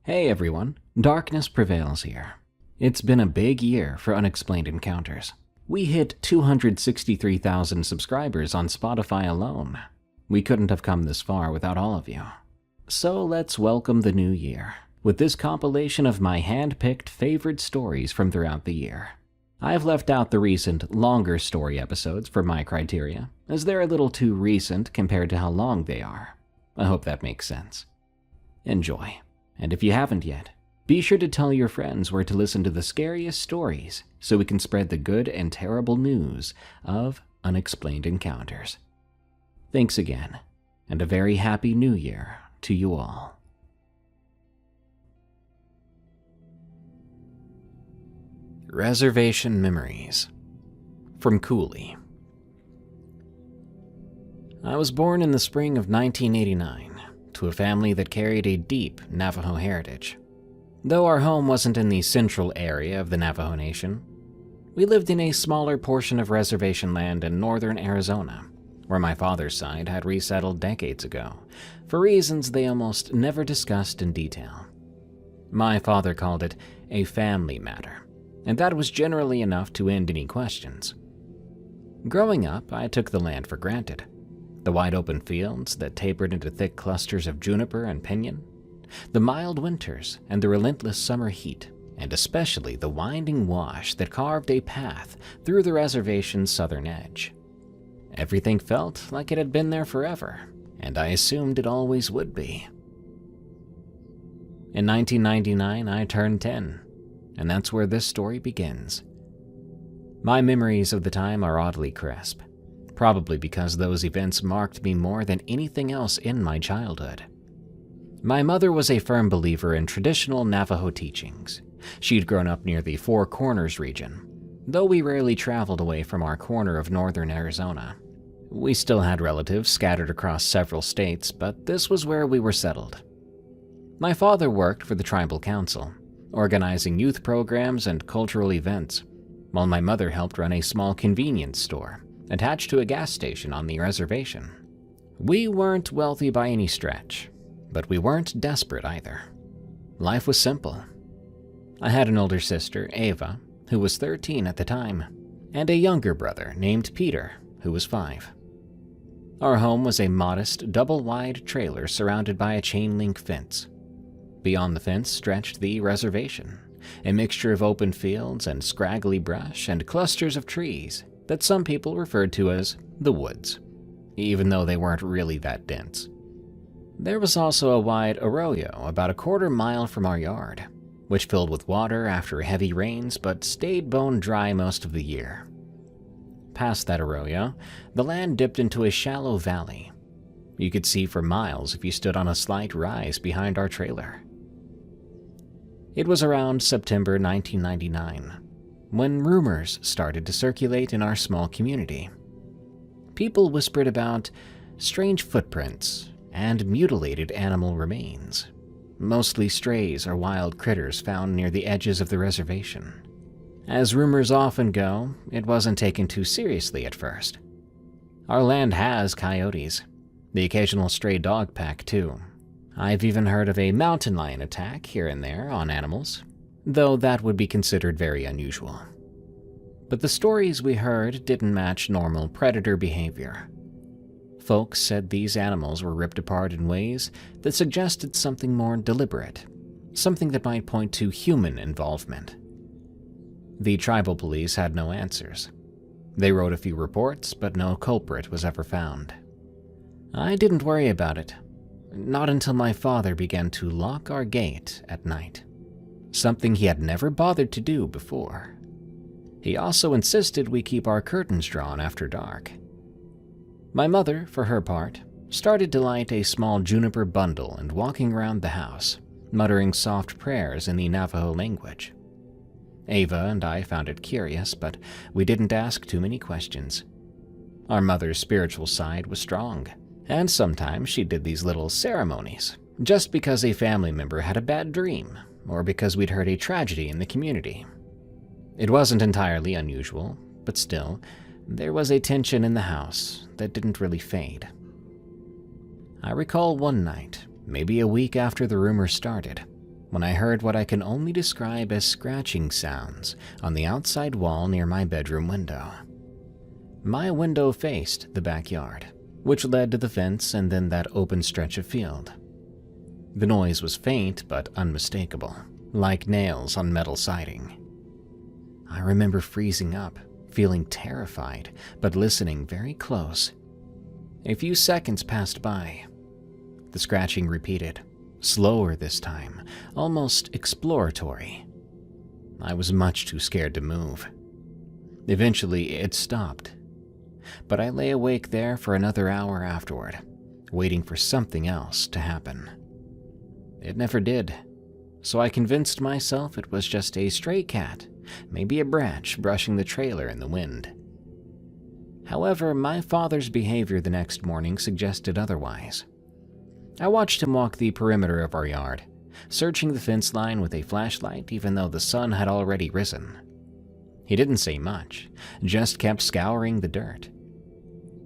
Hey everyone, Darkness Prevails here. It's been a big year for Unexplained Encounters. We hit 263,000 subscribers on Spotify alone. We couldn't have come this far without all of you. So let's welcome the new year with this compilation of my hand-picked favorite stories from throughout the year. I've left out the recent longer story episodes for my criteria, as they're a little too recent compared to how long they are. I hope that makes sense. Enjoy. And if you haven't yet, be sure to tell your friends where to listen to the scariest stories so we can spread the good and terrible news of Unexplained Encounters. Thanks again, and a very happy new year to you all. Reservation Memories from Cooley. I was born in the spring of 1989 to a family that carried a deep Navajo heritage. Though our home wasn't in the central area of the Navajo Nation, we lived in a smaller portion of reservation land in northern Arizona, where my father's side had resettled decades ago, for reasons they almost never discussed in detail. My father called it a family matter, and that was generally enough to end any questions. Growing up, I took the land for granted. The wide open fields that tapered into thick clusters of juniper and pinyon, the mild winters and the relentless summer heat, and especially the winding wash that carved a path through the reservation's southern edge. Everything felt like it had been there forever, and I assumed it always would be. In 1999, I turned 10, and that's where this story begins. My memories of the time are oddly crisp, probably because those events marked me more than anything else in my childhood. My mother was a firm believer in traditional Navajo teachings. She'd grown up near the Four Corners region, though we rarely traveled away from our corner of northern Arizona. We still had relatives scattered across several states, but this was where we were settled. My father worked for the tribal council, organizing youth programs and cultural events, while my mother helped run a small convenience store attached to a gas station on the reservation. We weren't wealthy by any stretch, but we weren't desperate either. Life was simple. I had an older sister, Ava, who was 13 at the time, and a younger brother named Peter, who was 5. Our home was a modest, double-wide trailer surrounded by a chain-link fence. Beyond the fence stretched the reservation, a mixture of open fields and scraggly brush and clusters of trees that some people referred to as the woods, even though they weren't really that dense. There was also a wide arroyo about a quarter mile from our yard, which filled with water after heavy rains but stayed bone dry most of the year. Past that arroyo, the land dipped into a shallow valley. You could see for miles if you stood on a slight rise behind our trailer. It was around September 1999, when rumors started to circulate in our small community. People whispered about strange footprints and mutilated animal remains, mostly strays or wild critters found near the edges of the reservation. As rumors often go, it wasn't taken too seriously at first. Our land has coyotes, the occasional stray dog pack too. I've even heard of a mountain lion attack here and there on animals, though that would be considered very unusual. But the stories we heard didn't match normal predator behavior. Folks said these animals were ripped apart in ways that suggested something more deliberate, something that might point to human involvement. The tribal police had no answers. They wrote a few reports, but no culprit was ever found. I didn't worry about it, not until my father began to lock our gate at night, something he had never bothered to do before. He also insisted we keep our curtains drawn after dark. My mother, for her part, started to light a small juniper bundle and walking around the house, muttering soft prayers in the Navajo language. Ava and I found it curious, but we didn't ask too many questions. Our mother's spiritual side was strong, and sometimes she did these little ceremonies, just because a family member had a bad dream, or because we'd heard a tragedy in the community. It wasn't entirely unusual, but still, there was a tension in the house that didn't really fade. I recall one night, maybe a week after the rumor started, when I heard what I can only describe as scratching sounds on the outside wall near my bedroom window. My window faced the backyard, which led to the fence and then that open stretch of field. The noise was faint but unmistakable, like nails on metal siding. I remember freezing up, feeling terrified, but listening very close. A few seconds passed by. The scratching repeated, slower this time, almost exploratory. I was much too scared to move. Eventually, it stopped, but I lay awake there for another hour afterward, waiting for something else to happen. It never did, so I convinced myself it was just a stray cat, maybe a branch brushing the trailer in the wind. However, my father's behavior the next morning suggested otherwise. I watched him walk the perimeter of our yard, searching the fence line with a flashlight even though the sun had already risen. He didn't say much, just kept scouring the dirt.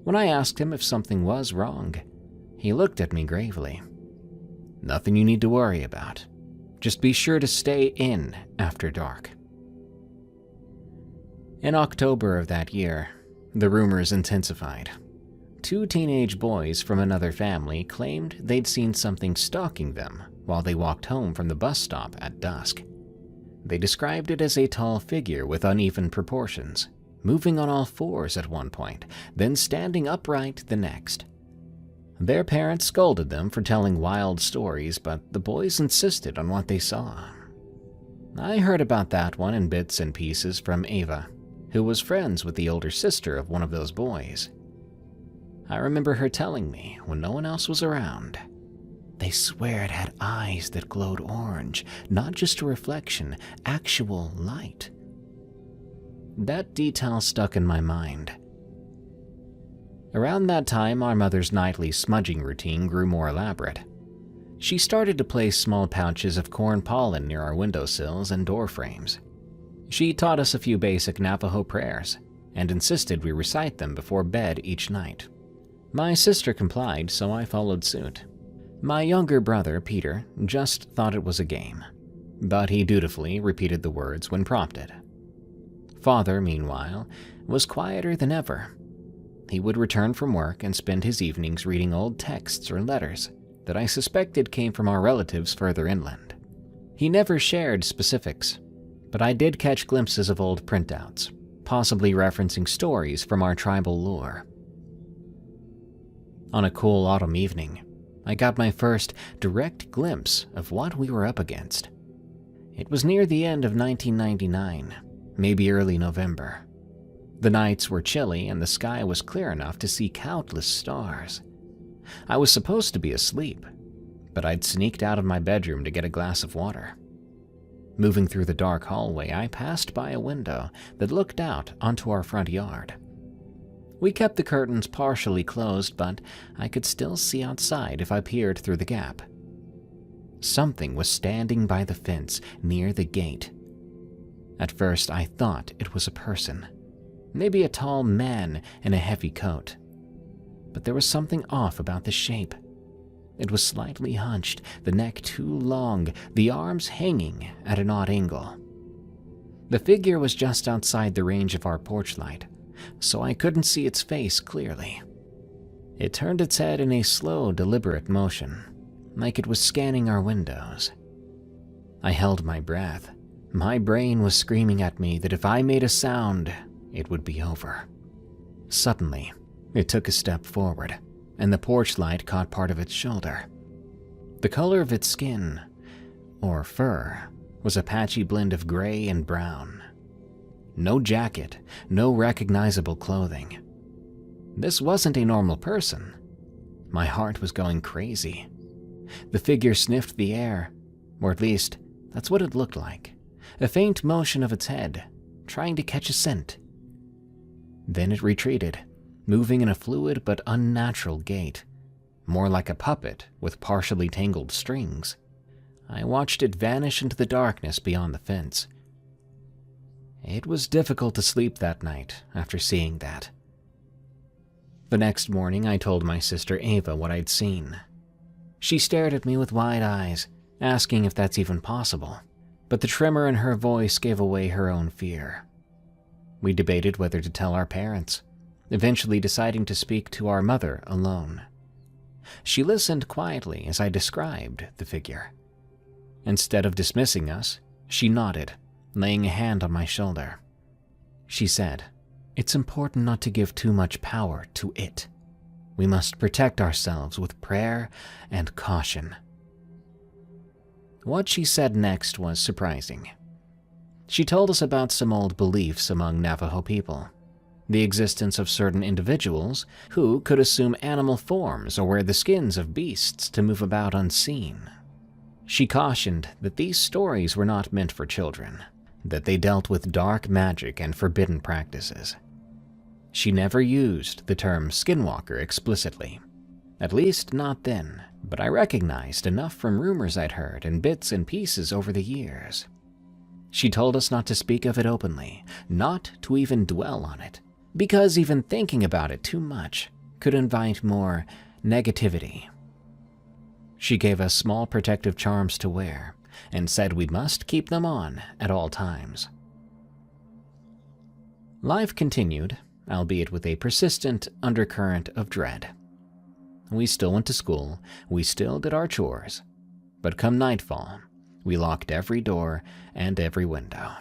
When I asked him if something was wrong, he looked at me gravely. "Nothing you need to worry about. Just be sure to stay in after dark." In October of that year, the rumors intensified. 2 teenage boys from another family claimed they'd seen something stalking them while they walked home from the bus stop at dusk. They described it as a tall figure with uneven proportions, moving on all fours at one point, then standing upright the next. Their parents scolded them for telling wild stories, but the boys insisted on what they saw. I heard about that one in bits and pieces from Ava, who was friends with the older sister of one of those boys. I remember her telling me when no one else was around. They swear it had eyes that glowed orange, not just a reflection, actual light. That detail stuck in my mind. Around that time, our mother's nightly smudging routine grew more elaborate. She started to place small pouches of corn pollen near our windowsills and door frames. She taught us a few basic Navajo prayers and insisted we recite them before bed each night. My sister complied, so I followed suit. My younger brother, Peter, just thought it was a game, but he dutifully repeated the words when prompted. Father, meanwhile, was quieter than ever. He would return from work and spend his evenings reading old texts or letters that I suspected came from our relatives further inland. He never shared specifics, but I did catch glimpses of old printouts, possibly referencing stories from our tribal lore. On a cool autumn evening, I got my first direct glimpse of what we were up against. It was near the end of 1999, maybe early November. The nights were chilly and the sky was clear enough to see countless stars. I was supposed to be asleep, but I'd sneaked out of my bedroom to get a glass of water. Moving through the dark hallway, I passed by a window that looked out onto our front yard. We kept the curtains partially closed, but I could still see outside if I peered through the gap. Something was standing by the fence near the gate. At first, I thought it was a person, maybe a tall man in a heavy coat. But there was something off about the shape. It was slightly hunched, the neck too long, the arms hanging at an odd angle. The figure was just outside the range of our porch light, so I couldn't see its face clearly. It turned its head in a slow, deliberate motion, like it was scanning our windows. I held my breath. My brain was screaming at me that if I made a sound, it would be over. Suddenly, it took a step forward, and the porch light caught part of its shoulder. The color of its skin, or fur, was a patchy blend of gray and brown. No jacket, no recognizable clothing. This wasn't a normal person. My heart was going crazy. The figure sniffed the air, or at least, that's what it looked like. A faint motion of its head, trying to catch a scent. Then it retreated, moving in a fluid but unnatural gait, more like a puppet with partially tangled strings. I watched it vanish into the darkness beyond the fence. It was difficult to sleep that night after seeing that. The next morning, I told my sister Ava what I'd seen. She stared at me with wide eyes, asking if that's even possible, but the tremor in her voice gave away her own fear. We debated whether to tell our parents, eventually deciding to speak to our mother alone. She listened quietly as I described the figure. Instead of dismissing us, she nodded, laying a hand on my shoulder. She said, "It's important not to give too much power to it. We must protect ourselves with prayer and caution." What she said next was surprising. She told us about some old beliefs among Navajo people, the existence of certain individuals who could assume animal forms or wear the skins of beasts to move about unseen. She cautioned that these stories were not meant for children, that they dealt with dark magic and forbidden practices. She never used the term skinwalker explicitly, at least not then, but I recognized enough from rumors I'd heard and bits and pieces over the years. She told us not to speak of it openly, not to even dwell on it, because even thinking about it too much could invite more negativity. She gave us small protective charms to wear and said we must keep them on at all times. Life continued, albeit with a persistent undercurrent of dread. We still went to school, we still did our chores, but come nightfall, we locked every door and every window.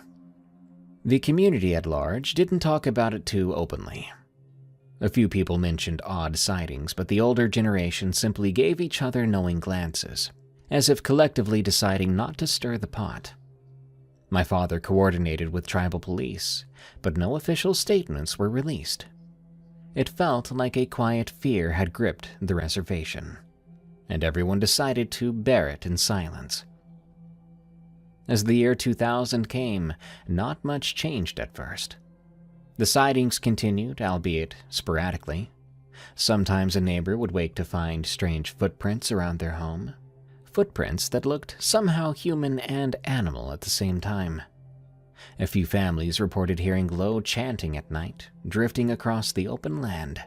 The community at large didn't talk about it too openly. A few people mentioned odd sightings, but the older generation simply gave each other knowing glances, as if collectively deciding not to stir the pot. My father coordinated with tribal police, but no official statements were released. It felt like a quiet fear had gripped the reservation, and everyone decided to bear it in silence. As the year 2000 came, not much changed at first. The sightings continued, albeit sporadically. Sometimes a neighbor would wake to find strange footprints around their home, footprints that looked somehow human and animal at the same time. A few families reported hearing low chanting at night, drifting across the open land.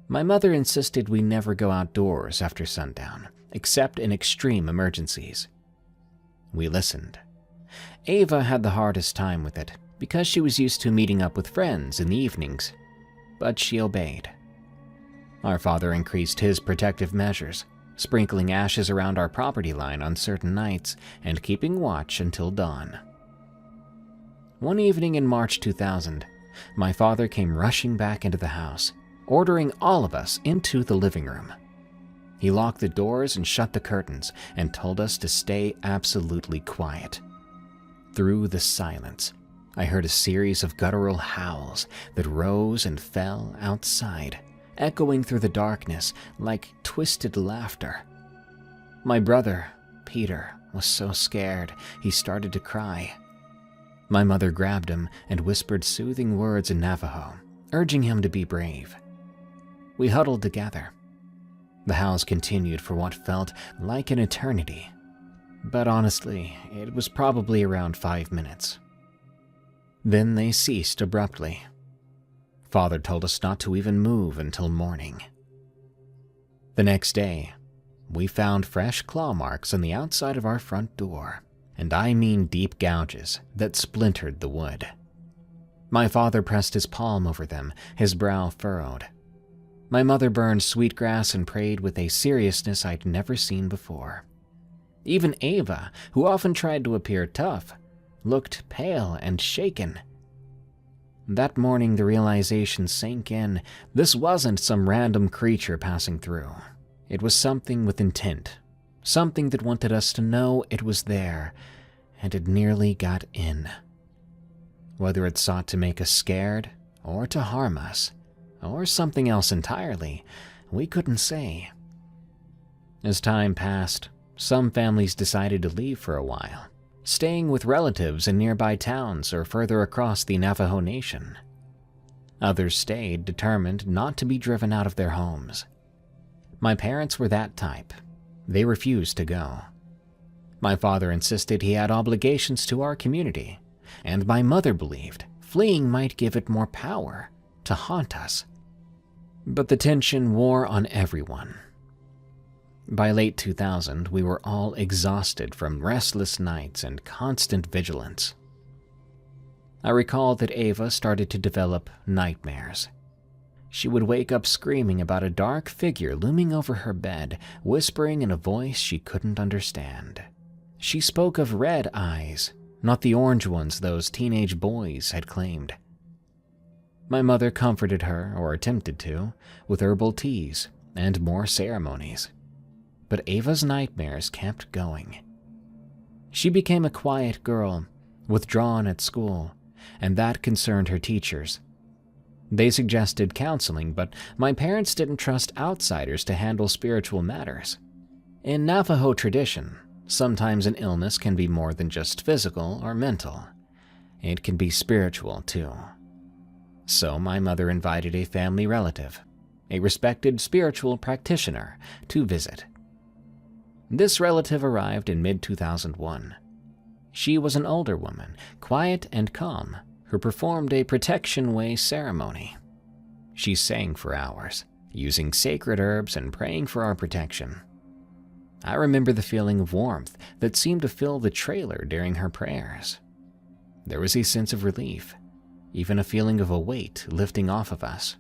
My mother insisted we never go outdoors after sundown, except in extreme emergencies. We listened. Ava had the hardest time with it, because she was used to meeting up with friends in the evenings, but she obeyed. Our father increased his protective measures, sprinkling ashes around our property line on certain nights and keeping watch until dawn. One evening in March 2000, my father came rushing back into the house, ordering all of us into the living room. He locked the doors and shut the curtains and told us to stay absolutely quiet. Through the silence, I heard a series of guttural howls that rose and fell outside, echoing through the darkness like twisted laughter. My brother, Peter, was so scared he started to cry. My mother grabbed him and whispered soothing words in Navajo, urging him to be brave. We huddled together. The howls continued for what felt like an eternity, but honestly, it was probably around 5 minutes. Then they ceased abruptly. Father told us not to even move until morning. The next day, we found fresh claw marks on the outside of our front door, and I mean deep gouges that splintered the wood. My father pressed his palm over them, his brow furrowed. My mother burned sweetgrass and prayed with a seriousness I'd never seen before. Even Ava, who often tried to appear tough, looked pale and shaken. That morning the realization sank in. This wasn't some random creature passing through. It was something with intent, something that wanted us to know it was there, and it nearly got in. Whether it sought to make us scared, or to harm us, or something else entirely, we couldn't say. As time passed, some families decided to leave for a while, staying with relatives in nearby towns or further across the Navajo Nation. Others stayed, determined not to be driven out of their homes. My parents were that type. They refused to go. My father insisted he had obligations to our community, and my mother believed fleeing might give it more power to haunt us. But the tension wore on everyone. By late 2000, we were all exhausted from restless nights and constant vigilance. I recall that Ava started to develop nightmares. She would wake up screaming about a dark figure looming over her bed, whispering in a voice she couldn't understand. She spoke of red eyes, not the orange ones those teenage boys had claimed. My mother comforted her, or attempted to, with herbal teas and more ceremonies. But Ava's nightmares kept going. She became a quiet girl, withdrawn at school, and that concerned her teachers. They suggested counseling, but my parents didn't trust outsiders to handle spiritual matters. In Navajo tradition, sometimes an illness can be more than just physical or mental. It can be spiritual too. So my mother invited a family relative, a respected spiritual practitioner, to visit. This relative arrived in mid-2001. She was an older woman, quiet and calm, who performed a protection way ceremony. She sang for hours, using sacred herbs and praying for our protection. I remember the feeling of warmth that seemed to fill the trailer during her prayers. There was a sense of relief, even a feeling of a weight lifting off of us.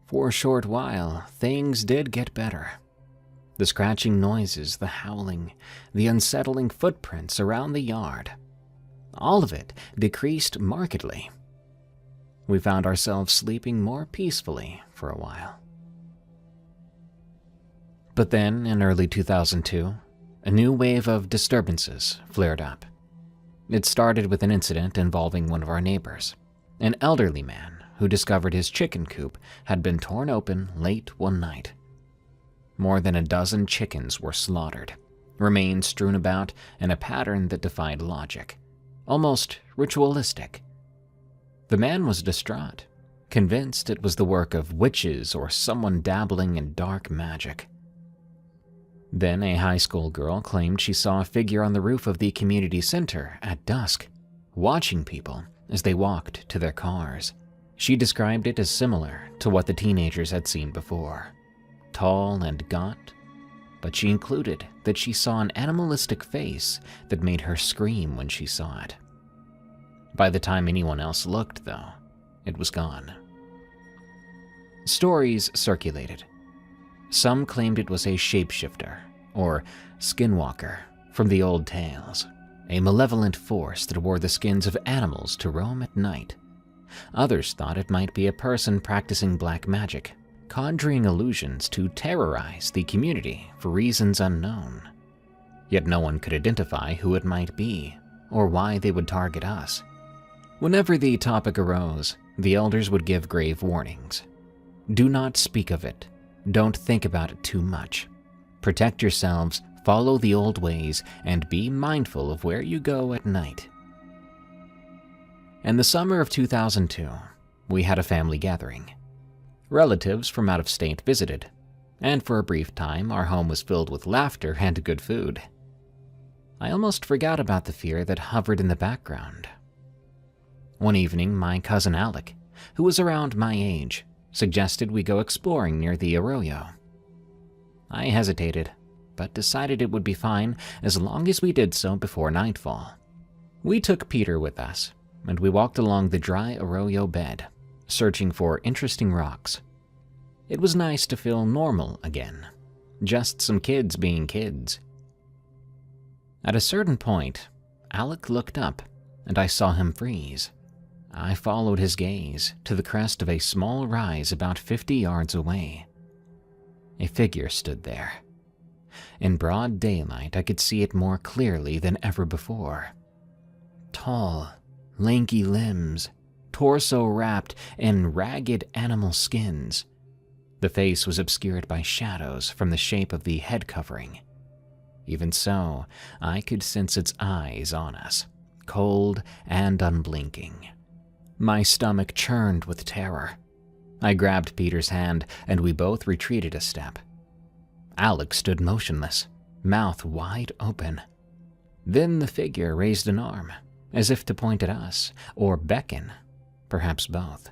For a short while, things did get better. The scratching noises, the howling, the unsettling footprints around the yard, all of it decreased markedly. We found ourselves sleeping more peacefully for a while. But then, in early 2002, a new wave of disturbances flared up. It started with an incident involving one of our neighbors, an elderly man who discovered his chicken coop had been torn open late one night. More than a dozen chickens were slaughtered, remains strewn about in a pattern that defied logic, almost ritualistic. The man was distraught, convinced it was the work of witches or someone dabbling in dark magic. Then a high school girl claimed she saw a figure on the roof of the community center at dusk, watching people as they walked to their cars. She described it as similar to what the teenagers had seen before. Tall and gaunt, but she included that she saw an animalistic face that made her scream when she saw it. By the time anyone else looked, though, it was gone. Stories circulated. Some claimed it was a shapeshifter, or skinwalker, from the old tales, a malevolent force that wore the skins of animals to roam at night. Others thought it might be a person practicing black magic, conjuring illusions to terrorize the community for reasons unknown. Yet no one could identify who it might be, or why they would target us. Whenever the topic arose, the elders would give grave warnings. Do not speak of it. Don't think about it too much. Protect yourselves, follow the old ways, and be mindful of where you go at night. In the summer of 2002, we had a family gathering. Relatives from out of state visited, and for a brief time our home was filled with laughter and good food. I almost forgot about the fear that hovered in the background. One evening, my cousin Alec, who was around my age, suggested we go exploring near the arroyo. I hesitated, but decided it would be fine as long as we did so before nightfall. We took Peter with us, and we walked along the dry arroyo bed, searching for interesting rocks. It was nice to feel normal again, just some kids being kids. At a certain point, Alec looked up, and I saw him freeze. I followed his gaze to the crest of a small rise about 50 yards away. A figure stood there. In broad daylight, I could see it more clearly than ever before. Tall, lanky limbs, torso wrapped in ragged animal skins. The face was obscured by shadows from the shape of the head covering. Even so, I could sense its eyes on us, cold and unblinking. My stomach churned with terror. I grabbed Peter's hand, and we both retreated a step. Alex stood motionless, mouth wide open. Then the figure raised an arm, as if to point at us, or beckon, perhaps both.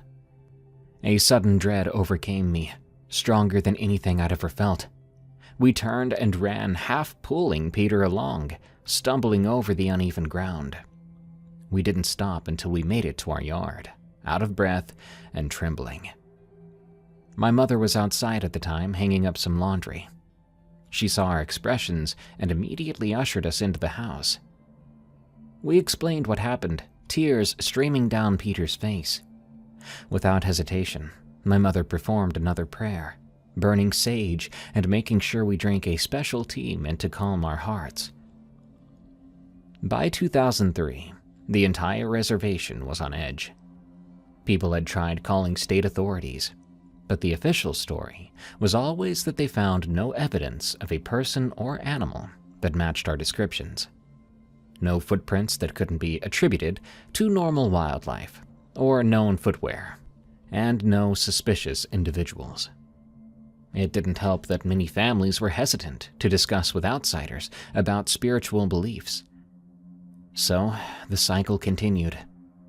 A sudden dread overcame me, stronger than anything I'd ever felt. We turned and ran, half pulling Peter along, stumbling over the uneven ground. We didn't stop until we made it to our yard, out of breath and trembling. My mother was outside at the time, hanging up some laundry. She saw our expressions and immediately ushered us into the house. We explained what happened, tears streaming down Peter's face. Without hesitation, my mother performed another prayer, burning sage and making sure we drank a special tea meant to calm our hearts. By 2003, the entire reservation was on edge. People had tried calling state authorities, but the official story was always that they found no evidence of a person or animal that matched our descriptions. No footprints that couldn't be attributed to normal wildlife or known footwear, and no suspicious individuals. It didn't help that many families were hesitant to discuss with outsiders about spiritual beliefs. So the cycle continued.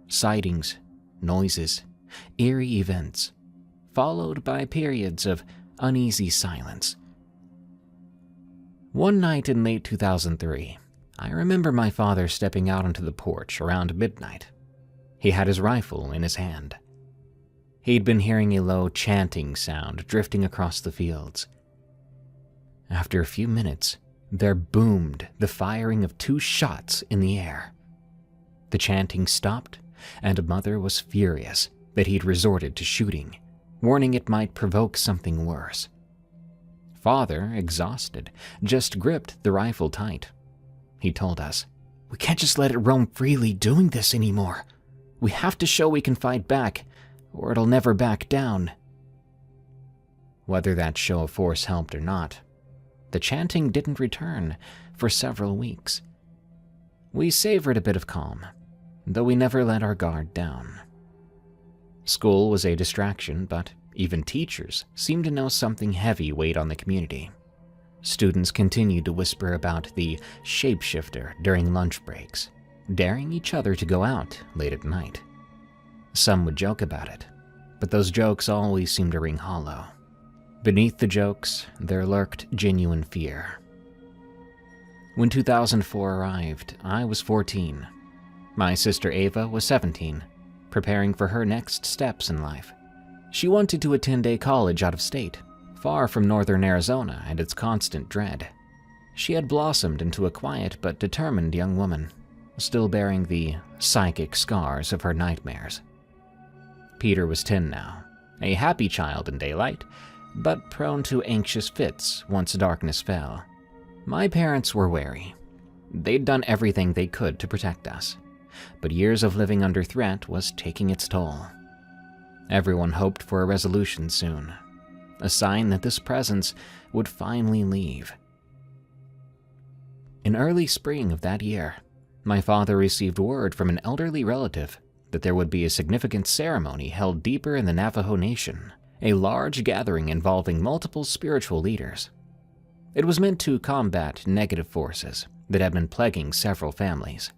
Sightings, noises, eerie events, followed by periods of uneasy silence. One night in late 2003, I remember my father stepping out onto the porch around midnight. He had his rifle in his hand. He'd been hearing a low chanting sound drifting across the fields. After a few minutes, there boomed the firing of 2 shots in the air. The chanting stopped, and Mother was furious that he'd resorted to shooting, warning it might provoke something worse. Father, exhausted, just gripped the rifle tight. He told us, "We can't just let it roam freely doing this anymore. We have to show we can fight back, or it'll never back down." Whether that show of force helped or not, the chanting didn't return for several weeks. We savored a bit of calm, though we never let our guard down. School was a distraction, but even teachers seemed to know something heavy weighed on the community. Students continued to whisper about the shapeshifter during lunch breaks, daring each other to go out late at night. Some would joke about it, but those jokes always seemed to ring hollow. Beneath the jokes, there lurked genuine fear. When 2004 arrived, I was 14. My sister Ava was 17, preparing for her next steps in life. She wanted to attend a college out of state, far from northern Arizona and its constant dread. She had blossomed into a quiet but determined young woman, still bearing the psychic scars of her nightmares. Peter was 10 now, a happy child in daylight, but prone to anxious fits once darkness fell. My parents were wary. They'd done everything they could to protect us, but years of living under threat was taking its toll. Everyone hoped for a resolution soon, a sign that this presence would finally leave. In early spring of that year, my father received word from an elderly relative that there would be a significant ceremony held deeper in the Navajo Nation, a large gathering involving multiple spiritual leaders. It was meant to combat negative forces that had been plaguing several families.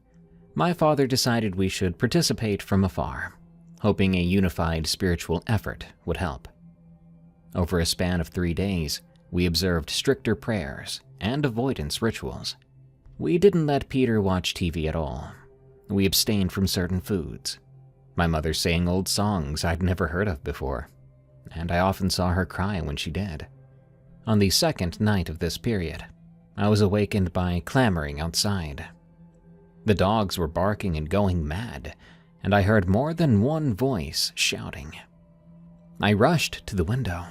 My father decided we should participate from afar, hoping a unified spiritual effort would help. Over a span of 3 days, we observed stricter prayers and avoidance rituals. We didn't let Peter watch TV at all. We abstained from certain foods. My mother sang old songs I'd never heard of before, and I often saw her cry when she did. On the second night of this period, I was awakened by clamoring outside. The dogs were barking and going mad, and I heard more than one voice shouting. I rushed to the window.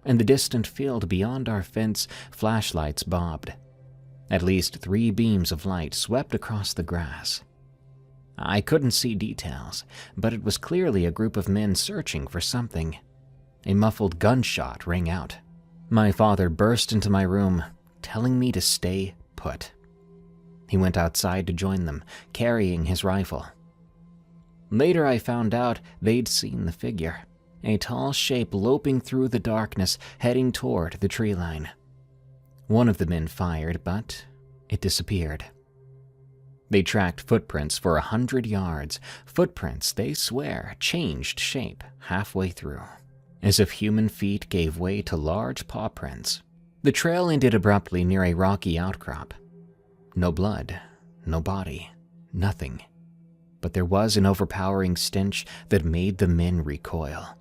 In the distant field beyond our fence, flashlights bobbed. At least 3 beams of light swept across the grass. I couldn't see details, but it was clearly a group of men searching for something. A muffled gunshot rang out. My father burst into my room, telling me to stay put. He went outside to join them, carrying his rifle. Later I found out they'd seen the figure, a tall shape loping through the darkness, heading toward the tree line. One of the men fired, but it disappeared. They tracked footprints for 100 yards, footprints they swear changed shape halfway through, as if human feet gave way to large paw prints. The trail ended abruptly near a rocky outcrop. No blood, no body, nothing. But there was an overpowering stench that made the men recoil.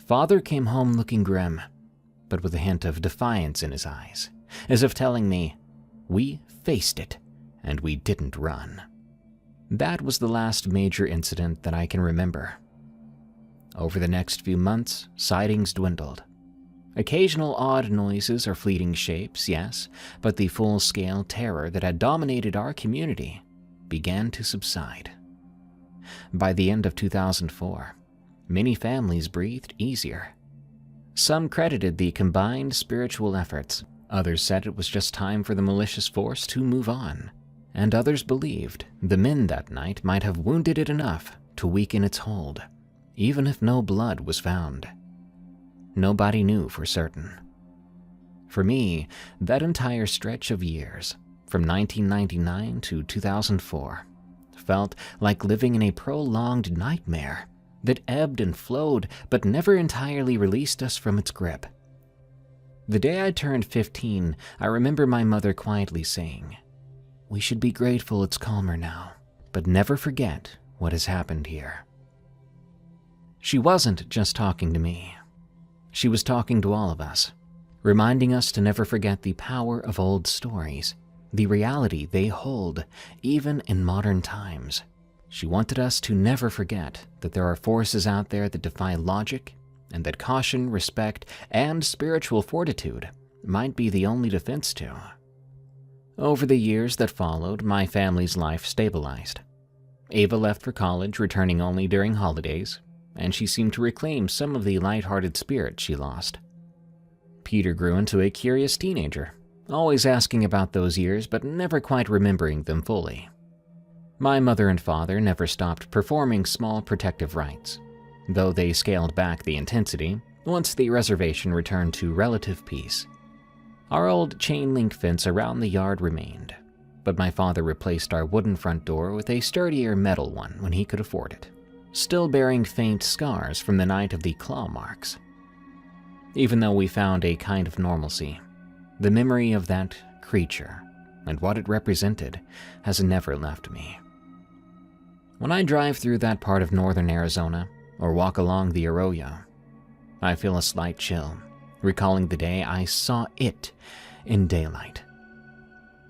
Father came home looking grim, but with a hint of defiance in his eyes, as if telling me, we faced it, and we didn't run. That was the last major incident that I can remember. Over the next few months, sightings dwindled. Occasional odd noises or fleeting shapes, yes, but the full-scale terror that had dominated our community began to subside. By the end of 2004, many families breathed easier. Some credited the combined spiritual efforts, others said it was just time for the malicious force to move on, and others believed the men that night might have wounded it enough to weaken its hold, even if no blood was found. Nobody knew for certain. For me, that entire stretch of years, from 1999 to 2004, felt like living in a prolonged nightmare that ebbed and flowed but never entirely released us from its grip. The day I turned 15, I remember my mother quietly saying, "We should be grateful it's calmer now, but never forget what has happened here." She wasn't just talking to me. She was talking to all of us, reminding us to never forget the power of old stories, the reality they hold, even in modern times. She wanted us to never forget that there are forces out there that defy logic, and that caution, respect, and spiritual fortitude might be the only defense to. Over the years that followed, my family's life stabilized. Ava left for college, returning only during holidays, and she seemed to reclaim some of the light-hearted spirit she lost. Peter grew into a curious teenager, always asking about those years but never quite remembering them fully. My mother and father never stopped performing small protective rites, though they scaled back the intensity once the reservation returned to relative peace. Our old chain-link fence around the yard remained, but my father replaced our wooden front door with a sturdier metal one when he could afford it, still bearing faint scars from the night of the claw marks. Even though we found a kind of normalcy, the memory of that creature and what it represented has never left me. When I drive through that part of northern Arizona or walk along the Arroyo, I feel a slight chill, recalling the day I saw it in daylight.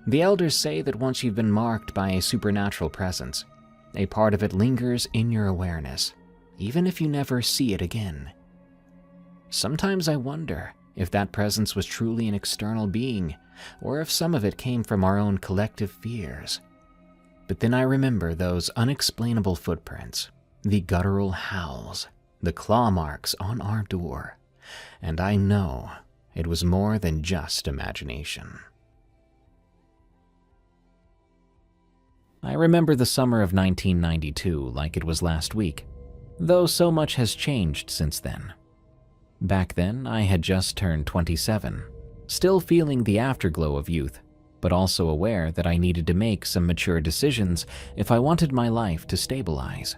The elders say that once you've been marked by a supernatural presence, a part of it lingers in your awareness, even if you never see it again. Sometimes I wonder if that presence was truly an external being, or if some of it came from our own collective fears. But then I remember those unexplainable footprints, the guttural howls, the claw marks on our door, and I know it was more than just imagination. I remember the summer of 1992 like it was last week, though so much has changed since then. Back then, I had just turned 27, still feeling the afterglow of youth, but also aware that I needed to make some mature decisions if I wanted my life to stabilize.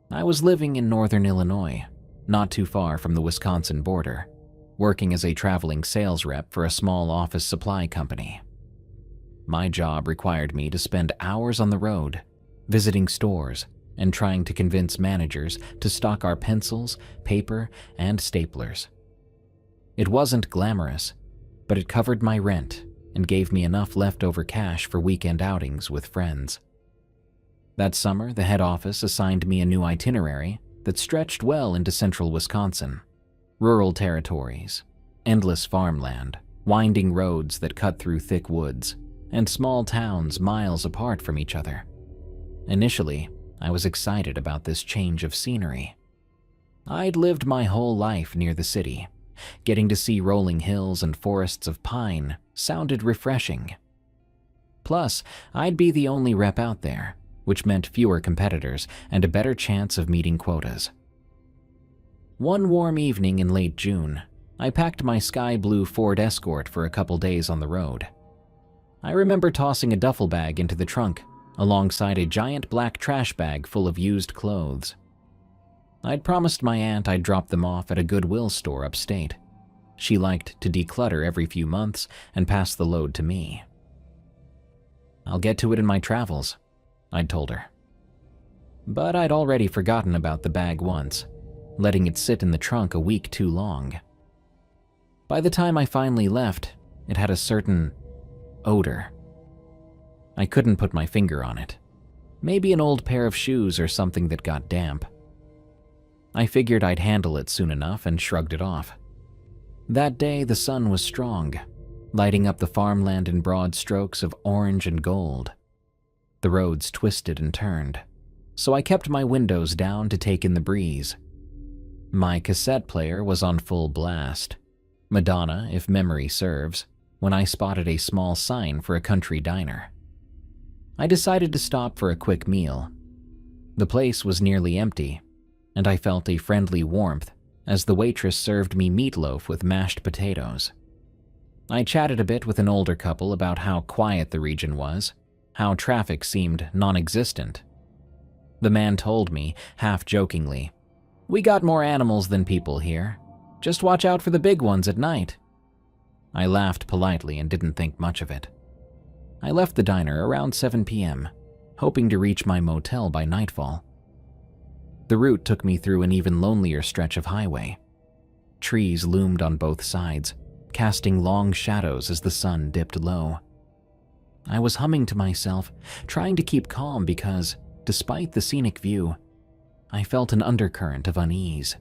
I was living in northern Illinois, not too far from the Wisconsin border, working as a traveling sales rep for a small office supply company. My job required me to spend hours on the road, visiting stores, and trying to convince managers to stock our pencils, paper, and staplers. It wasn't glamorous, but it covered my rent and gave me enough leftover cash for weekend outings with friends. That summer, the head office assigned me a new itinerary that stretched well into central Wisconsin. Rural territories, endless farmland, winding roads that cut through thick woods, and small towns miles apart from each other. Initially, I was excited about this change of scenery. I'd lived my whole life near the city. Getting to see rolling hills and forests of pine sounded refreshing. Plus, I'd be the only rep out there, which meant fewer competitors and a better chance of meeting quotas. One warm evening in late June, I packed my sky blue Ford Escort for a couple days on the road. I remember tossing a duffel bag into the trunk, alongside a giant black trash bag full of used clothes. I'd promised my aunt I'd drop them off at a Goodwill store upstate. She liked to declutter every few months and pass the load to me. "I'll get to it in my travels," I'd told her. But I'd already forgotten about the bag once, letting it sit in the trunk a week too long. By the time I finally left, it had a certain odor. I couldn't put my finger on it. Maybe an old pair of shoes or something that got damp. I figured I'd handle it soon enough and shrugged it off. That day, the sun was strong, lighting up the farmland in broad strokes of orange and gold. The roads twisted and turned, so I kept my windows down to take in the breeze. My cassette player was on full blast, Madonna, if memory serves, when I spotted a small sign for a country diner. I decided to stop for a quick meal. The place was nearly empty, and I felt a friendly warmth as the waitress served me meatloaf with mashed potatoes. I chatted a bit with an older couple about how quiet the region was, how traffic seemed non-existent. The man told me, half jokingly, "We got more animals than people here. Just watch out for the big ones at night." I laughed politely and didn't think much of it. I left the diner around 7 p.m., hoping to reach my motel by nightfall. The route took me through an even lonelier stretch of highway. Trees loomed on both sides, casting long shadows as the sun dipped low. I was humming to myself, trying to keep calm because, despite the scenic view, I felt an undercurrent of unease.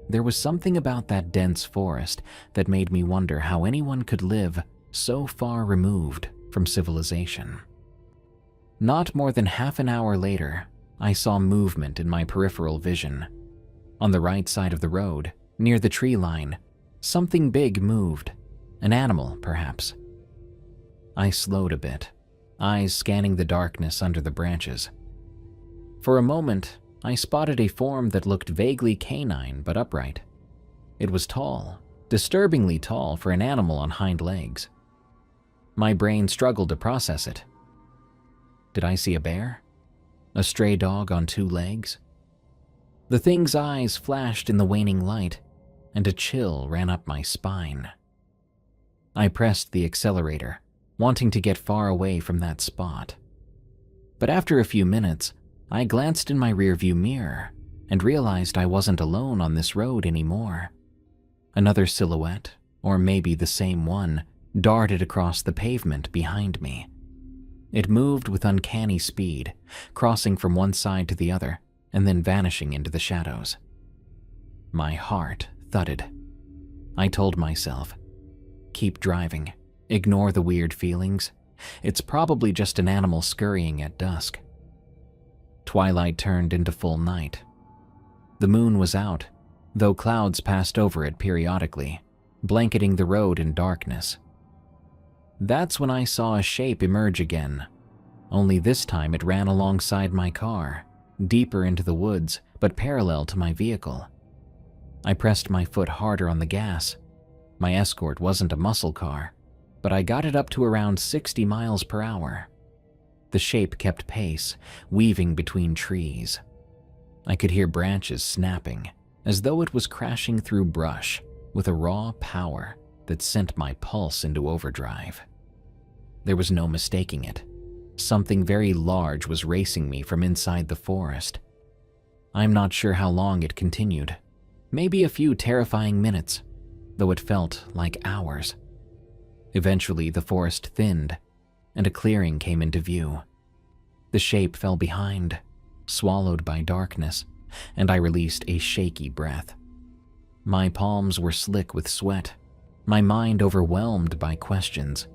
There was something about that dense forest that made me wonder how anyone could live so far removed from civilization. Not more than half an hour later, I saw movement in my peripheral vision. On the right side of the road, near the tree line, something big moved, an animal perhaps. I slowed a bit, eyes scanning the darkness under the branches. For a moment, I spotted a form that looked vaguely canine but upright. It was tall, disturbingly tall for an animal on hind legs. My brain struggled to process it. Did I see a bear? A stray dog on 2 legs? The thing's eyes flashed in the waning light, and a chill ran up my spine. I pressed the accelerator, wanting to get far away from that spot. But after a few minutes, I glanced in my rearview mirror and realized I wasn't alone on this road anymore. Another silhouette, or maybe the same one, darted across the pavement behind me. It moved with uncanny speed, crossing from one side to the other and then vanishing into the shadows. My heart thudded. I told myself, keep driving, ignore the weird feelings. It's probably just an animal scurrying at dusk. Twilight turned into full night. The moon was out, though clouds passed over it periodically, blanketing the road in darkness. That's when I saw a shape emerge again, only this time it ran alongside my car, deeper into the woods, but parallel to my vehicle. I pressed my foot harder on the gas. My Escort wasn't a muscle car, but I got it up to around 60 miles per hour. The shape kept pace, weaving between trees. I could hear branches snapping, as though it was crashing through brush with a raw power that sent my pulse into overdrive. There was no mistaking it. Something very large was racing me from inside the forest. I'm not sure how long it continued. Maybe a few terrifying minutes, though it felt like hours. Eventually, the forest thinned, and a clearing came into view. The shape fell behind, swallowed by darkness, and I released a shaky breath. My palms were slick with sweat, my mind overwhelmed by questions.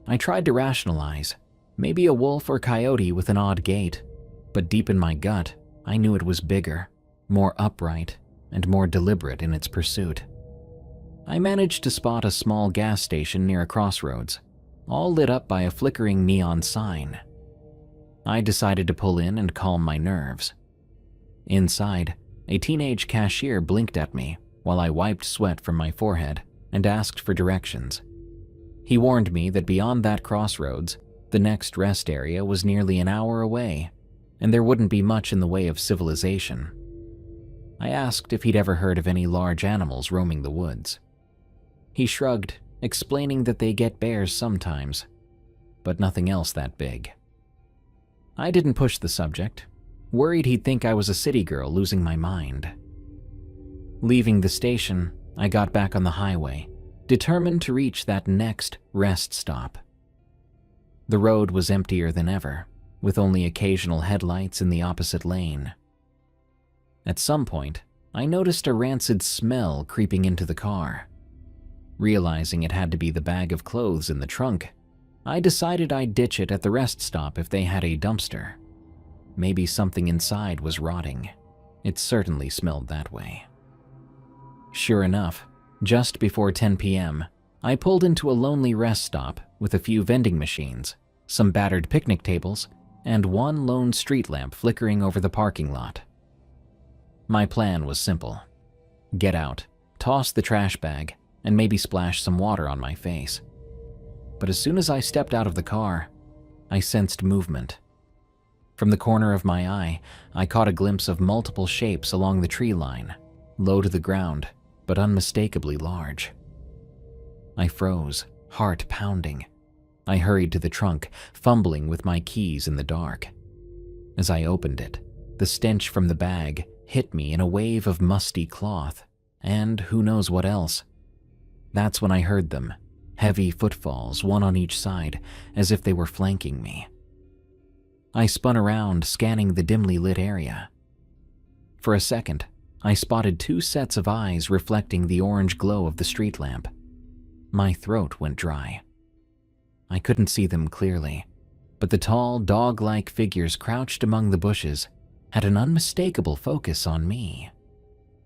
I tried to rationalize, maybe a wolf or coyote with an odd gait, but deep in my gut, I knew it was bigger, more upright, and more deliberate in its pursuit. I managed to spot a small gas station near a crossroads, all lit up by a flickering neon sign. I decided to pull in and calm my nerves. Inside, a teenage cashier blinked at me while I wiped sweat from my forehead and asked for directions. He warned me that beyond that crossroads, the next rest area was nearly an hour away, and there wouldn't be much in the way of civilization. I asked if he'd ever heard of any large animals roaming the woods. He shrugged, explaining that they get bears sometimes, but nothing else that big. I didn't push the subject, worried he'd think I was a city girl losing my mind. Leaving the station, I got back on the highway, determined to reach that next rest stop. The road was emptier than ever, with only occasional headlights in the opposite lane. At some point, I noticed a rancid smell creeping into the car. Realizing it had to be the bag of clothes in the trunk, I decided I'd ditch it at the rest stop if they had a dumpster. Maybe something inside was rotting. It certainly smelled that way. Sure enough, just before 10 p.m., I pulled into a lonely rest stop with a few vending machines, some battered picnic tables, and one lone street lamp flickering over the parking lot. My plan was simple. Get out, toss the trash bag, and maybe splash some water on my face. But as soon as I stepped out of the car, I sensed movement. From the corner of my eye, I caught a glimpse of multiple shapes along the tree line, low to the ground, but unmistakably large. I froze, heart pounding. I hurried to the trunk, fumbling with my keys in the dark. As I opened it, the stench from the bag hit me in a wave of musty cloth, and who knows what else. That's when I heard them, heavy footfalls, one on each side, as if they were flanking me. I spun around, scanning the dimly lit area. For a second, I spotted two sets of eyes reflecting the orange glow of the street lamp. My throat went dry. I couldn't see them clearly, but the tall, dog-like figures crouched among the bushes had an unmistakable focus on me.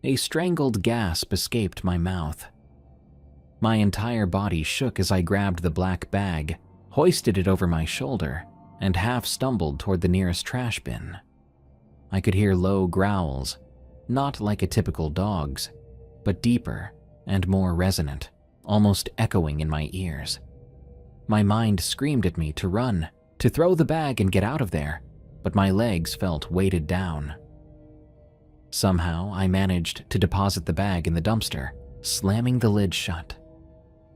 A strangled gasp escaped my mouth. My entire body shook as I grabbed the black bag, hoisted it over my shoulder, and half stumbled toward the nearest trash bin. I could hear low growls, not like a typical dog's, but deeper and more resonant, almost echoing in my ears. My mind screamed at me to run, to throw the bag and get out of there, but my legs felt weighted down. Somehow, I managed to deposit the bag in the dumpster, slamming the lid shut.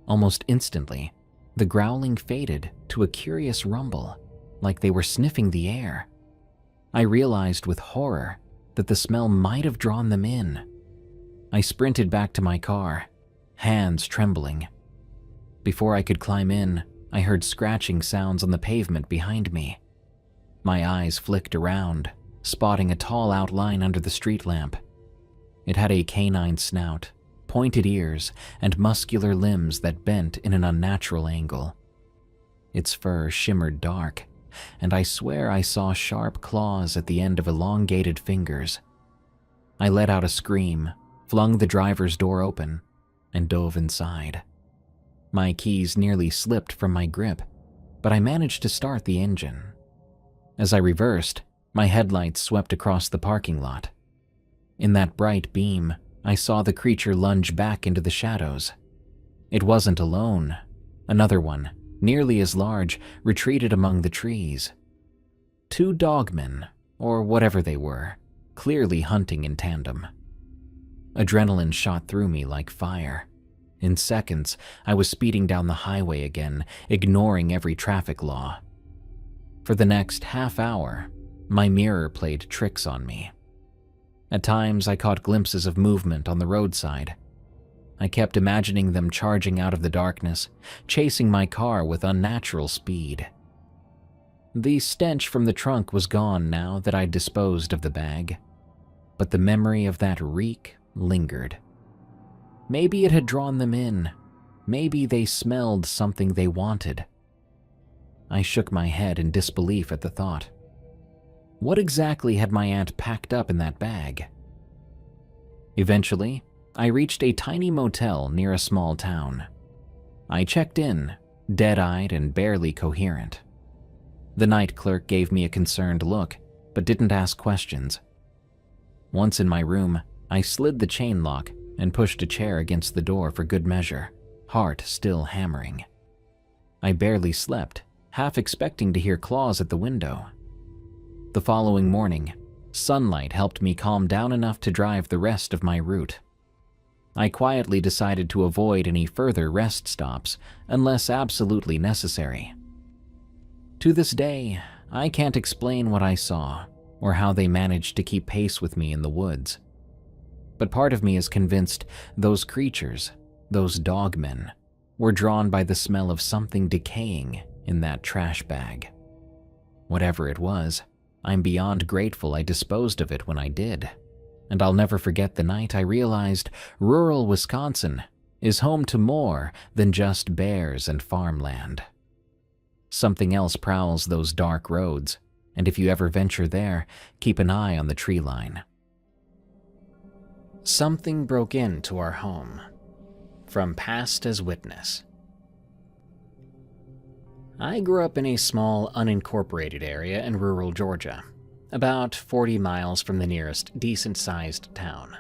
Almost instantly, the growling faded to a curious rumble, like they were sniffing the air. I realized with horror that the smell might have drawn them in. I sprinted back to my car, hands trembling. Before I could climb in, I heard scratching sounds on the pavement behind me. My eyes flicked around, spotting a tall outline under the street lamp. It had a canine snout, pointed ears, and muscular limbs that bent in an unnatural angle. Its fur shimmered dark, and I swear I saw sharp claws at the end of elongated fingers. I let out a scream, flung the driver's door open, and dove inside. My keys nearly slipped from my grip, but I managed to start the engine. As I reversed, my headlights swept across the parking lot. In that bright beam, I saw the creature lunge back into the shadows. It wasn't alone. Another one, nearly as large, retreated among the trees. Two dogmen, or whatever they were, clearly hunting in tandem. Adrenaline shot through me like fire. In seconds, I was speeding down the highway again, ignoring every traffic law. For the next half hour, my mirror played tricks on me. At times, I caught glimpses of movement on the roadside. I kept imagining them charging out of the darkness, chasing my car with unnatural speed. The stench from the trunk was gone now that I'd disposed of the bag, but the memory of that reek lingered. Maybe it had drawn them in. Maybe they smelled something they wanted. I shook my head in disbelief at the thought. What exactly had my aunt packed up in that bag? Eventually, I reached a tiny motel near a small town. I checked in, dead-eyed and barely coherent. The night clerk gave me a concerned look, but didn't ask questions. Once in my room, I slid the chain lock and pushed a chair against the door for good measure, heart still hammering. I barely slept, half expecting to hear claws at the window. The following morning, sunlight helped me calm down enough to drive the rest of my route. I quietly decided to avoid any further rest stops unless absolutely necessary. To this day, I can't explain what I saw or how they managed to keep pace with me in the woods. But part of me is convinced those creatures, those dogmen, were drawn by the smell of something decaying in that trash bag. Whatever it was, I'm beyond grateful I disposed of it when I did, and I'll never forget the night I realized rural Wisconsin is home to more than just bears and farmland. Something else prowls those dark roads, and if you ever venture there, keep an eye on the tree line. Something broke into our home. From Past as Witness. I grew up in a small, unincorporated area in rural Georgia, about 40 miles from the nearest decent-sized town.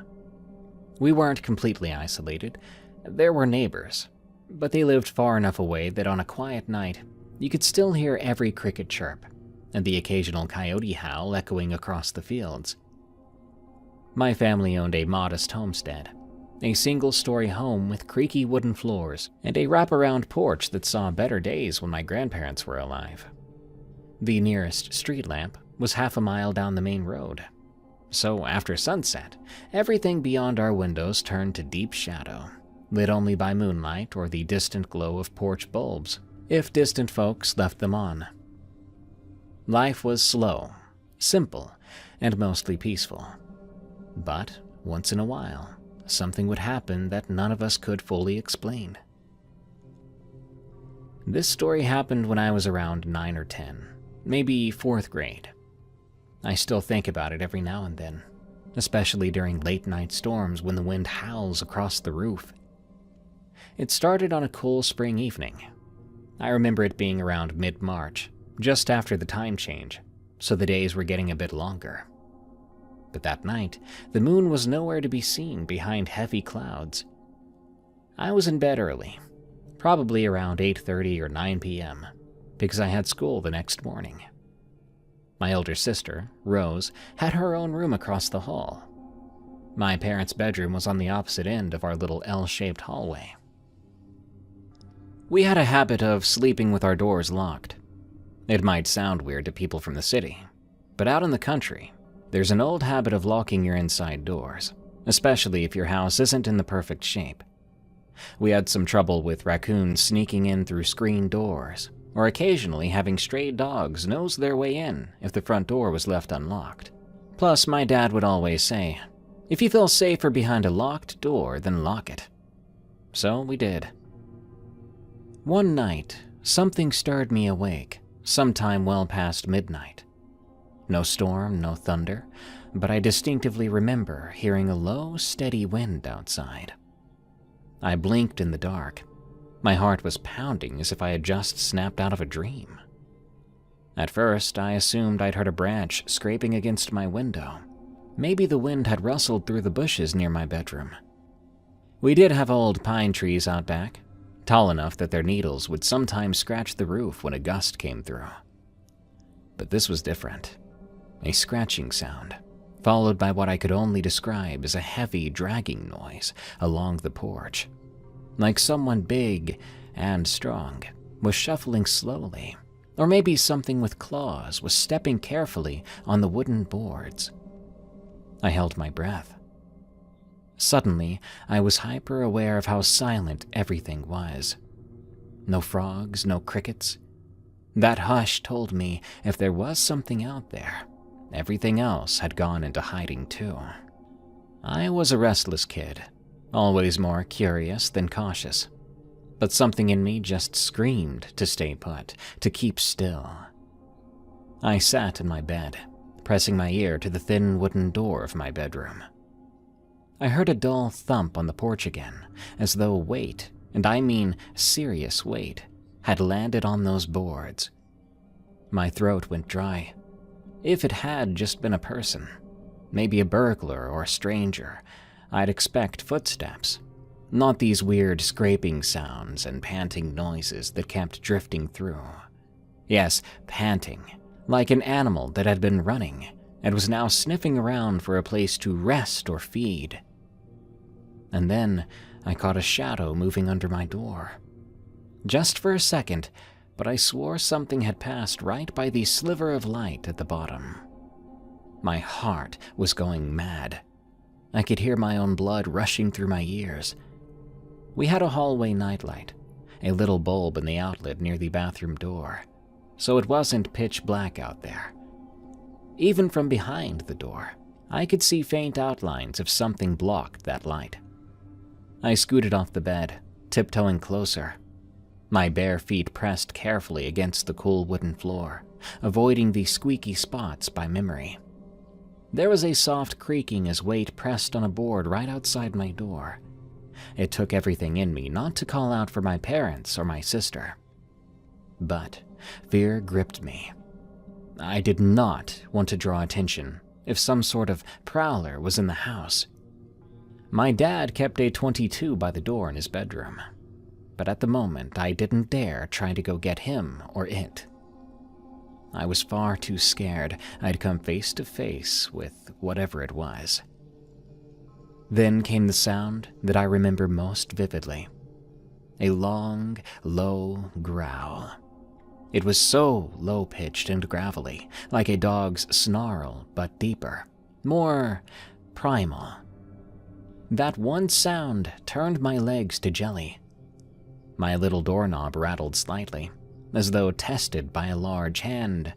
We weren't completely isolated. There were neighbors, but they lived far enough away that on a quiet night, you could still hear every cricket chirp and the occasional coyote howl echoing across the fields. My family owned a modest homestead, a single-story home with creaky wooden floors and a wraparound porch that saw better days when my grandparents were alive. The nearest street lamp was half a mile down the main road, so after sunset, everything beyond our windows turned to deep shadow, lit only by moonlight or the distant glow of porch bulbs, if distant folks left them on. Life was slow, simple, and mostly peaceful. But once in a while, something would happen that none of us could fully explain. This story happened when I was around 9 or 10, maybe 4th grade. I still think about it every now and then, especially during late-night storms when the wind howls across the roof. It started on a cool spring evening. I remember it being around mid-March, just after the time change, so the days were getting a bit longer. But that night, the moon was nowhere to be seen behind heavy clouds. I was in bed early, probably around 8:30 or 9 p.m., because I had school the next morning. My older sister, Rose, had her own room across the hall. My parents' bedroom was on the opposite end of our little L-shaped hallway. We had a habit of sleeping with our doors locked. It might sound weird to people from the city, but out in the country, there's an old habit of locking your inside doors, especially if your house isn't in the perfect shape. We had some trouble with raccoons sneaking in through screen doors, or occasionally having stray dogs nose their way in if the front door was left unlocked. Plus, my dad would always say, "If you feel safer behind a locked door, then lock it." So we did. One night, something stirred me awake, sometime well past midnight. No storm, no thunder, but I distinctively remember hearing a low, steady wind outside. I blinked in the dark. My heart was pounding as if I had just snapped out of a dream. At first, I assumed I'd heard a branch scraping against my window. Maybe the wind had rustled through the bushes near my bedroom. We did have old pine trees out back, tall enough that their needles would sometimes scratch the roof when a gust came through. But this was different. A scratching sound, followed by what I could only describe as a heavy dragging noise along the porch, like someone big and strong was shuffling slowly, or maybe something with claws was stepping carefully on the wooden boards. I held my breath. Suddenly, I was hyper-aware of how silent everything was. No frogs, no crickets. That hush told me if there was something out there, everything else had gone into hiding too. I was a restless kid, always more curious than cautious. But something in me just screamed to stay put, to keep still. I sat in my bed, pressing my ear to the thin wooden door of my bedroom. I heard a dull thump on the porch again, as though weight, and I mean serious weight, had landed on those boards. My throat went dry. If it had just been a person, maybe a burglar or a stranger, I'd expect footsteps, not these weird scraping sounds and panting noises that kept drifting through. Yes, panting, like an animal that had been running and was now sniffing around for a place to rest or feed. and then I caught a shadow moving under my door. Just for a second, but I swore something had passed right by the sliver of light at the bottom. My heart was going mad. I could hear my own blood rushing through my ears. We had a hallway nightlight, a little bulb in the outlet near the bathroom door, so it wasn't pitch black out there. Even from behind the door, I could see faint outlines of something blocked that light. I scooted off the bed, tiptoeing closer. My bare feet pressed carefully against the cool wooden floor, avoiding the squeaky spots by memory. There was a soft creaking as weight pressed on a board right outside my door. It took everything in me not to call out for my parents or my sister. But fear gripped me. I did not want to draw attention if some sort of prowler was in the house. My dad kept a .22 by the door in his bedroom, but at the moment I didn't dare try to go get him or it. I was far too scared I'd come face to face with whatever it was. Then came the sound that I remember most vividly. A long, low growl. It was so low-pitched and gravelly, like a dog's snarl, but deeper, more primal. That one sound turned my legs to jelly. My little doorknob rattled slightly, as though tested by a large hand,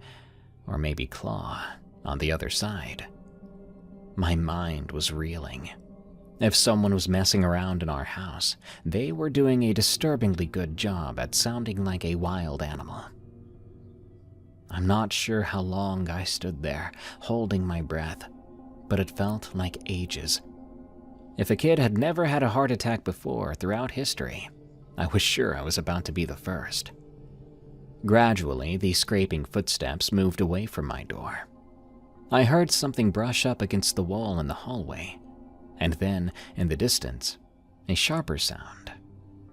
or maybe claw, on the other side. My mind was reeling. If someone was messing around in our house, they were doing a disturbingly good job at sounding like a wild animal. I'm not sure how long I stood there, holding my breath, but it felt like ages. If a kid had never had a heart attack before throughout history, I was sure I was about to be the first. Gradually, the scraping footsteps moved away from my door. I heard something brush up against the wall in the hallway, and then, in the distance, a sharper sound,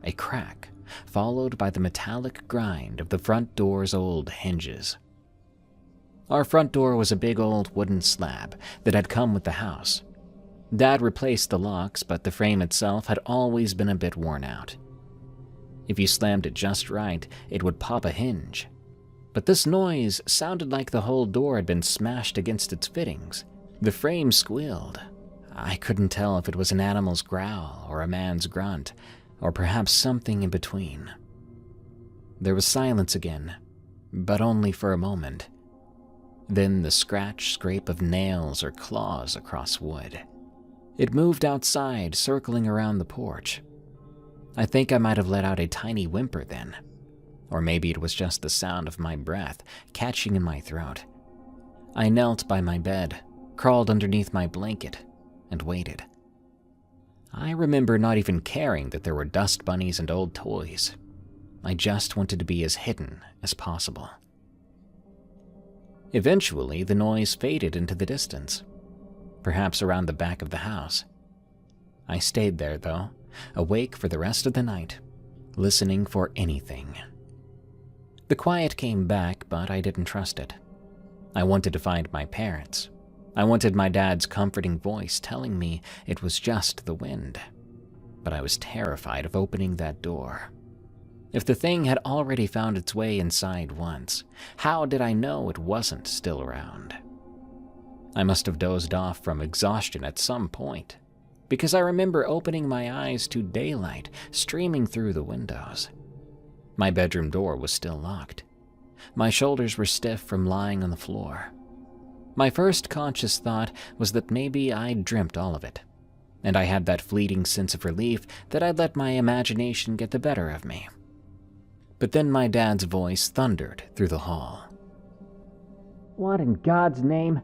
a crack, followed by the metallic grind of the front door's old hinges. Our front door was a big old wooden slab that had come with the house. Dad replaced the locks, but the frame itself had always been a bit worn out. If you slammed it just right, it would pop a hinge. But this noise sounded like the whole door had been smashed against its fittings. The frame squealed. I couldn't tell if it was an animal's growl or a man's grunt, or perhaps something in between. There was silence again, but only for a moment. Then the scrape of nails or claws across wood. It moved outside, circling around the porch. I think I might have let out a tiny whimper then, or maybe it was just the sound of my breath catching in my throat. I knelt by my bed, crawled underneath my blanket, and waited. I remember not even caring that there were dust bunnies and old toys. I just wanted to be as hidden as possible. Eventually, the noise faded into the distance, perhaps around the back of the house. I stayed there, though, awake for the rest of the night, listening for anything. The quiet came back, but I didn't trust it. I wanted to find my parents. I wanted my dad's comforting voice telling me it was just the wind. But I was terrified of opening that door. If the thing had already found its way inside once, how did I know it wasn't still around? I must have dozed off from exhaustion at some point, because I remember opening my eyes to daylight streaming through the windows. My bedroom door was still locked. My shoulders were stiff from lying on the floor. My first conscious thought was that maybe I'd dreamt all of it, and I had that fleeting sense of relief that I'd let my imagination get the better of me. But then my dad's voice thundered through the hall. "What in God's name?"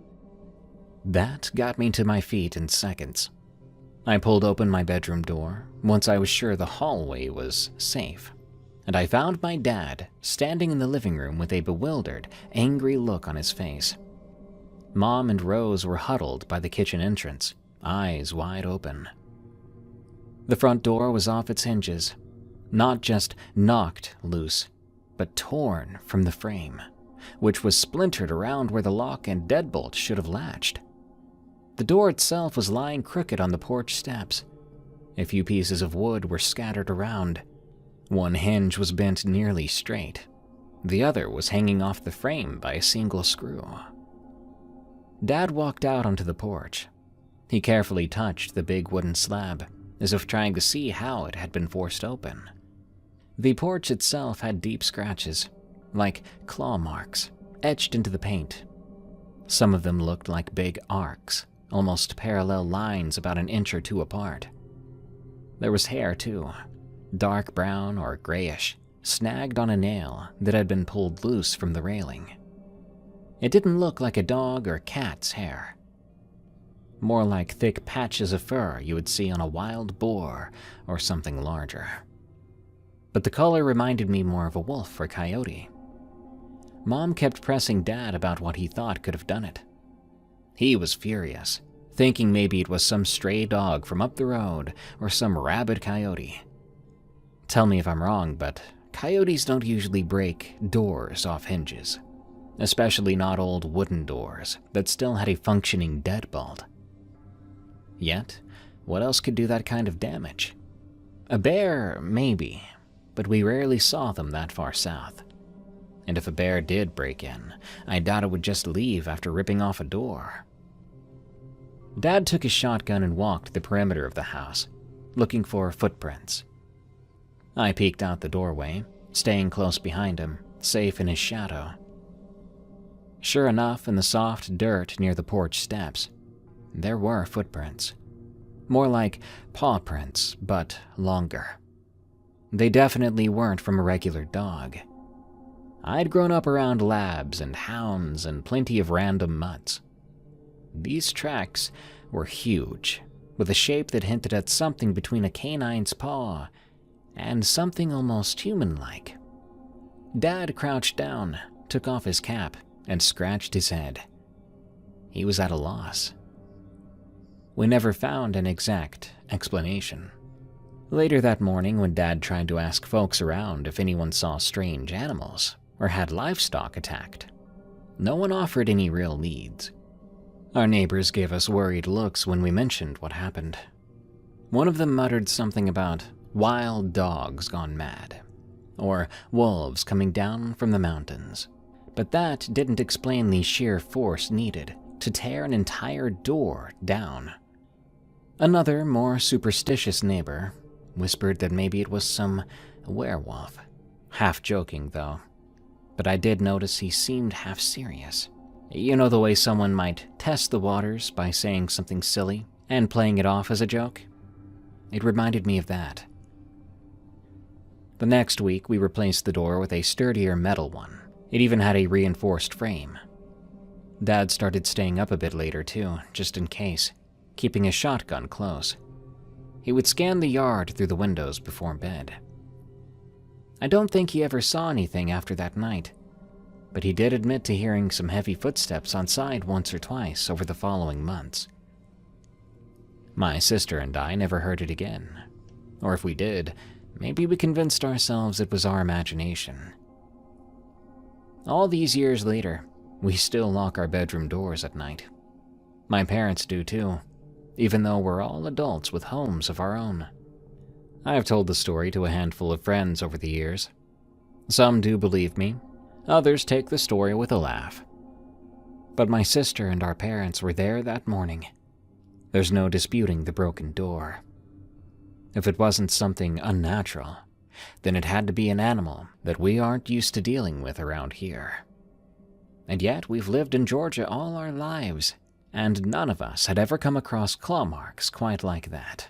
That got me to my feet in seconds. I pulled open my bedroom door once I was sure the hallway was safe, and I found my dad standing in the living room with a bewildered, angry look on his face. Mom and Rose were huddled by the kitchen entrance, eyes wide open. The front door was off its hinges, not just knocked loose, but torn from the frame, which was splintered around where the lock and deadbolt should have latched. The door itself was lying crooked on the porch steps. A few pieces of wood were scattered around. One hinge was bent nearly straight. The other was hanging off the frame by a single screw. Dad walked out onto the porch. He carefully touched the big wooden slab, as if trying to see how it had been forced open. The porch itself had deep scratches, like claw marks, etched into the paint. Some of them looked like big arcs, almost parallel lines about an inch or two apart. There was hair too, dark brown or grayish, snagged on a nail that had been pulled loose from the railing. It didn't look like a dog or cat's hair. More like thick patches of fur you would see on a wild boar or something larger. But the color reminded me more of a wolf or coyote. Mom kept pressing Dad about what he thought could have done it. He was furious, thinking maybe it was some stray dog from up the road or some rabid coyote. Tell me if I'm wrong, but coyotes don't usually break doors off hinges, especially not old wooden doors that still had a functioning deadbolt. Yet, what else could do that kind of damage? A bear, maybe, but we rarely saw them that far south. And if a bear did break in, I doubt it would just leave after ripping off a door. Dad took his shotgun and walked the perimeter of the house, looking for footprints. I peeked out the doorway, staying close behind him, safe in his shadow. Sure enough, in the soft dirt near the porch steps, there were footprints. More like paw prints, but longer. They definitely weren't from a regular dog. I'd grown up around labs and hounds and plenty of random mutts. These tracks were huge, with a shape that hinted at something between a canine's paw and something almost human-like. Dad crouched down, took off his cap, and scratched his head. He was at a loss. We never found an exact explanation. Later that morning, when Dad tried to ask folks around if anyone saw strange animals or had livestock attacked, no one offered any real leads. Our neighbors gave us worried looks when we mentioned what happened. One of them muttered something about wild dogs gone mad, or wolves coming down from the mountains. But that didn't explain the sheer force needed to tear an entire door down. Another, more superstitious neighbor whispered that maybe it was some werewolf. Half joking, though. But I did notice he seemed half serious. You know the way someone might test the waters by saying something silly and playing it off as a joke? It reminded me of that. The next week, we replaced the door with a sturdier metal one. It even had a reinforced frame. Dad started staying up a bit later too, just in case, keeping a shotgun close. He would scan the yard through the windows before bed. I don't think he ever saw anything after that night, but he did admit to hearing some heavy footsteps on side once or twice over the following months. My sister and I never heard it again. Or if we did, maybe we convinced ourselves it was our imagination. All these years later, we still lock our bedroom doors at night. My parents do too, even though we're all adults with homes of our own. I've told the story to a handful of friends over the years. Some do believe me, others take the story with a laugh. But my sister and our parents were there that morning. There's no disputing the broken door. If it wasn't something unnatural, then it had to be an animal that we aren't used to dealing with around here. And yet we've lived in Georgia all our lives, and none of us had ever come across claw marks quite like that.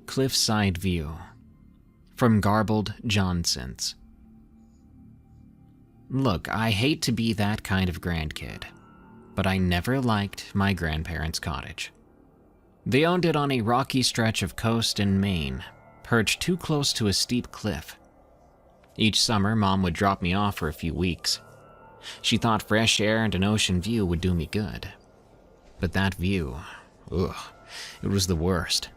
Cliffside View, from Garbled Johnsons. Look, I hate to be that kind of grandkid, but I never liked my grandparents' cottage. They owned it on a rocky stretch of coast in Maine, perched too close to a steep cliff. Each summer, Mom would drop me off for a few weeks. She thought fresh air and an ocean view would do me good. But that view, it was the worst.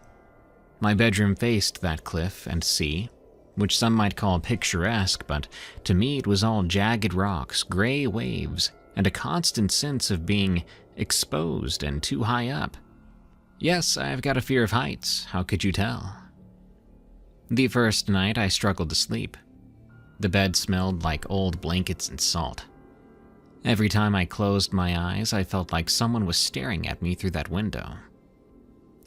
My bedroom faced that cliff and sea, which some might call picturesque, but to me it was all jagged rocks, gray waves, and a constant sense of being exposed and too high up. Yes, I've got a fear of heights, how could you tell? The first night I struggled to sleep. The bed smelled like old blankets and salt. Every time I closed my eyes, I felt like someone was staring at me through that window.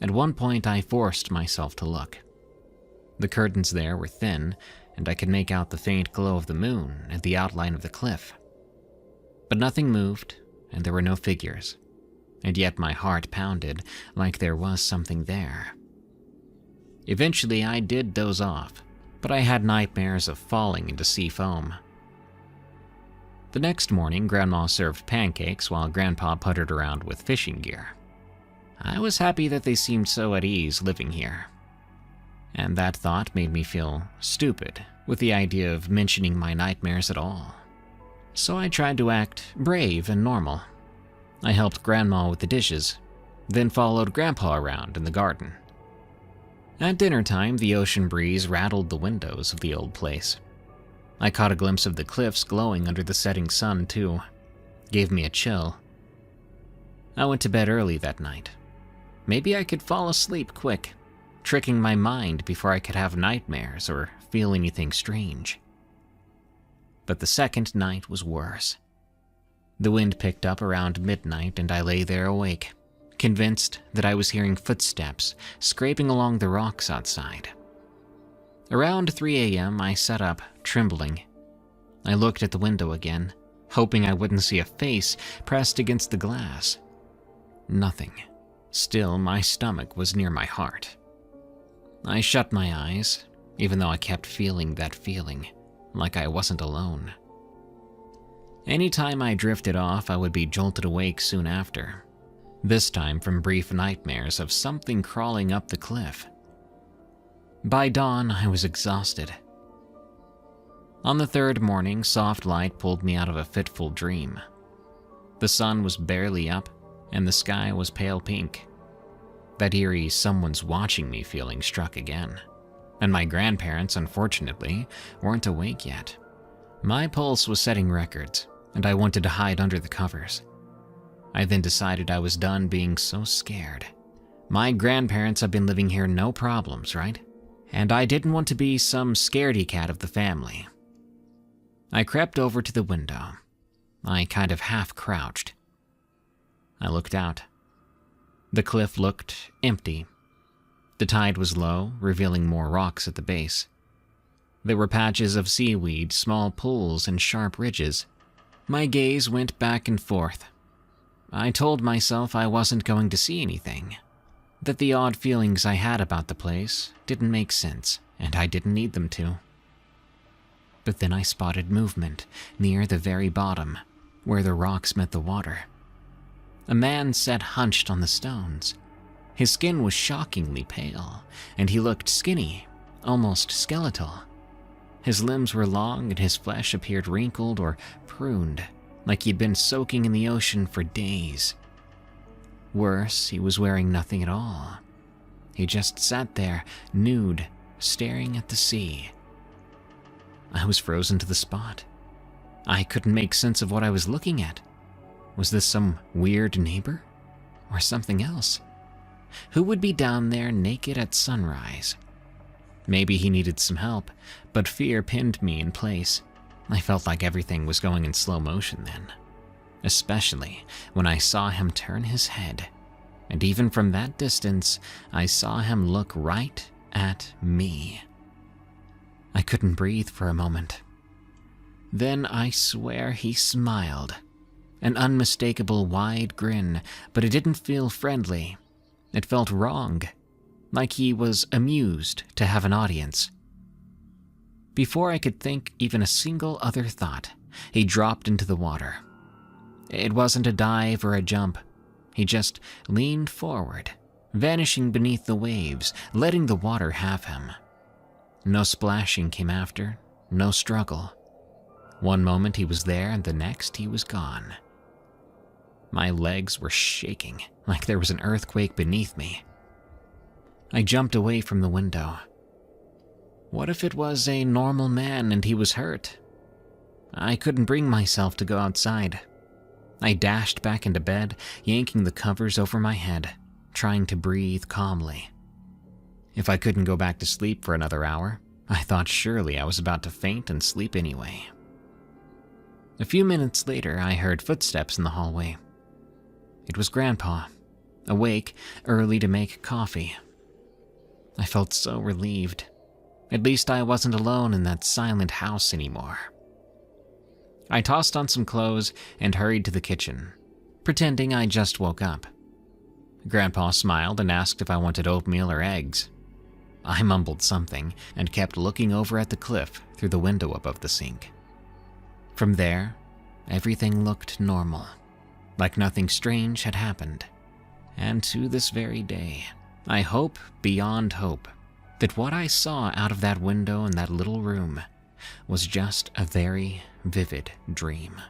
At one point, I forced myself to look. The curtains there were thin, and I could make out the faint glow of the moon and the outline of the cliff. But nothing moved, and there were no figures, and yet my heart pounded like there was something there. Eventually, I did doze off, but I had nightmares of falling into sea foam. The next morning, Grandma served pancakes while Grandpa puttered around with fishing gear. I was happy that they seemed so at ease living here. And that thought made me feel stupid with the idea of mentioning my nightmares at all. So I tried to act brave and normal. I helped Grandma with the dishes, then followed Grandpa around in the garden. At dinner time, the ocean breeze rattled the windows of the old place. I caught a glimpse of the cliffs glowing under the setting sun, too. Gave me a chill. I went to bed early that night. Maybe I could fall asleep quick, tricking my mind before I could have nightmares or feel anything strange. But the second night was worse. The wind picked up around midnight and I lay there awake, convinced that I was hearing footsteps scraping along the rocks outside. Around 3 a.m., I sat up, trembling. I looked at the window again, hoping I wouldn't see a face pressed against the glass. Nothing. Still, my stomach was near my heart. I shut my eyes, even though I kept feeling that feeling, like I wasn't alone. Anytime I drifted off, I would be jolted awake soon after, this time from brief nightmares of something crawling up the cliff. By dawn, I was exhausted. On the third morning, soft light pulled me out of a fitful dream. The sun was barely up, and the sky was pale pink. That eerie someone's watching me feeling struck again, and my grandparents, unfortunately, weren't awake yet. My pulse was setting records, and I wanted to hide under the covers. I then decided I was done being so scared. My grandparents have been living here no problems, right? And I didn't want to be some scaredy cat of the family. I crept over to the window. I kind of half crouched. I looked out. The cliff looked empty. The tide was low, revealing more rocks at the base. There were patches of seaweed, small pools, and sharp ridges. My gaze went back and forth. I told myself I wasn't going to see anything, that the odd feelings I had about the place didn't make sense, and I didn't need them to. But then I spotted movement near the very bottom, where the rocks met the water. A man sat hunched on the stones. His skin was shockingly pale, and he looked skinny, almost skeletal. His limbs were long and his flesh appeared wrinkled or pruned, like he'd been soaking in the ocean for days. Worse, he was wearing nothing at all. He just sat there, nude, staring at the sea. I was frozen to the spot. I couldn't make sense of what I was looking at. Was this some weird neighbor? Or something else? Who would be down there naked at sunrise? Maybe he needed some help, but fear pinned me in place. I felt like everything was going in slow motion then, especially when I saw him turn his head. And even from that distance, I saw him look right at me. I couldn't breathe for a moment. Then I swear he smiled. An unmistakable wide grin, but it didn't feel friendly. It felt wrong, like he was amused to have an audience. Before I could think even a single other thought, he dropped into the water. It wasn't a dive or a jump. He just leaned forward, vanishing beneath the waves, letting the water have him. No splashing came after, no struggle. One moment he was there, and the next he was gone. My legs were shaking, like there was an earthquake beneath me. I jumped away from the window. What if it was a normal man and he was hurt? I couldn't bring myself to go outside. I dashed back into bed, yanking the covers over my head, trying to breathe calmly. If I couldn't go back to sleep for another hour, I thought surely I was about to faint and sleep anyway. A few minutes later, I heard footsteps in the hallway. It was Grandpa, awake, early to make coffee. I felt so relieved. At least I wasn't alone in that silent house anymore. I tossed on some clothes and hurried to the kitchen, pretending I just woke up. Grandpa smiled and asked if I wanted oatmeal or eggs. I mumbled something and kept looking over at the cliff through the window above the sink. From there, everything looked normal, like nothing strange had happened. And to this very day, I hope beyond hope that what I saw out of that window in that little room was just a very vivid dream,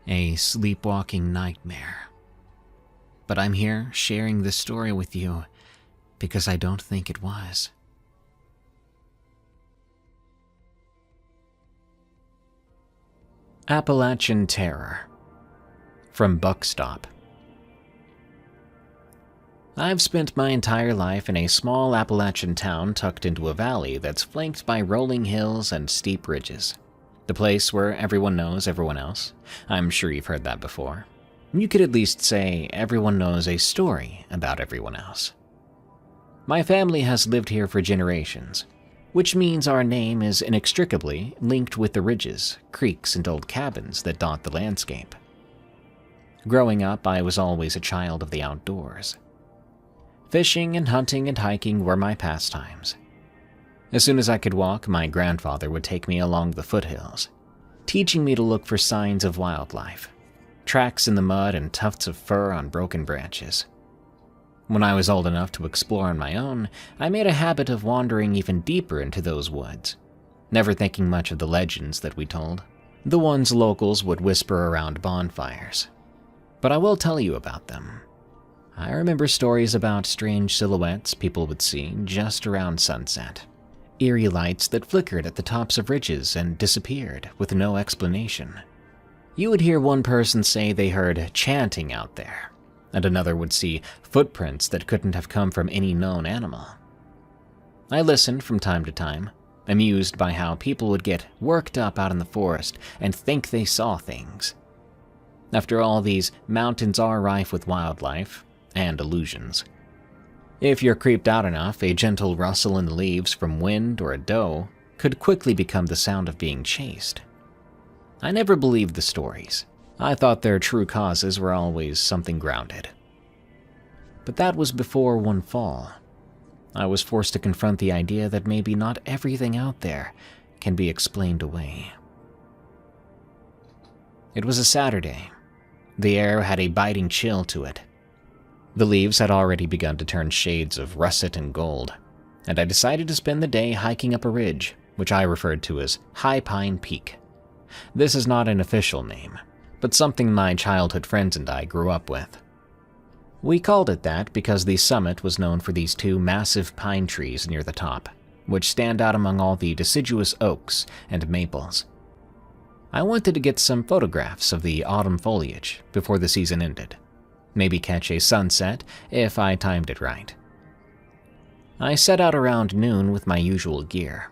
a sleepwalking nightmare. But I'm here sharing this story with you because I don't think it was. Appalachian Terror from Buckstop. I've spent my entire life in a small Appalachian town tucked into a valley that's flanked by rolling hills and steep ridges. The place where everyone knows everyone else. I'm sure you've heard that before. You could at least say everyone knows a story about everyone else. My family has lived here for generations, which means our name is inextricably linked with the ridges, creeks, and old cabins that dot the landscape. Growing up, I was always a child of the outdoors. Fishing and hunting and hiking were my pastimes. As soon as I could walk, my grandfather would take me along the foothills, teaching me to look for signs of wildlife, tracks in the mud and tufts of fur on broken branches. When I was old enough to explore on my own, I made a habit of wandering even deeper into those woods, never thinking much of the legends that we told, the ones locals would whisper around bonfires. But I will tell you about them. I remember stories about strange silhouettes people would see just around sunset, eerie lights that flickered at the tops of ridges and disappeared with no explanation. You would hear one person say they heard chanting out there, and another would see footprints that couldn't have come from any known animal. I listened from time to time, amused by how people would get worked up out in the forest and think they saw things. After all, these mountains are rife with wildlife and illusions. If you're creeped out enough, a gentle rustle in the leaves from wind or a doe could quickly become the sound of being chased. I never believed the stories. I thought their true causes were always something grounded. But that was before one fall. I was forced to confront the idea that maybe not everything out there can be explained away. It was a Saturday. The air had a biting chill to it. The leaves had already begun to turn shades of russet and gold, and I decided to spend the day hiking up a ridge, which I referred to as High Pine Peak. This is not an official name, but something my childhood friends and I grew up with. We called it that because the summit was known for these two massive pine trees near the top, which stand out among all the deciduous oaks and maples. I wanted to get some photographs of the autumn foliage before the season ended. Maybe catch a sunset if I timed it right. I set out around noon with my usual gear.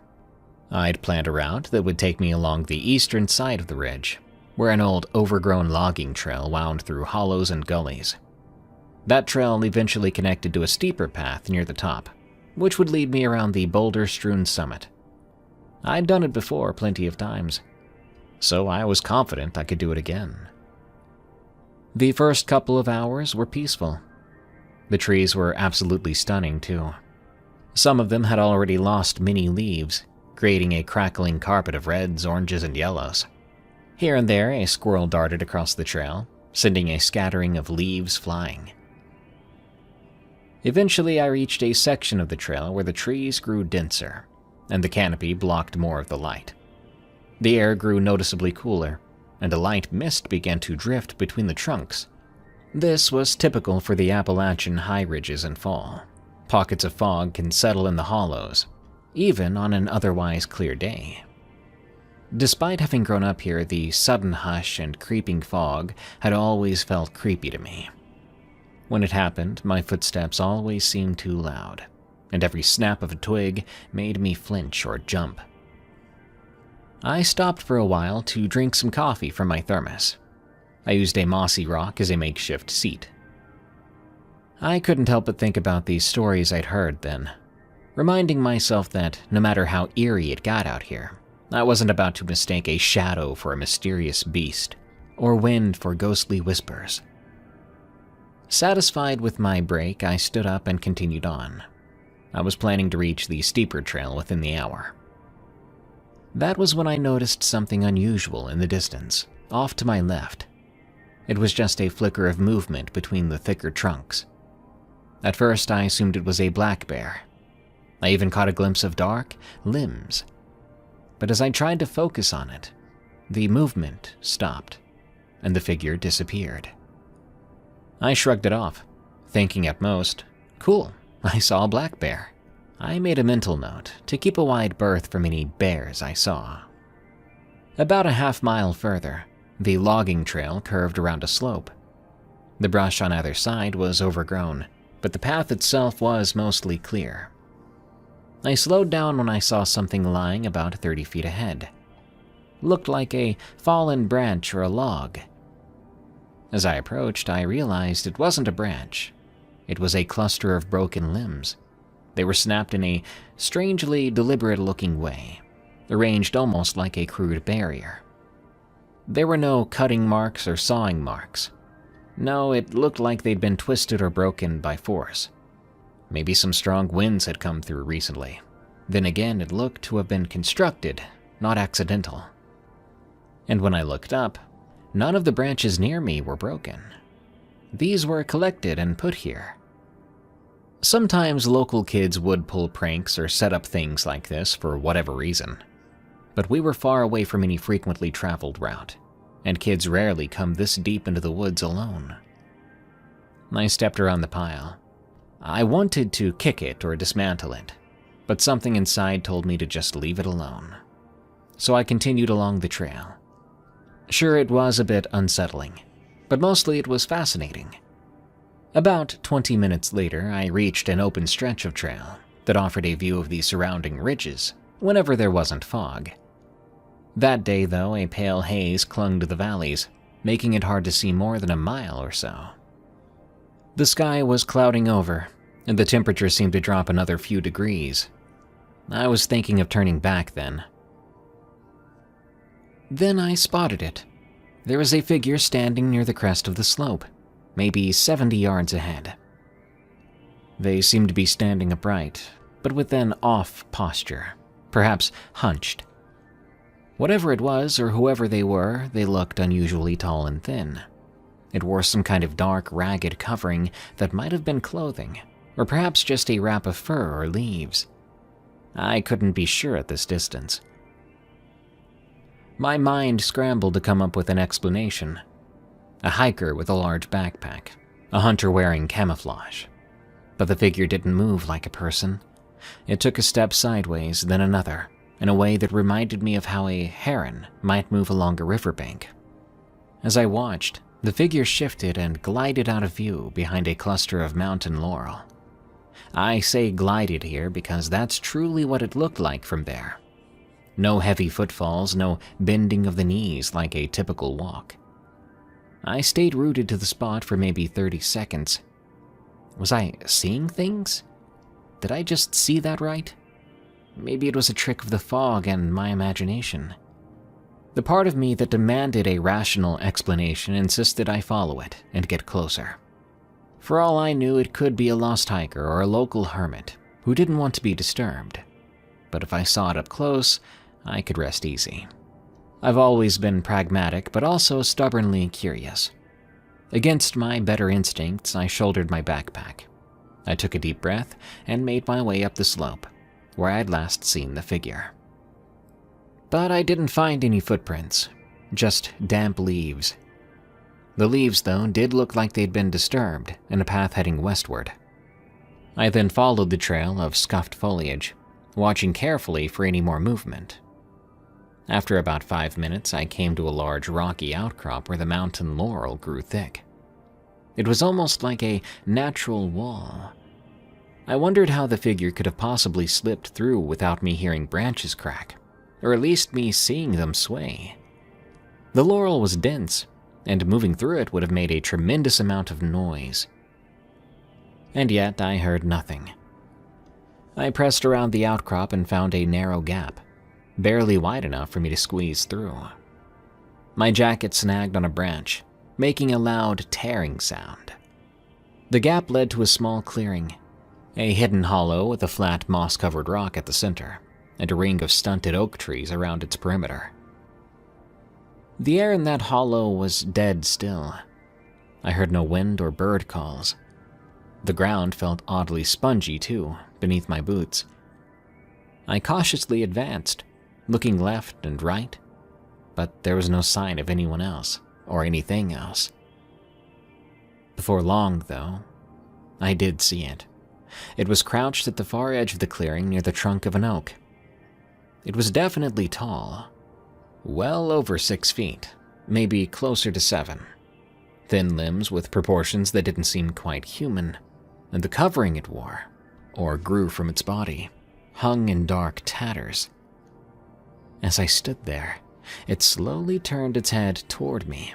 I'd planned a route that would take me along the eastern side of the ridge, where an old overgrown logging trail wound through hollows and gullies. That trail eventually connected to a steeper path near the top, which would lead me around the boulder-strewn summit. I'd done it before plenty of times, so I was confident I could do it again. The first couple of hours were peaceful. The trees were absolutely stunning, too. Some of them had already lost many leaves, creating a crackling carpet of reds, oranges, and yellows. Here and there, a squirrel darted across the trail, sending a scattering of leaves flying. Eventually, I reached a section of the trail where the trees grew denser, and the canopy blocked more of the light. The air grew noticeably cooler, and a light mist began to drift between the trunks. This was typical for the Appalachian high ridges in fall. Pockets of fog can settle in the hollows, even on an otherwise clear day. Despite having grown up here, the sudden hush and creeping fog had always felt creepy to me. When it happened, my footsteps always seemed too loud, and every snap of a twig made me flinch or jump. I stopped for a while to drink some coffee from my thermos. I used a mossy rock as a makeshift seat. I couldn't help but think about these stories I'd heard then, reminding myself that no matter how eerie it got out here, I wasn't about to mistake a shadow for a mysterious beast, or wind for ghostly whispers. Satisfied with my break, I stood up and continued on. I was planning to reach the steeper trail within the hour. That was when I noticed something unusual in the distance, off to my left. It was just a flicker of movement between the thicker trunks. At first, I assumed it was a black bear. I even caught a glimpse of dark limbs. But as I tried to focus on it, the movement stopped, and the figure disappeared. I shrugged it off, thinking at most, cool, I saw a black bear. I made a mental note to keep a wide berth from any bears I saw. About a half-mile further, the logging trail curved around a slope. The brush on either side was overgrown, but the path itself was mostly clear. I slowed down when I saw something lying about 30 feet ahead. Looked like a fallen branch or a log. As I approached, I realized it wasn't a branch. It was a cluster of broken limbs. They were snapped in a strangely deliberate-looking way, arranged almost like a crude barrier. There were no cutting marks or sawing marks. No, it looked like they'd been twisted or broken by force. Maybe some strong winds had come through recently. Then again, it looked to have been constructed, not accidental. And when I looked up, none of the branches near me were broken. These were collected and put here. Sometimes local kids would pull pranks or set up things like this for whatever reason. But we were far away from any frequently traveled route, and kids rarely come this deep into the woods alone. I stepped around the pile. I wanted to kick it or dismantle it, but something inside told me to just leave it alone. So I continued along the trail. Sure, it was a bit unsettling, but mostly it was fascinating. About 20 minutes later, I reached an open stretch of trail that offered a view of the surrounding ridges whenever there wasn't fog. That day, though, a pale haze clung to the valleys, making it hard to see more than a mile or so. The sky was clouding over, and the temperature seemed to drop another few degrees. I was thinking of turning back then. Then I spotted it. There was a figure standing near the crest of the slope, maybe 70 yards ahead. They seemed to be standing upright, but with an off posture, perhaps hunched. Whatever it was, or whoever they were, they looked unusually tall and thin. It wore some kind of dark, ragged covering that might have been clothing, or perhaps just a wrap of fur or leaves. I couldn't be sure at this distance. My mind scrambled to come up with an explanation. A hiker with a large backpack, a hunter wearing camouflage. But the figure didn't move like a person. It took a step sideways, then another, in a way that reminded me of how a heron might move along a riverbank. As I watched, the figure shifted and glided out of view behind a cluster of mountain laurel. I say glided here because that's truly what it looked like from there. No heavy footfalls, no bending of the knees like a typical walk. I stayed rooted to the spot for maybe 30 seconds. Was I seeing things? Did I just see that right? Maybe it was a trick of the fog and my imagination. The part of me that demanded a rational explanation insisted I follow it and get closer. For all I knew, it could be a lost hiker or a local hermit who didn't want to be disturbed. But if I saw it up close, I could rest easy. I've always been pragmatic, but also stubbornly curious. Against my better instincts, I shouldered my backpack. I took a deep breath and made my way up the slope, where I'd last seen the figure. But I didn't find any footprints, just damp leaves. The leaves, though, did look like they'd been disturbed in a path heading westward. I then followed the trail of scuffed foliage, watching carefully for any more movement. After about 5 minutes, I came to a large rocky outcrop where the mountain laurel grew thick. It was almost like a natural wall. I wondered how the figure could have possibly slipped through without me hearing branches crack, or at least me seeing them sway. The laurel was dense, and moving through it would have made a tremendous amount of noise. And yet I heard nothing. I pressed around the outcrop and found a narrow gap, barely wide enough for me to squeeze through. My jacket snagged on a branch, making a loud tearing sound. The gap led to a small clearing, a hidden hollow with a flat moss-covered rock at the center, and a ring of stunted oak trees around its perimeter. The air in that hollow was dead still. I heard no wind or bird calls. The ground felt oddly spongy, too, beneath my boots. I cautiously advanced, looking left and right, but there was no sign of anyone else or anything else. Before long, though, I did see it. It was crouched at the far edge of the clearing near the trunk of an oak. It was definitely tall, well over 6 feet, maybe closer to 7. Thin limbs with proportions that didn't seem quite human, and the covering it wore, or grew from its body, hung in dark tatters. As I stood there, it slowly turned its head toward me.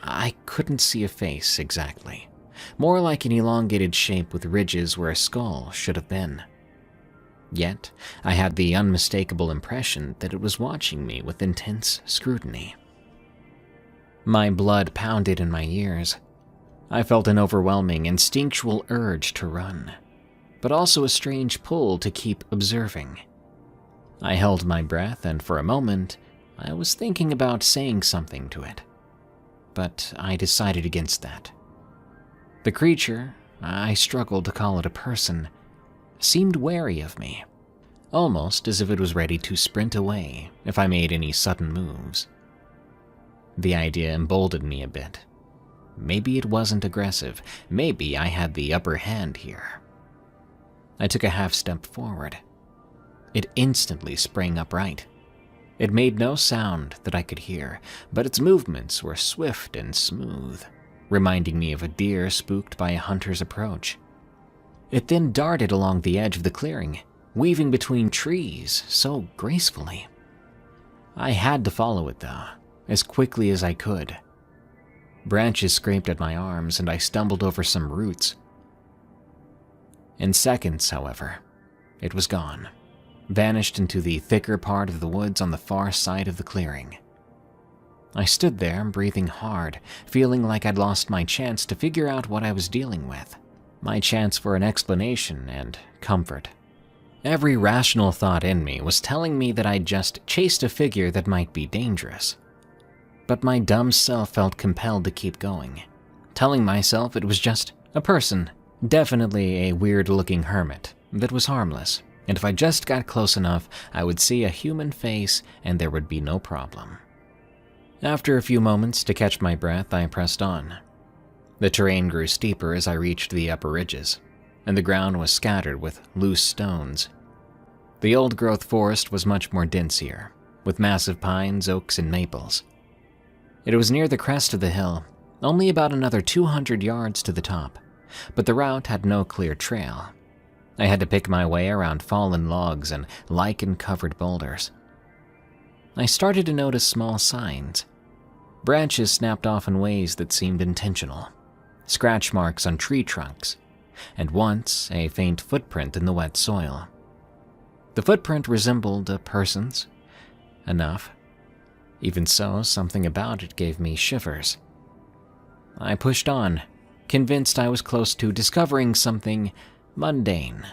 I couldn't see a face exactly, more like an elongated shape with ridges where a skull should have been. Yet, I had the unmistakable impression that it was watching me with intense scrutiny. My blood pounded in my ears. I felt an overwhelming, instinctual urge to run, but also a strange pull to keep observing. I held my breath, and for a moment, I was thinking about saying something to it. But I decided against that. The creature, I struggled to call it a person, seemed wary of me, almost as if it was ready to sprint away if I made any sudden moves. The idea emboldened me a bit. Maybe it wasn't aggressive. Maybe I had the upper hand here. I took a half step forward. It instantly sprang upright. It made no sound that I could hear, but its movements were swift and smooth, reminding me of a deer spooked by a hunter's approach. It then darted along the edge of the clearing, weaving between trees so gracefully. I had to follow it, though, as quickly as I could. Branches scraped at my arms, and I stumbled over some roots. In seconds, however, it was gone, vanished into the thicker part of the woods on the far side of the clearing. I stood there, breathing hard, feeling like I'd lost my chance to figure out what I was dealing with, my chance for an explanation and comfort. Every rational thought in me was telling me that I'd just chased a figure that might be dangerous. But my dumb self felt compelled to keep going, telling myself it was just a person, definitely a weird-looking hermit, that was harmless, and if I just got close enough, I would see a human face and there would be no problem. After a few moments to catch my breath, I pressed on. The terrain grew steeper as I reached the upper ridges, and the ground was scattered with loose stones. The old-growth forest was much more dense here, with massive pines, oaks, and maples. It was near the crest of the hill, only about another 200 yards to the top, but the route had no clear trail. I had to pick my way around fallen logs and lichen-covered boulders. I started to notice small signs. Branches snapped off in ways that seemed intentional, scratch marks on tree trunks, and once a faint footprint in the wet soil. The footprint resembled a person's, enough. Even so, something about it gave me shivers. I pushed on, convinced I was close to discovering something mundane.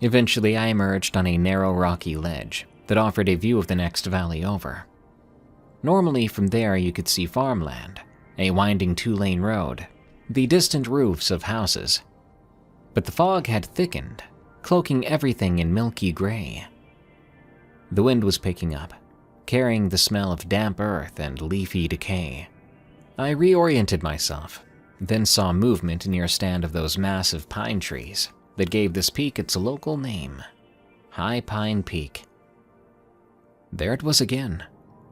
Eventually, I emerged on a narrow rocky ledge that offered a view of the next valley over. Normally, from there you could see farmland, a winding 2-lane road, the distant roofs of houses. But the fog had thickened, cloaking everything in milky gray. The wind was picking up, carrying the smell of damp earth and leafy decay. I reoriented myself, then saw movement near a stand of those massive pine trees that gave this peak its local name, High Pine Peak. There it was again.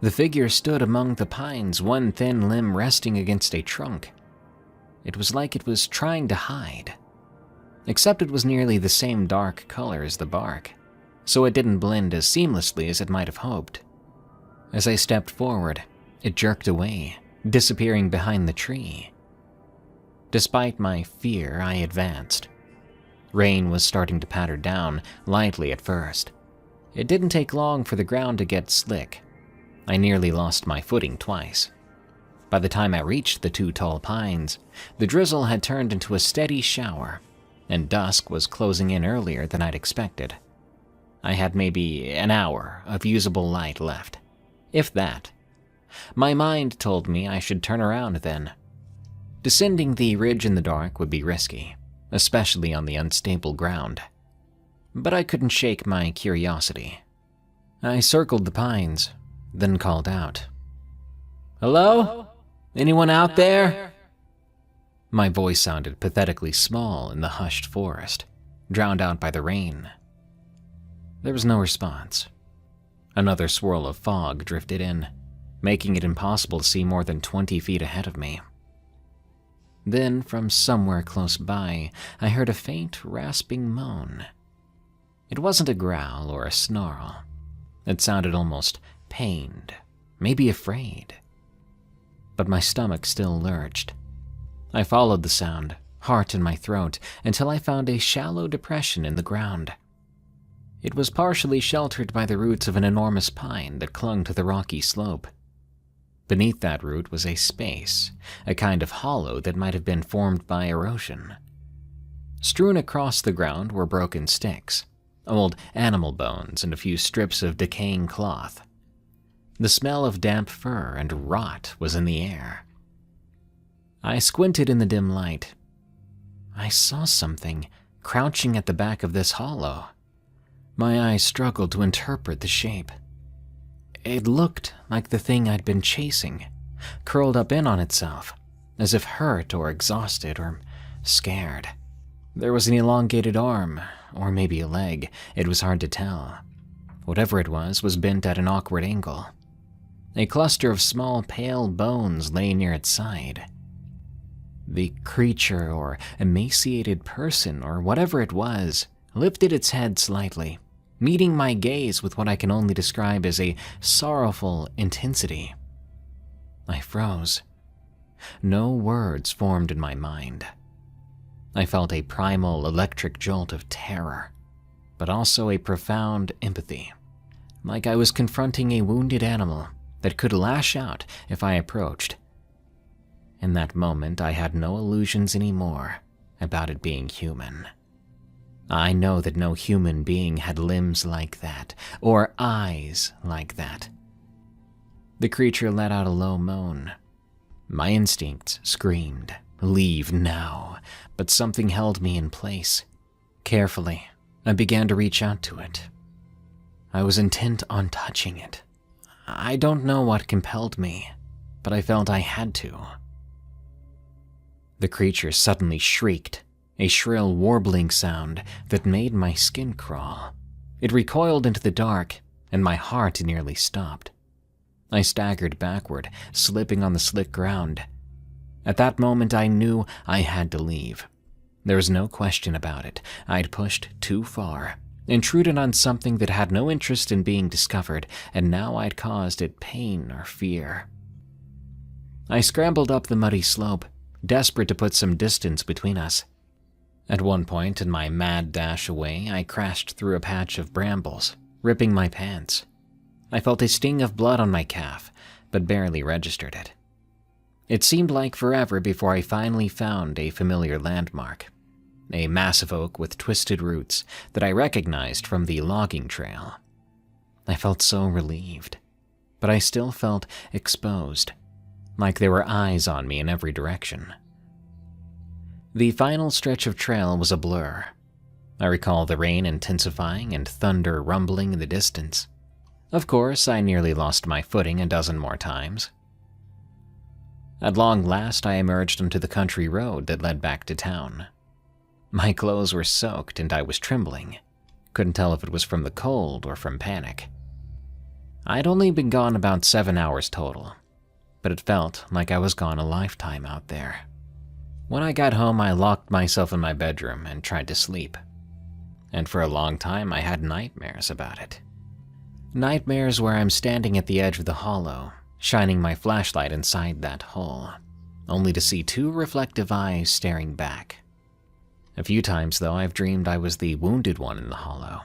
The figure stood among the pines, one thin limb resting against a trunk. It was like it was trying to hide. Except it was nearly the same dark color as the bark, so it didn't blend as seamlessly as it might have hoped. As I stepped forward, it jerked away, disappearing behind the tree. Despite my fear, I advanced. Rain was starting to patter down, lightly at first. It didn't take long for the ground to get slick. I nearly lost my footing twice. By the time I reached the two tall pines, the drizzle had turned into a steady shower, and dusk was closing in earlier than I'd expected. I had maybe an hour of usable light left, if that. My mind told me I should turn around then. Descending the ridge in the dark would be risky, especially on the unstable ground. But I couldn't shake my curiosity. I circled the pines, then called out. "Hello? Anyone out there?" My voice sounded pathetically small in the hushed forest, drowned out by the rain. There was no response. Another swirl of fog drifted in, making it impossible to see more than 20 feet ahead of me. Then, from somewhere close by, I heard a faint, rasping moan. It wasn't a growl or a snarl. It sounded almost pained, maybe afraid. But my stomach still lurched. I followed the sound, heart in my throat, until I found a shallow depression in the ground. It was partially sheltered by the roots of an enormous pine that clung to the rocky slope. Beneath that root was a space, a kind of hollow that might have been formed by erosion. Strewn across the ground were broken sticks, old animal bones, and a few strips of decaying cloth. The smell of damp fur and rot was in the air. I squinted in the dim light. I saw something crouching at the back of this hollow. My eyes struggled to interpret the shape. It looked like the thing I'd been chasing, curled up in on itself, as if hurt or exhausted or scared. There was an elongated arm, or maybe a leg. It was hard to tell. Whatever it was bent at an awkward angle. A cluster of small, pale bones lay near its side. The creature, or emaciated person, or whatever it was, lifted its head slightly, meeting my gaze with what I can only describe as a sorrowful intensity. I froze. No words formed in my mind. I felt a primal electric jolt of terror, but also a profound empathy, like I was confronting a wounded animal that could lash out if I approached. In that moment, I had no illusions anymore about it being human. I know that no human being had limbs like that, or eyes like that. The creature let out a low moan. My instincts screamed, "Leave now," but something held me in place. Carefully, I began to reach out to it. I was intent on touching it. I don't know what compelled me, but I felt I had to. The creature suddenly shrieked, a shrill warbling sound that made my skin crawl. It recoiled into the dark, and my heart nearly stopped. I staggered backward, slipping on the slick ground. At that moment, I knew I had to leave. There was no question about it. I'd pushed too far, intruded on something that had no interest in being discovered, and now I'd caused it pain or fear. I scrambled up the muddy slope, desperate to put some distance between us. At one point in my mad dash away, I crashed through a patch of brambles, ripping my pants. I felt a sting of blood on my calf, but barely registered it. It seemed like forever before I finally found a familiar landmark, a massive oak with twisted roots that I recognized from the logging trail. I felt so relieved, but I still felt exposed, like there were eyes on me in every direction. The final stretch of trail was a blur. I recall the rain intensifying and thunder rumbling in the distance. Of course, I nearly lost my footing a dozen more times. At long last, I emerged onto the country road that led back to town. My clothes were soaked and I was trembling. Couldn't tell if it was from the cold or from panic. I'd only been gone about 7 hours total, but it felt like I was gone a lifetime out there. When I got home, I locked myself in my bedroom and tried to sleep. And for a long time, I had nightmares about it. Nightmares where I'm standing at the edge of the hollow, shining my flashlight inside that hole, only to see two reflective eyes staring back. A few times, though, I've dreamed I was the wounded one in the hollow,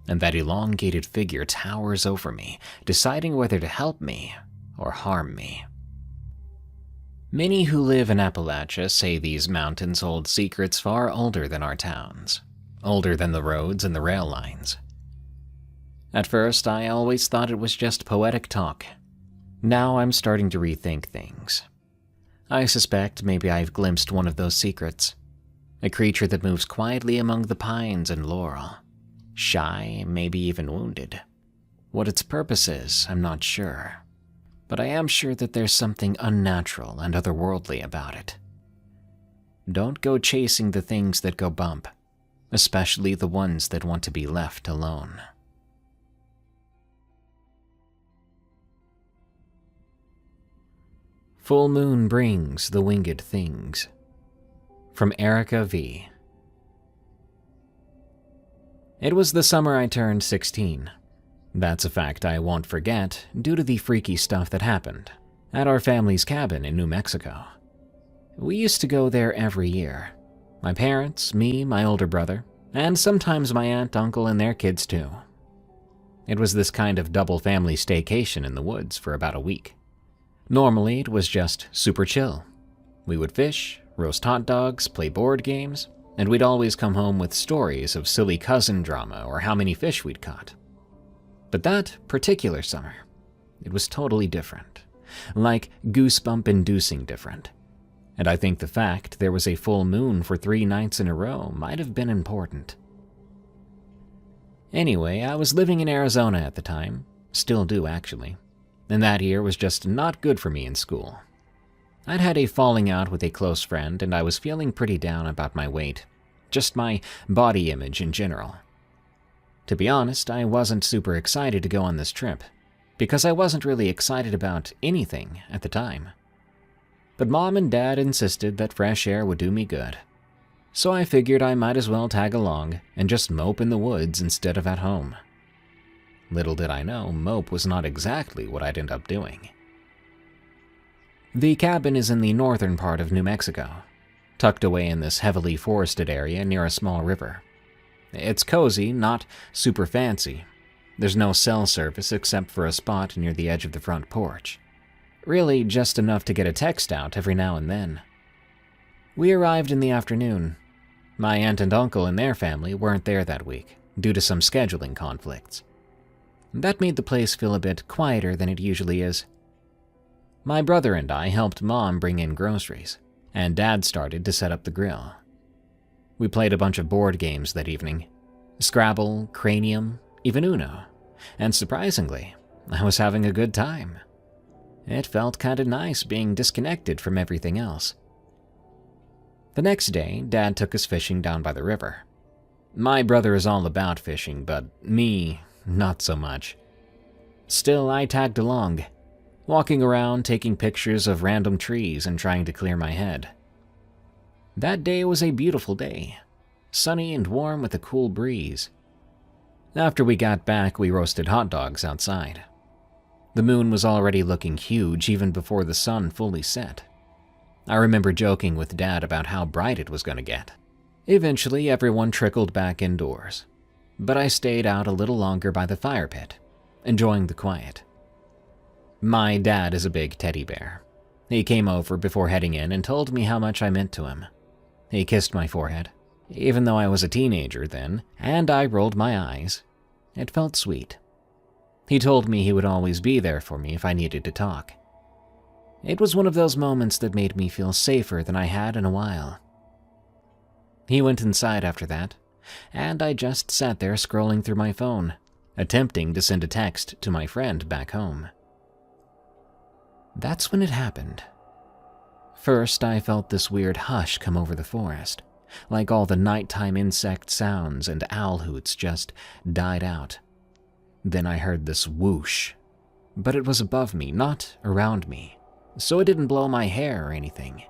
and that elongated figure towers over me, deciding whether to help me or harm me. Many who live in Appalachia say these mountains hold secrets far older than our towns, older than the roads and the rail lines. At first, I always thought it was just poetic talk. Now I'm starting to rethink things. I suspect maybe I've glimpsed one of those secrets, a creature that moves quietly among the pines and laurel, shy, maybe even wounded. What its purpose is, I'm not sure. But I am sure that there's something unnatural and otherworldly about it. Don't go chasing the things that go bump, especially the ones that want to be left alone. Full moon brings the winged things. From Erica V. It was the summer I turned 16. That's a fact I won't forget due to the freaky stuff that happened at our family's cabin in New Mexico. We used to go there every year. My parents, me, my older brother, and sometimes my aunt, uncle, and their kids too. It was this kind of double family staycation in the woods for about a week. Normally, it was just super chill. We would fish, roast hot dogs, play board games, and we'd always come home with stories of silly cousin drama or how many fish we'd caught. But that particular summer, it was totally different, like goosebump-inducing different. And I think the fact there was a full moon for 3 nights in a row might have been important. Anyway, I was living in Arizona at the time, still do actually, and that year was just not good for me in school. I'd had a falling out with a close friend, and I was feeling pretty down about my weight, just my body image in general. To be honest, I wasn't super excited to go on this trip, because I wasn't really excited about anything at the time. But Mom and Dad insisted that fresh air would do me good, so I figured I might as well tag along and just mope in the woods instead of at home. Little did I know, mope was not exactly what I'd end up doing. The cabin is in the northern part of New Mexico, tucked away in this heavily forested area near a small river. It's cozy, not super fancy. There's no cell service except for a spot near the edge of the front porch. Really just enough to get a text out every now and then. We arrived in the afternoon. My aunt and uncle and their family weren't there that week, due to some scheduling conflicts. That made the place feel a bit quieter than it usually is. My brother and I helped Mom bring in groceries, and Dad started to set up the grill. We played a bunch of board games that evening. Scrabble, Cranium, even Uno. And surprisingly, I was having a good time. It felt kinda nice being disconnected from everything else. The next day, Dad took us fishing down by the river. My brother is all about fishing, but me, not so much. Still, I tagged along, walking around taking pictures of random trees and trying to clear my head. That day was a beautiful day, sunny and warm with a cool breeze. After we got back, we roasted hot dogs outside. The moon was already looking huge even before the sun fully set. I remember joking with Dad about how bright it was going to get. Eventually, everyone trickled back indoors, but I stayed out a little longer by the fire pit, enjoying the quiet. My dad is a big teddy bear. He came over before heading in and told me how much I meant to him. He kissed my forehead, even though I was a teenager then, and I rolled my eyes. It felt sweet. He told me he would always be there for me if I needed to talk. It was one of those moments that made me feel safer than I had in a while. He went inside after that, and I just sat there scrolling through my phone, attempting to send a text to my friend back home. That's when it happened. First, I felt this weird hush come over the forest, like all the nighttime insect sounds and owl hoots just died out. Then I heard this whoosh, but it was above me, not around me, so it didn't blow my hair or anything.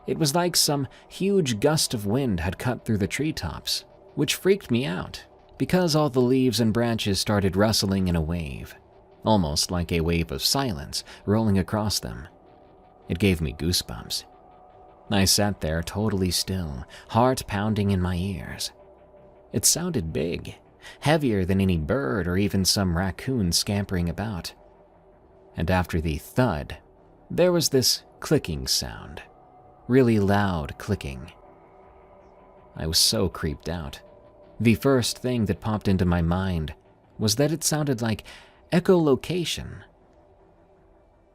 It was like some huge gust of wind had cut through the treetops, which freaked me out because all the leaves and branches started rustling in a wave, almost like a wave of silence rolling across them. It gave me goosebumps. I sat there totally still, heart pounding in my ears. It sounded big, heavier than any bird or even some raccoon scampering about. And after the thud, there was this clicking sound. Really loud clicking. I was so creeped out. The first thing that popped into my mind was that it sounded like echolocation.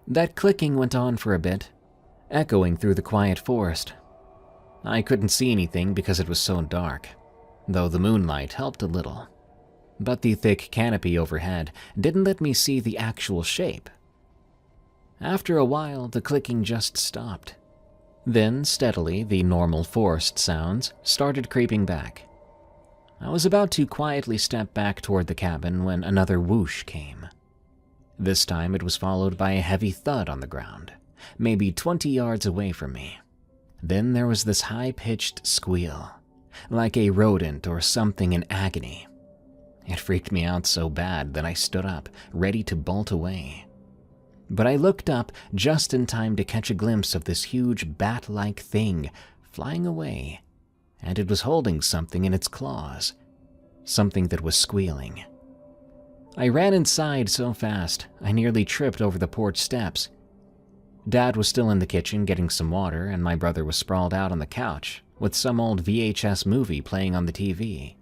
That clicking went on for a bit, echoing through the quiet forest. I couldn't see anything because it was so dark, though the moonlight helped a little. But the thick canopy overhead didn't let me see the actual shape. After a while, the clicking just stopped. Then, steadily, the normal forest sounds started creeping back. I was about to quietly step back toward the cabin when another whoosh came. This time it was followed by a heavy thud on the ground, maybe 20 yards away from me. Then there was this high-pitched squeal, like a rodent or something in agony. It freaked me out so bad that I stood up, ready to bolt away. But I looked up just in time to catch a glimpse of this huge bat-like thing flying away, and it was holding something in its claws, something that was squealing. I ran inside so fast, I nearly tripped over the porch steps. Dad was still in the kitchen getting some water, and my brother was sprawled out on the couch with some old VHS movie playing on the TV.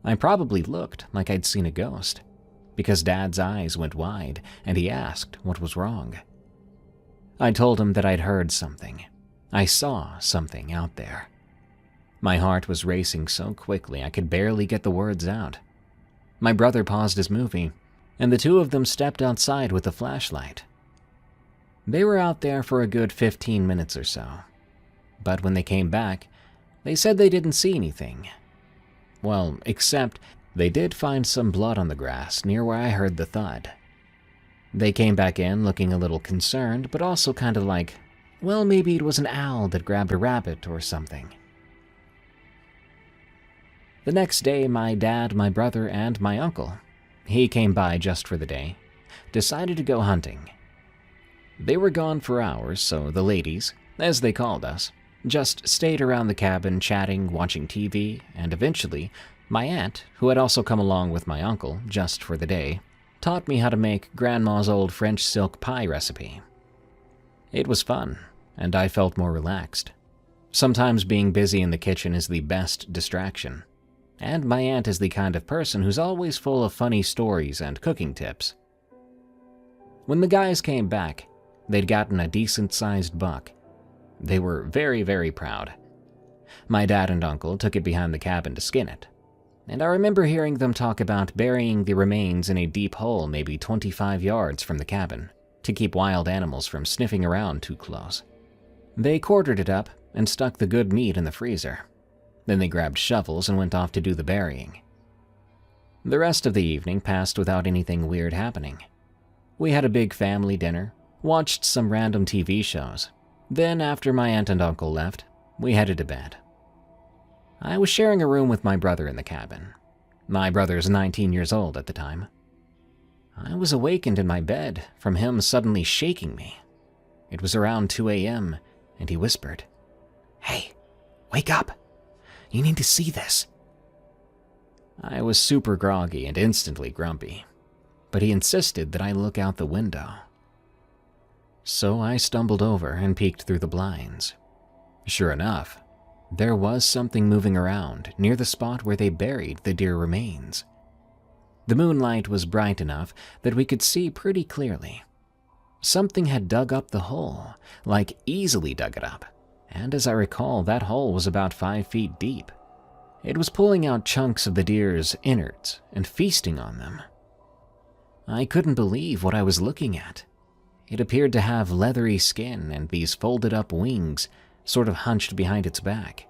I probably looked like I'd seen a ghost, because Dad's eyes went wide and he asked what was wrong. I told him that I'd heard something. I saw something out there. My heart was racing so quickly I could barely get the words out. My brother paused his movie, and the two of them stepped outside with a flashlight. They were out there for a good 15 minutes or so, but when they came back, they said they didn't see anything. Well, except they did find some blood on the grass near where I heard the thud. They came back in looking a little concerned, but also kind of like, well, maybe it was an owl that grabbed a rabbit or something. The next day, my dad, my brother, and my uncle, he came by just for the day, decided to go hunting. They were gone for hours, so the ladies, as they called us, just stayed around the cabin chatting, watching TV, and eventually, my aunt, who had also come along with my uncle just for the day, taught me how to make Grandma's old French silk pie recipe. It was fun, and I felt more relaxed. Sometimes being busy in the kitchen is the best distraction, and my aunt is the kind of person who's always full of funny stories and cooking tips. When the guys came back, they'd gotten a decent-sized buck. They were very, very proud. My dad and uncle took it behind the cabin to skin it, and I remember hearing them talk about burying the remains in a deep hole maybe 25 yards from the cabin to keep wild animals from sniffing around too close. They quartered it up and stuck the good meat in the freezer. Then they grabbed shovels and went off to do the burying. The rest of the evening passed without anything weird happening. We had a big family dinner, watched some random TV shows. Then, after my aunt and uncle left, we headed to bed. I was sharing a room with my brother in the cabin. My brother's 19 years old at the time. I was awakened in my bed from him suddenly shaking me. It was around 2 a.m., and he whispered, "Hey, wake up! You need to see this." I was super groggy and instantly grumpy, but he insisted that I look out the window. So I stumbled over and peeked through the blinds. Sure enough, there was something moving around near the spot where they buried the deer remains. The moonlight was bright enough that we could see pretty clearly. Something had dug up the hole, like easily dug it up, and as I recall, that hole was about 5 feet deep. It was pulling out chunks of the deer's innards and feasting on them. I couldn't believe what I was looking at. It appeared to have leathery skin and these folded-up wings sort of hunched behind its back.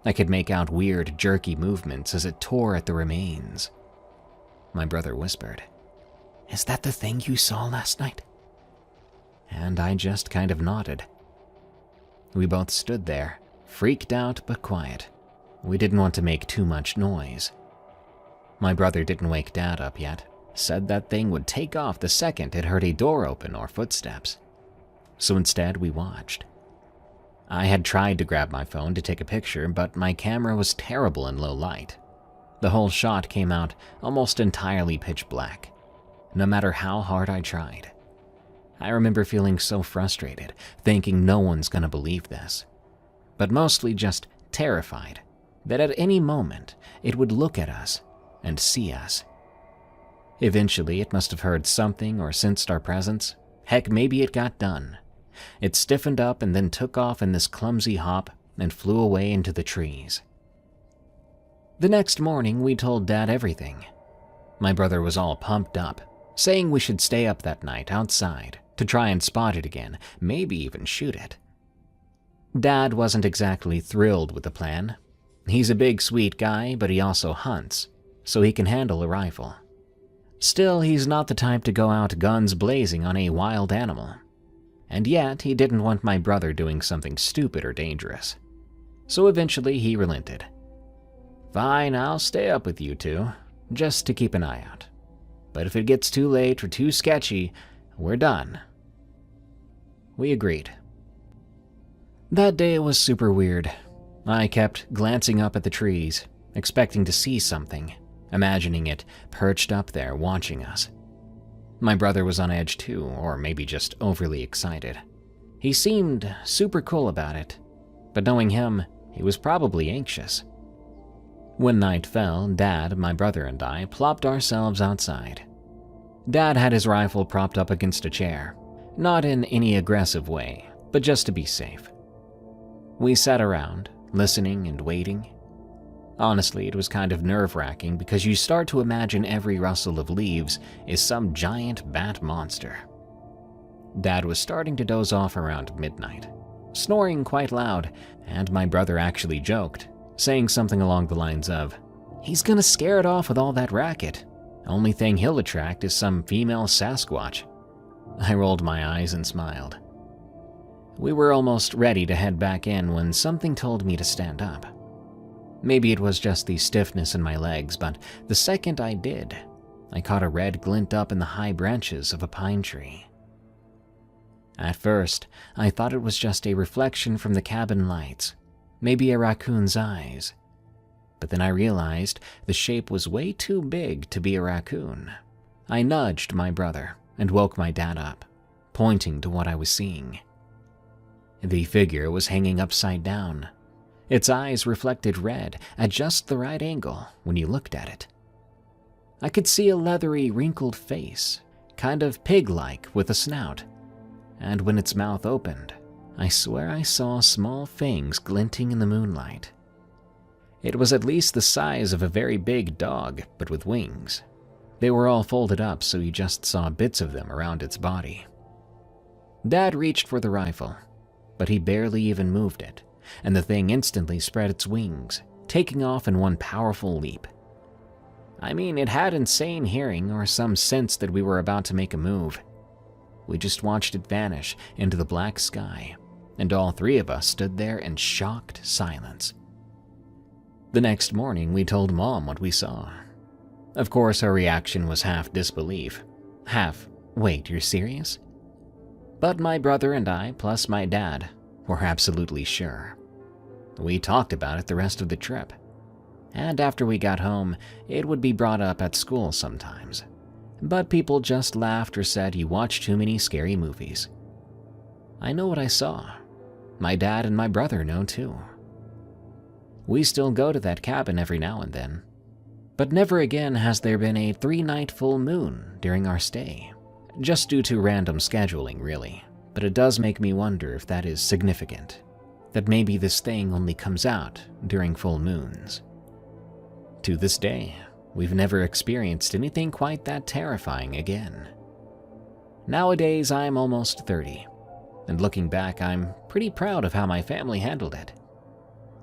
I could make out weird, jerky movements as it tore at the remains. My brother whispered, "Is that the thing you saw last night?" And I just kind of nodded. We both stood there, freaked out but quiet. We didn't want to make too much noise. My brother didn't wake Dad up yet, said that thing would take off the second it heard a door open or footsteps. So instead we watched. I had tried to grab my phone to take a picture, but my camera was terrible in low light. The whole shot came out almost entirely pitch black, no matter how hard I tried. I remember feeling so frustrated, thinking no one's gonna believe this, but mostly just terrified that at any moment it would look at us and see us. Eventually, it must have heard something or sensed our presence. Heck, maybe it got done. It stiffened up and then took off in this clumsy hop and flew away into the trees. The next morning, we told Dad everything. My brother was all pumped up, saying we should stay up that night outside to try and spot it again, maybe even shoot it. Dad wasn't exactly thrilled with the plan. He's a big, sweet guy, but he also hunts, so he can handle a rifle. Still, he's not the type to go out guns blazing on a wild animal. And yet, he didn't want my brother doing something stupid or dangerous. So eventually, he relented. "Fine, I'll stay up with you two, just to keep an eye out. But if it gets too late or too sketchy, we're done." We agreed. That day was super weird. I kept glancing up at the trees, expecting to see something, imagining it perched up there watching us. My brother was on edge too, or maybe just overly excited. He seemed super cool about it, but knowing him, he was probably anxious. When night fell, Dad, my brother, and I plopped ourselves outside. Dad had his rifle propped up against a chair, not in any aggressive way, but just to be safe. We sat around, listening and waiting. Honestly, it was kind of nerve-wracking because you start to imagine every rustle of leaves is some giant bat monster. Dad was starting to doze off around midnight, snoring quite loud, and my brother actually joked, saying something along the lines of, "He's gonna scare it off with all that racket. Only thing he'll attract is some female Sasquatch." I rolled my eyes and smiled. We were almost ready to head back in when something told me to stand up. Maybe it was just the stiffness in my legs, but the second I did, I caught a red glint up in the high branches of a pine tree. At first, I thought it was just a reflection from the cabin lights, maybe a raccoon's eyes. But then I realized the shape was way too big to be a raccoon. I nudged my brother and woke my dad up, pointing to what I was seeing. The figure was hanging upside down. Its eyes reflected red at just the right angle when you looked at it. I could see a leathery, wrinkled face, kind of pig-like with a snout, and when its mouth opened, I swear I saw small fangs glinting in the moonlight. It was at least the size of a very big dog, but with wings. They were all folded up so you just saw bits of them around its body. Dad reached for the rifle, but he barely even moved it, and the thing instantly spread its wings, taking off in one powerful leap. I mean, it had insane hearing or some sense that we were about to make a move. We just watched it vanish into the black sky, and all three of us stood there in shocked silence. The next morning, we told Mom what we saw. Of course, her reaction was half disbelief, half, "Wait, you're serious?" But my brother and I, plus my dad, were absolutely sure. We talked about it the rest of the trip, and after we got home, it would be brought up at school sometimes. But people just laughed or said you watched too many scary movies. I know what I saw. My dad and my brother know too. We still go to that cabin every now and then, but never again has there been a 3-night full moon during our stay, just due to random scheduling really. But it does make me wonder if that is significant, that maybe this thing only comes out during full moons. To this day, we've never experienced anything quite that terrifying again. Nowadays, I'm almost 30, and looking back, I'm pretty proud of how my family handled it.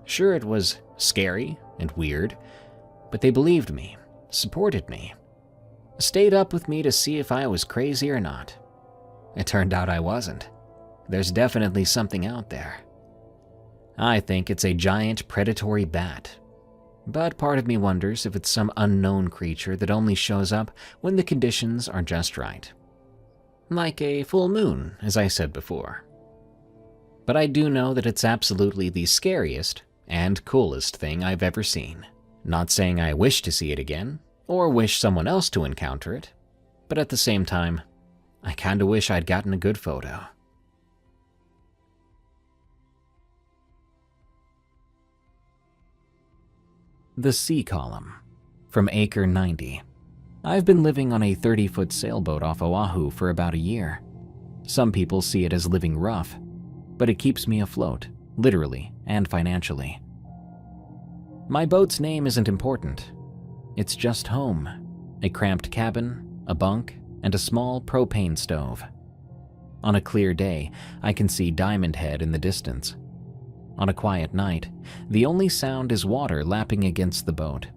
Sure, it was scary and weird, but they believed me, supported me. stayed up with me to see if I was crazy or not. It turned out I wasn't. There's definitely something out there. I think it's a giant predatory bat, but part of me wonders if it's some unknown creature that only shows up when the conditions are just right. Like a full moon, as I said before. But I do know that it's absolutely the scariest and coolest thing I've ever seen. Not saying I wish to see it again, or wish someone else to encounter it, but at the same time, I kinda wish I'd gotten a good photo. The Sea Column, from Acre 90. I've been living on a 30-foot sailboat off Oahu for about a year. Some people see it as living rough, but it keeps me afloat, literally and financially. My boat's name isn't important. It's just home, a cramped cabin, a bunk, and a small propane stove. On a clear day, I can see Diamond Head in the distance. On a quiet night, the only sound is water lapping against the boat.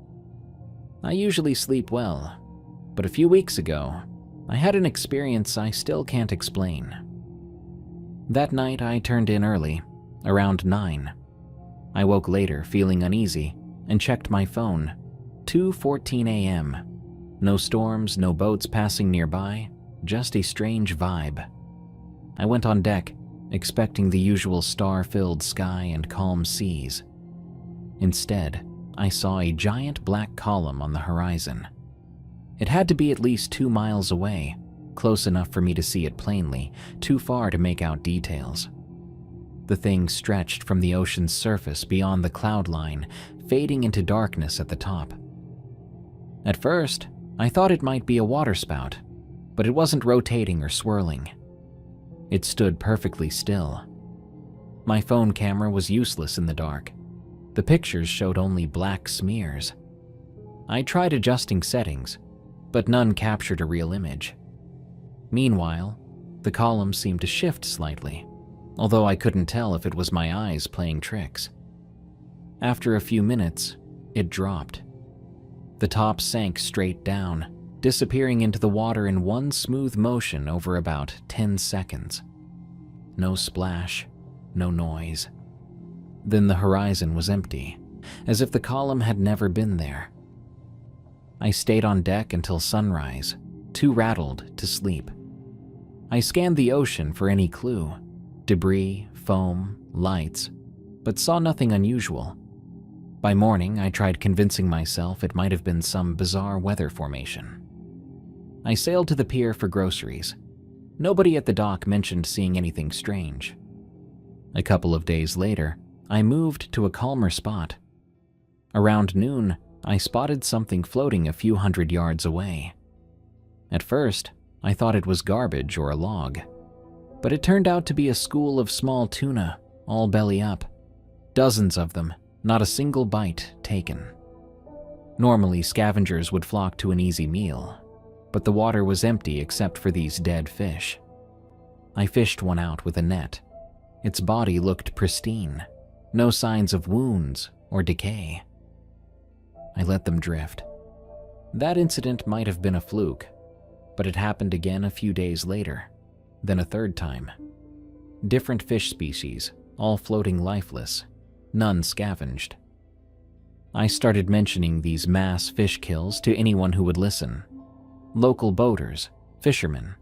I usually sleep well, but a few weeks ago, I had an experience I still can't explain. That night, I turned in early, around 9. I woke later feeling uneasy and checked my phone. 2:14 a.m. No storms, no boats passing nearby, just a strange vibe. I went on deck, expecting the usual star-filled sky and calm seas. Instead, I saw a giant black column on the horizon. It had to be at least 2 miles away, close enough for me to see it plainly, too far to make out details. The thing stretched from the ocean's surface beyond the cloud line, fading into darkness at the top. At first, I thought it might be a waterspout, but it wasn't rotating or swirling. It stood perfectly still. My phone camera was useless in the dark. The pictures showed only black smears. I tried adjusting settings, but none captured a real image. Meanwhile, the column seemed to shift slightly, although I couldn't tell if it was my eyes playing tricks. After a few minutes, it dropped. The top sank straight down, disappearing into the water in one smooth motion over about 10 seconds. No splash, no noise. Then the horizon was empty, as if the column had never been there. I stayed on deck until sunrise, too rattled to sleep. I scanned the ocean for any clue, debris, foam, lights, but saw nothing unusual. By morning, I tried convincing myself it might have been some bizarre weather formation. I sailed to the pier for groceries. Nobody at the dock mentioned seeing anything strange. A couple of days later, I moved to a calmer spot. Around noon, I spotted something floating a few hundred yards away. At first, I thought it was garbage or a log, but it turned out to be a school of small tuna, all belly up. Dozens of them, not a single bite taken. Normally, scavengers would flock to an easy meal, but the water was empty except for these dead fish. I fished one out with a net. Its body looked pristine, no signs of wounds or decay. I let them drift. That incident might have been a fluke, but it happened again a few days later, then a third time. Different fish species, all floating lifeless, none scavenged. I started mentioning these mass fish kills to anyone who would listen. Local boaters, fishermen,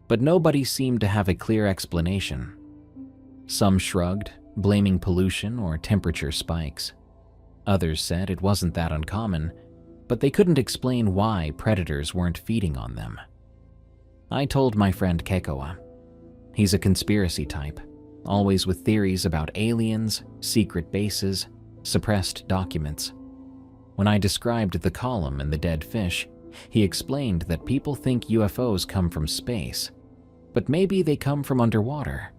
but nobody seemed to have a clear explanation. Some shrugged, blaming pollution or temperature spikes. Others said it wasn't that uncommon, but they couldn't explain why predators weren't feeding on them. I told my friend Kekoa. He's a conspiracy type, always with theories about aliens, secret bases, suppressed documents. When I described the column and the dead fish, he explained that people think UFOs come from space, but maybe they come from underwater.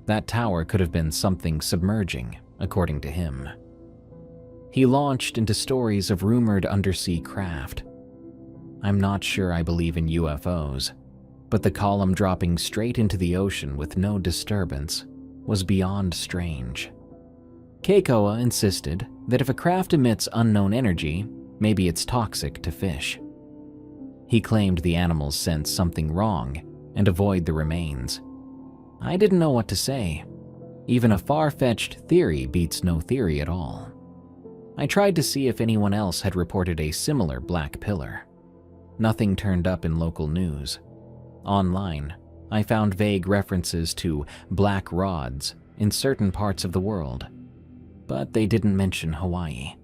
That tower could have been something submerging, according to him. He launched into stories of rumored undersea craft. I'm not sure I believe in UFOs, but the column dropping straight into the ocean with no disturbance was beyond strange. Keikoa insisted that if a craft emits unknown energy, maybe it's toxic to fish. He claimed the animals sensed something wrong and avoid the remains. I didn't know what to say. Even a far-fetched theory beats no theory at all. I tried to see if anyone else had reported a similar black pillar. Nothing turned up in local news. Online, I found vague references to black rods in certain parts of the world, but they didn't mention Hawaii.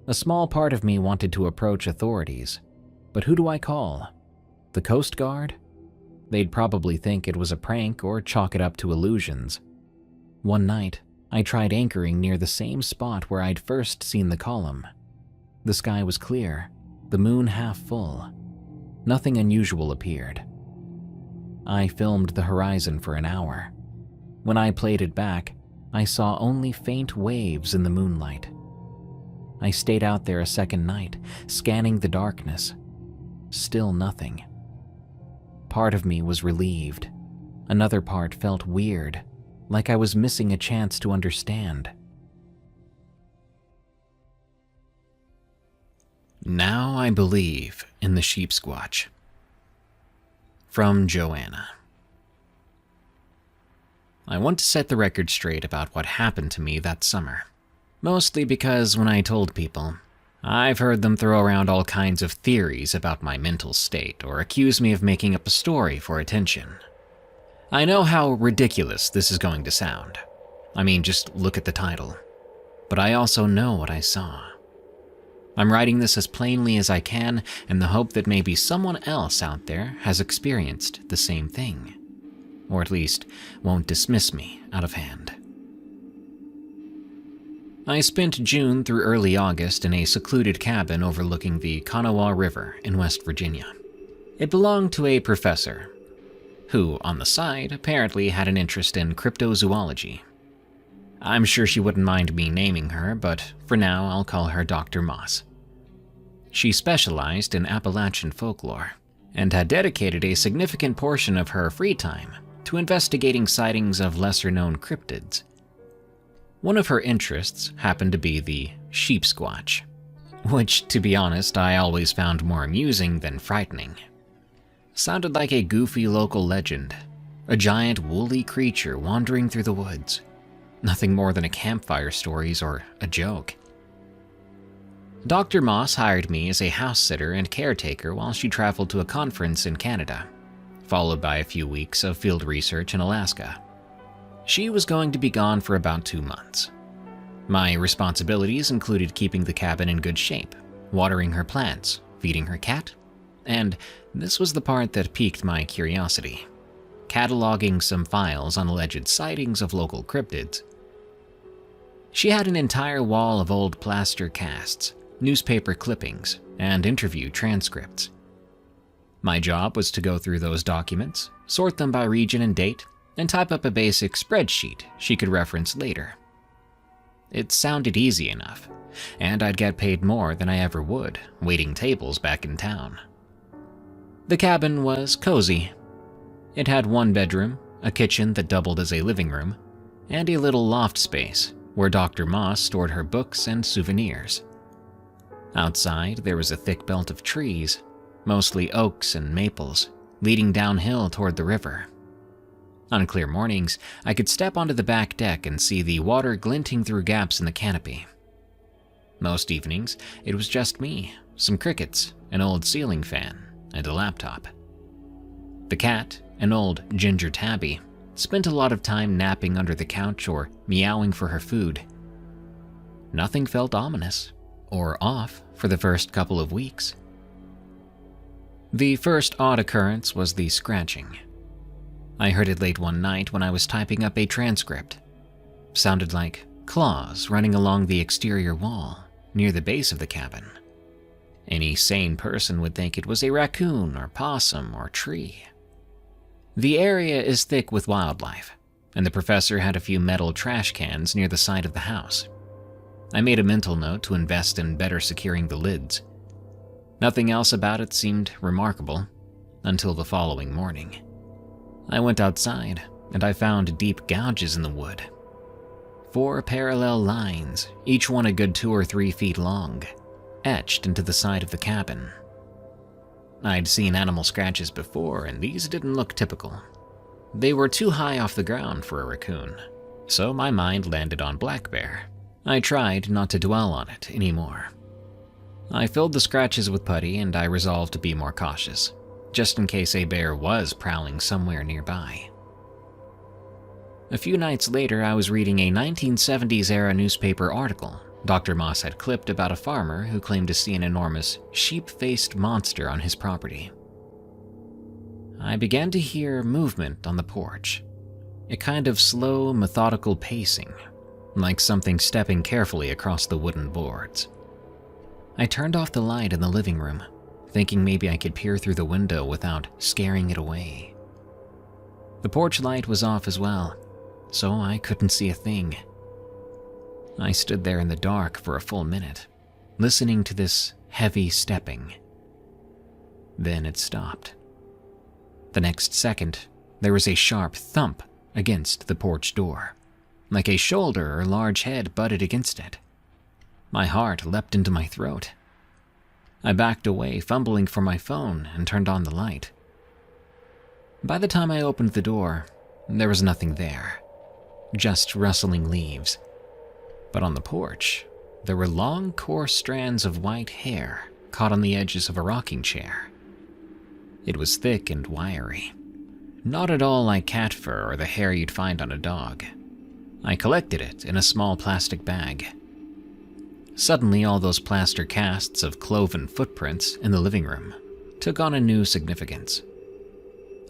A small part of me wanted to approach authorities, but who do I call? The Coast Guard? They'd probably think it was a prank or chalk it up to illusions. One night, I tried anchoring near the same spot where I'd first seen the column. The sky was clear, the moon half full. Nothing unusual appeared. I filmed the horizon for an hour. When I played it back, I saw only faint waves in the moonlight. I stayed out there a second night, scanning the darkness. Still nothing. Part of me was relieved. Another part felt weird, like I was missing a chance to understand. Now I believe in the sheep squatch. From Joanna. I want to set the record straight about what happened to me that summer. Mostly because when I told people, I've heard them throw around all kinds of theories about my mental state or accuse me of making up a story for attention. I know how ridiculous this is going to sound. I mean, just look at the title. But I also know what I saw. I'm writing this as plainly as I can in the hope that maybe someone else out there has experienced the same thing. Or at least won't dismiss me out of hand. I spent June through early August in a secluded cabin overlooking the Kanawha River in West Virginia. It belonged to a professor, who, on the side, apparently had an interest in cryptozoology. I'm sure she wouldn't mind me naming her, but for now I'll call her Dr. Moss. She specialized in Appalachian folklore, and had dedicated a significant portion of her free time to investigating sightings of lesser-known cryptids. One of her interests happened to be the sheep squatch, which, to be honest, I always found more amusing than frightening. Sounded like a goofy local legend, a giant woolly creature wandering through the woods. Nothing more than a campfire stories or a joke. Dr. Moss hired me as a house sitter and caretaker while she traveled to a conference in Canada, followed by a few weeks of field research in Alaska. She was going to be gone for about 2 months. My responsibilities included keeping the cabin in good shape, watering her plants, feeding her cat, and this was the part that piqued my curiosity, cataloging some files on alleged sightings of local cryptids. She had an entire wall of old plaster casts, newspaper clippings, and interview transcripts. My job was to go through those documents, sort them by region and date, and type up a basic spreadsheet she could reference later. It sounded easy enough, and I'd get paid more than I ever would, waiting tables back in town. The cabin was cozy. It had 1 bedroom, a kitchen that doubled as a living room, and a little loft space where Dr. Moss stored her books and souvenirs. Outside, there was a thick belt of trees, mostly oaks and maples, leading downhill toward the river. On clear mornings, I could step onto the back deck and see the water glinting through gaps in the canopy. Most evenings, it was just me, some crickets, an old ceiling fan, and a laptop. The cat, an old ginger tabby, spent a lot of time napping under the couch or meowing for her food. Nothing felt ominous or off for the first couple of weeks. The first odd occurrence was the scratching. I heard it late one night when I was typing up a transcript. Sounded like claws running along the exterior wall near the base of the cabin. Any sane person would think it was a raccoon or possum or tree. The area is thick with wildlife, and the professor had a few metal trash cans near the side of the house. I made a mental note to invest in better securing the lids. Nothing else about it seemed remarkable until the following morning. I went outside, and I found deep gouges in the wood. 4 parallel lines, each one a good 2 or 3 feet long, etched into the side of the cabin. I'd seen animal scratches before, and these didn't look typical. They were too high off the ground for a raccoon, so my mind landed on black bear. I tried not to dwell on it anymore. I filled the scratches with putty, and I resolved to be more cautious, just in case a bear was prowling somewhere nearby. A few nights later, I was reading a 1970s-era newspaper article Dr. Moss had clipped about a farmer who claimed to see an enormous, sheep-faced monster on his property. I began to hear movement on the porch, a kind of slow, methodical pacing, like something stepping carefully across the wooden boards. I turned off the light in the living room, thinking maybe I could peer through the window without scaring it away. The porch light was off as well, so I couldn't see a thing. I stood there in the dark for a full minute, listening to this heavy stepping. Then it stopped. The next second, there was a sharp thump against the porch door, like a shoulder or large head butted against it. My heart leapt into my throat. I backed away, fumbling for my phone, and turned on the light. By the time I opened the door, there was nothing there, just rustling leaves. But on the porch, there were long, coarse strands of white hair caught on the edges of a rocking chair. It was thick and wiry, not at all like cat fur or the hair you'd find on a dog. I collected it in a small plastic bag. Suddenly, all those plaster casts of cloven footprints in the living room took on a new significance.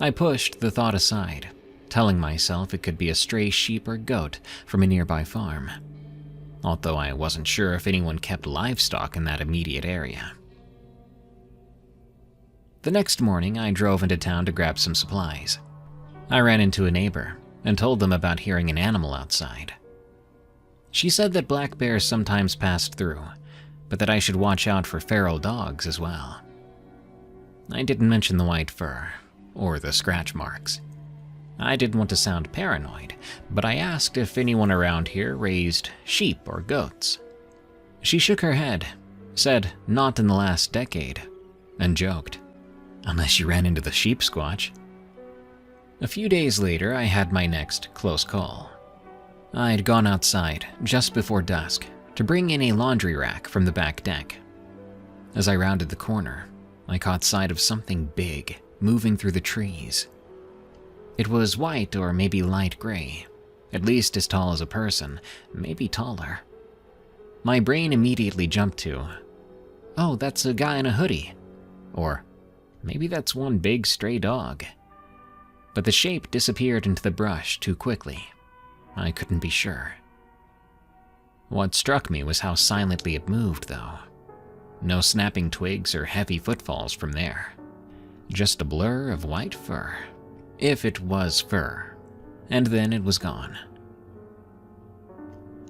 I pushed the thought aside, telling myself it could be a stray sheep or goat from a nearby farm, although I wasn't sure if anyone kept livestock in that immediate area. The next morning, I drove into town to grab some supplies. I ran into a neighbor and told them about hearing an animal outside. She said that black bears sometimes passed through, but that I should watch out for feral dogs as well. I didn't mention the white fur or the scratch marks. I didn't want to sound paranoid, but I asked if anyone around here raised sheep or goats. She shook her head, said not in the last decade, and joked, "Unless you ran into the sheep squatch." A few days later, I had my next close call. I'd gone outside just before dusk to bring in a laundry rack from the back deck. As I rounded the corner, I caught sight of something big moving through the trees. It was white or maybe light gray, at least as tall as a person, maybe taller. My brain immediately jumped to, "Oh, that's a guy in a hoodie," or maybe that's one big stray dog. But the shape disappeared into the brush too quickly. I couldn't be sure. What struck me was how silently it moved, though. No snapping twigs or heavy footfalls from there. Just a blur of white fur, if it was fur, and then it was gone.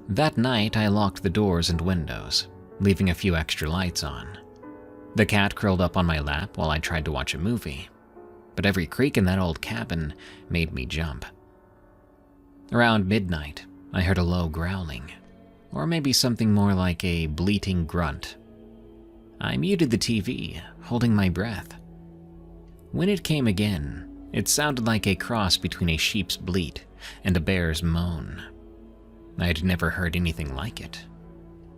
That night, I locked the doors and windows, leaving a few extra lights on. The cat curled up on my lap while I tried to watch a movie, but every creak in that old cabin made me jump. Around midnight, I heard a low growling, or maybe something more like a bleating grunt. I muted the TV, holding my breath. When it came again, it sounded like a cross between a sheep's bleat and a bear's moan. I had never heard anything like it.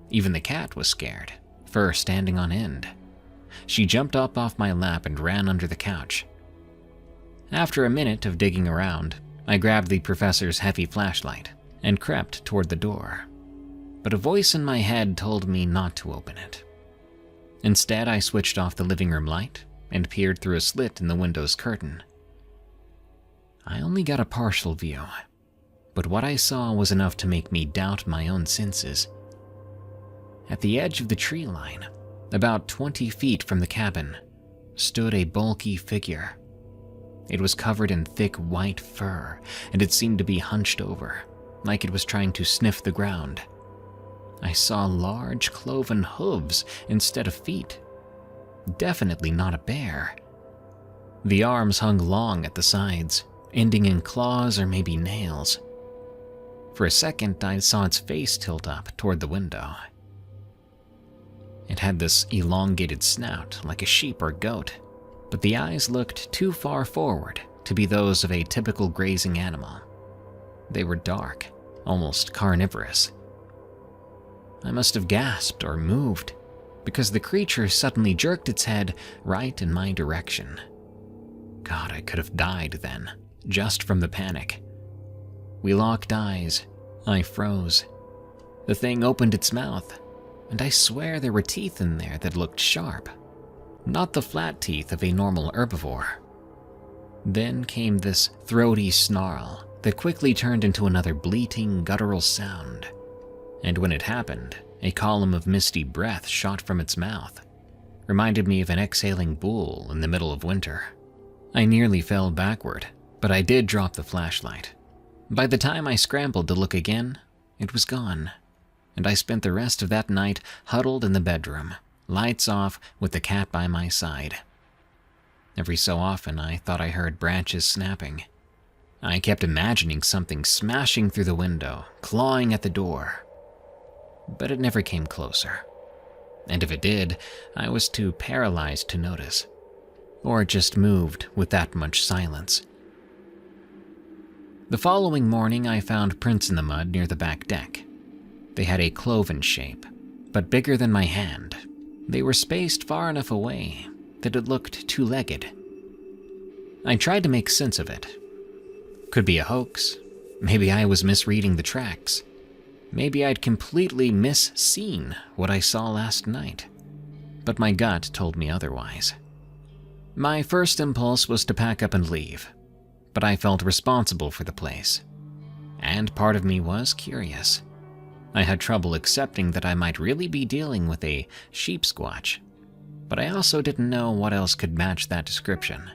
Even the cat was scared, fur standing on end. She jumped up off my lap and ran under the couch. After a minute of digging around, I grabbed the professor's heavy flashlight and crept toward the door. But a voice in my head told me not to open it. Instead, I switched off the living room light and peered through a slit in the window's curtain. I only got a partial view, but what I saw was enough to make me doubt my own senses. At the edge of the tree line, about 20 feet from the cabin, stood a bulky figure. It was covered in thick white fur, and it seemed to be hunched over, like it was trying to sniff the ground. I saw large cloven hooves instead of feet. Definitely not a bear. The arms hung long at the sides, ending in claws or maybe nails. For a second, I saw its face tilt up toward the window. It had this elongated snout like a sheep or goat, but the eyes looked too far forward to be those of a typical grazing animal. They were dark, almost carnivorous. I must have gasped or moved, because the creature suddenly jerked its head right in my direction. God, I could have died then, just from the panic. We locked eyes. I froze. The thing opened its mouth, and I swear there were teeth in there that looked sharp, not the flat teeth of a normal herbivore. Then came this throaty snarl that quickly turned into another bleating, guttural sound, and when it happened, a column of misty breath shot from its mouth. Reminded me of an exhaling bull in the middle of winter. I nearly fell backward, but I did drop the flashlight. By the time I scrambled to look again, it was gone, and I spent the rest of that night huddled in the bedroom, lights off with the cat by my side. Every so often, I thought I heard branches snapping. I kept imagining something smashing through the window, clawing at the door. But it never came closer. And if it did, I was too paralyzed to notice. Or it just moved with that much silence. The following morning, I found prints in the mud near the back deck. They had a cloven shape, but bigger than my hand. They were spaced far enough away that it looked two-legged. I tried to make sense of it. Could be a hoax. Maybe I was misreading the tracks. Maybe I'd completely misseen what I saw last night. But my gut told me otherwise. My first impulse was to pack up and leave, but I felt responsible for the place. And part of me was curious. I had trouble accepting that I might really be dealing with a sheep squatch, but I also didn't know what else could match that description.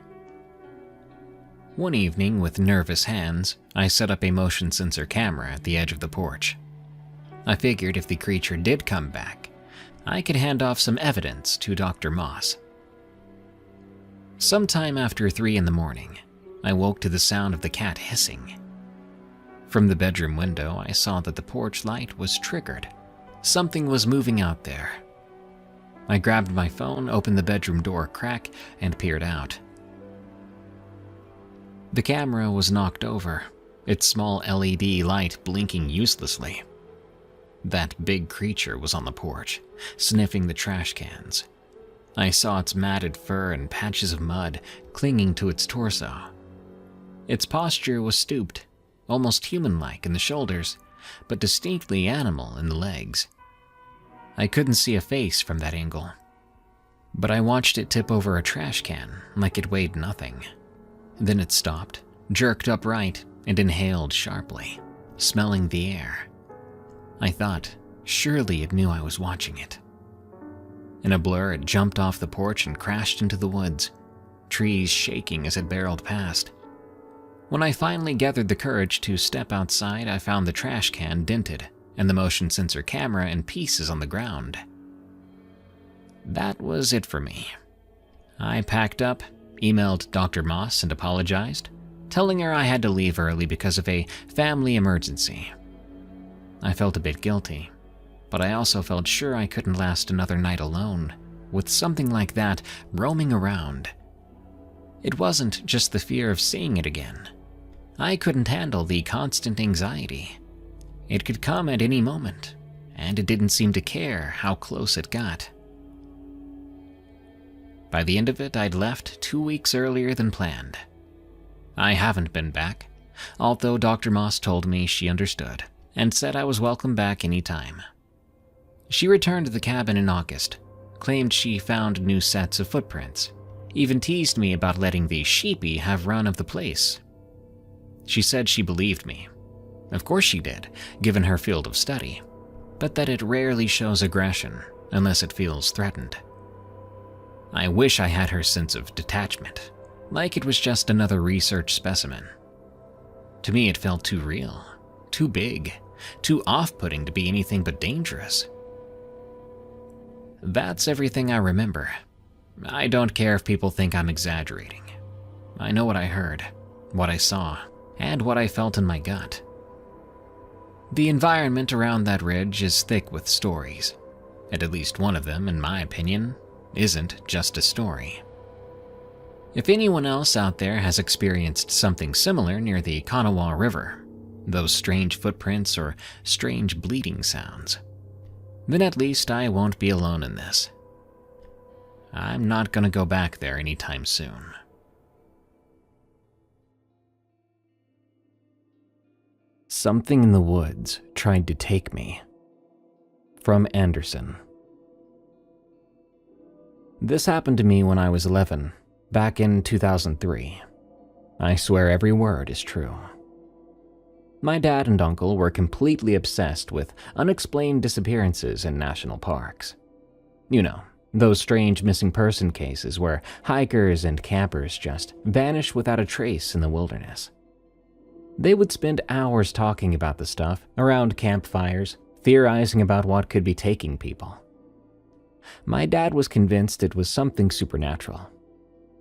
One evening, with nervous hands, I set up a motion sensor camera at the edge of the porch. I figured if the creature did come back, I could hand off some evidence to Dr. Moss. Sometime after 3 in the morning, I woke to the sound of the cat hissing. From the bedroom window, I saw that the porch light was triggered. Something was moving out there. I grabbed my phone, opened the bedroom door crack, and peered out. The camera was knocked over, its small LED light blinking uselessly. That big creature was on the porch, sniffing the trash cans. I saw its matted fur and patches of mud clinging to its torso. Its posture was stooped, almost human-like in the shoulders, but distinctly animal in the legs. I couldn't see a face from that angle, but I watched it tip over a trash can like it weighed nothing. Then it stopped, jerked upright, and inhaled sharply, smelling the air. I thought, surely it knew I was watching it. In a blur, it jumped off the porch and crashed into the woods, trees shaking as it barreled past. When I finally gathered the courage to step outside, I found the trash can dented and the motion sensor camera in pieces on the ground. That was it for me. I packed up, emailed Dr. Moss and apologized, telling her I had to leave early because of a family emergency. I felt a bit guilty, but I also felt sure I couldn't last another night alone, with something like that roaming around. It wasn't just the fear of seeing it again. I couldn't handle the constant anxiety. It could come at any moment, and it didn't seem to care how close it got. By the end of it, I'd left 2 weeks earlier than planned. I haven't been back, although Dr. Moss told me she understood and said I was welcome back any time. She returned to the cabin in August, claimed she found new sets of footprints, even teased me about letting the sheepy have run of the place. She said she believed me. Of course she did, given her field of study, but that it rarely shows aggression unless it feels threatened. I wish I had her sense of detachment, like it was just another research specimen. To me, it felt too real, too big, too off-putting to be anything but dangerous. That's everything I remember. I don't care if people think I'm exaggerating. I know what I heard, what I saw, and what I felt in my gut. The environment around that ridge is thick with stories, and at least one of them, in my opinion, isn't just a story. If anyone else out there has experienced something similar near the Kanawha River, those strange footprints or strange bleeding sounds, then at least I won't be alone in this. I'm not gonna go back there anytime soon. Something in the woods tried to take me. From Anderson. This happened to me when I was 11, back in 2003. I swear every word is true. My dad and uncle were completely obsessed with unexplained disappearances in national parks. You know, those strange missing person cases where hikers and campers just vanish without a trace in the wilderness. They would spend hours talking about the stuff around campfires, theorizing about what could be taking people. My dad was convinced it was something supernatural.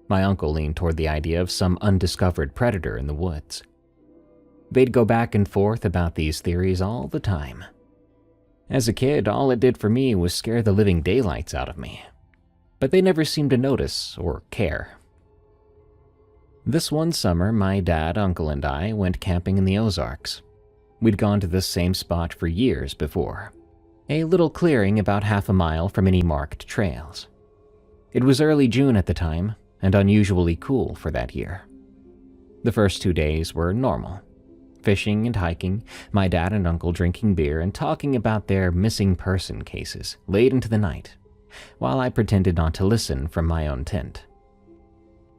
My uncle leaned toward the idea of some undiscovered predator in the woods. They'd go back and forth about these theories all the time. As a kid, all it did for me was scare the living daylights out of me. But they never seemed to notice or care. This one summer, my dad, uncle, and I went camping in the Ozarks. We'd gone to this same spot for years before. A little clearing about half a mile from any marked trails. It was early June at the time, and unusually cool for that year. The first 2 days were normal. Fishing and hiking, my dad and uncle drinking beer and talking about their missing person cases late into the night, while I pretended not to listen from my own tent.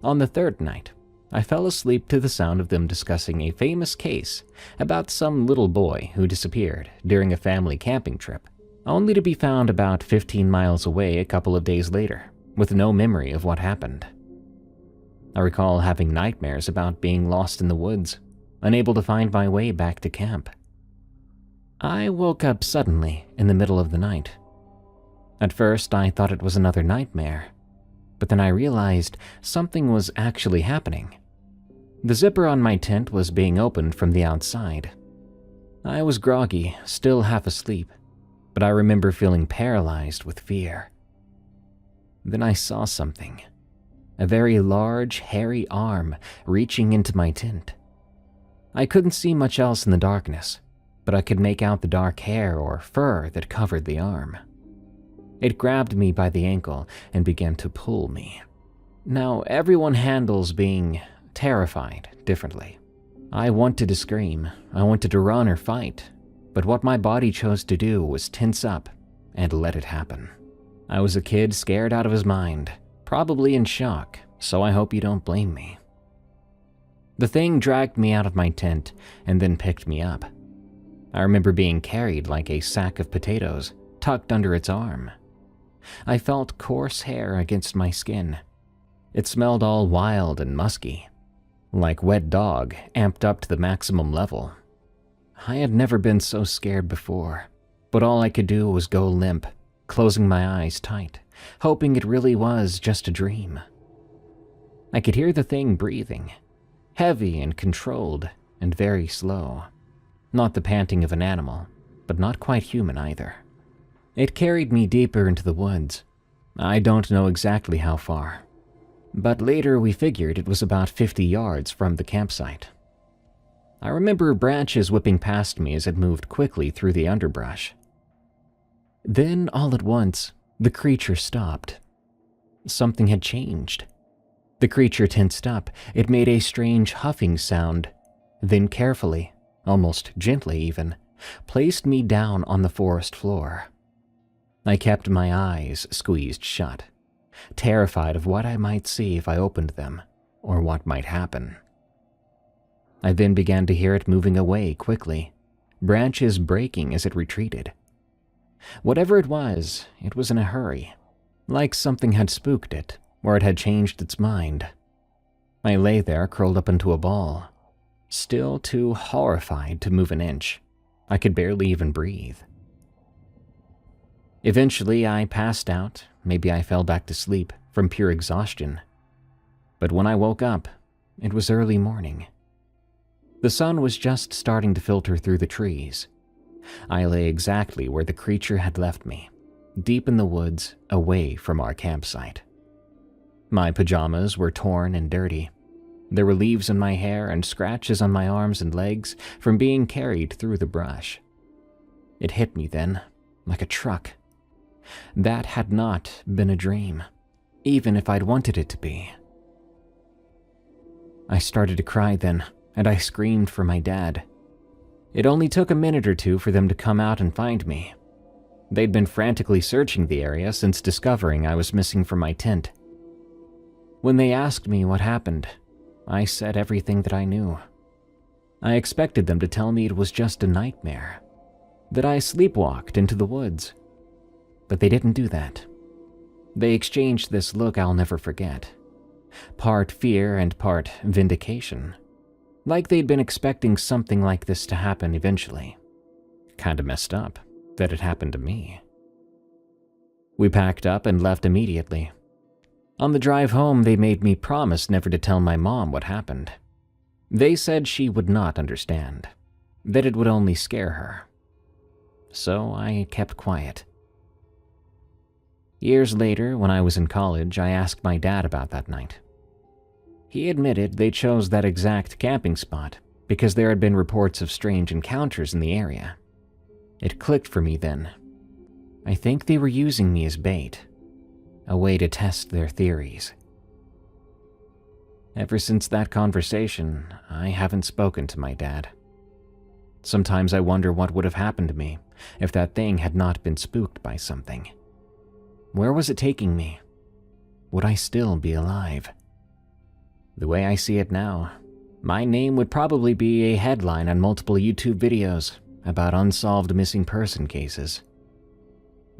On the third night, I fell asleep to the sound of them discussing a famous case about some little boy who disappeared during a family camping trip, only to be found about 15 miles away a couple of days later, with no memory of what happened. I recall having nightmares about being lost in the woods, unable to find my way back to camp. I woke up suddenly in the middle of the night. At first, I thought it was another nightmare, but then I realized something was actually happening. The zipper on my tent was being opened from the outside. I was groggy, still half asleep, but I remember feeling paralyzed with fear. Then I saw something. A very large, hairy arm reaching into my tent. I couldn't see much else in the darkness, but I could make out the dark hair or fur that covered the arm. It grabbed me by the ankle and began to pull me. Now, everyone handles being terrified differently. I wanted to scream, I wanted to run or fight, but what my body chose to do was tense up and let it happen. I was a kid scared out of his mind, probably in shock, so I hope you don't blame me. The thing dragged me out of my tent and then picked me up. I remember being carried like a sack of potatoes, tucked under its arm. I felt coarse hair against my skin. It smelled all wild and musky, like wet dog amped up to the maximum level. I had never been so scared before, but all I could do was go limp, closing my eyes tight, hoping it really was just a dream. I could hear the thing breathing, heavy and controlled and very slow. Not the panting of an animal, but not quite human either. It carried me deeper into the woods. I don't know exactly how far, but later we figured it was about 50 yards from the campsite. I remember branches whipping past me as it moved quickly through the underbrush. Then, all at once, the creature stopped. Something had changed. The creature tensed up. It made a strange huffing sound, then carefully, almost gently even, placed me down on the forest floor. I kept my eyes squeezed shut, terrified of what I might see if I opened them, or what might happen. I then began to hear it moving away quickly, branches breaking as it retreated. Whatever it was in a hurry, like something had spooked it, or it had changed its mind. I lay there curled up into a ball, still too horrified to move an inch. I could barely even breathe. Eventually, I passed out. Maybe I fell back to sleep from pure exhaustion. But when I woke up, it was early morning. The sun was just starting to filter through the trees. I lay exactly where the creature had left me, deep in the woods, away from our campsite. My pajamas were torn and dirty. There were leaves in my hair and scratches on my arms and legs from being carried through the brush. It hit me then, like a truck. That had not been a dream, even if I'd wanted it to be. I started to cry then, and I screamed for my dad. It only took a minute or two for them to come out and find me. They'd been frantically searching the area since discovering I was missing from my tent. When they asked me what happened, I said everything that I knew. I expected them to tell me it was just a nightmare, that I sleepwalked into the woods. But they didn't do that. They exchanged this look I'll never forget. Part fear and part vindication. Like they'd been expecting something like this to happen eventually. Kinda messed up that it happened to me. We packed up and left immediately. On the drive home, they made me promise never to tell my mom what happened. They said she would not understand, that it would only scare her. So I kept quiet. Years later, when I was in college, I asked my dad about that night. He admitted they chose that exact camping spot because there had been reports of strange encounters in the area. It clicked for me then. I think they were using me as bait, a way to test their theories. Ever since that conversation, I haven't spoken to my dad. Sometimes I wonder what would have happened to me if that thing had not been spooked by something. Where was it taking me? Would I still be alive? The way I see it now, my name would probably be a headline on multiple YouTube videos about unsolved missing person cases.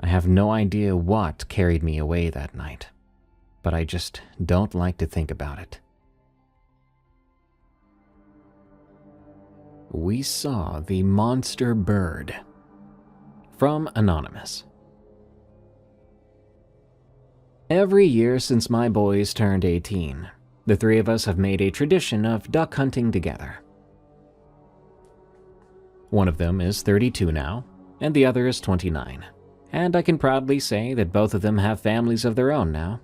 I have no idea what carried me away that night, but I just don't like to think about it. We saw the monster bird. From Anonymous. Every year since my boys turned 18, the three of us have made a tradition of duck hunting together. One of them is 32 now, and the other is 29, and I can proudly say that both of them have families of their own now.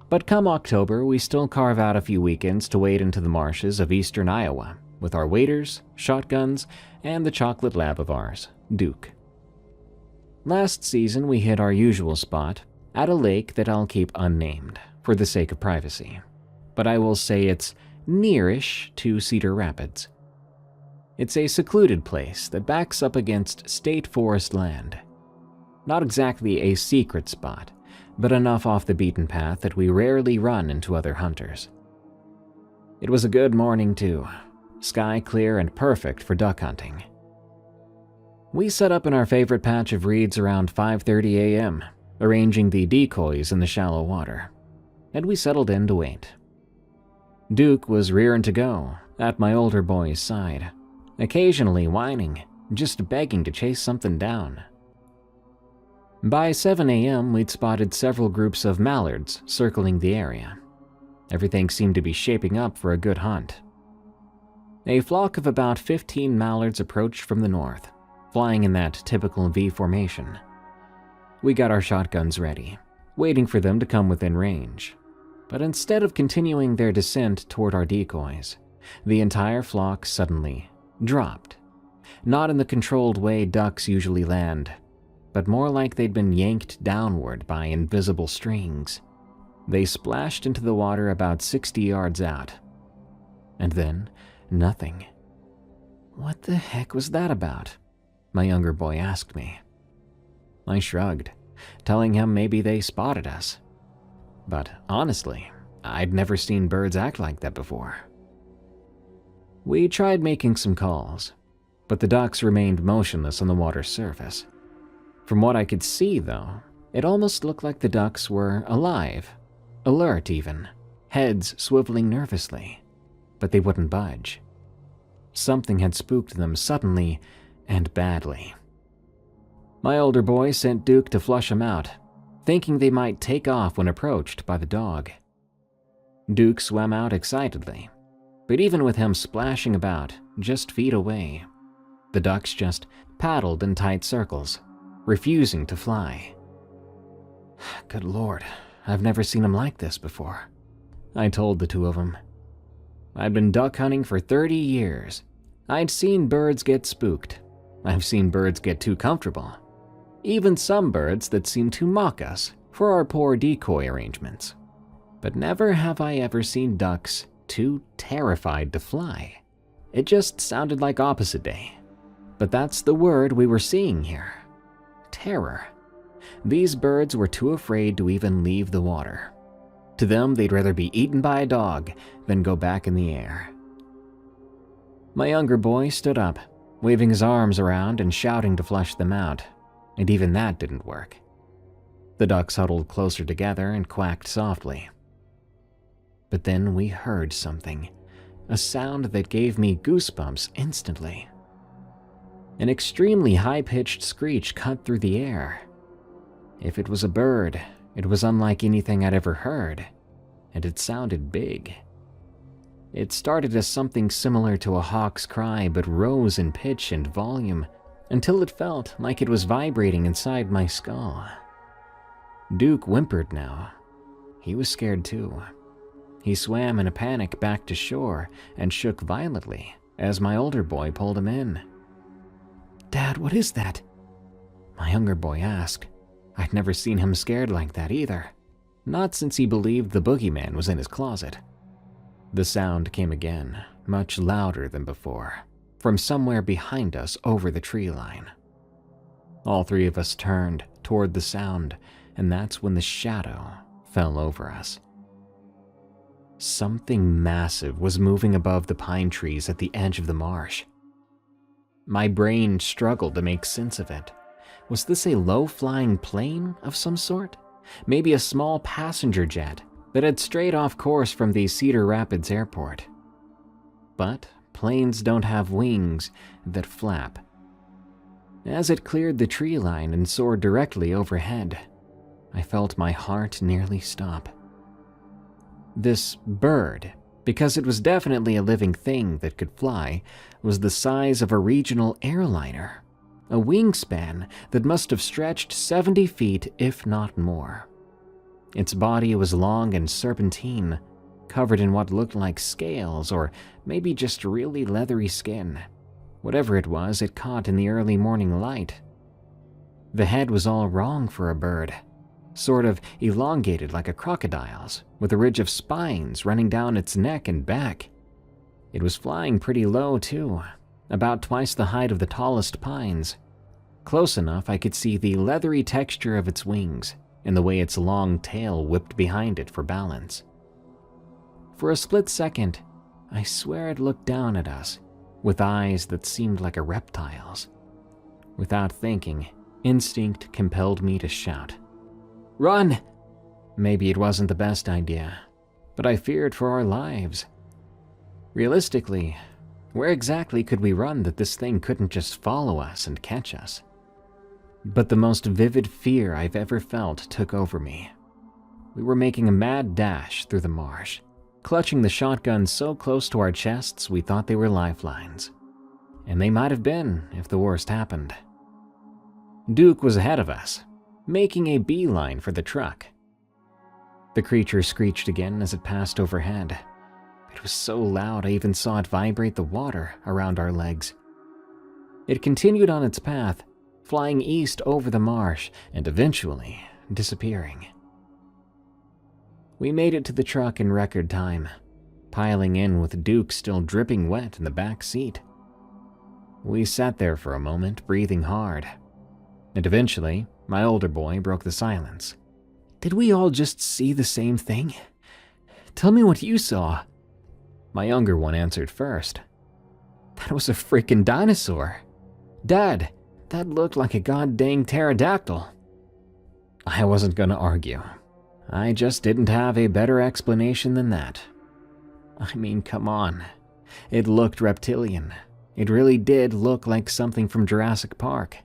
But come October, we still carve out a few weekends to wade into the marshes of eastern Iowa with our waders, shotguns, and the chocolate lab of ours, Duke. Last season, we hit our usual spot at a lake that I'll keep unnamed for the sake of privacy, but I will say it's nearish to Cedar Rapids. It's a secluded place that backs up against state forest land. Not exactly a secret spot, but enough off the beaten path that we rarely run into other hunters. It was a good morning too, sky clear and perfect for duck hunting. We set up in our favorite patch of reeds around 5:30 a.m., arranging the decoys in the shallow water, and we settled in to wait. Duke was rearing to go at my older boy's side, occasionally whining, just begging to chase something down. By 7 a.m., we'd spotted several groups of mallards circling the area. Everything seemed to be shaping up for a good hunt. A flock of about 15 mallards approached from the north, flying in that typical V formation. We got our shotguns ready, waiting for them to come within range. But instead of continuing their descent toward our decoys, the entire flock suddenly dropped. Not in the controlled way ducks usually land, but more like they'd been yanked downward by invisible strings. They splashed into the water about 60 yards out. And then, nothing. What the heck was that about? My younger boy asked me. I shrugged, telling him maybe they spotted us. But honestly, I'd never seen birds act like that before. We tried making some calls, but the ducks remained motionless on the water's surface. From what I could see, though, it almost looked like the ducks were alive, alert even, heads swiveling nervously, but they wouldn't budge. Something had spooked them suddenly and badly. My older boy sent Duke to flush them out, thinking they might take off when approached by the dog. Duke swam out excitedly, but even with him splashing about just feet away, the ducks just paddled in tight circles, refusing to fly. Good Lord, I've never seen them like this before, I told the two of them. I'd been duck hunting for 30 years. I'd seen birds get spooked. I've seen birds get too comfortable. Even some birds that seemed to mock us for our poor decoy arrangements. But never have I ever seen ducks too terrified to fly. It just sounded like opposite day. But that's the word we were seeing here. Terror. These birds were too afraid to even leave the water. To them, they'd rather be eaten by a dog than go back in the air. My younger boy stood up, waving his arms around and shouting to flush them out, and even that didn't work. The ducks huddled closer together and quacked softly. But then we heard something, a sound that gave me goosebumps instantly. An extremely high-pitched screech cut through the air. If it was a bird, it was unlike anything I'd ever heard, and it sounded big. It started as something similar to a hawk's cry but rose in pitch and volume until it felt like it was vibrating inside my skull. Duke whimpered now. He was scared too. He swam in a panic back to shore and shook violently as my older boy pulled him in. "Dad, what is that?" My younger boy asked. I'd never seen him scared like that either. Not since he believed the boogeyman was in his closet. The sound came again, much louder than before, from somewhere behind us over the tree line. All three of us turned toward the sound, and that's when the shadow fell over us. Something massive was moving above the pine trees at the edge of the marsh. My brain struggled to make sense of it. Was this a low-flying plane of some sort? Maybe a small passenger jet that had strayed off course from the Cedar Rapids airport. But planes don't have wings that flap. As it cleared the tree line and soared directly overhead, I felt my heart nearly stop. This bird, because it was definitely a living thing that could fly, was the size of a regional airliner, a wingspan that must have stretched 70 feet, if not more. Its body was long and serpentine, covered in what looked like scales or maybe just really leathery skin. Whatever it was, it caught in the early morning light. The head was all wrong for a bird, sort of elongated like a crocodile's, with a ridge of spines running down its neck and back. It was flying pretty low too, about twice the height of the tallest pines. Close enough I could see the leathery texture of its wings and the way its long tail whipped behind it for balance. For a split second, I swear it looked down at us, with eyes that seemed like a reptile's. Without thinking, instinct compelled me to shout, "Run!" Maybe it wasn't the best idea, but I feared for our lives. Realistically, where exactly could we run that this thing couldn't just follow us and catch us? But the most vivid fear I've ever felt took over me. We were making a mad dash through the marsh, clutching the shotgun so close to our chests we thought they were lifelines. And they might have been if the worst happened. Duke was ahead of us, making a beeline for the truck. The creature screeched again as it passed overhead. It was so loud I even saw it vibrate the water around our legs. It continued on its path, flying east over the marsh and eventually disappearing. We made it to the truck in record time, piling in with Duke still dripping wet in the back seat. We sat there for a moment, breathing hard, and eventually my older boy broke the silence. "Did we all just see the same thing? Tell me what you saw." My younger one answered first. "That was a freaking dinosaur. Dad, that looked like a god-dang pterodactyl." I wasn't gonna argue. I just didn't have a better explanation than that. I mean, come on. It looked reptilian. It really did look like something from Jurassic Park.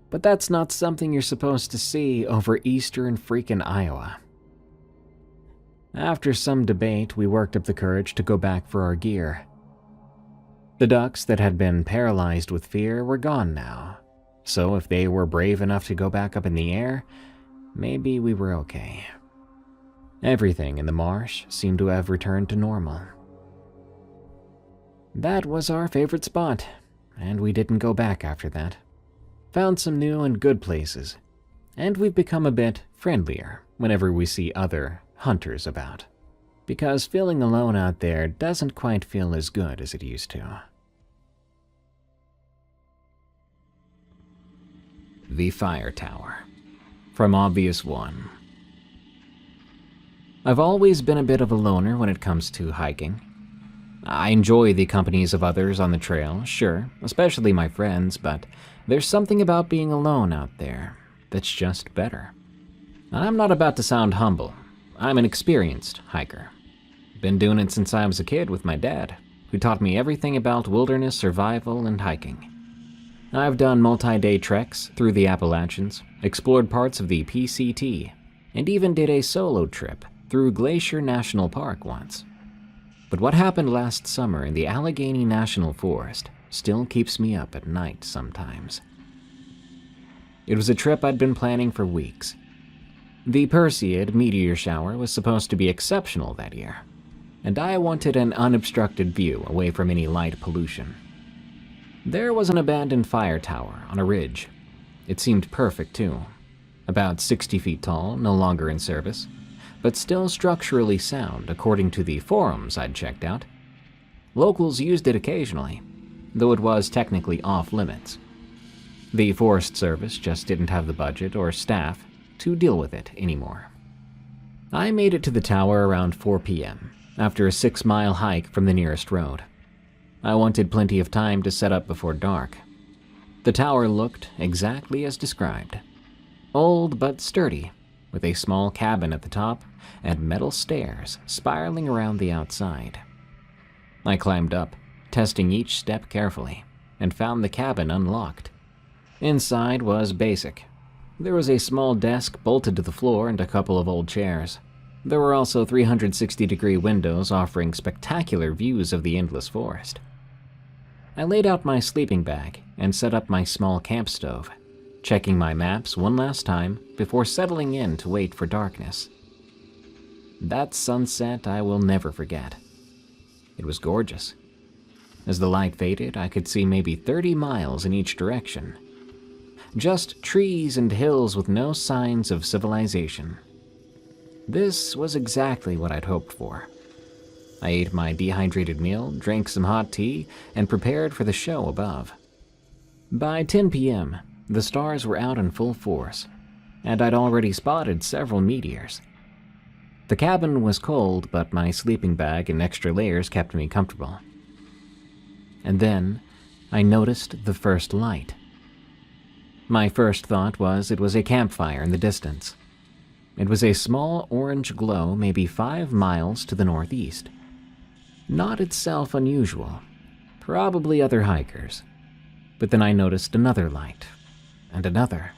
But that's not something you're supposed to see over eastern freaking Iowa. After some debate, we worked up the courage to go back for our gear. The ducks that had been paralyzed with fear were gone now, so if they were brave enough to go back up in the air, maybe we were okay. Everything in the marsh seemed to have returned to normal. That was our favorite spot, and we didn't go back after that. Found some new and good places, and we've become a bit friendlier whenever we see other hunters about, because feeling alone out there doesn't quite feel as good as it used to. The Fire Tower, from Obvious One. I've always been a bit of a loner when it comes to hiking. I enjoy the companies of others on the trail, sure, especially my friends, but there's something about being alone out there that's just better. I'm not about to sound humble. I'm an experienced hiker. Been doing it since I was a kid with my dad, who taught me everything about wilderness survival and hiking. I've done multi-day treks through the Appalachians, explored parts of the PCT, and even did a solo trip through Glacier National Park once. But what happened last summer in the Allegheny National Forest still keeps me up at night sometimes. It was a trip I'd been planning for weeks. The Perseid meteor shower was supposed to be exceptional that year, and I wanted an unobstructed view away from any light pollution. There was an abandoned fire tower on a ridge. It seemed perfect too. About 60 feet tall, no longer in service, but still structurally sound according to the forums I'd checked out. Locals used it occasionally, though it was technically off limits. The Forest Service just didn't have the budget or staff to deal with it anymore. I made it to the tower around 4 p.m. after a 6-mile hike from the nearest road. I wanted plenty of time to set up before dark. The tower looked exactly as described. Old but sturdy, with a small cabin at the top and metal stairs spiraling around the outside. I climbed up, testing each step carefully, and found the cabin unlocked. Inside was basic. There was a small desk bolted to the floor and a couple of old chairs. There were also 360-degree windows offering spectacular views of the endless forest. I laid out my sleeping bag and set up my small camp stove, checking my maps one last time before settling in to wait for darkness. That sunset I will never forget. It was gorgeous. As the light faded, I could see maybe 30 miles in each direction. Just trees and hills with no signs of civilization. This was exactly what I'd hoped for. I ate my dehydrated meal, drank some hot tea, and prepared for the show above. By 10 p.m., the stars were out in full force, and I'd already spotted several meteors. The cabin was cold, but my sleeping bag and extra layers kept me comfortable. And then, I noticed the first light. My first thought was it was a campfire in the distance. It was a small orange glow maybe 5 miles to the northeast. Not itself unusual, probably other hikers. But then I noticed another light, and another.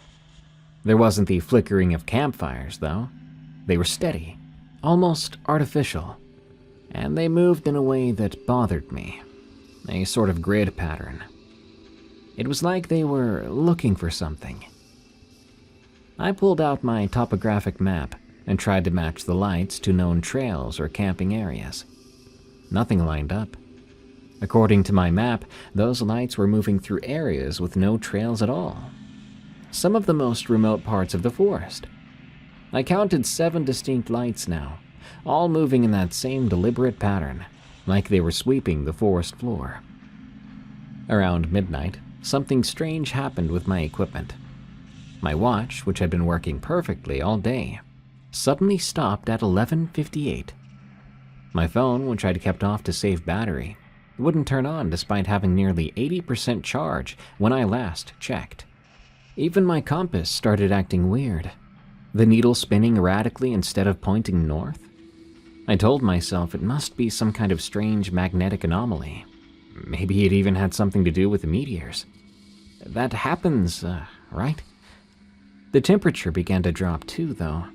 There wasn't the flickering of campfires, though. They were steady, almost artificial, and they moved in a way that bothered me, a sort of grid pattern. It was like they were looking for something. I pulled out my topographic map and tried to match the lights to known trails or camping areas. Nothing lined up. According to my map, those lights were moving through areas with no trails at all. Some of the most remote parts of the forest. I counted 7 distinct lights now, all moving in that same deliberate pattern, like they were sweeping the forest floor. Around midnight, something strange happened with my equipment. My watch, which had been working perfectly all day, suddenly stopped at 11:58. My phone, which I'd kept off to save battery, wouldn't turn on despite having nearly 80% charge when I last checked. Even my compass started acting weird, the needle spinning erratically instead of pointing north. I told myself it must be some kind of strange magnetic anomaly. Maybe it even had something to do with the meteors. That happens, right? The temperature began to drop too, though.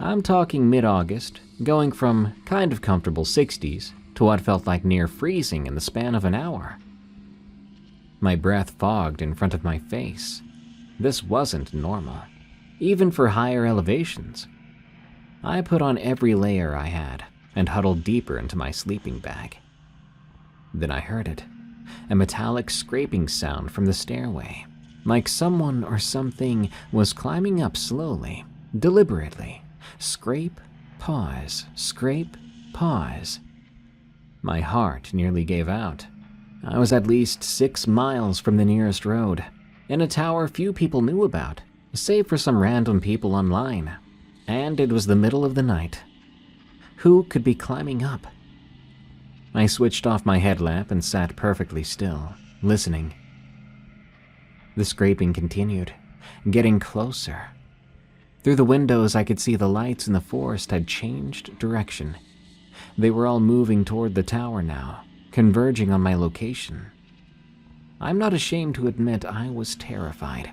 I'm talking mid-August, going from kind of comfortable 60s to what felt like near freezing in the span of an hour. My breath fogged in front of my face. This wasn't normal, even for higher elevations. I put on every layer I had and huddled deeper into my sleeping bag. Then I heard it, a metallic scraping sound from the stairway, like someone or something was climbing up slowly, deliberately. Scrape, pause, scrape, pause. My heart nearly gave out. I was at least 6 miles from the nearest road, in a tower few people knew about, save for some random people online. And it was the middle of the night. Who could be climbing up? I switched off my headlamp and sat perfectly still, listening. The scraping continued, getting closer. Through the windows, I could see the lights in the forest had changed direction. They were all moving toward the tower now, converging on my location. I'm not ashamed to admit I was terrified.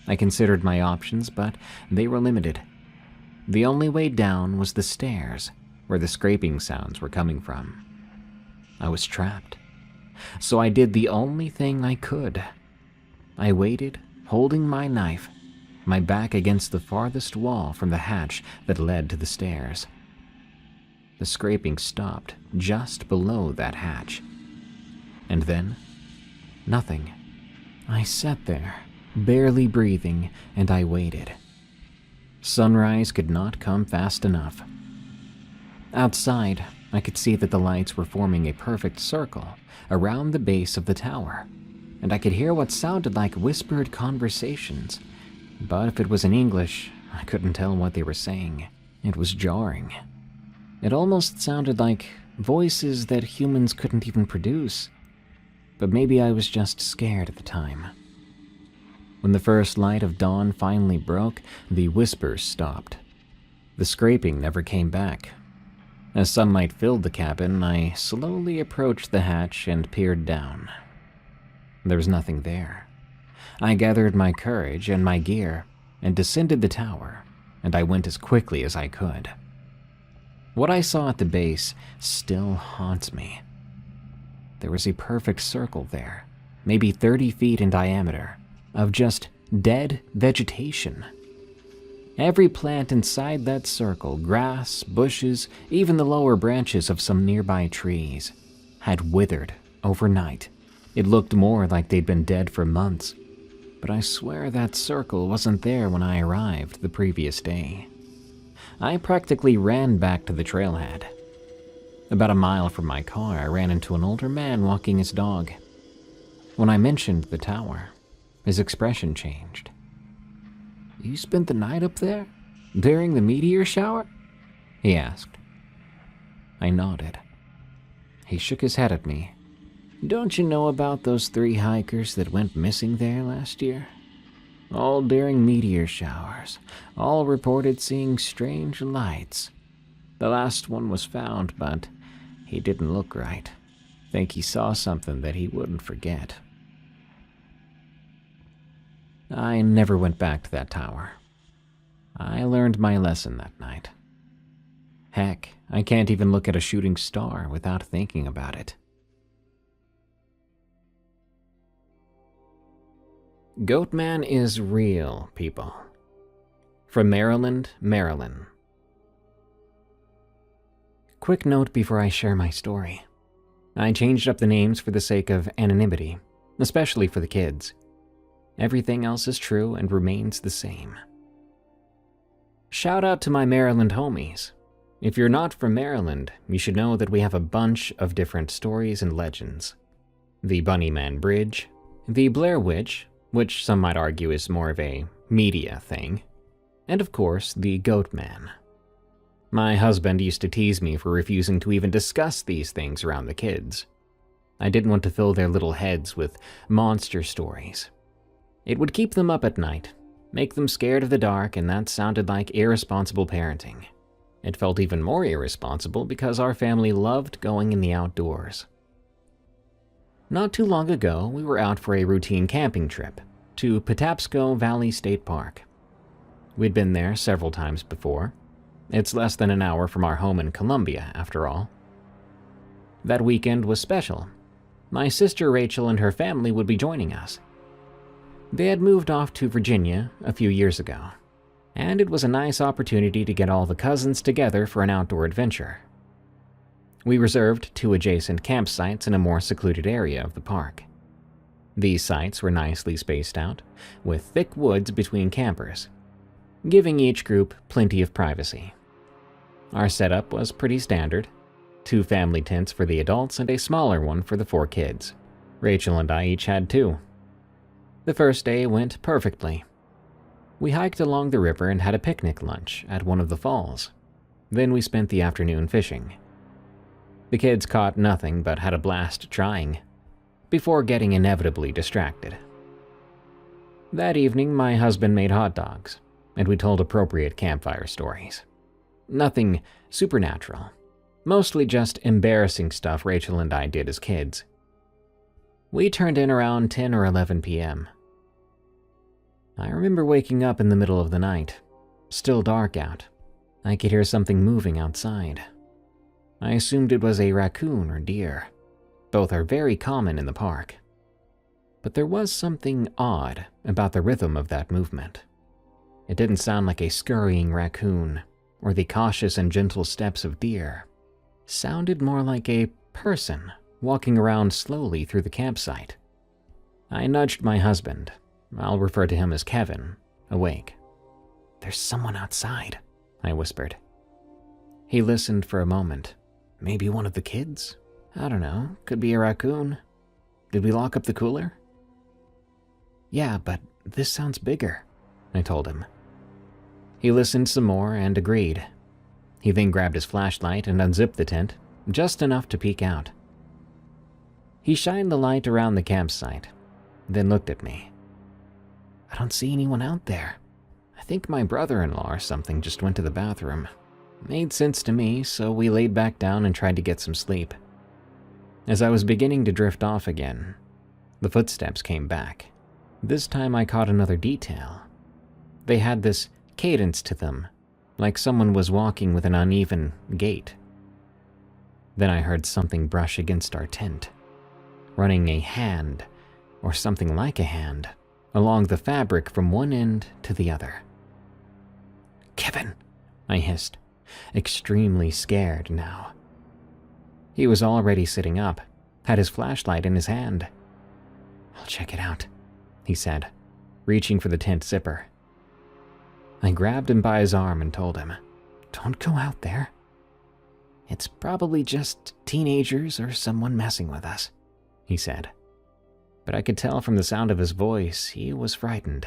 I considered my options, but they were limited. The only way down was the stairs, where the scraping sounds were coming from. I was trapped. So I did the only thing I could. I waited, holding my knife, my back against the farthest wall from the hatch that led to the stairs. The scraping stopped just below that hatch. And then, nothing. I sat there, barely breathing, and I waited. Sunrise could not come fast enough. Outside, I could see that the lights were forming a perfect circle around the base of the tower, and I could hear what sounded like whispered conversations. But if it was in English, I couldn't tell what they were saying. It was jarring. It almost sounded like voices that humans couldn't even produce. But maybe I was just scared at the time. When the first light of dawn finally broke, the whispers stopped. The scraping never came back. As sunlight filled the cabin, I slowly approached the hatch and peered down. There was nothing there. I gathered my courage and my gear and descended the tower, and I went as quickly as I could. What I saw at the base still haunts me. There was a perfect circle there, maybe 30 feet in diameter, of just dead vegetation. Every plant inside that circle, grass, bushes, even the lower branches of some nearby trees, had withered overnight. It looked more like they'd been dead for months, but I swear that circle wasn't there when I arrived the previous day. I practically ran back to the trailhead. About a mile from my car, I ran into an older man walking his dog. When I mentioned the tower, his expression changed. "You spent the night up there? During the meteor shower?" he asked. I nodded. He shook his head at me. "Don't you know about those 3 hikers that went missing there last year? All during meteor showers, all reported seeing strange lights. The last one was found, but he didn't look right. Think he saw something that he wouldn't forget." I never went back to that tower. I learned my lesson that night. Heck, I can't even look at a shooting star without thinking about it. Goatman is real, people. From Maryland, Maryland. Quick note before I share my story. I changed up the names for the sake of anonymity, especially for the kids. Everything else is true and remains the same. Shout out to my Maryland homies. If you're not from Maryland, you should know that we have a bunch of different stories and legends. The Bunnyman Bridge, the Blair Witch, which some might argue is more of a media thing, and of course, the Goatman. My husband used to tease me for refusing to even discuss these things around the kids. I didn't want to fill their little heads with monster stories. It would keep them up at night, make them scared of the dark, and that sounded like irresponsible parenting. It felt even more irresponsible because our family loved going in the outdoors. Not too long ago, we were out for a routine camping trip to Patapsco Valley State Park. We'd been there several times before. It's less than an hour from our home in Columbia, after all. That weekend was special. My sister Rachel and her family would be joining us. They had moved off to Virginia a few years ago. and it was a nice opportunity to get all the cousins together for an outdoor adventure. We reserved 2 adjacent campsites in a more secluded area of the park. These sites were nicely spaced out, with thick woods between campers, giving each group plenty of privacy. Our setup was pretty standard: 2 family tents for the adults and a smaller one for the 4 kids. Rachel and I each had 2. The first day went perfectly. We hiked along the river and had a picnic lunch at one of the falls. Then we spent the afternoon fishing. The kids caught nothing but had a blast trying, before getting inevitably distracted. That evening, my husband made hot dogs, and we told appropriate campfire stories. Nothing supernatural, mostly just embarrassing stuff Rachel and I did as kids. We turned in around 10 or 11 p.m. I remember waking up in the middle of the night, still dark out. I could hear something moving outside. I assumed it was a raccoon or deer. Both are very common in the park. But there was something odd about the rhythm of that movement. It didn't sound like a scurrying raccoon or the cautious and gentle steps of deer. It sounded more like a person walking around slowly through the campsite. I nudged my husband, I'll refer to him as Kevin, awake. "There's someone outside," I whispered. He listened for a moment. "Maybe one of the kids? I don't know, could be a raccoon. Did we lock up the cooler?" "Yeah, but this sounds bigger," I told him. He listened some more and agreed. He then grabbed his flashlight and unzipped the tent, just enough to peek out. He shined the light around the campsite, then looked at me. "I don't see anyone out there. I think my brother-in-law or something just went to the bathroom." Made sense to me, so we laid back down and tried to get some sleep. As I was beginning to drift off again, the footsteps came back. This time I caught another detail. They had this cadence to them, like someone was walking with an uneven gait. Then I heard something brush against our tent, running a hand, or something like a hand, along the fabric from one end to the other. "Kevin," I hissed, extremely scared now. He was already sitting up, had his flashlight in his hand. "I'll check it out," he said, reaching for the tent zipper. I grabbed him by his arm and told him, "Don't go out there. It's probably just teenagers or someone messing with us," he said. But I could tell from the sound of his voice he was frightened.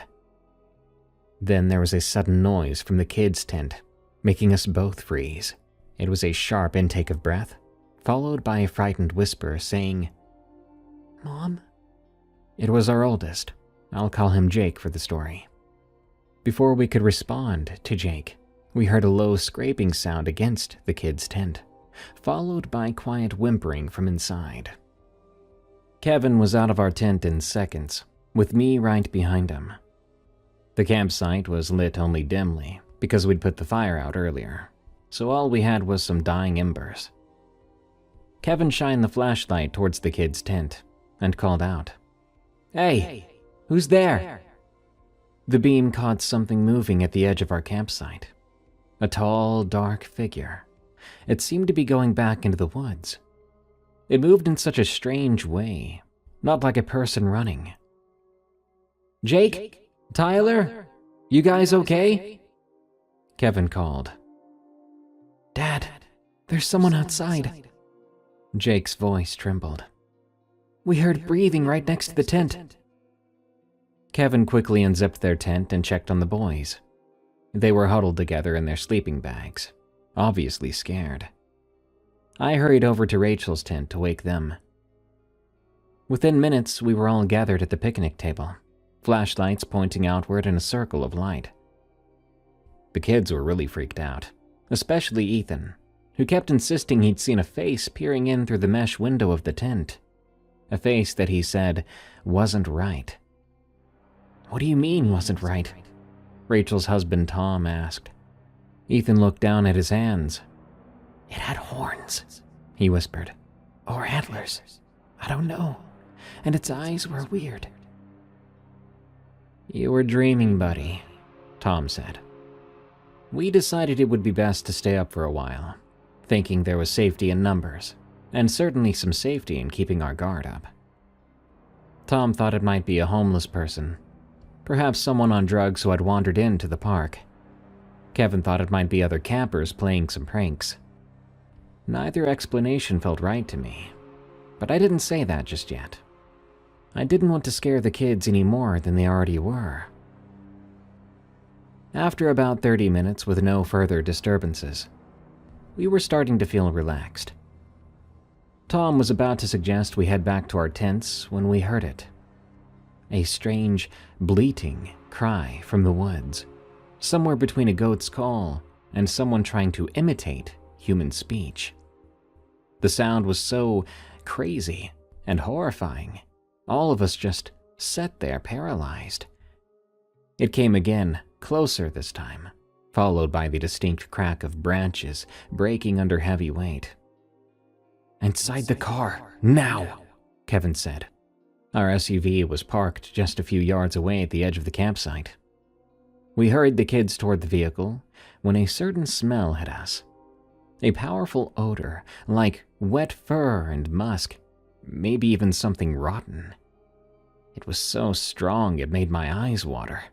Then there was a sudden noise from the kids' tent, making us both freeze. It was a sharp intake of breath, followed by a frightened whisper saying, "Mom?" It was our oldest. I'll call him Jake for the story. Before we could respond to Jake, we heard a low scraping sound against the kids' tent, followed by quiet whimpering from inside. Kevin was out of our tent in seconds, with me right behind him. The campsite was lit only dimly, because we'd put the fire out earlier, so all we had was some dying embers. Kevin shined the flashlight towards the kids' tent and called out, "Hey, who's there?" The beam caught something moving at the edge of our campsite. A tall, dark figure. It seemed to be going back into the woods. It moved in such a strange way, not like a person running. "Jake? Tyler? You guys okay?" Kevin called. "Dad, there's someone outside." Jake's voice trembled. "We heard breathing right next to the tent." Kevin quickly unzipped their tent and checked on the boys. They were huddled together in their sleeping bags, obviously scared. I hurried over to Rachel's tent to wake them. Within minutes, we were all gathered at the picnic table, flashlights pointing outward in a circle of light. The kids were really freaked out, especially Ethan, who kept insisting he'd seen a face peering in through the mesh window of the tent, a face that he said wasn't right. "What do you mean wasn't right?" Rachel's husband Tom asked. Ethan looked down at his hands. "It had horns," he whispered. "Or antlers. I don't know. And its eyes were weird." "You were dreaming, buddy," Tom said. We decided it would be best to stay up for a while, thinking there was safety in numbers, and certainly some safety in keeping our guard up. Tom thought it might be a homeless person, perhaps someone on drugs who had wandered into the park. Kevin thought it might be other campers playing some pranks. Neither explanation felt right to me, but I didn't say that just yet. I didn't want to scare the kids any more than they already were. After about 30 minutes with no further disturbances, we were starting to feel relaxed. Tom was about to suggest we head back to our tents when we heard it. A strange, bleating cry from the woods, somewhere between a goat's call and someone trying to imitate human speech. The sound was so crazy and horrifying, all of us just sat there paralyzed. It came again, closer this time, followed by the distinct crack of branches breaking under heavy weight. "Inside the car, now," Kevin said. Our SUV was parked just a few yards away at the edge of the campsite. We hurried the kids toward the vehicle when a certain smell hit us. A powerful odor, like wet fur and musk, maybe even something rotten. It was so strong it made my eyes water.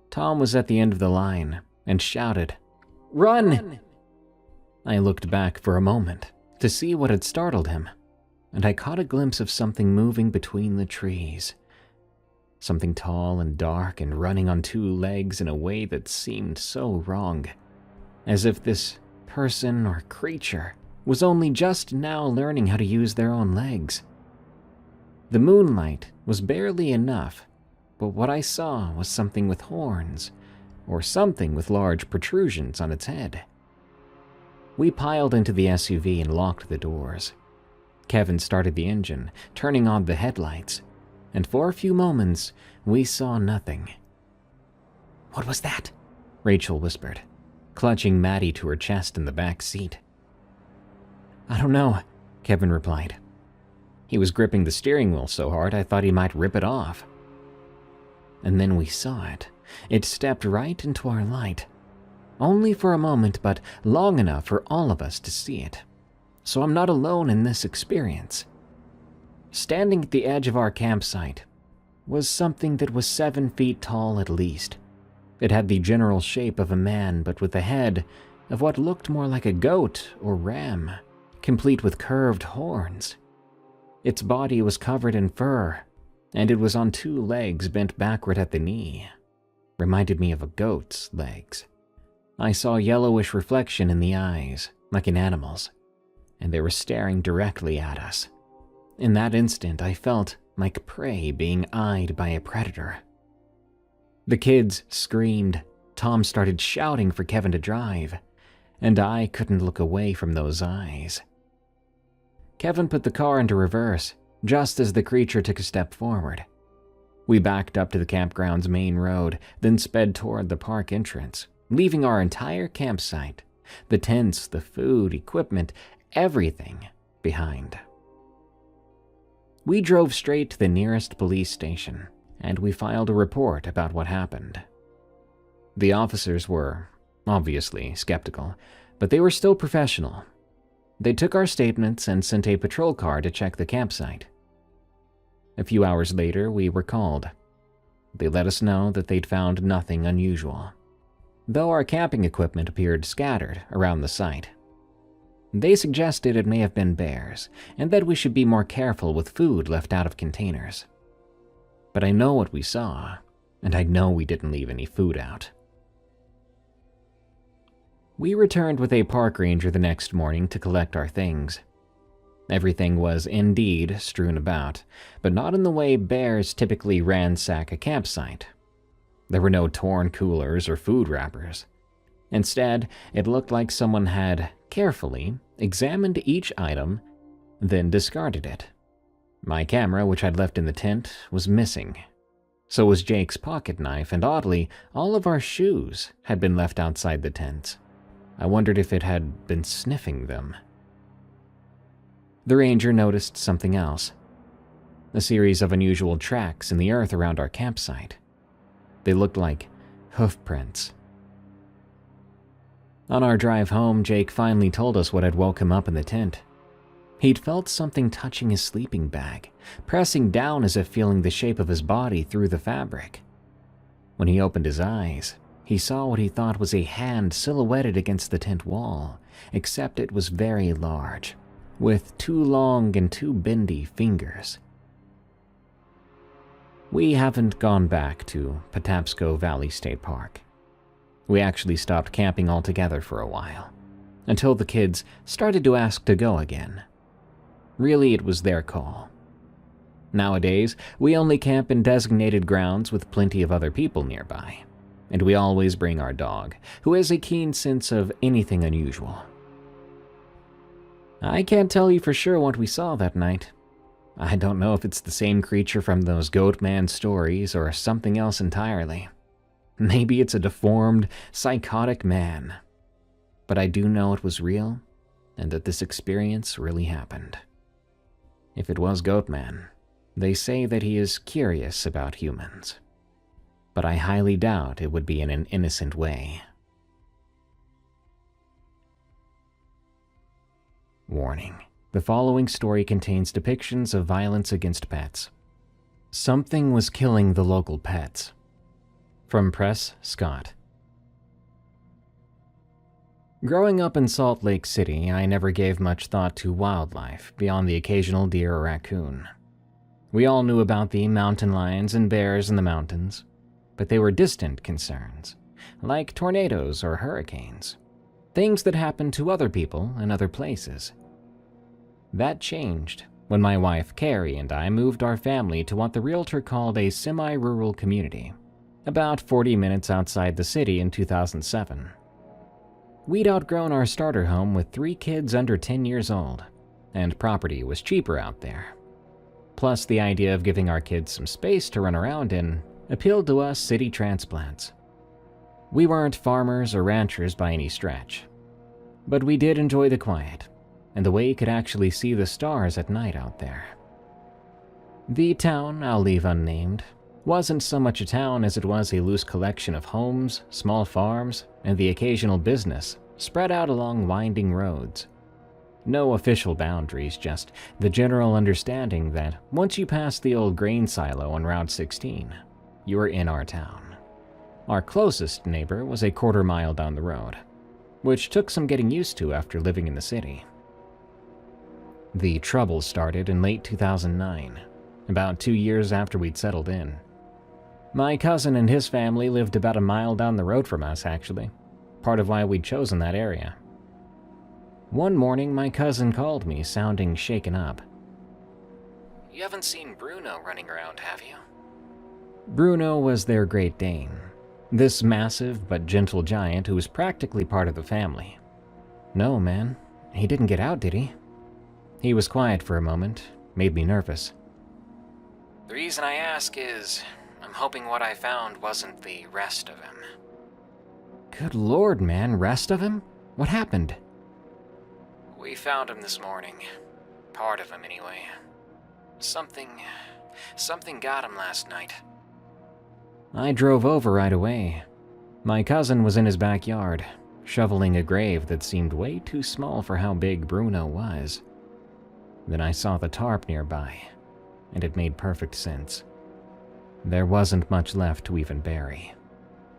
Tom was at the end of the line and shouted, "Run!" I looked back for a moment to see what had startled him, and I caught a glimpse of something moving between the trees. Something tall and dark and running on two legs in a way that seemed so wrong, as if this person or creature was only just now learning how to use their own legs. The moonlight was barely enough, but what I saw was something with horns, or something with large protrusions on its head. We piled into the SUV and locked the doors. Kevin started the engine, turning on the headlights, and for a few moments, we saw nothing. "What was that?" Rachel whispered, clutching Maddie to her chest in the back seat. "I don't know," Kevin replied. He was gripping the steering wheel so hard I thought he might rip it off. And then we saw it. It stepped right into our light. Only for a moment, but long enough for all of us to see it. So I'm not alone in this experience. Standing at the edge of our campsite was something that was 7 feet tall at least. It had the general shape of a man, but with the head of what looked more like a goat or ram, complete with curved horns. Its body was covered in fur, and it was on 2 legs bent backward at the knee. Reminded me of a goat's legs. I saw yellowish reflection in the eyes, like an animal's, and they were staring directly at us. In that instant, I felt like prey being eyed by a predator. The kids screamed, Tom started shouting for Kevin to drive, and I couldn't look away from those eyes. Kevin put the car into reverse, just as the creature took a step forward. We backed up to the campground's main road, then sped toward the park entrance, leaving our entire campsite, the tents, the food, equipment, everything behind. We drove straight to the nearest police station, and we filed a report about what happened. The officers were, obviously, skeptical, but they were still professional. They took our statements and sent a patrol car to check the campsite. A few hours later, we were called. They let us know that they'd found nothing unusual, though our camping equipment appeared scattered around the site. They suggested it may have been bears, and that we should be more careful with food left out of containers. But I know what we saw, and I know we didn't leave any food out. We returned with a park ranger the next morning to collect our things. Everything was indeed strewn about, but not in the way bears typically ransack a campsite. There were no torn coolers or food wrappers. Instead, it looked like someone had carefully examined each item, then discarded it. My camera, which I'd left in the tent, was missing. So was Jake's pocket knife, and oddly, all of our shoes had been left outside the tent. I wondered if it had been sniffing them. The ranger noticed something else. A series of unusual tracks in the earth around our campsite. They looked like hoof prints. On our drive home, Jake finally told us what had woke him up in the tent. He'd felt something touching his sleeping bag, pressing down as if feeling the shape of his body through the fabric. When he opened his eyes, he saw what he thought was a hand silhouetted against the tent wall, except it was very large, with 2 long and 2 bendy fingers. We haven't gone back to Patapsco Valley State Park. We actually stopped camping altogether for a while, until the kids started to ask to go again. Really, it was their call. Nowadays, we only camp in designated grounds with plenty of other people nearby, and we always bring our dog, who has a keen sense of anything unusual. I can't tell you for sure what we saw that night. I don't know if it's the same creature from those Goatman stories or something else entirely. Maybe it's a deformed, psychotic man. But I do know it was real, and that this experience really happened. If it was Goatman, they say that he is curious about humans. But I highly doubt it would be in an innocent way. Warning: the following story contains depictions of violence against pets. Something was killing the local pets. From Press Scott. Growing up in Salt Lake City, I never gave much thought to wildlife beyond the occasional deer or raccoon. We all knew about the mountain lions and bears in the mountains, but they were distant concerns, like tornadoes or hurricanes, things that happened to other people in other places. That changed when my wife Carrie and I moved our family to what the realtor called a semi-rural community, about 40 minutes outside the city in 2007. We'd outgrown our starter home with 3 kids under 10 years old, and property was cheaper out there. Plus, the idea of giving our kids some space to run around in appealed to us city transplants. We weren't farmers or ranchers by any stretch, but we did enjoy the quiet and the way you could actually see the stars at night out there. The town, I'll leave unnamed, wasn't so much a town as it was a loose collection of homes, small farms, and the occasional business spread out along winding roads. No official boundaries, just the general understanding that once you passed the old grain silo on Route 16, you were in our town. Our closest neighbor was a quarter-mile down the road, which took some getting used to after living in the city. The trouble started in late 2009, about 2 years after we'd settled in. My cousin and his family lived about a mile down the road from us, actually, part of why we'd chosen that area. One morning, my cousin called me, sounding shaken up. "You haven't seen Bruno running around, have you?" Bruno was their Great Dane, this massive but gentle giant who was practically part of the family. "No, man, he didn't get out, did he?" He was quiet for a moment, made me nervous. "The reason I ask is, I'm hoping what I found wasn't the rest of him." "Good Lord, man, rest of him? What happened?" "We found him this morning. Part of him, anyway. Something got him last night." I drove over right away. My cousin was in his backyard, shoveling a grave that seemed way too small for how big Bruno was. Then I saw the tarp nearby, and it made perfect sense. There wasn't much left to even bury.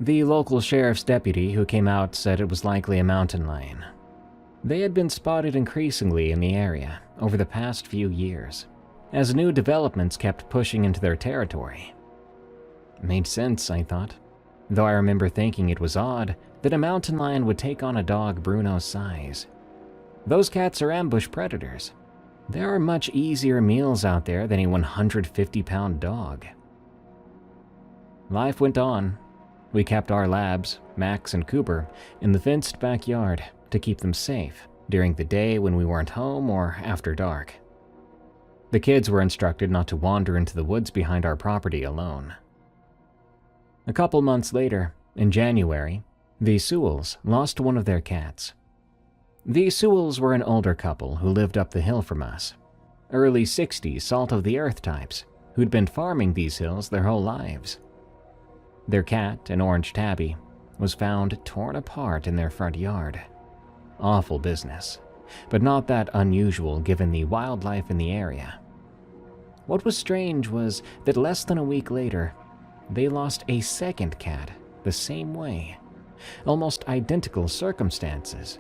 The local sheriff's deputy who came out said it was likely a mountain lion. They had been spotted increasingly in the area over the past few years, as new developments kept pushing into their territory. Made sense, I thought, though I remember thinking it was odd that a mountain lion would take on a dog Bruno's size. Those cats are ambush predators. There are much easier meals out there than a 150-pound dog. Life went on. We kept our labs, Max and Cooper, in the fenced backyard to keep them safe during the day when we weren't home or after dark. The kids were instructed not to wander into the woods behind our property alone. A couple months later, in January, the Sewells lost one of their cats. The Sewells were an older couple who lived up the hill from us, early 60s salt-of-the-earth types who'd been farming these hills their whole lives. Their cat, an orange tabby, was found torn apart in their front yard. Awful business, but not that unusual given the wildlife in the area. What was strange was that less than a week later, they lost a second cat the same way. Almost identical circumstances.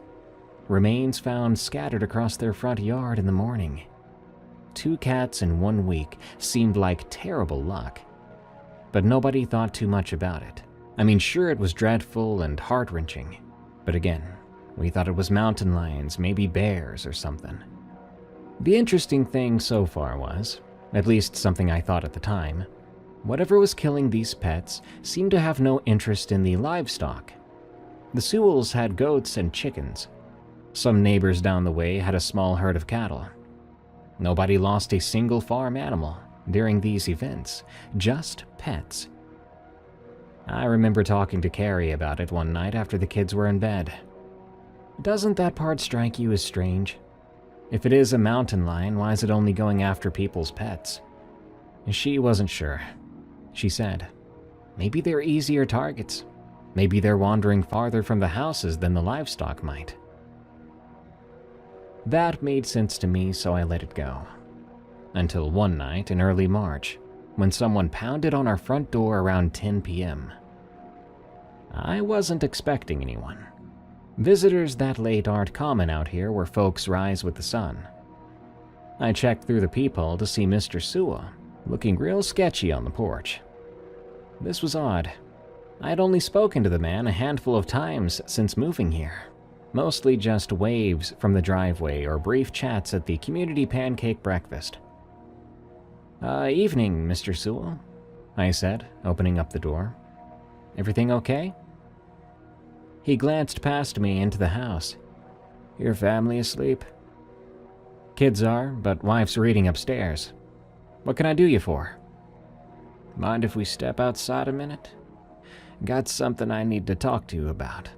Remains found scattered across their front yard in the morning. 2 cats in 1 week seemed like terrible luck. But nobody thought too much about it. I mean, sure, it was dreadful and heart-wrenching. But again, we thought it was mountain lions, maybe bears or something. The interesting thing so far was, at least something I thought at the time, whatever was killing these pets seemed to have no interest in the livestock. The Sewells had goats and chickens. Some neighbors down the way had a small herd of cattle. Nobody lost a single farm animal during these events, just pets. I remember talking to Carrie about it one night after the kids were in bed. Doesn't that part strike you as strange? If it is a mountain lion, why is it only going after people's pets? She wasn't sure. She said, maybe they're easier targets. Maybe they're wandering farther from the houses than the livestock might. That made sense to me, so I let it go. Until one night in early March, when someone pounded on our front door around 10 p.m. I wasn't expecting anyone. Visitors that late aren't common out here where folks rise with the sun. I checked through the peephole to see Mr. Sewell, looking real sketchy on the porch. This was odd. I had only spoken to the man a handful of times since moving here, mostly just waves from the driveway or brief chats at the community pancake breakfast. Evening, Mr. Sewell, I said, opening up the door. Everything okay? He glanced past me into the house. Your family asleep? Kids are, but wife's reading upstairs. What can I do you for? Mind if we step outside a minute? Got something I need to talk to you about.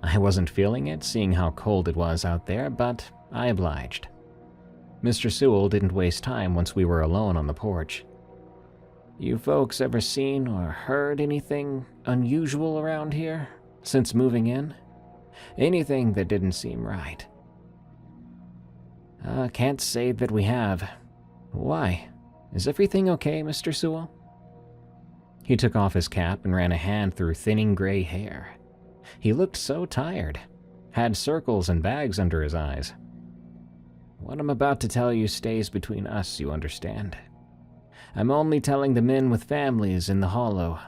I wasn't feeling it, seeing how cold it was out there, but I obliged. Mr. Sewell didn't waste time once we were alone on the porch. You folks ever seen or heard anything unusual around here since moving in? Anything that didn't seem right? Can't say that we have. Why? Is everything okay, Mr. Sewell? He took off his cap and ran a hand through thinning gray hair. He looked so tired, had circles and bags under his eyes. What I'm about to tell you stays between us, you understand. I'm only telling the men with families in the hollow.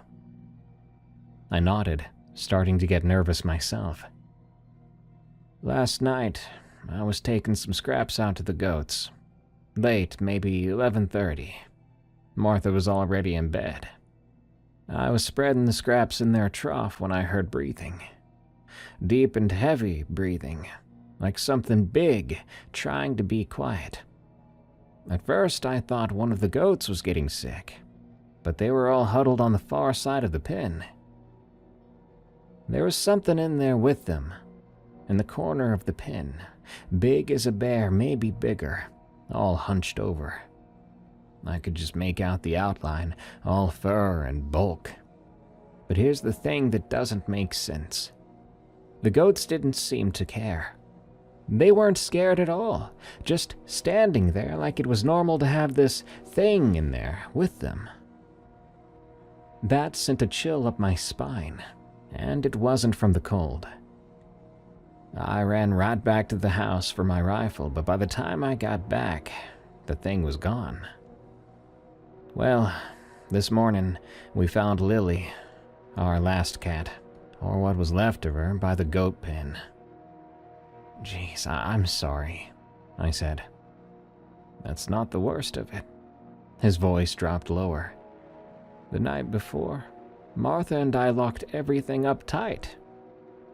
I nodded, starting to get nervous myself. Last night, I was taking some scraps out to the goats. Late, maybe 11:30. Martha was already in bed. I was spreading the scraps in their trough when I heard breathing. Deep and heavy breathing, like something big trying to be quiet. At first, I thought one of the goats was getting sick, but they were all huddled on the far side of the pen. There was something in there with them, in the corner of the pen, big as a bear, maybe bigger, all hunched over. I could just make out the outline, all fur and bulk. But here's the thing that doesn't make sense. The goats didn't seem to care. They weren't scared at all, just standing there like it was normal to have this thing in there with them. That sent a chill up my spine, and it wasn't from the cold. I ran right back to the house for my rifle, but by the time I got back, the thing was gone. Well, this morning, we found Lily, our last cat, or what was left of her, by the goat pen. Jeez, I'm sorry, I said. That's not the worst of it. His voice dropped lower. The night before, Martha and I locked everything up tight.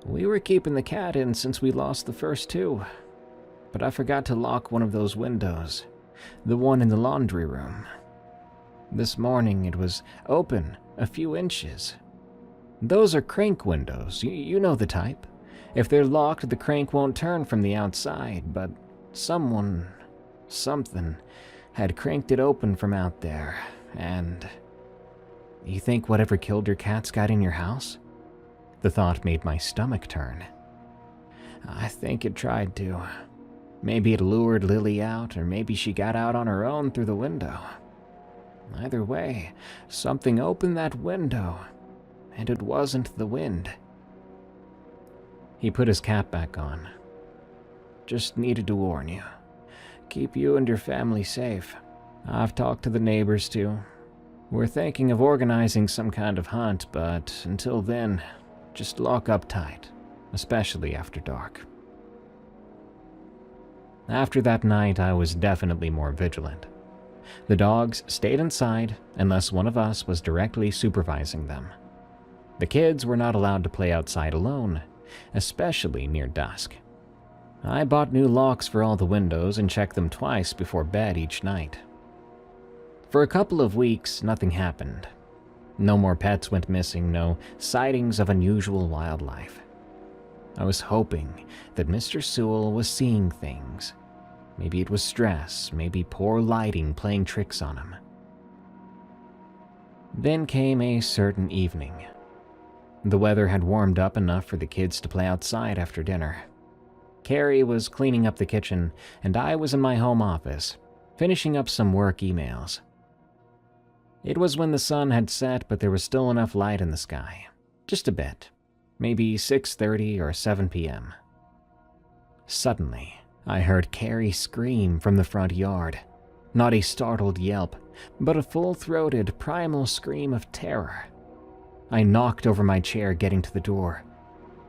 We were keeping the cat in since we lost the first 2, but I forgot to lock one of those windows, the one in the laundry room. This morning it was open a few inches. Those are crank windows, you know the type. If they're locked, the crank won't turn from the outside, but something, had cranked it open from out there, and... You think whatever killed your cats got in your house? The thought made my stomach turn. I think it tried to. Maybe it lured Lily out, or maybe she got out on her own through the window. Either way, something opened that window, and it wasn't the wind. He put his cap back on. Just needed to warn you. Keep you and your family safe. I've talked to the neighbors too. We're thinking of organizing some kind of hunt, but until then, just lock up tight, especially after dark. After that night, I was definitely more vigilant. The dogs stayed inside unless one of us was directly supervising them. The kids were not allowed to play outside alone, especially near dusk. I bought new locks for all the windows and checked them twice before bed each night. For a couple of weeks, nothing happened. No more pets went missing, no sightings of unusual wildlife. I was hoping that Mr. Sewell was seeing things. Maybe it was stress, maybe poor lighting playing tricks on him. Then came a certain evening. The weather had warmed up enough for the kids to play outside after dinner. Carrie was cleaning up the kitchen, and I was in my home office, finishing up some work emails. It was when the sun had set, but there was still enough light in the sky. Just a bit. Maybe 6:30 or 7 p.m. Suddenly, I heard Carrie scream from the front yard. Not a startled yelp, but a full-throated, primal scream of terror. I knocked over my chair getting to the door.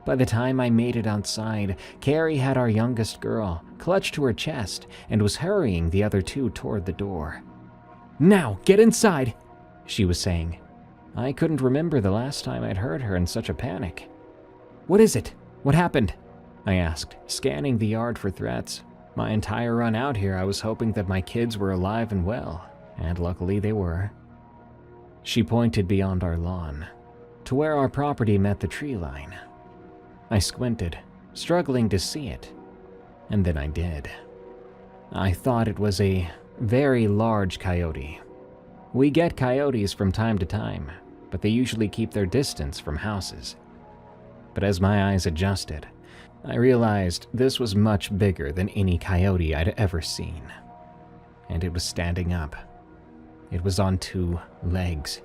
By the time I made it outside, Carrie had our youngest girl clutched to her chest and was hurrying the other two toward the door. "Now, get inside," she was saying. I couldn't remember the last time I'd heard her in such a panic. "What is it? What happened?" I asked, scanning the yard for threats. My entire run out here, I was hoping that my kids were alive and well, and luckily they were. She pointed beyond our lawn, to where our property met the tree line. I squinted, struggling to see it, and then I did. I thought it was a very large coyote. We get coyotes from time to time, but they usually keep their distance from houses. But as my eyes adjusted, I realized this was much bigger than any coyote I'd ever seen. And it was standing up. It was on 2 legs.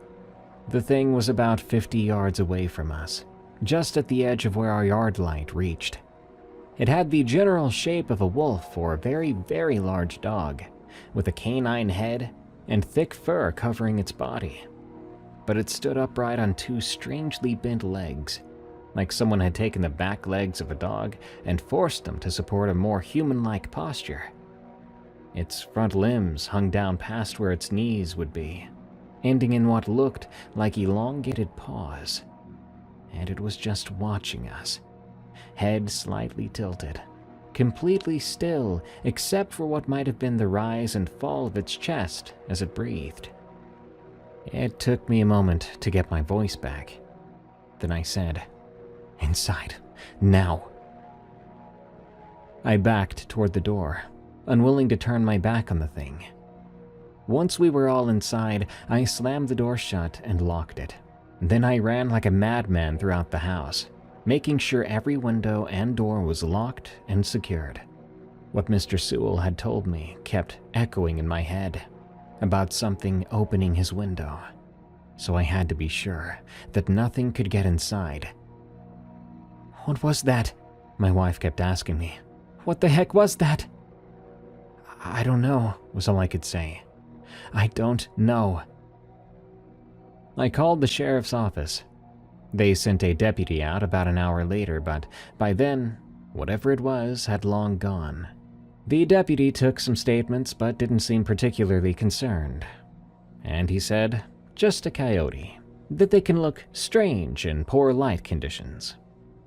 The thing was about 50 yards away from us, just at the edge of where our yard light reached. It had the general shape of a wolf or a very, very large dog, with a canine head and thick fur covering its body. But it stood upright on 2 strangely bent legs, like someone had taken the back legs of a dog and forced them to support a more human-like posture. Its front limbs hung down past where its knees would be, ending in what looked like elongated paws. And it was just watching us, head slightly tilted, completely still except for what might have been the rise and fall of its chest as it breathed. It took me a moment to get my voice back. Then I said, "Inside, now." I backed toward the door, unwilling to turn my back on the thing. Once we were all inside, I slammed the door shut and locked it. Then I ran like a madman throughout the house, making sure every window and door was locked and secured. What Mr. Sewell had told me kept echoing in my head about something opening his window, so I had to be sure that nothing could get inside. "What was that?" my wife kept asking me. "What the heck was that?" "I don't know," was all I could say. "I don't know." I called the sheriff's office. They sent a deputy out about an hour later, but by then, whatever it was had long gone. The deputy took some statements but didn't seem particularly concerned. And he said, just a coyote, that they can look strange in poor light conditions.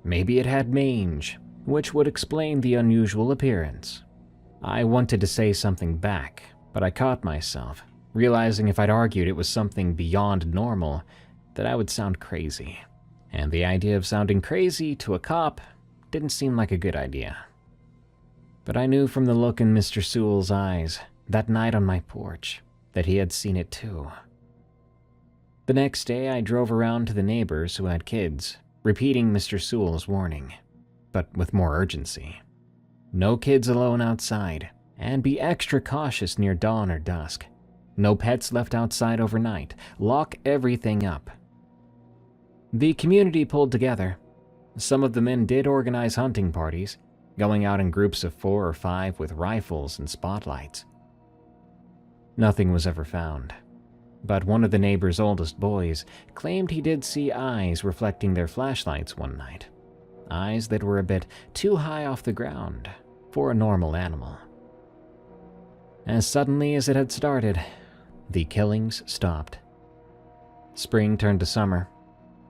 Maybe it had mange, which would explain the unusual appearance. I wanted to say something back, but I caught myself, realizing if I'd argued it was something beyond normal, that I would sound crazy. And the idea of sounding crazy to a cop didn't seem like a good idea. But I knew from the look in Mr. Sewell's eyes that night on my porch that he had seen it too. The next day I drove around to the neighbors who had kids, repeating Mr. Sewell's warning, but with more urgency. No kids alone outside, and be extra cautious near dawn or dusk. No pets left outside overnight. Lock everything up. The community pulled together. Some of the men did organize hunting parties, going out in groups of 4 or 5 with rifles and spotlights. Nothing was ever found, but one of the neighbor's oldest boys claimed he did see eyes reflecting their flashlights one night. Eyes that were a bit too high off the ground for a normal animal. As suddenly as it had started, the killings stopped. Spring turned to summer.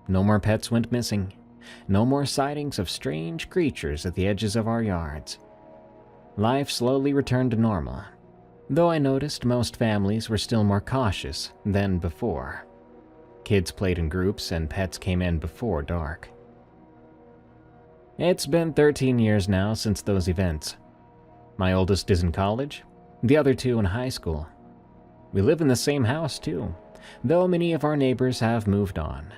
No more pets went missing. No more sightings of strange creatures at the edges of our yards. Life slowly returned to normal, though I noticed most families were still more cautious than before. Kids played in groups and pets came in before dark. It's been 13 years now since those events. My oldest is in college, the other 2 in high school. We live in the same house too, though many of our neighbors have moved on.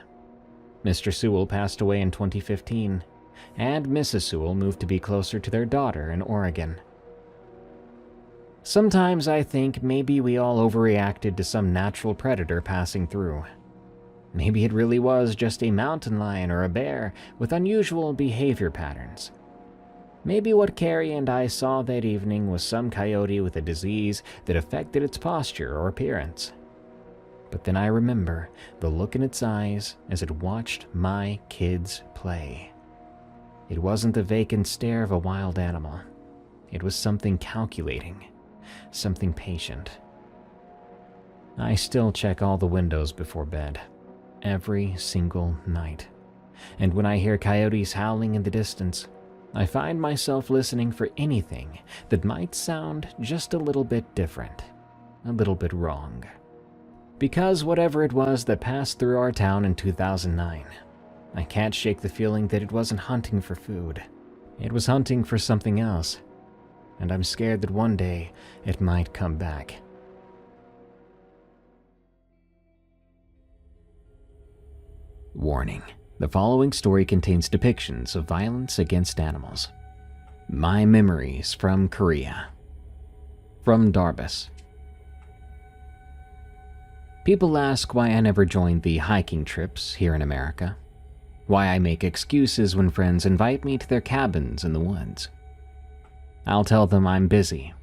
Mr. Sewell passed away in 2015, and Mrs. Sewell moved to be closer to their daughter in Oregon. Sometimes I think maybe we all overreacted to some natural predator passing through. Maybe it really was just a mountain lion or a bear with unusual behavior patterns. Maybe what Carrie and I saw that evening was some coyote with a disease that affected its posture or appearance. But then I remember the look in its eyes as it watched my kids play. It wasn't the vacant stare of a wild animal. It was something calculating, something patient. I still check all the windows before bed, every single night. And when I hear coyotes howling in the distance, I find myself listening for anything that might sound just a little bit different, a little bit wrong. Because whatever it was that passed through our town in 2009, I can't shake the feeling that it wasn't hunting for food. It was hunting for something else, and I'm scared that one day it might come back. Warning: the following story contains depictions of violence against animals. My memories from Korea. From Darbus. People ask why I never joined the hiking trips here in America. Why I make excuses when friends invite me to their cabins in the woods. I'll tell them I'm busy,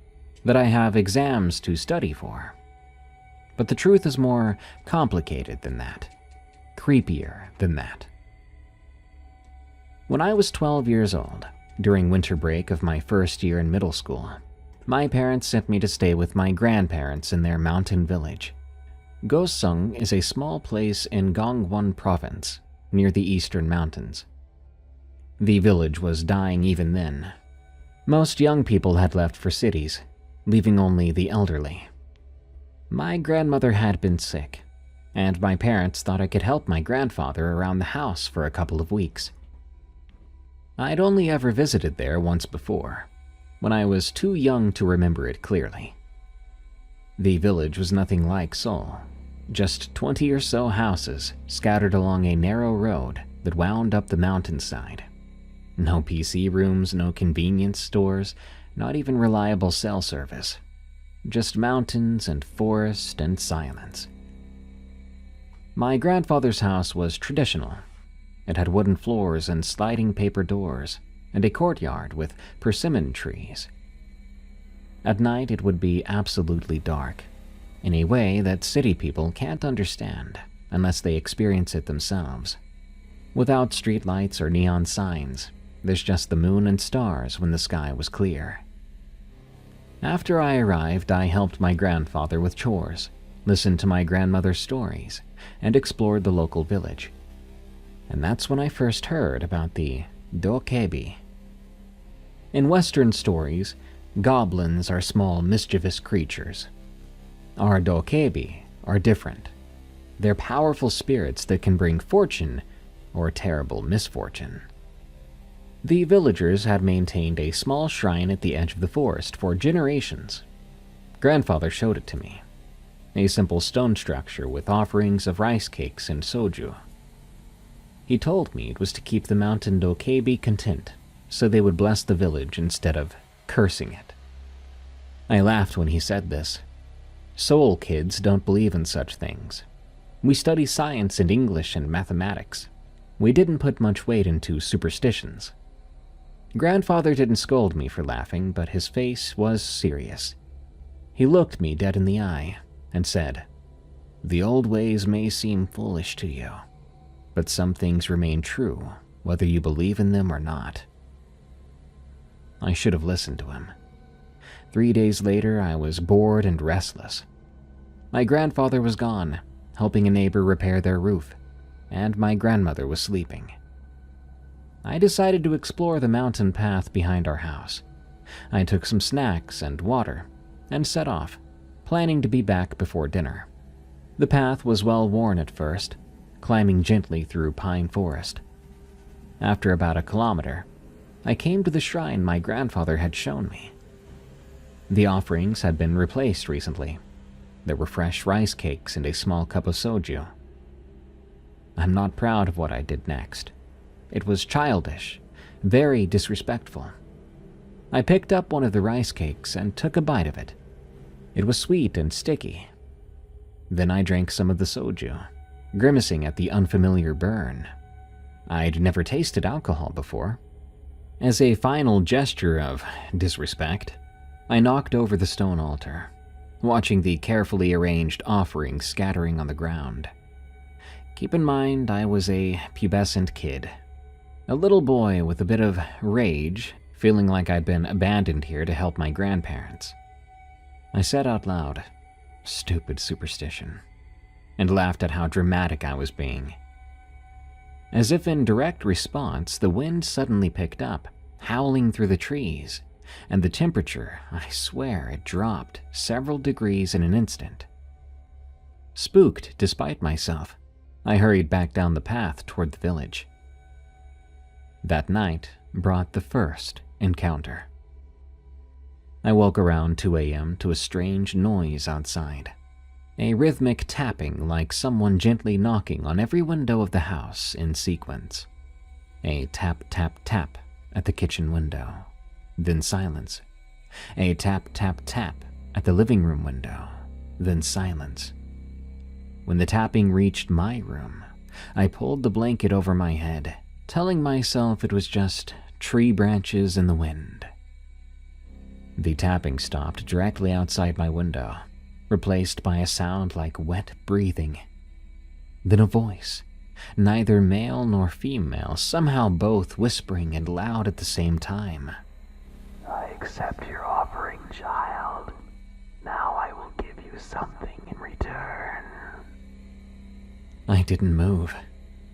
that I have exams to study for. But the truth is more complicated than that, creepier than that. When I was 12 years old, during winter break of my first year in middle school, my parents sent me to stay with my grandparents in their mountain village. Gosung is a small place in Gangwon province, near the eastern mountains. The village was dying even then. Most young people had left for cities, leaving only the elderly. My grandmother had been sick, and my parents thought I could help my grandfather around the house for a couple of weeks. I'd only ever visited there once before, when I was too young to remember it clearly. The village was nothing like Seoul, just 20 or so houses scattered along a narrow road that wound up the mountainside. No PC rooms, no convenience stores, not even reliable cell service. Just mountains and forest and silence. My grandfather's house was traditional. It had wooden floors and sliding paper doors, and a courtyard with persimmon trees. At night it would be absolutely dark, in a way that city people can't understand unless they experience it themselves. Without streetlights or neon signs, there's just the moon and stars when the sky was clear. After I arrived, I helped my grandfather with chores, listened to my grandmother's stories, and explored the local village. And that's when I first heard about the dokebi. In Western stories, goblins are small, mischievous creatures. Our dokebi are different. They're powerful spirits that can bring fortune or terrible misfortune. The villagers had maintained a small shrine at the edge of the forest for generations. Grandfather showed it to me. A simple stone structure with offerings of rice cakes and soju. He told me it was to keep the mountain Dokebi content, so they would bless the village instead of cursing it. I laughed when he said this. Soul kids don't believe in such things. We study science and English and mathematics. We didn't put much weight into superstitions. Grandfather didn't scold me for laughing, but his face was serious. He looked me dead in the eye and said, "The old ways may seem foolish to you, but some things remain true, whether you believe in them or not." I should have listened to him. 3 days later, I was bored and restless. My grandfather was gone, helping a neighbor repair their roof, and my grandmother was sleeping. I decided to explore the mountain path behind our house. I took some snacks and water and set off, planning to be back before dinner. The path was well worn at first, climbing gently through pine forest. After about a kilometer, I came to the shrine my grandfather had shown me. The offerings had been replaced recently. There were fresh rice cakes and a small cup of soju. I'm not proud of what I did next. It was childish, very disrespectful. I picked up one of the rice cakes and took a bite of it. It was sweet and sticky. Then I drank some of the soju, grimacing at the unfamiliar burn. I'd never tasted alcohol before. As a final gesture of disrespect, I knocked over the stone altar, watching the carefully arranged offerings scattering on the ground. Keep in mind, I was a pubescent kid, a little boy with a bit of rage, feeling like I'd been abandoned here to help my grandparents. I said out loud, "Stupid superstition," and laughed at how dramatic I was being. As if in direct response, the wind suddenly picked up, howling through the trees, and the temperature, I swear, it dropped several degrees in an instant. Spooked despite myself, I hurried back down the path toward the village. That night brought the first encounter. I woke around 2 a.m. to a strange noise outside. A rhythmic tapping like someone gently knocking on every window of the house in sequence. A tap, tap, tap at the kitchen window, then silence. A tap, tap, tap at the living room window, then silence. When the tapping reached my room, I pulled the blanket over my head, telling myself it was just tree branches in the wind. The tapping stopped directly outside my window, replaced by a sound like wet breathing. Then a voice, neither male nor female, somehow both whispering and loud at the same time. "I accept your offering, child. Now I will give you something in return." I didn't move,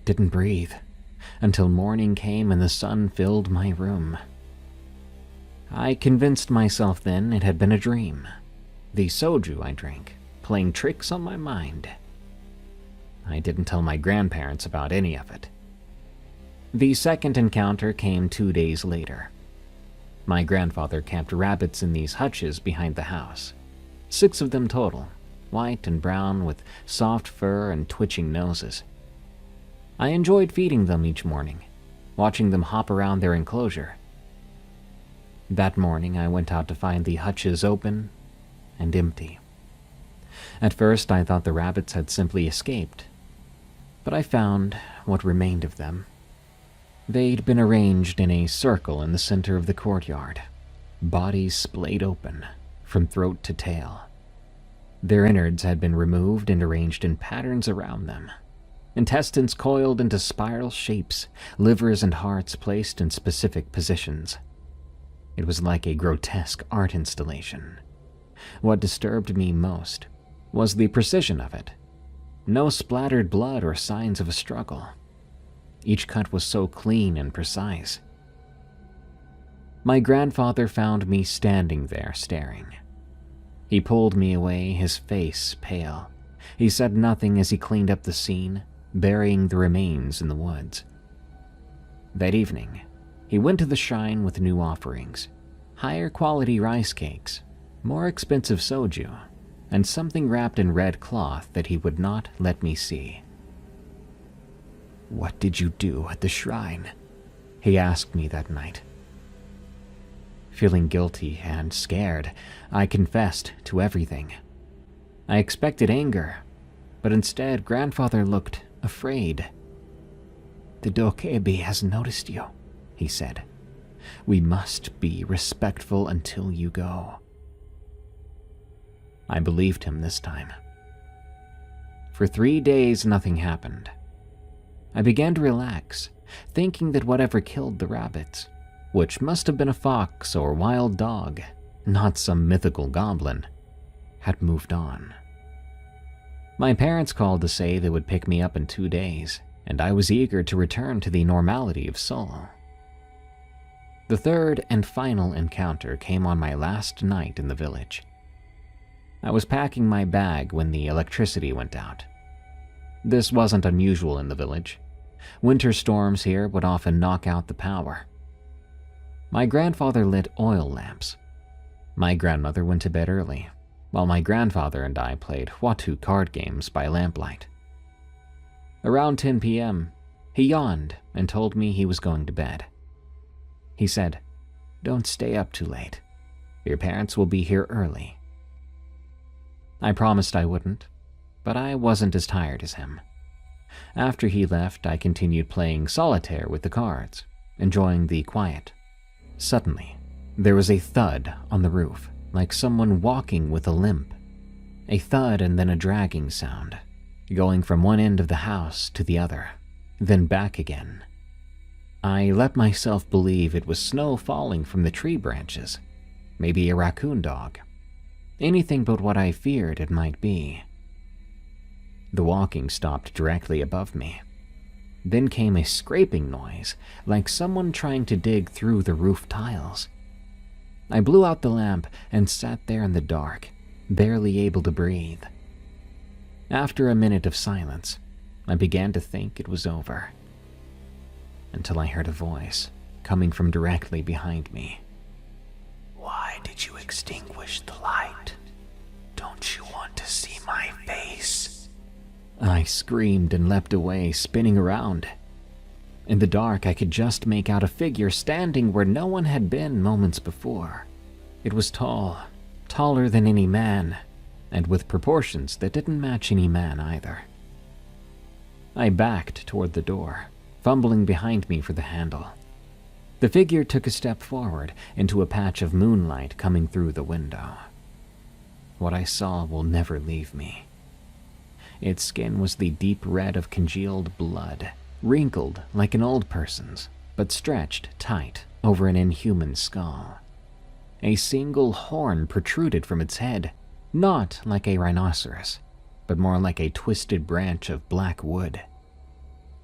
didn't breathe, until morning came and the sun filled my room. I convinced myself then it had been a dream. The soju I drank, playing tricks on my mind. I didn't tell my grandparents about any of it. The second encounter came 2 days later. My grandfather kept rabbits in these hutches behind the house. 6 of them total, white and brown with soft fur and twitching noses. I enjoyed feeding them each morning, watching them hop around their enclosure. That morning I went out to find the hutches open and empty. At first I thought the rabbits had simply escaped, but I found what remained of them. They'd been arranged in a circle in the center of the courtyard, bodies splayed open from throat to tail. Their innards had been removed and arranged in patterns around them. Intestines coiled into spiral shapes, livers and hearts placed in specific positions. It was like a grotesque art installation. What disturbed me most was the precision of it. No splattered blood or signs of a struggle. Each cut was so clean and precise. My grandfather found me standing there staring. He pulled me away, his face pale. He said nothing as he cleaned up the scene, burying the remains in the woods. That evening, he went to the shrine with new offerings, higher quality rice cakes, more expensive soju, and something wrapped in red cloth that he would not let me see. "What did you do at the shrine?" he asked me that night. Feeling guilty and scared, I confessed to everything. I expected anger, but instead Grandfather looked afraid. "The Dokebi has noticed you," he said. "We must be respectful until you go." I believed him this time. For 3 days, nothing happened. I began to relax, thinking that whatever killed the rabbits, which must have been a fox or wild dog, not some mythical goblin, had moved on. My parents called to say they would pick me up in 2 days, and I was eager to return to the normality of Seoul. The third and final encounter came on my last night in the village. I was packing my bag when the electricity went out. This wasn't unusual in the village. Winter storms here would often knock out the power. My grandfather lit oil lamps. My grandmother went to bed early, while my grandfather and I played Watu card games by lamplight. Around 10 p.m., he yawned and told me he was going to bed. He said, "Don't stay up too late. Your parents will be here early." I promised I wouldn't, but I wasn't as tired as him. After he left, I continued playing solitaire with the cards, enjoying the quiet. Suddenly, there was a thud on the roof, like someone walking with a limp. A thud and then a dragging sound, going from one end of the house to the other, then back again. I let myself believe it was snow falling from the tree branches, maybe a raccoon dog. Anything but what I feared it might be. The walking stopped directly above me. Then came a scraping noise, like someone trying to dig through the roof tiles. I blew out the lamp and sat there in the dark, barely able to breathe. After a minute of silence, I began to think it was over, until I heard a voice coming from directly behind me. "Why did you extinguish the light? Don't you want to see my face?" I screamed and leapt away, spinning around. In the dark, I could just make out a figure standing where no one had been moments before. It was tall, taller than any man, and with proportions that didn't match any man either. I backed toward the door, fumbling behind me for the handle. The figure took a step forward into a patch of moonlight coming through the window. What I saw will never leave me. Its skin was the deep red of congealed blood, wrinkled like an old person's, but stretched tight over an inhuman skull. A single horn protruded from its head, not like a rhinoceros, but more like a twisted branch of black wood.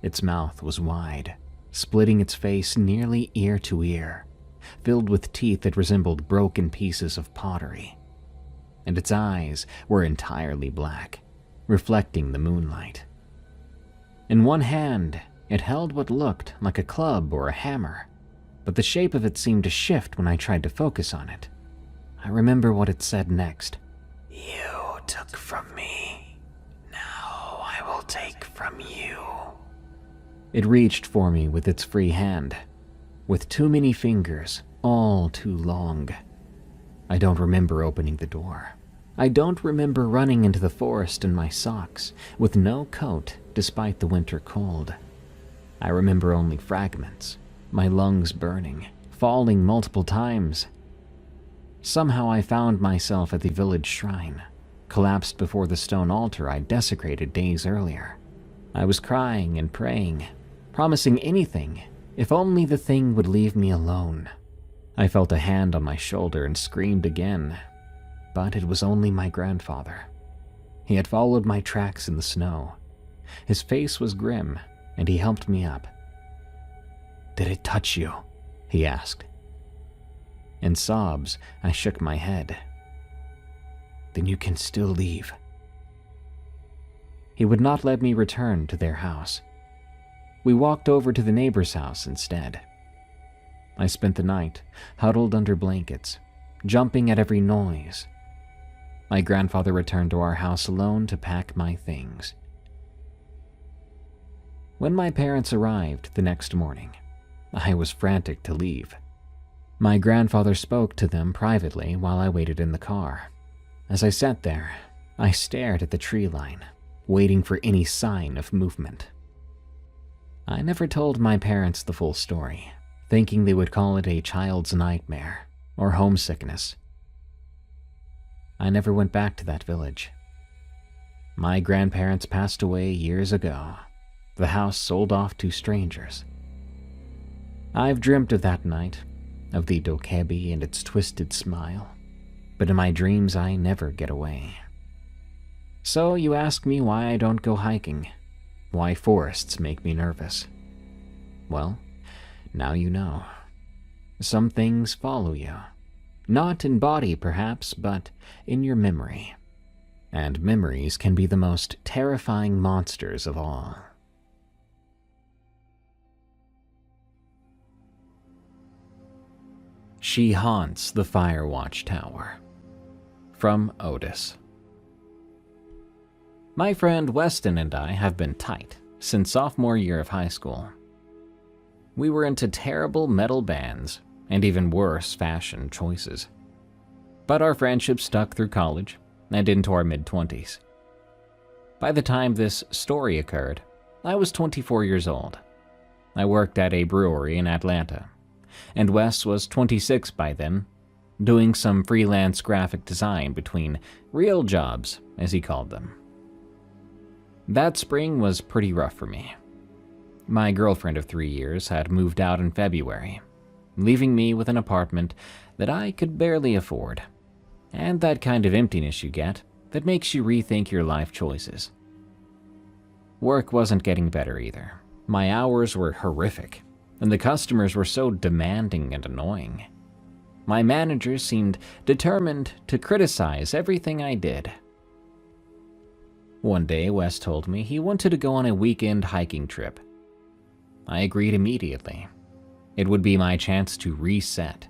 Its mouth was wide, splitting its face nearly ear to ear, filled with teeth that resembled broken pieces of pottery. And its eyes were entirely black, reflecting the moonlight. In one hand, it held what looked like a club or a hammer, but the shape of it seemed to shift when I tried to focus on it. I remember what it said next. "You took from me. Now I will take from you." It reached for me with its free hand, with too many fingers, all too long. I don't remember opening the door. I don't remember running into the forest in my socks, with no coat despite the winter cold. I remember only fragments, my lungs burning, falling multiple times. Somehow I found myself at the village shrine, collapsed before the stone altar I desecrated days earlier. I was crying and praying, promising anything, if only the thing would leave me alone. I felt a hand on my shoulder and screamed again, but it was only my grandfather. He had followed my tracks in the snow. His face was grim, and he helped me up. "Did it touch you?" he asked. In sobs, I shook my head. "Then you can still leave." He would not let me return to their house. We walked over to the neighbor's house instead. I spent the night, huddled under blankets, jumping at every noise. My grandfather returned to our house alone to pack my things. When my parents arrived the next morning, I was frantic to leave. My grandfather spoke to them privately while I waited in the car. As I sat there, I stared at the tree line, waiting for any sign of movement. I never told my parents the full story, thinking they would call it a child's nightmare or homesickness. I never went back to that village. My grandparents passed away years ago. The house sold off to strangers. I've dreamt of that night, of the dokebi and its twisted smile, but in my dreams I never get away. So you ask me why I don't go hiking, why forests make me nervous. Well, now you know. Some things follow you, not in body perhaps, but in your memory. And memories can be the most terrifying monsters of all. She haunts the Firewatch Tower. From Otis. My friend Weston and I have been tight since sophomore year of high school. We were into terrible metal bands and even worse fashion choices. But our friendship stuck through college and into our mid-20s. By the time this story occurred, I was 24 years old. I worked at a brewery in Atlanta, and Wes was 26 by then, doing some freelance graphic design between real jobs, as he called them. That spring was pretty rough for me. My girlfriend of 3 years had moved out in February, leaving me with an apartment that I could barely afford, and that kind of emptiness you get that makes you rethink your life choices. Work wasn't getting better either. My hours were horrific, and the customers were so demanding and annoying. My manager seemed determined to criticize everything I did. One day, Wes told me he wanted to go on a weekend hiking trip. I agreed immediately. It would be my chance to reset.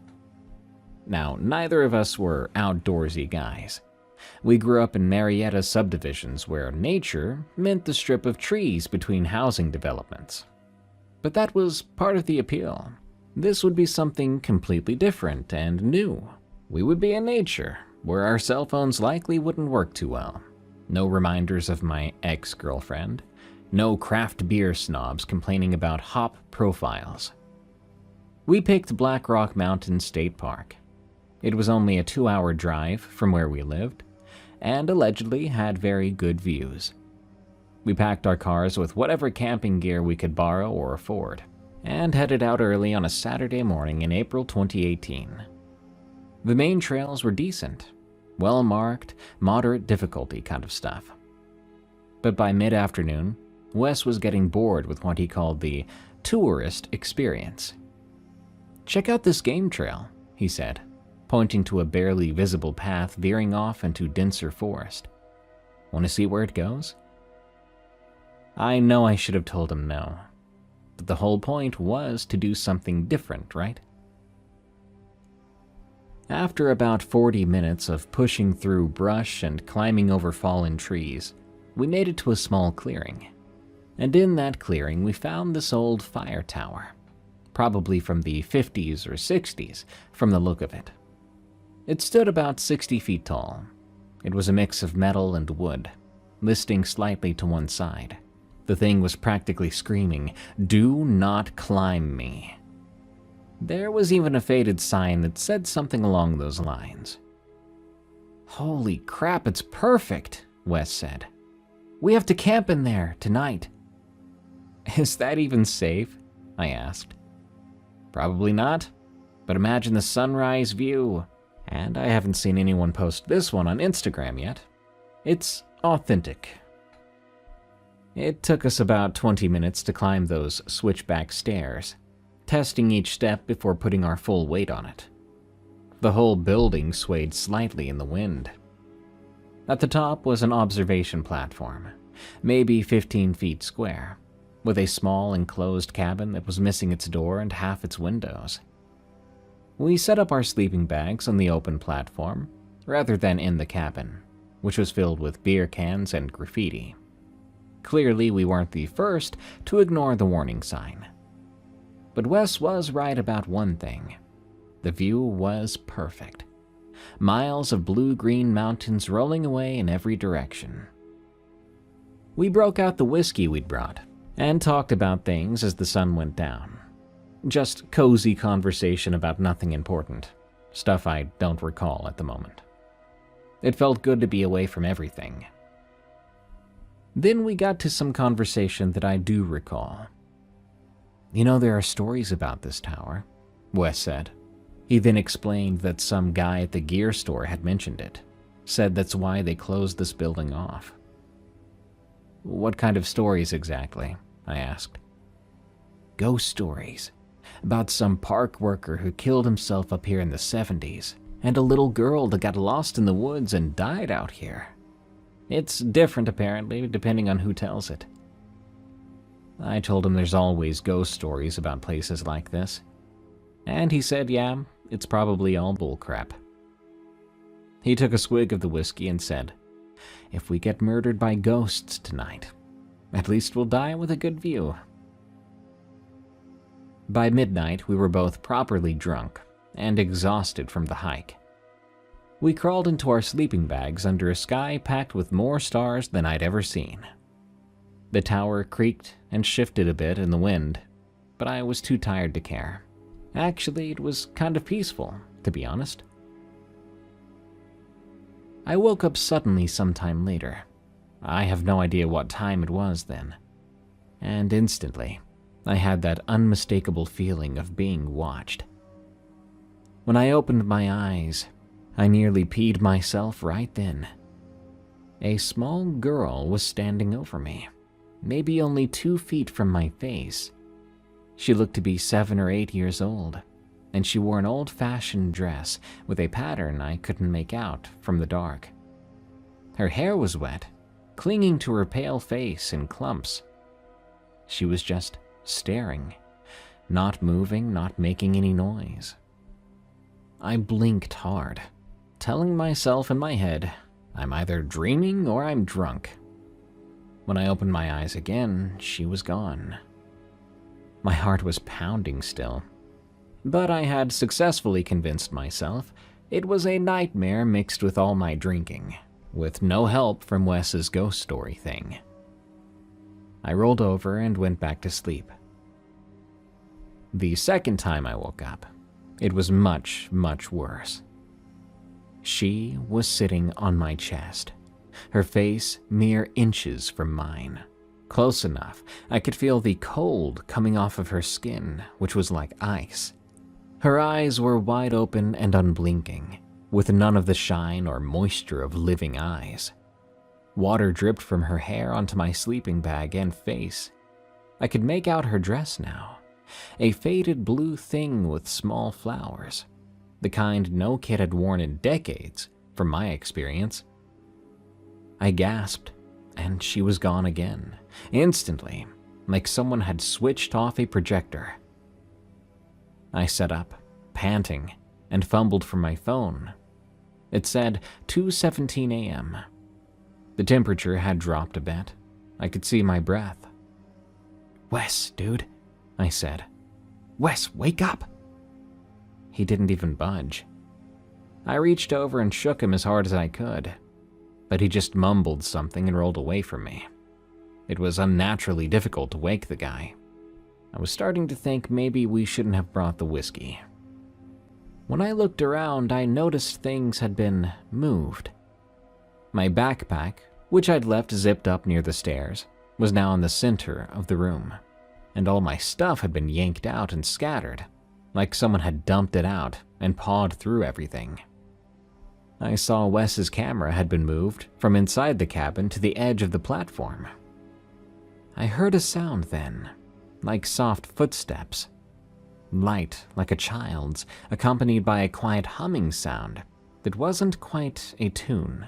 Now, neither of us were outdoorsy guys. We grew up in Marietta subdivisions where nature meant the strip of trees between housing developments. But that was part of the appeal. This would be something completely different and new. We would be in nature, where our cell phones likely wouldn't work too well. No reminders of my ex-girlfriend. No craft beer snobs complaining about hop profiles. We picked Black Rock Mountain State Park. It was only a 2-hour drive from where we lived, and allegedly had very good views. We packed our cars with whatever camping gear we could borrow or afford, and headed out early on a Saturday morning in April 2018. The main trails were decent, well-marked, moderate difficulty kind of stuff. But by mid-afternoon, Wes was getting bored with what he called the tourist experience. "Check out this game trail," he said, pointing to a barely visible path veering off into denser forest. "Want to see where it goes?" I know I should have told him no, but the whole point was to do something different, right? After about 40 minutes of pushing through brush and climbing over fallen trees, we made it to a small clearing. And in that clearing, we found this old fire tower, probably from the 50s or 60s from the look of it. It stood about 60 feet tall. It was a mix of metal and wood, listing slightly to one side. The thing was practically screaming, "Do not climb me." There was even a faded sign that said something along those lines. "Holy crap, it's perfect," Wes said. "We have to camp in there tonight." "Is that even safe?" I asked. "Probably not, but imagine the sunrise view. And I haven't seen anyone post this one on Instagram yet. It's authentic." It took us about 20 minutes to climb those switchback stairs, testing each step before putting our full weight on it. The whole building swayed slightly in the wind. At the top was an observation platform, maybe 15 feet square, with a small enclosed cabin that was missing its door and half its windows. We set up our sleeping bags on the open platform, rather than in the cabin, which was filled with beer cans and graffiti. Clearly, we weren't the first to ignore the warning sign. But Wes was right about one thing. The view was perfect. Miles of blue-green mountains rolling away in every direction. We broke out the whiskey we'd brought and talked about things as the sun went down. Just cozy conversation about nothing important. Stuff I don't recall at the moment. It felt good to be away from everything. Then we got to some conversation that I do recall. "You know, there are stories about this tower," Wes said. He then explained that some guy at the gear store had mentioned it, said that's why they closed this building off. "What kind of stories exactly?" I asked. "Ghost stories. About some park worker who killed himself up here in the 70s, and a little girl that got lost in the woods and died out here. It's different apparently, depending on who tells it." I told him there's always ghost stories about places like this. And he said, yeah, it's probably all bullcrap. He took a swig of the whiskey and said, "If we get murdered by ghosts tonight, at least we'll die with a good view." By midnight, we were both properly drunk and exhausted from the hike. We crawled into our sleeping bags under a sky packed with more stars than I'd ever seen. The tower creaked and shifted a bit in the wind, but I was too tired to care. Actually, it was kind of peaceful, to be honest. I woke up suddenly sometime later. I have no idea what time it was then. And instantly, I had that unmistakable feeling of being watched. When I opened my eyes, I nearly peed myself right then. A small girl was standing over me, maybe only 2 feet from my face. She looked to be 7 or 8 years old, and she wore an old-fashioned dress with a pattern I couldn't make out from the dark. Her hair was wet, clinging to her pale face in clumps. She was just staring, not moving, not making any noise. I blinked hard, telling myself in my head, I'm either dreaming or I'm drunk. When I opened my eyes again, she was gone. My heart was pounding still, but I had successfully convinced myself it was a nightmare mixed with all my drinking, with no help from Wes's ghost story thing. I rolled over and went back to sleep. The second time I woke up, it was much, much worse. She was sitting on my chest, her face mere inches from mine. Close enough, I could feel the cold coming off of her skin, which was like ice. Her eyes were wide open and unblinking, with none of the shine or moisture of living eyes. Water dripped from her hair onto my sleeping bag and face. I could make out her dress now, a faded blue thing with small flowers, the kind no kid had worn in decades, from my experience. I gasped, and she was gone again, instantly, like someone had switched off a projector. I sat up, panting, and fumbled for my phone. It said 2:17 a.m. The temperature had dropped a bit. I could see my breath. "Wes, dude," I said. "Wes, wake up!" He didn't even budge. I reached over and shook him as hard as I could, but he just mumbled something and rolled away from me. It was unnaturally difficult to wake the guy. I was starting to think maybe we shouldn't have brought the whiskey. When I looked around, I noticed things had been moved. My backpack, which I'd left zipped up near the stairs, was now in the center of the room, and all my stuff had been yanked out and scattered, like someone had dumped it out and pawed through everything. I saw Wes's camera had been moved from inside the cabin to the edge of the platform. I heard a sound then, like soft footsteps. Light like a child's, accompanied by a quiet humming sound that wasn't quite a tune.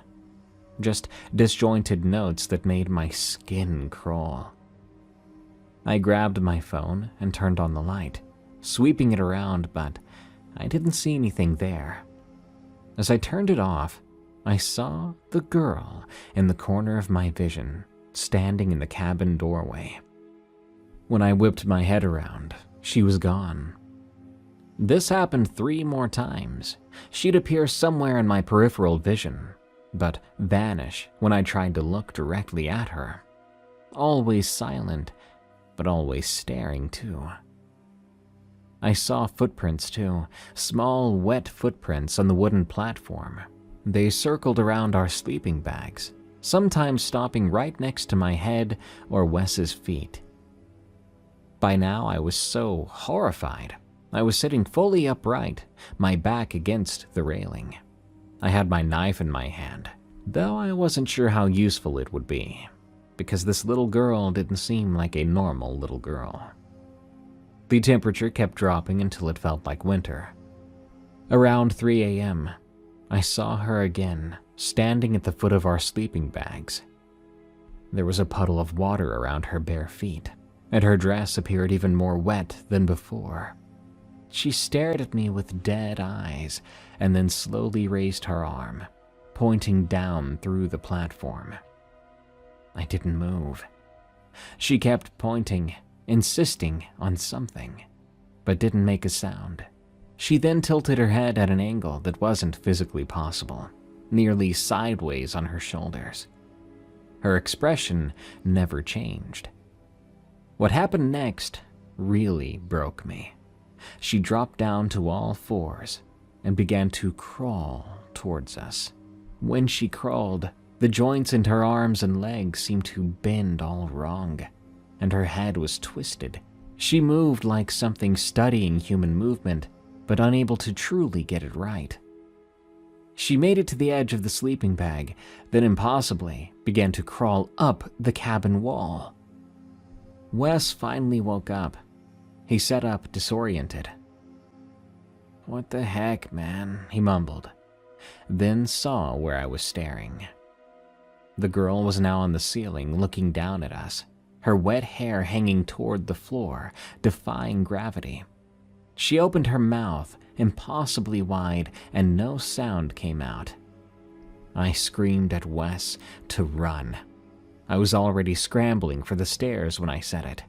Just disjointed notes that made my skin crawl. I grabbed my phone and turned on the light, sweeping it around, but I didn't see anything there. As I turned it off, I saw the girl in the corner of my vision, standing in the cabin doorway. When I whipped my head around, she was gone. This happened 3 more times. She'd appear somewhere in my peripheral vision, but vanish when I tried to look directly at her. Always silent, but always staring too. I saw footprints too, small wet footprints on the wooden platform. They circled around our sleeping bags, sometimes stopping right next to my head or Wes's feet. By now I was so horrified. I was sitting fully upright, my back against the railing. I had my knife in my hand, though I wasn't sure how useful it would be, because this little girl didn't seem like a normal little girl. The temperature kept dropping until it felt like winter. Around 3 a.m., I saw her again, standing at the foot of our sleeping bags. There was a puddle of water around her bare feet, and her dress appeared even more wet than before. She stared at me with dead eyes, and then slowly raised her arm, pointing down through the platform. I didn't move. She kept pointing, insisting on something, but didn't make a sound. She then tilted her head at an angle that wasn't physically possible, nearly sideways on her shoulders. Her expression never changed. What happened next really broke me. She dropped down to all 4s and began to crawl towards us. When she crawled, the joints in her arms and legs seemed to bend all wrong, and her head was twisted. She moved like something studying human movement, but unable to truly get it right. She made it to the edge of the sleeping bag, then impossibly began to crawl up the cabin wall. Wes finally woke up. He sat up disoriented. "What the heck, man?" he mumbled, then saw where I was staring. The girl was now on the ceiling looking down at us, her wet hair hanging toward the floor, defying gravity. She opened her mouth, impossibly wide, and no sound came out. I screamed at Wes to run. I was already scrambling for the stairs when I said it.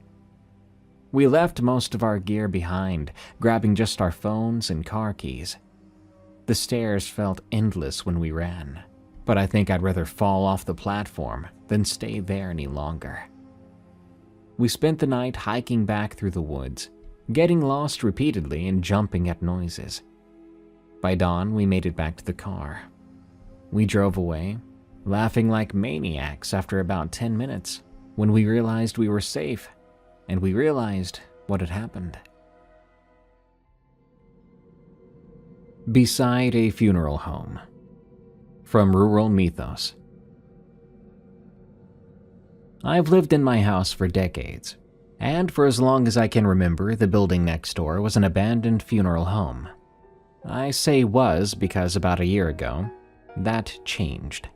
We left most of our gear behind, grabbing just our phones and car keys. The stairs felt endless when we ran, but I think I'd rather fall off the platform than stay there any longer. We spent the night hiking back through the woods, getting lost repeatedly and jumping at noises. By dawn, we made it back to the car. We drove away, laughing like maniacs after about 10 minutes, when we realized we were safe, and we realized what had happened. Beside a funeral home. From Rural Mythos. I've lived in my house for decades, and for as long as I can remember, the building next door was an abandoned funeral home. I say was because about a year ago, that changed.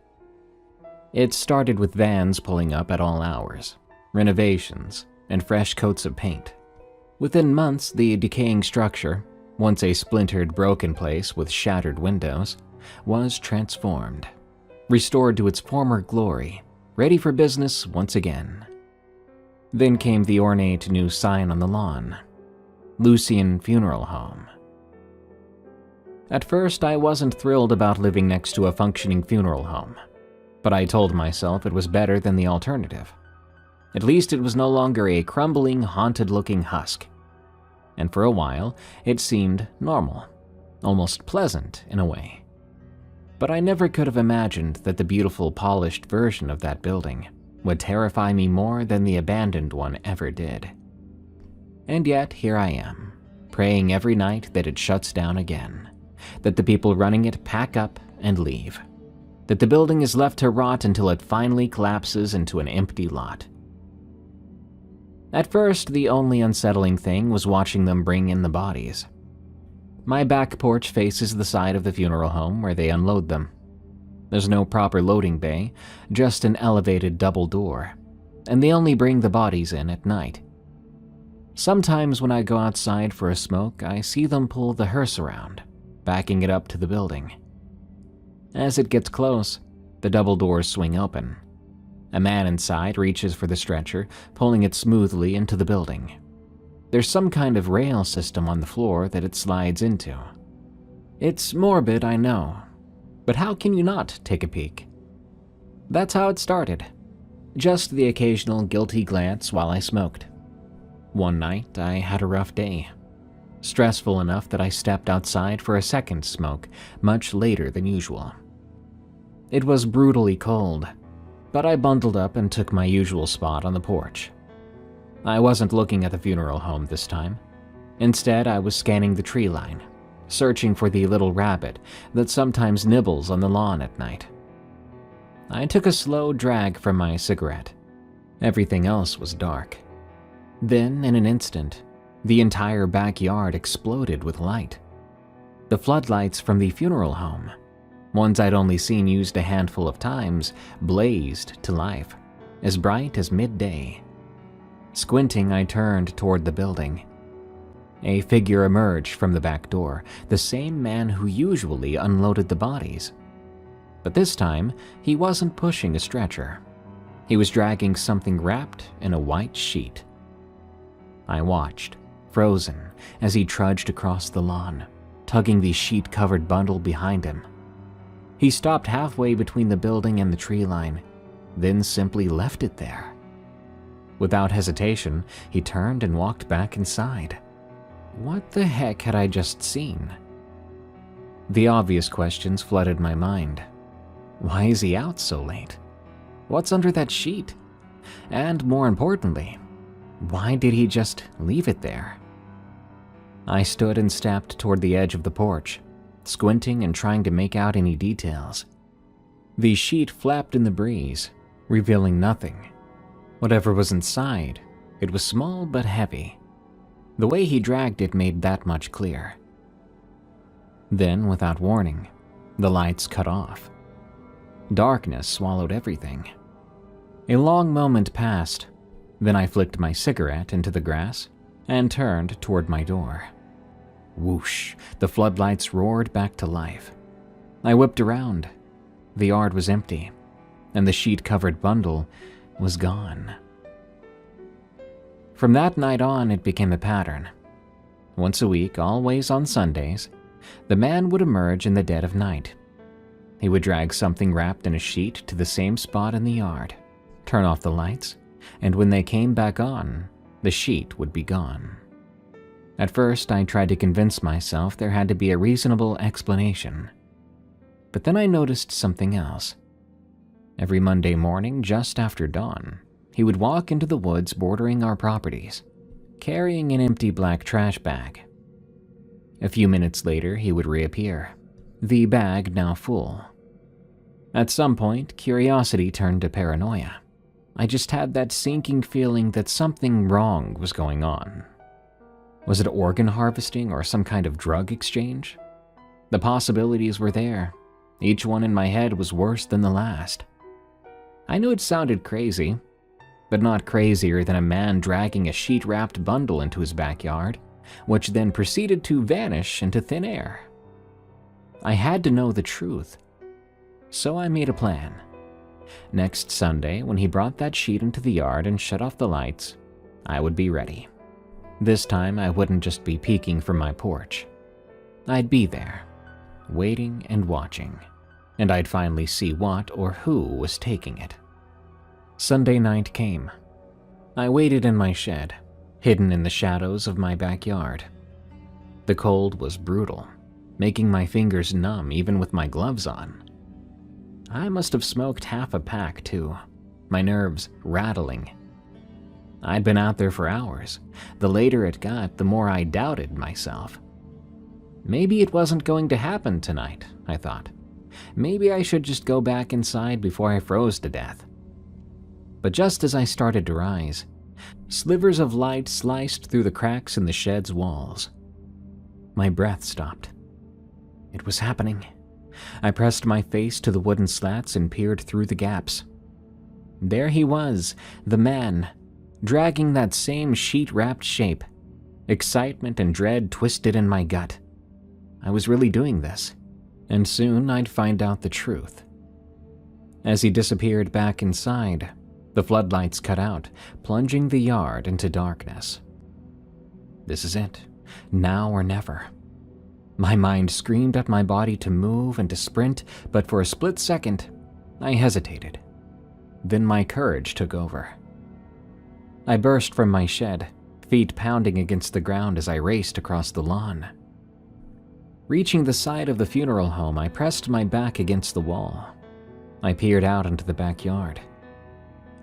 It started with vans pulling up at all hours, renovations, and fresh coats of paint. Within months, the decaying structure, once a splintered, broken place with shattered windows, was transformed, restored to its former glory, ready for business once again. Then came the ornate new sign on the lawn, Lucian Funeral Home. At first, I wasn't thrilled about living next to a functioning funeral home, but I told myself it was better than the alternative. At least it was no longer a crumbling, haunted-looking husk. And for a while, it seemed normal, almost pleasant in a way. But I never could have imagined that the beautiful, polished version of that building would terrify me more than the abandoned one ever did. And yet, here I am, praying every night that it shuts down again, that the people running it pack up and leave, that the building is left to rot until it finally collapses into an empty lot. At first, the only unsettling thing was watching them bring in the bodies. My back porch faces the side of the funeral home where they unload them. There's no proper loading bay, just an elevated double door, and they only bring the bodies in at night. Sometimes when I go outside for a smoke, I see them pull the hearse around, backing it up to the building. As it gets close, the double doors swing open, A man inside reaches for the stretcher, pulling it smoothly into the building. There's some kind of rail system on the floor that it slides into. It's morbid, I know, but how can you not take a peek? That's how it started. Just the occasional guilty glance while I smoked. One night, I had a rough day. Stressful enough that I stepped outside for a second smoke much later than usual. It was brutally cold, but I bundled up and took my usual spot on the porch. I wasn't looking at the funeral home this time. Instead, I was scanning the tree line, searching for the little rabbit that sometimes nibbles on the lawn at night. I took a slow drag from my cigarette. Everything else was dark. Then, in an instant, the entire backyard exploded with light. The floodlights from the funeral home, ones I'd only seen used a handful of times, blazed to life, as bright as midday. Squinting, I turned toward the building. A figure emerged from the back door, the same man who usually unloaded the bodies. But this time, he wasn't pushing a stretcher. He was dragging something wrapped in a white sheet. I watched, frozen, as he trudged across the lawn, tugging the sheet-covered bundle behind him. He stopped halfway between the building and the tree line, then simply left it there. Without hesitation, he turned and walked back inside. What the heck had I just seen? The obvious questions flooded my mind. Why is he out so late? What's under that sheet? And more importantly, why did he just leave it there? I stood and stepped toward the edge of the porch, squinting and trying to make out any details. The sheet flapped in the breeze, revealing nothing. Whatever was inside, it was small but heavy. The way he dragged it made that much clear. Then, without warning, the lights cut off. Darkness swallowed everything. A long moment passed, then I flicked my cigarette into the grass and turned toward my door. Whoosh, the floodlights roared back to life. I whipped around. The yard was empty, and the sheet-covered bundle was gone. From that night on, it became a pattern. Once a week, always on Sundays, the man would emerge in the dead of night. He would drag something wrapped in a sheet to the same spot in the yard, turn off the lights, and when they came back on, the sheet would be gone. At first, I tried to convince myself there had to be a reasonable explanation. But then I noticed something else. Every Monday morning, just after dawn, he would walk into the woods bordering our properties, carrying an empty black trash bag. A few minutes later, he would reappear, the bag now full. At some point, curiosity turned to paranoia. I just had that sinking feeling that something wrong was going on. Was it organ harvesting or some kind of drug exchange? The possibilities were there. Each one in my head was worse than the last. I knew it sounded crazy, but not crazier than a man dragging a sheet-wrapped bundle into his backyard, which then proceeded to vanish into thin air. I had to know the truth, so I made a plan. Next Sunday, when he brought that sheet into the yard and shut off the lights, I would be ready. This time, I wouldn't just be peeking from my porch. I'd be there, waiting and watching, and I'd finally see what or who was taking it. Sunday night came. I waited in my shed, hidden in the shadows of my backyard. The cold was brutal, making my fingers numb even with my gloves on. I must have smoked half a pack too, my nerves rattling. I'd been out there for hours. The later it got, the more I doubted myself. Maybe it wasn't going to happen tonight, I thought. Maybe I should just go back inside before I froze to death. But just as I started to rise, slivers of light sliced through the cracks in the shed's walls. My breath stopped. It was happening. I pressed my face to the wooden slats and peered through the gaps. There he was, the man, dragging that same sheet-wrapped shape. Excitement and dread twisted in my gut. I was really doing this, and soon I'd find out the truth. As he disappeared back inside, The floodlights cut out, plunging the yard into darkness. This is it, now or never. My mind screamed at my body to move and to sprint, but for a split second, I hesitated. Then my courage took over. I burst from my shed, feet pounding against the ground as I raced across the lawn. Reaching the side of the funeral home, I pressed my back against the wall. I peered out into the backyard.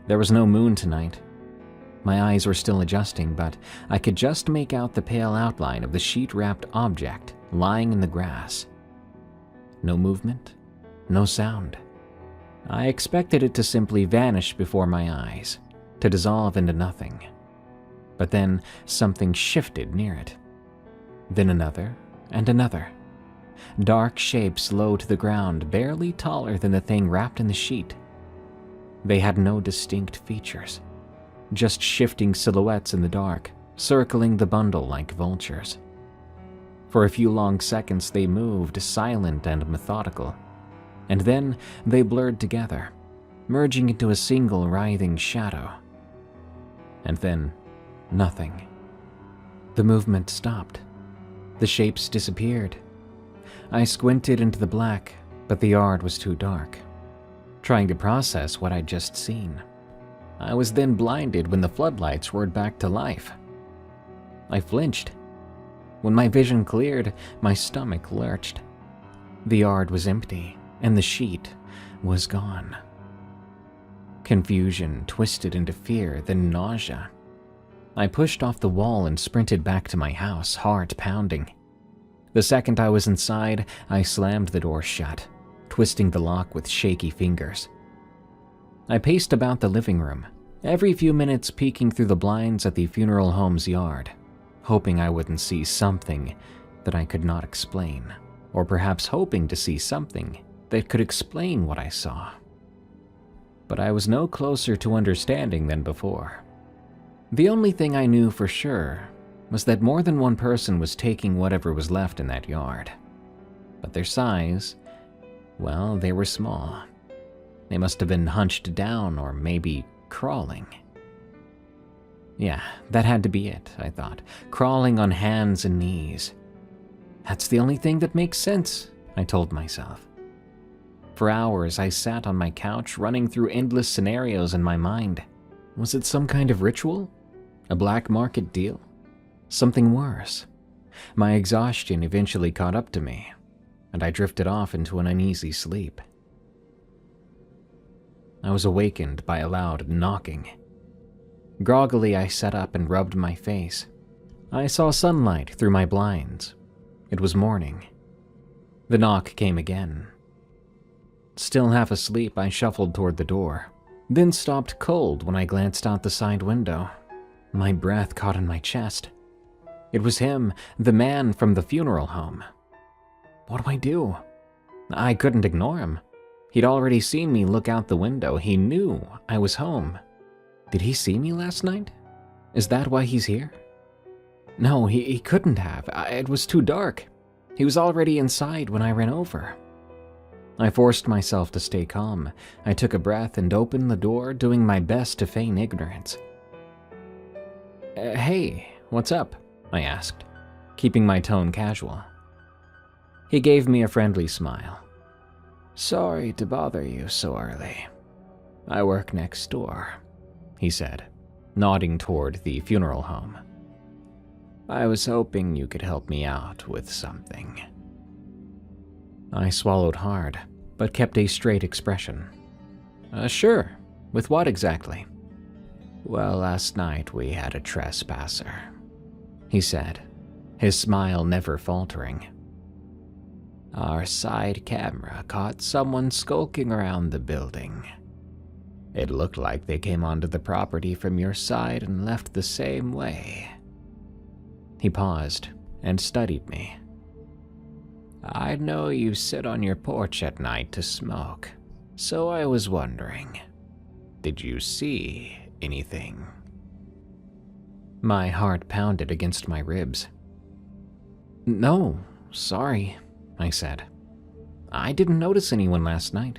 There was no moon tonight. My eyes were still adjusting, but I could just make out the pale outline of the sheet-wrapped object lying in the grass. No movement, no sound. I expected it to simply vanish before my eyes, to dissolve into nothing. But then something shifted near it. Then another and another. Dark shapes low to the ground, barely taller than the thing wrapped in the sheet. They had no distinct features, just shifting silhouettes in the dark, circling the bundle like vultures. For a few long seconds they moved, silent and methodical, and then they blurred together, merging into a single writhing shadow. And then, nothing. The movement stopped. The shapes disappeared. I squinted into the black, but the yard was too dark, trying to process what I'd just seen. I was then blinded when the floodlights roared back to life. I flinched. When my vision cleared, my stomach lurched. The yard was empty, and the sheet was gone. Confusion twisted into fear, then nausea. I pushed off the wall and sprinted back to my house, heart pounding. The second I was inside, I slammed the door shut, twisting the lock with shaky fingers. I paced about the living room, every few minutes peeking through the blinds at the funeral home's yard, hoping I wouldn't see something that I could not explain, or perhaps hoping to see something that could explain what I saw. But I was no closer to understanding than before. The only thing I knew for sure was that more than one person was taking whatever was left in that yard. But their size, well, they were small. They must have been hunched down or maybe crawling. Yeah, that had to be it, I thought, crawling on hands and knees. That's the only thing that makes sense, I told myself. For hours, I sat on my couch, running through endless scenarios in my mind. Was it some kind of ritual? A black market deal? Something worse? My exhaustion eventually caught up to me, and I drifted off into an uneasy sleep. I was awakened by a loud knocking. Groggily, I sat up and rubbed my face. I saw sunlight through my blinds. It was morning. The knock came again. Still half asleep, I shuffled toward the door, then stopped cold when I glanced out the side window. My breath caught in my chest. It was him, the man from the funeral home. What do I do? I couldn't ignore him. He'd already seen me look out the window. He knew I was home. Did he see me last night? Is that why he's here? No, he couldn't have. It was too dark. He was already inside when I ran over. I forced myself to stay calm. I took a breath and opened the door, doing my best to feign ignorance. Hey, what's up? I asked, keeping my tone casual. He gave me a friendly smile. Sorry to bother you so early. I work next door, he said, nodding toward the funeral home. I was hoping you could help me out with something. I swallowed hard, but kept a straight expression. Sure. With what exactly? Well, last night we had a trespasser, he said, his smile never faltering. Our side camera caught someone skulking around the building. It looked like they came onto the property from your side and left the same way. He paused and studied me. I know you sit on your porch at night to smoke, so I was wondering, did you see anything? My heart pounded against my ribs. No, sorry, I said. I didn't notice anyone last night.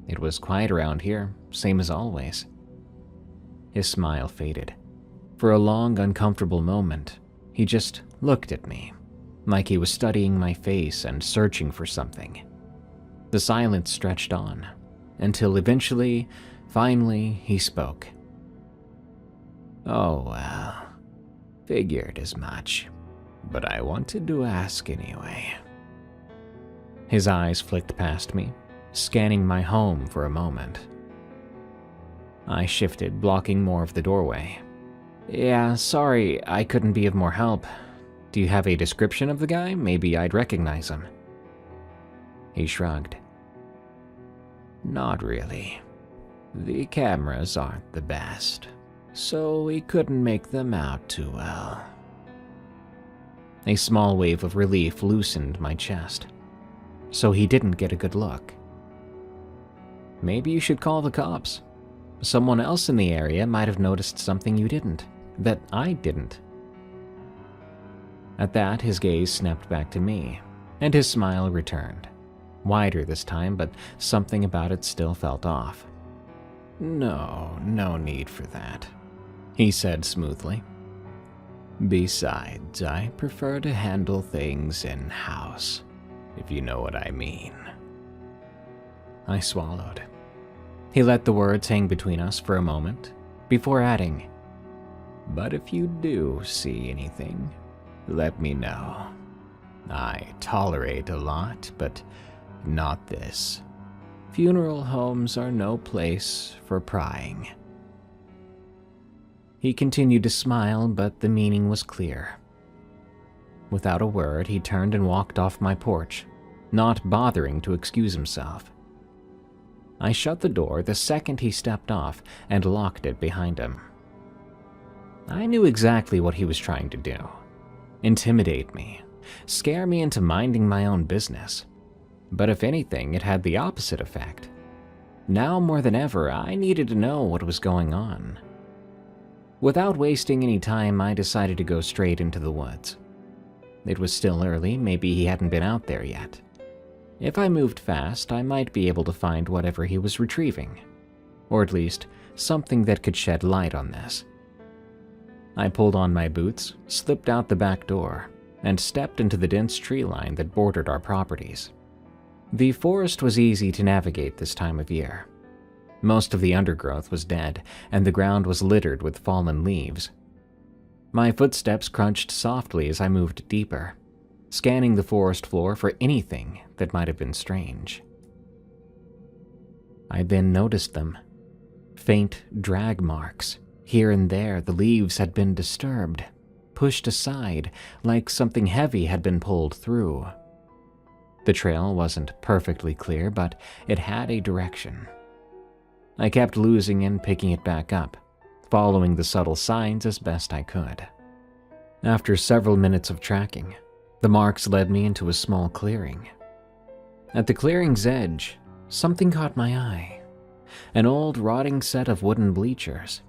It was quiet around here, same as always. His smile faded. For a long, uncomfortable moment, he just looked at me, like he was studying my face and searching for something. The silence stretched on, until eventually, finally, he spoke. "Oh, well, figured as much, but I wanted to ask anyway." His eyes flicked past me, scanning my home for a moment. I shifted, blocking more of the doorway. "Yeah, sorry, I couldn't be of more help. Do you have a description of the guy? Maybe I'd recognize him." He shrugged. "Not really. The cameras aren't the best, so we couldn't make them out too well." A small wave of relief loosened my chest. So he didn't get a good look. "Maybe you should call the cops. Someone else in the area might have noticed something you didn't, that I didn't." At that, his gaze snapped back to me, and his smile returned. Wider this time, but something about it still felt off. No need for that," he said smoothly. "Besides, I prefer to handle things in-house, if you know what I mean." I swallowed. He let the words hang between us for a moment, before adding, "But if you do see anything, let me know. I tolerate a lot, but not this. Funeral homes are no place for prying." He continued to smile, but the meaning was clear. Without a word, he turned and walked off my porch, not bothering to excuse himself. I shut the door the second he stepped off and locked it behind him. I knew exactly what he was trying to do. Intimidate me, scare me into minding my own business. But if anything, it had the opposite effect. Now more than ever, I needed to know what was going on. Without wasting any time, I decided to go straight into the woods. It was still early, maybe he hadn't been out there yet. If I moved fast, I might be able to find whatever he was retrieving, or at least something that could shed light on this. I pulled on my boots, slipped out the back door, and stepped into the dense tree line that bordered our properties. The forest was easy to navigate this time of year. Most of the undergrowth was dead, and the ground was littered with fallen leaves. My footsteps crunched softly as I moved deeper, scanning the forest floor for anything that might have been strange. I then noticed them. Faint drag marks. Here and there, the leaves had been disturbed, pushed aside, like something heavy had been pulled through. The trail wasn't perfectly clear, but it had a direction. I kept losing and picking it back up, following the subtle signs as best I could. After several minutes of tracking, the marks led me into a small clearing. At the clearing's edge, something caught my eye. An old, rotting set of wooden bleachers.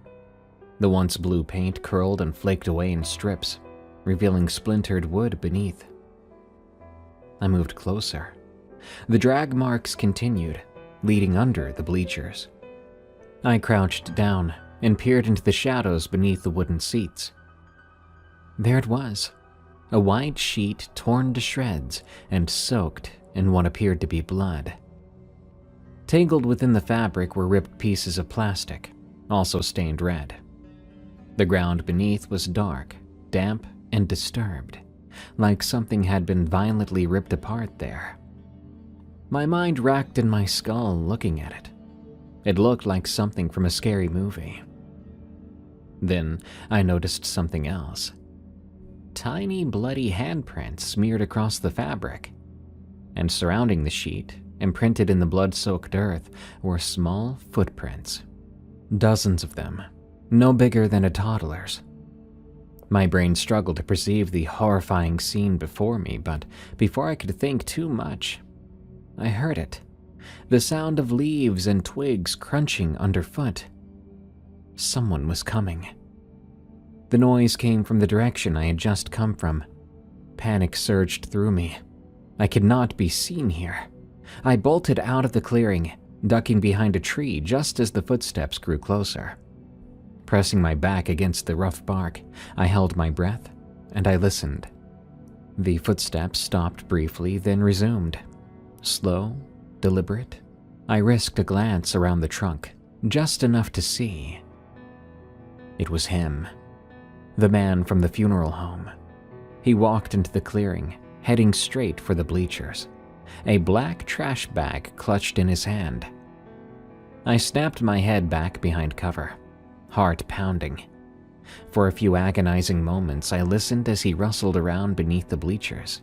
The once blue paint curled and flaked away in strips, revealing splintered wood beneath. I moved closer. The drag marks continued, leading under the bleachers. I crouched down and peered into the shadows beneath the wooden seats. There it was, a white sheet torn to shreds and soaked in what appeared to be blood. Tangled within the fabric were ripped pieces of plastic, also stained red. The ground beneath was dark, damp, and disturbed, like something had been violently ripped apart there. My mind racked in my skull looking at it. It looked like something from a scary movie. Then I noticed something else. Tiny bloody handprints smeared across the fabric, and surrounding the sheet, imprinted in the blood-soaked earth, were small footprints. Dozens of them, no bigger than a toddler's. My brain struggled to perceive the horrifying scene before me, but before I could think too much, I heard it. The sound of leaves and twigs crunching underfoot. Someone was coming. The noise came from the direction I had just come from. Panic surged through me. I could not be seen here. I bolted out of the clearing, ducking behind a tree just as the footsteps grew closer. Pressing my back against the rough bark, I held my breath and I listened. The footsteps stopped briefly, then resumed. Slow, deliberate. I risked a glance around the trunk, just enough to see. It was him, the man from the funeral home. He walked into the clearing, heading straight for the bleachers, a black trash bag clutched in his hand. I snapped my head back behind cover, heart pounding. For a few agonizing moments, I listened as he rustled around beneath the bleachers.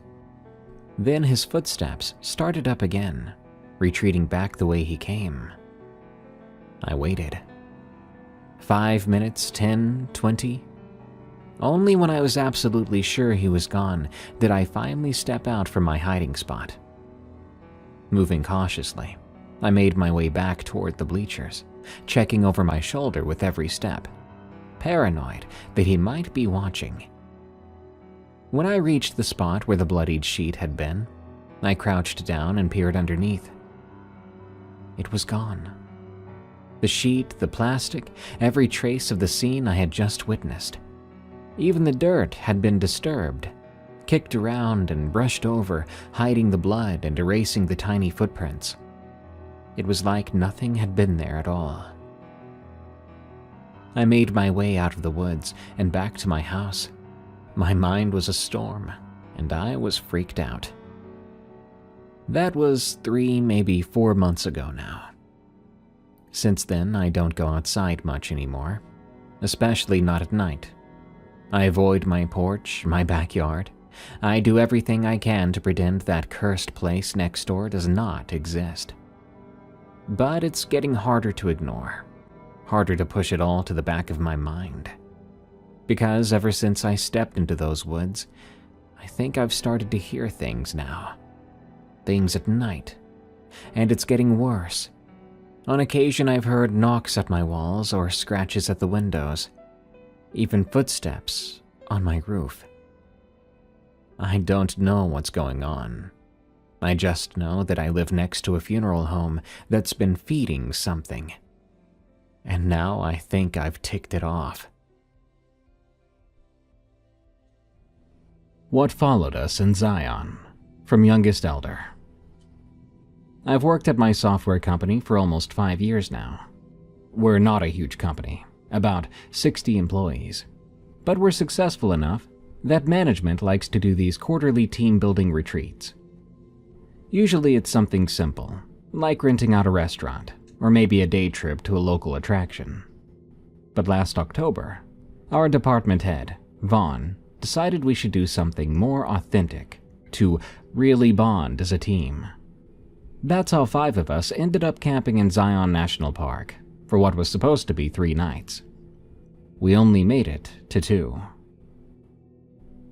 Then his footsteps started up again, retreating back the way he came. I waited. 5 minutes, 10, 20. Only when I was absolutely sure he was gone did I finally step out from my hiding spot. Moving cautiously, I made my way back toward the bleachers, checking over my shoulder with every step, paranoid that he might be watching. When I reached the spot where the bloodied sheet had been, I crouched down and peered underneath. It was gone. The sheet, the plastic, every trace of the scene I had just witnessed. Even the dirt had been disturbed, kicked around and brushed over, hiding the blood and erasing the tiny footprints. It was like nothing had been there at all. I made my way out of the woods and back to my house. My mind was a storm, and I was freaked out. That was 3, maybe 4 months ago now. Since then, I don't go outside much anymore, especially not at night. I avoid my porch, my backyard. I do everything I can to pretend that cursed place next door does not exist. But it's getting harder to ignore, harder to push it all to the back of my mind. Because ever since I stepped into those woods, I think I've started to hear things now. Things at night. And it's getting worse. On occasion I've heard knocks at my walls or scratches at the windows. Even footsteps on my roof. I don't know what's going on. I just know that I live next to a funeral home that's been feeding something. And now I think I've ticked it off. What followed us in Zion, from Youngest Elder. I've worked at my software company for almost 5 years now. We're not a huge company, about 60 employees, but we're successful enough that management likes to do these quarterly team-building retreats. Usually it's something simple, like renting out a restaurant, or maybe a day trip to a local attraction. But last October, our department head, Vaughn, decided we should do something more authentic to really bond as a team. That's how 5 of us ended up camping in Zion National Park for what was supposed to be 3 nights. We only made it to 2.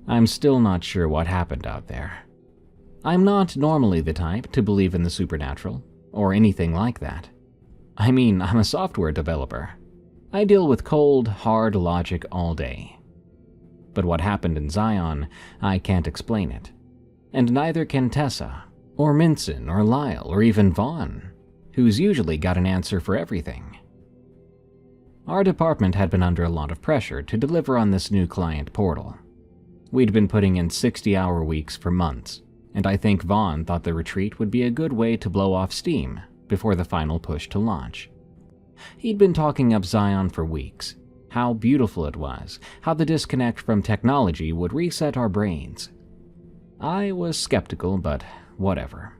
I'm still not sure what happened out there. I'm not normally the type to believe in the supernatural or anything like that. I mean, I'm a software developer. I deal with cold, hard logic all day. But what happened in Zion, I can't explain it. And neither can Tessa, or Minson, or Lyle, or even Vaughn, who's usually got an answer for everything. Our department had been under a lot of pressure to deliver on this new client portal. We'd been putting in 60-hour weeks for months, and I think Vaughn thought the retreat would be a good way to blow off steam before the final push to launch. He'd been talking up Zion for weeks, how beautiful it was, how the disconnect from technology would reset our brains. I was skeptical, but whatever.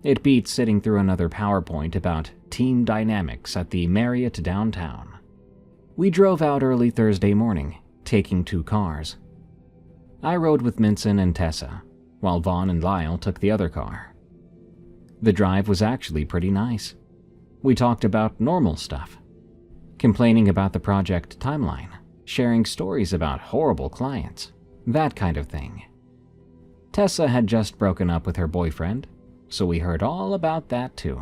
It beat sitting through another PowerPoint about team dynamics at the Marriott downtown. We drove out early Thursday morning, taking 2 cars. I rode with Minson and Tessa, while Vaughn and Lyle took the other car. The drive was actually pretty nice. We talked about normal stuff, complaining about the project timeline, sharing stories about horrible clients, that kind of thing. Tessa had just broken up with her boyfriend, so we heard all about that too.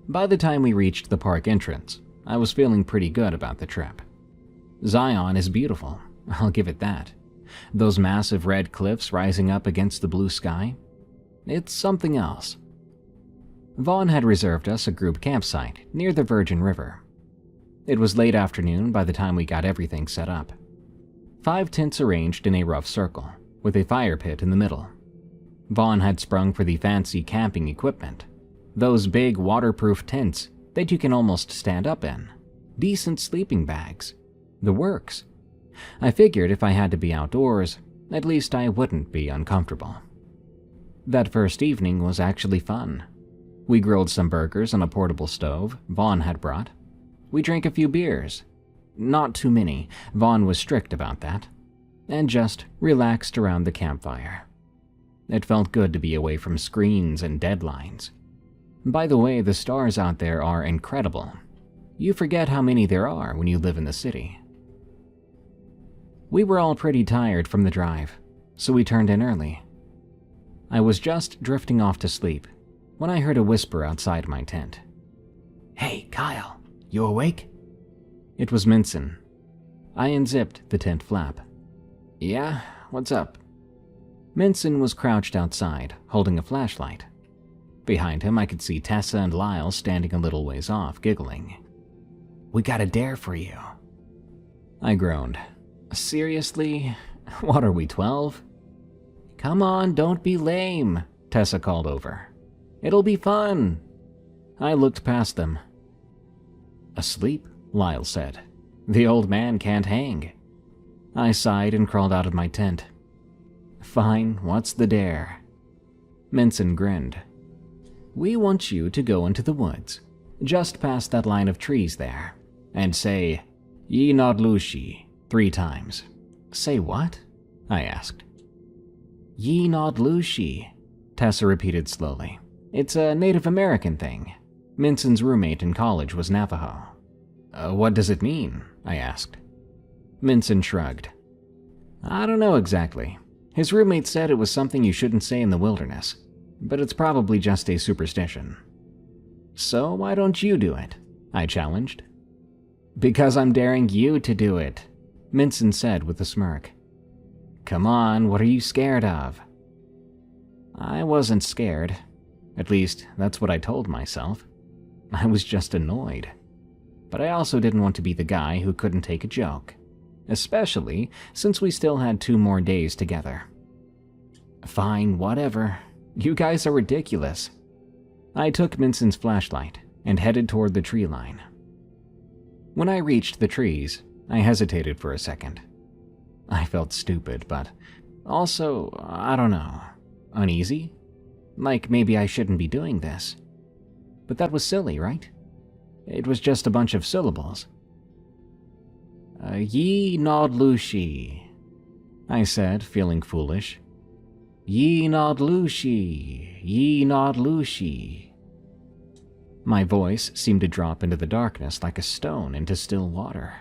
By the time we reached the park entrance, I was feeling pretty good about the trip. Zion is beautiful, I'll give it that. Those massive red cliffs rising up against the blue sky, it's something else. Vaughn had reserved us a group campsite near the Virgin River. It was late afternoon by the time we got everything set up. 5 tents arranged in a rough circle, with a fire pit in the middle. Vaughn had sprung for the fancy camping equipment. Those big waterproof tents that you can almost stand up in. Decent sleeping bags. The works. I figured if I had to be outdoors, at least I wouldn't be uncomfortable. That first evening was actually fun. We grilled some burgers on a portable stove Vaughn had brought. We drank a few beers. Not too many, Vaughn was strict about that. And just relaxed around the campfire. It felt good to be away from screens and deadlines. By the way, the stars out there are incredible. You forget how many there are when you live in the city. We were all pretty tired from the drive, so we turned in early. I was just drifting off to sleep when I heard a whisper outside my tent. "Hey, Kyle, you awake?" It was Minson. I unzipped the tent flap. "Yeah, what's up?" Minson was crouched outside, holding a flashlight. Behind him, I could see Tessa and Lyle standing a little ways off, giggling. "We got a dare for you." I groaned. "Seriously? What are we, 12? "Come on, don't be lame," Tessa called over. "It'll be fun." I looked past them. "Asleep," Lyle said. "The old man can't hang." I sighed and crawled out of my tent. "Fine, what's the dare?" Minson grinned. "We want you to go into the woods, just past that line of trees there, and say, 'Ye Nod Lushi,' 3 times. "Say what?" I asked. "Ye Nod Lushi," Tessa repeated slowly. "It's a Native American thing. Minson's roommate in college was Navajo." What does it mean?" I asked. Minson shrugged. "I don't know exactly. His roommate said it was something you shouldn't say in the wilderness, but it's probably just a superstition." "So why don't you do it?" I challenged. "Because I'm daring you to do it," Minson said with a smirk. "Come on, what are you scared of?" I wasn't scared. At least, that's what I told myself. I was just annoyed. But I also didn't want to be the guy who couldn't take a joke, especially since we still had 2 more days together. "Fine, whatever. You guys are ridiculous." I took Minson's flashlight and headed toward the tree line. When I reached the trees, I hesitated for a second. I felt stupid, but also, I don't know, uneasy? Like maybe I shouldn't be doing this. But that was silly, right? It was just a bunch of syllables. "Ye Nod Lushi," I said, feeling foolish. "Ye Nod Lushi, Ye Nod Lushi." My voice seemed to drop into the darkness like a stone into still water.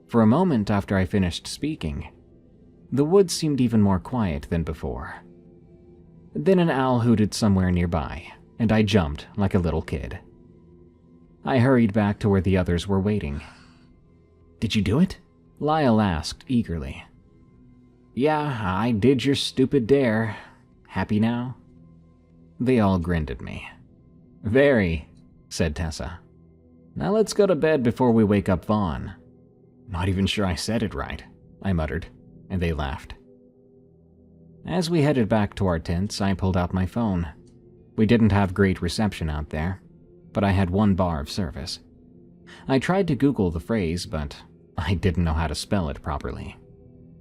For a moment after I finished speaking, the woods seemed even more quiet than before. Then an owl hooted somewhere nearby, and I jumped like a little kid. I hurried back to where the others were waiting. "Did you do it?" Lyle asked eagerly. "Yeah, I did your stupid dare. Happy now?" They all grinned at me. "Very," said Tessa. "Now let's go to bed before we wake up Vaughn." "Not even sure I said it right," I muttered, and they laughed. As we headed back to our tents, I pulled out my phone. We didn't have great reception out there, but I had 1 bar of service. I tried to Google the phrase, but I didn't know how to spell it properly.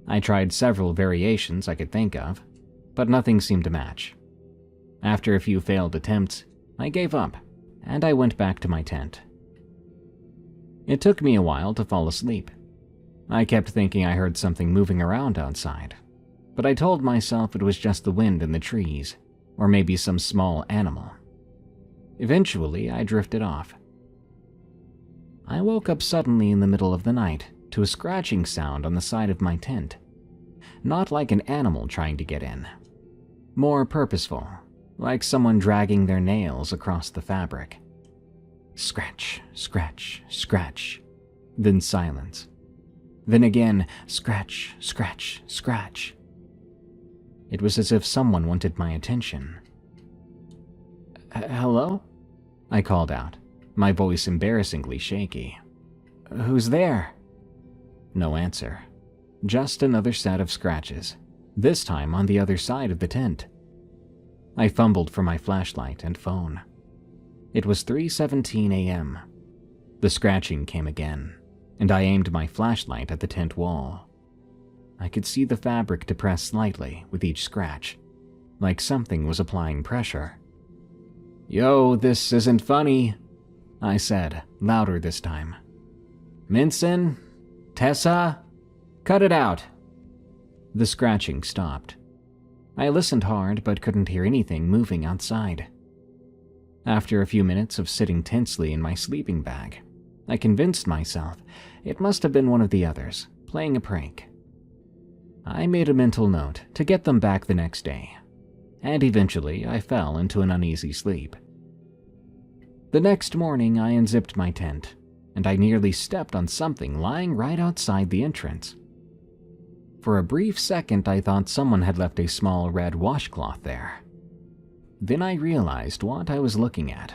I tried several variations I could think of, but nothing seemed to match. After a few failed attempts, I gave up, and I went back to my tent. It took me a while to fall asleep. I kept thinking I heard something moving around outside, but I told myself it was just the wind in the trees, or maybe some small animal. Eventually, I drifted off. I woke up suddenly in the middle of the night to a scratching sound on the side of my tent. Not like an animal trying to get in. More purposeful, like someone dragging their nails across the fabric. Scratch, scratch, scratch. Then silence. Then again, scratch, scratch, scratch. It was as if someone wanted my attention. "Hello?" I called out, my voice embarrassingly shaky. Who's there?" No answer. Just another set of scratches, this time on the other side of the tent. I fumbled for my flashlight and phone. It was 3:17 a.m. The scratching came again, and I aimed my flashlight at the tent wall. I could see the fabric depress slightly with each scratch, like something was applying pressure. "Yo, this isn't funny," I said, louder this time. "Minson? Tessa? Cut it out." The scratching stopped. I listened hard but couldn't hear anything moving outside. After a few minutes of sitting tensely in my sleeping bag, I convinced myself it must have been one of the others, playing a prank. I made a mental note to get them back the next day, and eventually I fell into an uneasy sleep. The next morning I unzipped my tent, and I nearly stepped on something lying right outside the entrance. For a brief second I thought someone had left a small red washcloth there. Then I realized what I was looking at,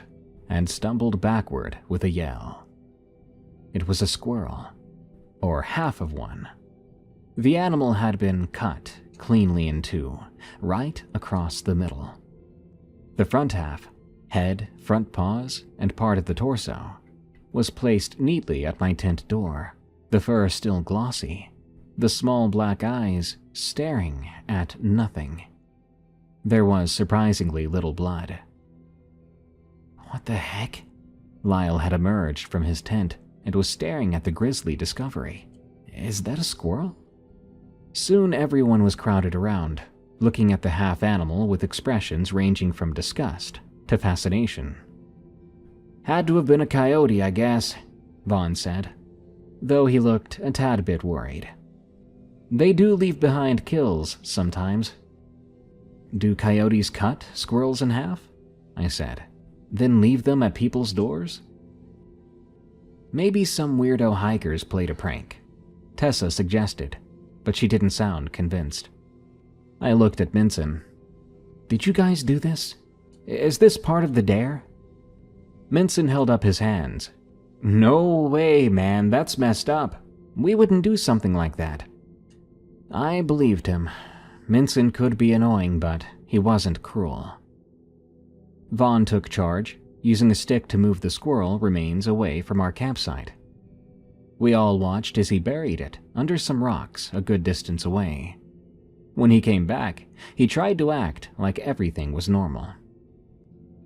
and stumbled backward with a yell. It was a squirrel, or half of one. The animal had been cut cleanly in two, right across the middle. The front half, head, front paws, and part of the torso, was placed neatly at my tent door, the fur still glossy, the small black eyes staring at nothing. There was surprisingly little blood. "What the heck?" Lyle had emerged from his tent and was staring at the grisly discovery. "Is that a squirrel?" Soon everyone was crowded around, looking at the half-animal with expressions ranging from disgust to fascination. "Had to have been a coyote, I guess," Vaughn said, though he looked a tad bit worried. "They do leave behind kills sometimes." "Do coyotes cut squirrels in half?" I said, "then leave them at people's doors?" "Maybe some weirdo hikers played a prank," Tessa suggested, but she didn't sound convinced. I looked at Minson. "Did you guys do this? Is this part of the dare?" Minson held up his hands. "No way, man, that's messed up. We wouldn't do something like that." I believed him. Minson could be annoying, but he wasn't cruel. Vaughn took charge, using a stick to move the squirrel remains away from our campsite. We all watched as he buried it under some rocks a good distance away. When he came back, he tried to act like everything was normal.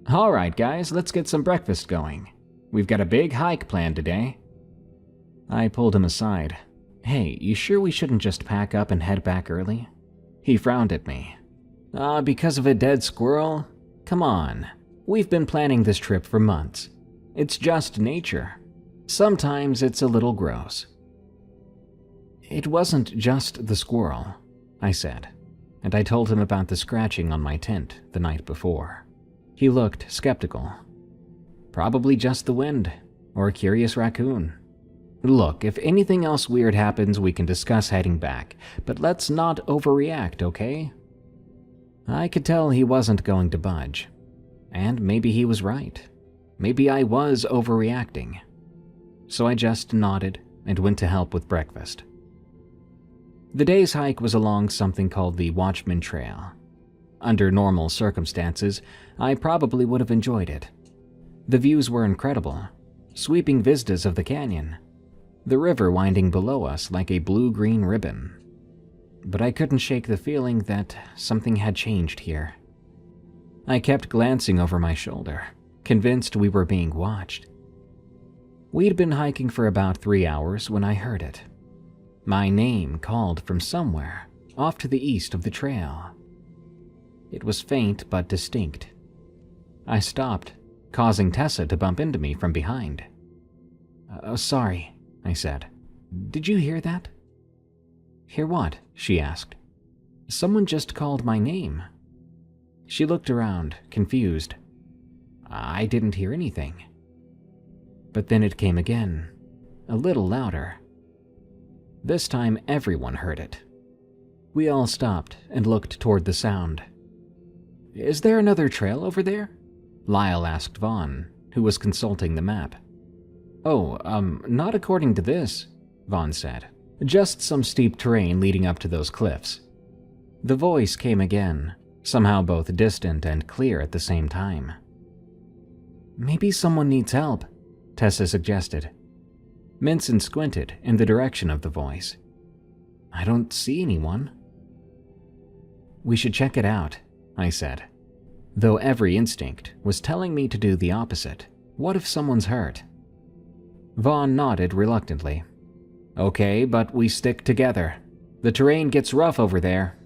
"All right, guys, let's get some breakfast going. We've got a big hike planned today." I pulled him aside. "Hey, you sure we shouldn't just pack up and head back early?" He frowned at me. Because of a dead squirrel? Come on. We've been planning this trip for months. It's just nature. Sometimes it's a little gross." "It wasn't just the squirrel," I said, and I told him about the scratching on my tent the night before. He looked skeptical. "Probably just the wind, or a curious raccoon. Look, if anything else weird happens, we can discuss heading back, but let's not overreact, okay?" I could tell he wasn't going to budge. And maybe he was right. Maybe I was overreacting. So I just nodded and went to help with breakfast. The day's hike was along something called the Watchman Trail. Under normal circumstances, I probably would have enjoyed it. The views were incredible, sweeping vistas of the canyon, the river winding below us like a blue-green ribbon. But I couldn't shake the feeling that something had changed here. I kept glancing over my shoulder, convinced we were being watched. We'd been hiking for about 3 hours when I heard it. My name called from somewhere off to the east of the trail. It was faint but distinct. I stopped, causing Tessa to bump into me from behind. "Oh, sorry," I said. "Did you hear that?" "Hear what?" she asked. "Someone just called my name." She looked around, confused. I didn't hear anything. But then it came again, a little louder. This time everyone heard it. We all stopped and looked toward the sound. "Is there another trail over there?" Lyle asked Vaughn, who was consulting the map. "Oh, not according to this," Vaughn said. "Just some steep terrain leading up to those cliffs." The voice came again, somehow both distant and clear at the same time. "Maybe someone needs help," Tessa suggested. Minson squinted in the direction of the voice. "I don't see anyone." "We should check it out," I said, though every instinct was telling me to do the opposite. What if someone's hurt? Vaughn nodded reluctantly. "Okay, but we stick together. The terrain gets rough over there."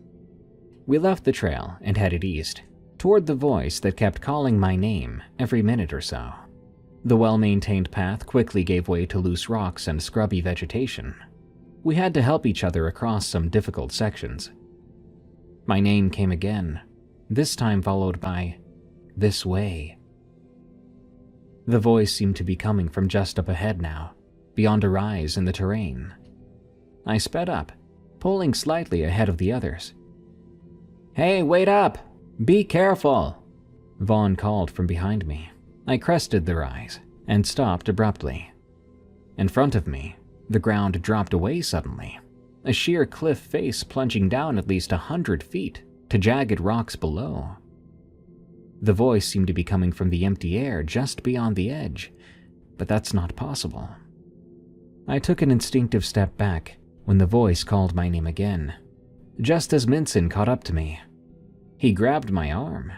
We left the trail and headed east, toward the voice that kept calling my name every minute or so. The well-maintained path quickly gave way to loose rocks and scrubby vegetation. We had to help each other across some difficult sections. My name came again, this time followed by, "This way." The voice seemed to be coming from just up ahead now, beyond a rise in the terrain. I sped up, pulling slightly ahead of the others. "Hey, wait up! Be careful!" Vaughn called from behind me. I crested the rise and stopped abruptly. In front of me, the ground dropped away suddenly, a sheer cliff face plunging down at least 100 feet to jagged rocks below. The voice seemed to be coming from the empty air just beyond the edge, but that's not possible. I took an instinctive step back when the voice called my name again, just as Minson caught up to me. He grabbed my arm.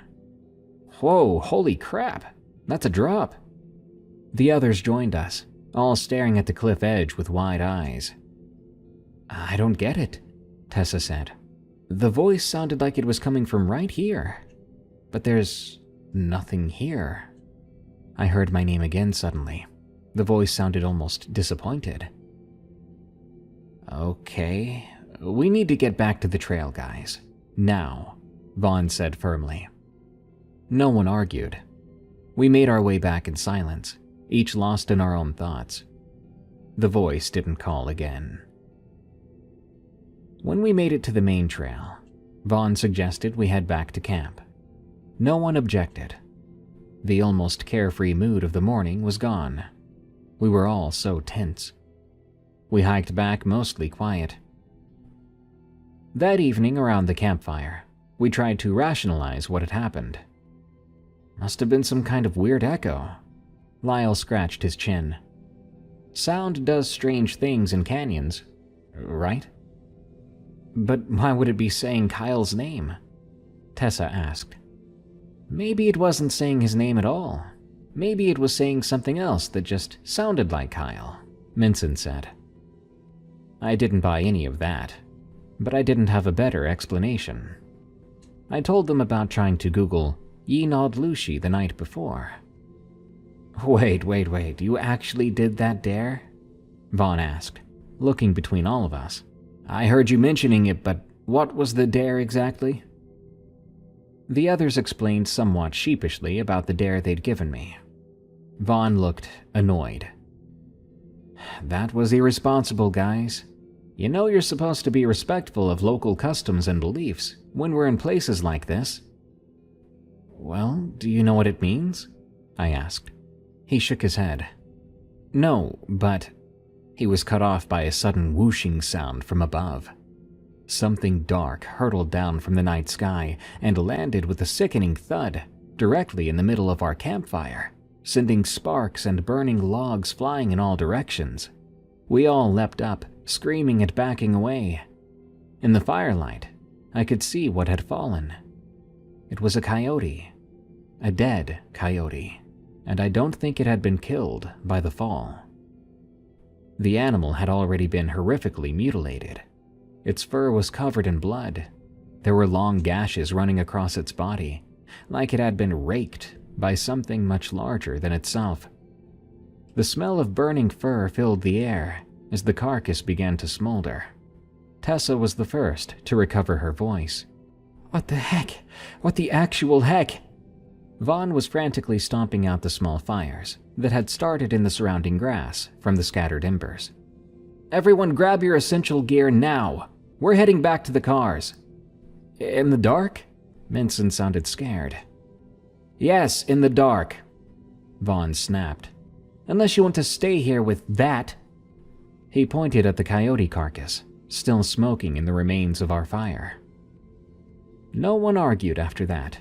"Whoa, holy crap, that's a drop." The others joined us, all staring at the cliff edge with wide eyes. "I don't get it," Tessa said. "The voice sounded like it was coming from right here, but there's nothing here." I heard my name again suddenly. The voice sounded almost disappointed. "Okay, we need to get back to the trail, guys. Now," Vaughn said firmly. No one argued. We made our way back in silence, each lost in our own thoughts. The voice didn't call again. When we made it to the main trail, Vaughn suggested we head back to camp. No one objected. The almost carefree mood of the morning was gone. We were all so tense. We hiked back mostly quiet. That evening around the campfire, we tried to rationalize what had happened. "Must have been some kind of weird echo." Lyle scratched his chin. "Sound does strange things in canyons, right?" "But why would it be saying Kyle's name?" Tessa asked. "Maybe it wasn't saying his name at all. Maybe it was saying something else that just sounded like Kyle," Minson said. I didn't buy any of that, but I didn't have a better explanation. I told them about trying to Google Yinod Lushi the night before. Wait, you actually did that dare?" Vaughn asked, looking between all of us. "I heard you mentioning it, but what was the dare exactly?" The others explained somewhat sheepishly about the dare they'd given me. Vaughn looked annoyed. "That was irresponsible, guys. You know you're supposed to be respectful of local customs and beliefs when we're in places like this." "Well, do you know what it means?" I asked. He shook his head. "No, but..." He was cut off by a sudden whooshing sound from above. Something dark hurtled down from the night sky and landed with a sickening thud directly in the middle of our campfire, sending sparks and burning logs flying in all directions. We all leapt up, screaming and backing away. In the firelight, I could see what had fallen. It was a coyote. A dead coyote, and I don't think it had been killed by the fall. The animal had already been horrifically mutilated. Its fur was covered in blood. There were long gashes running across its body, like it had been raked by something much larger than itself. The smell of burning fur filled the air as the carcass began to smolder. Tessa was the first to recover her voice. "What the heck? What the actual heck?" Vaughn was frantically stomping out the small fires that had started in the surrounding grass from the scattered embers. "Everyone grab your essential gear now! We're heading back to the cars." "In the dark?" Minson sounded scared. "Yes, in the dark," Vaughn snapped. Unless you want to stay here with that. He pointed at the coyote carcass, still smoking in the remains of our fire. No one argued after that.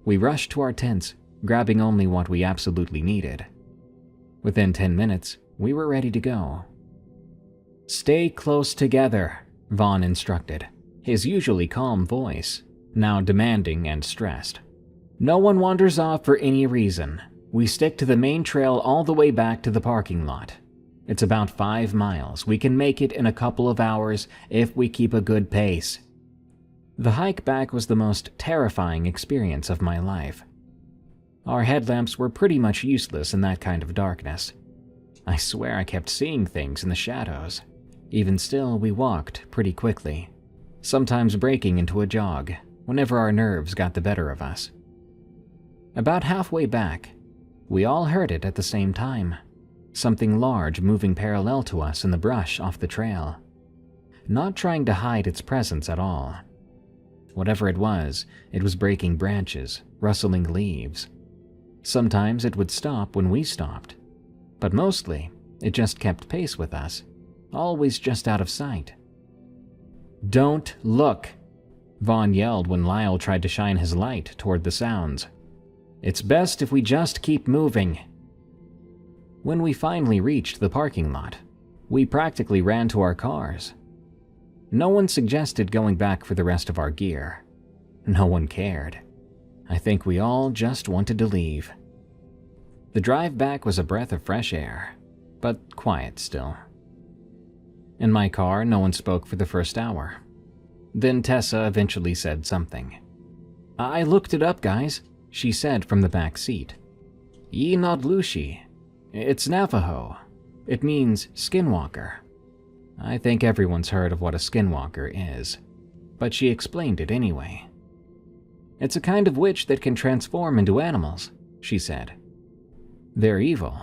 We rushed to our tents, grabbing only what we absolutely needed. Within 10 minutes, we were ready to go. "Stay close together," Vaughn instructed, his usually calm voice now demanding and stressed. "No one wanders off for any reason. We stick to the main trail all the way back to the parking lot. It's about 5 miles. We can make it in a couple of hours if we keep a good pace." The hike back was the most terrifying experience of my life. Our headlamps were pretty much useless in that kind of darkness. I swear I kept seeing things in the shadows. Even still, we walked pretty quickly, sometimes breaking into a jog whenever our nerves got the better of us. About halfway back, we all heard it at the same time. Something large moving parallel to us in the brush off the trail, not trying to hide its presence at all. Whatever it was breaking branches, rustling leaves. Sometimes it would stop when we stopped, but mostly it just kept pace with us, always just out of sight. "Don't look," Vaughn yelled when Lyle tried to shine his light toward the sounds. "It's best if we just keep moving." When we finally reached the parking lot, we practically ran to our cars. No one suggested going back for the rest of our gear. No one cared. I think we all just wanted to leave. The drive back was a breath of fresh air, but quiet still. In my car, no one spoke for the first hour. Then Tessa eventually said something. "I looked it up, guys," she said from the back seat. "Ye not Lushi. It's Navajo. It means skinwalker." I think everyone's heard of what a skinwalker is, but she explained it anyway. "It's a kind of witch that can transform into animals," she said. "They're evil.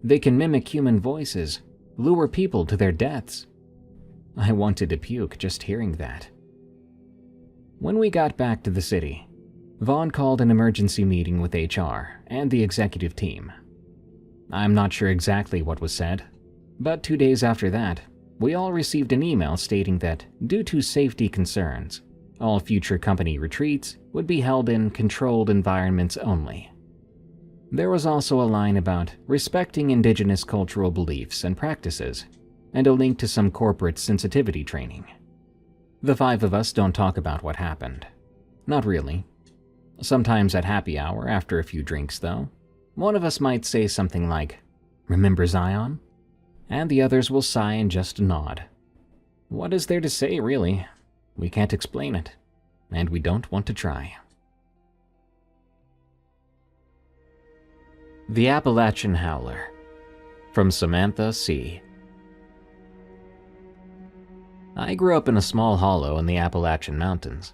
They can mimic human voices, lure people to their deaths." I wanted to puke just hearing that. When we got back to the city, Vaughn called an emergency meeting with HR and the executive team. I'm not sure exactly what was said, but 2 days after that, we all received an email stating that, due to safety concerns, all future company retreats would be held in controlled environments only. There was also a line about respecting indigenous cultural beliefs and practices, and a link to some corporate sensitivity training. The 5 of us don't talk about what happened. Not really. Sometimes at happy hour, after a few drinks though, one of us might say something like, "Remember Zion?" And the others will sigh and just nod. What is there to say, really? We can't explain it, and we don't want to try. The Appalachian Howler, from Samantha C. I grew up in a small hollow in the Appalachian Mountains.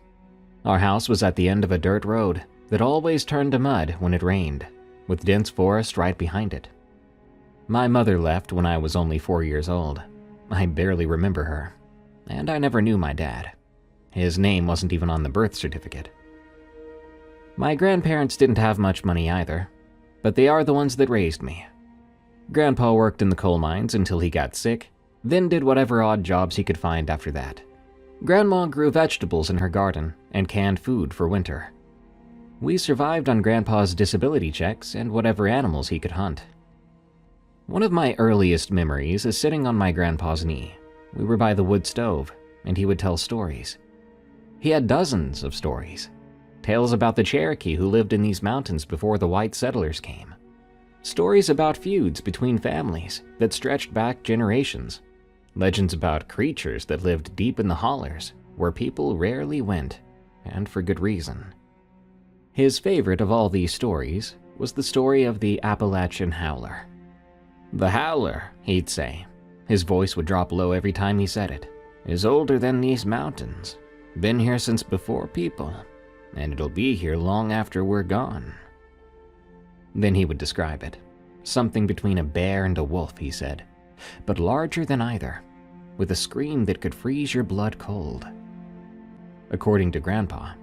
Our house was at the end of a dirt road that always turned to mud when it rained, with dense forest right behind it. My mother left when I was only 4 years old. I barely remember her, and I never knew my dad. His name wasn't even on the birth certificate. My grandparents didn't have much money either, but they are the ones that raised me. Grandpa worked in the coal mines until he got sick, then did whatever odd jobs he could find after that. Grandma grew vegetables in her garden and canned food for winter. We survived on Grandpa's disability checks and whatever animals he could hunt. One of my earliest memories is sitting on my grandpa's knee. We were by the wood stove, and he would tell stories. He had dozens of stories. Tales about the Cherokee who lived in these mountains before the white settlers came. Stories about feuds between families that stretched back generations. Legends about creatures that lived deep in the hollers, where people rarely went, and for good reason. His favorite of all these stories was the story of the Appalachian Howler. "The Howler," he'd say, his voice would drop low every time he said it, "is older than these mountains. Been here since before people, and it'll be here long after we're gone." Then he would describe it. Something between a bear and a wolf, he said, but larger than either, with a scream that could freeze your blood cold. According to Grandpa,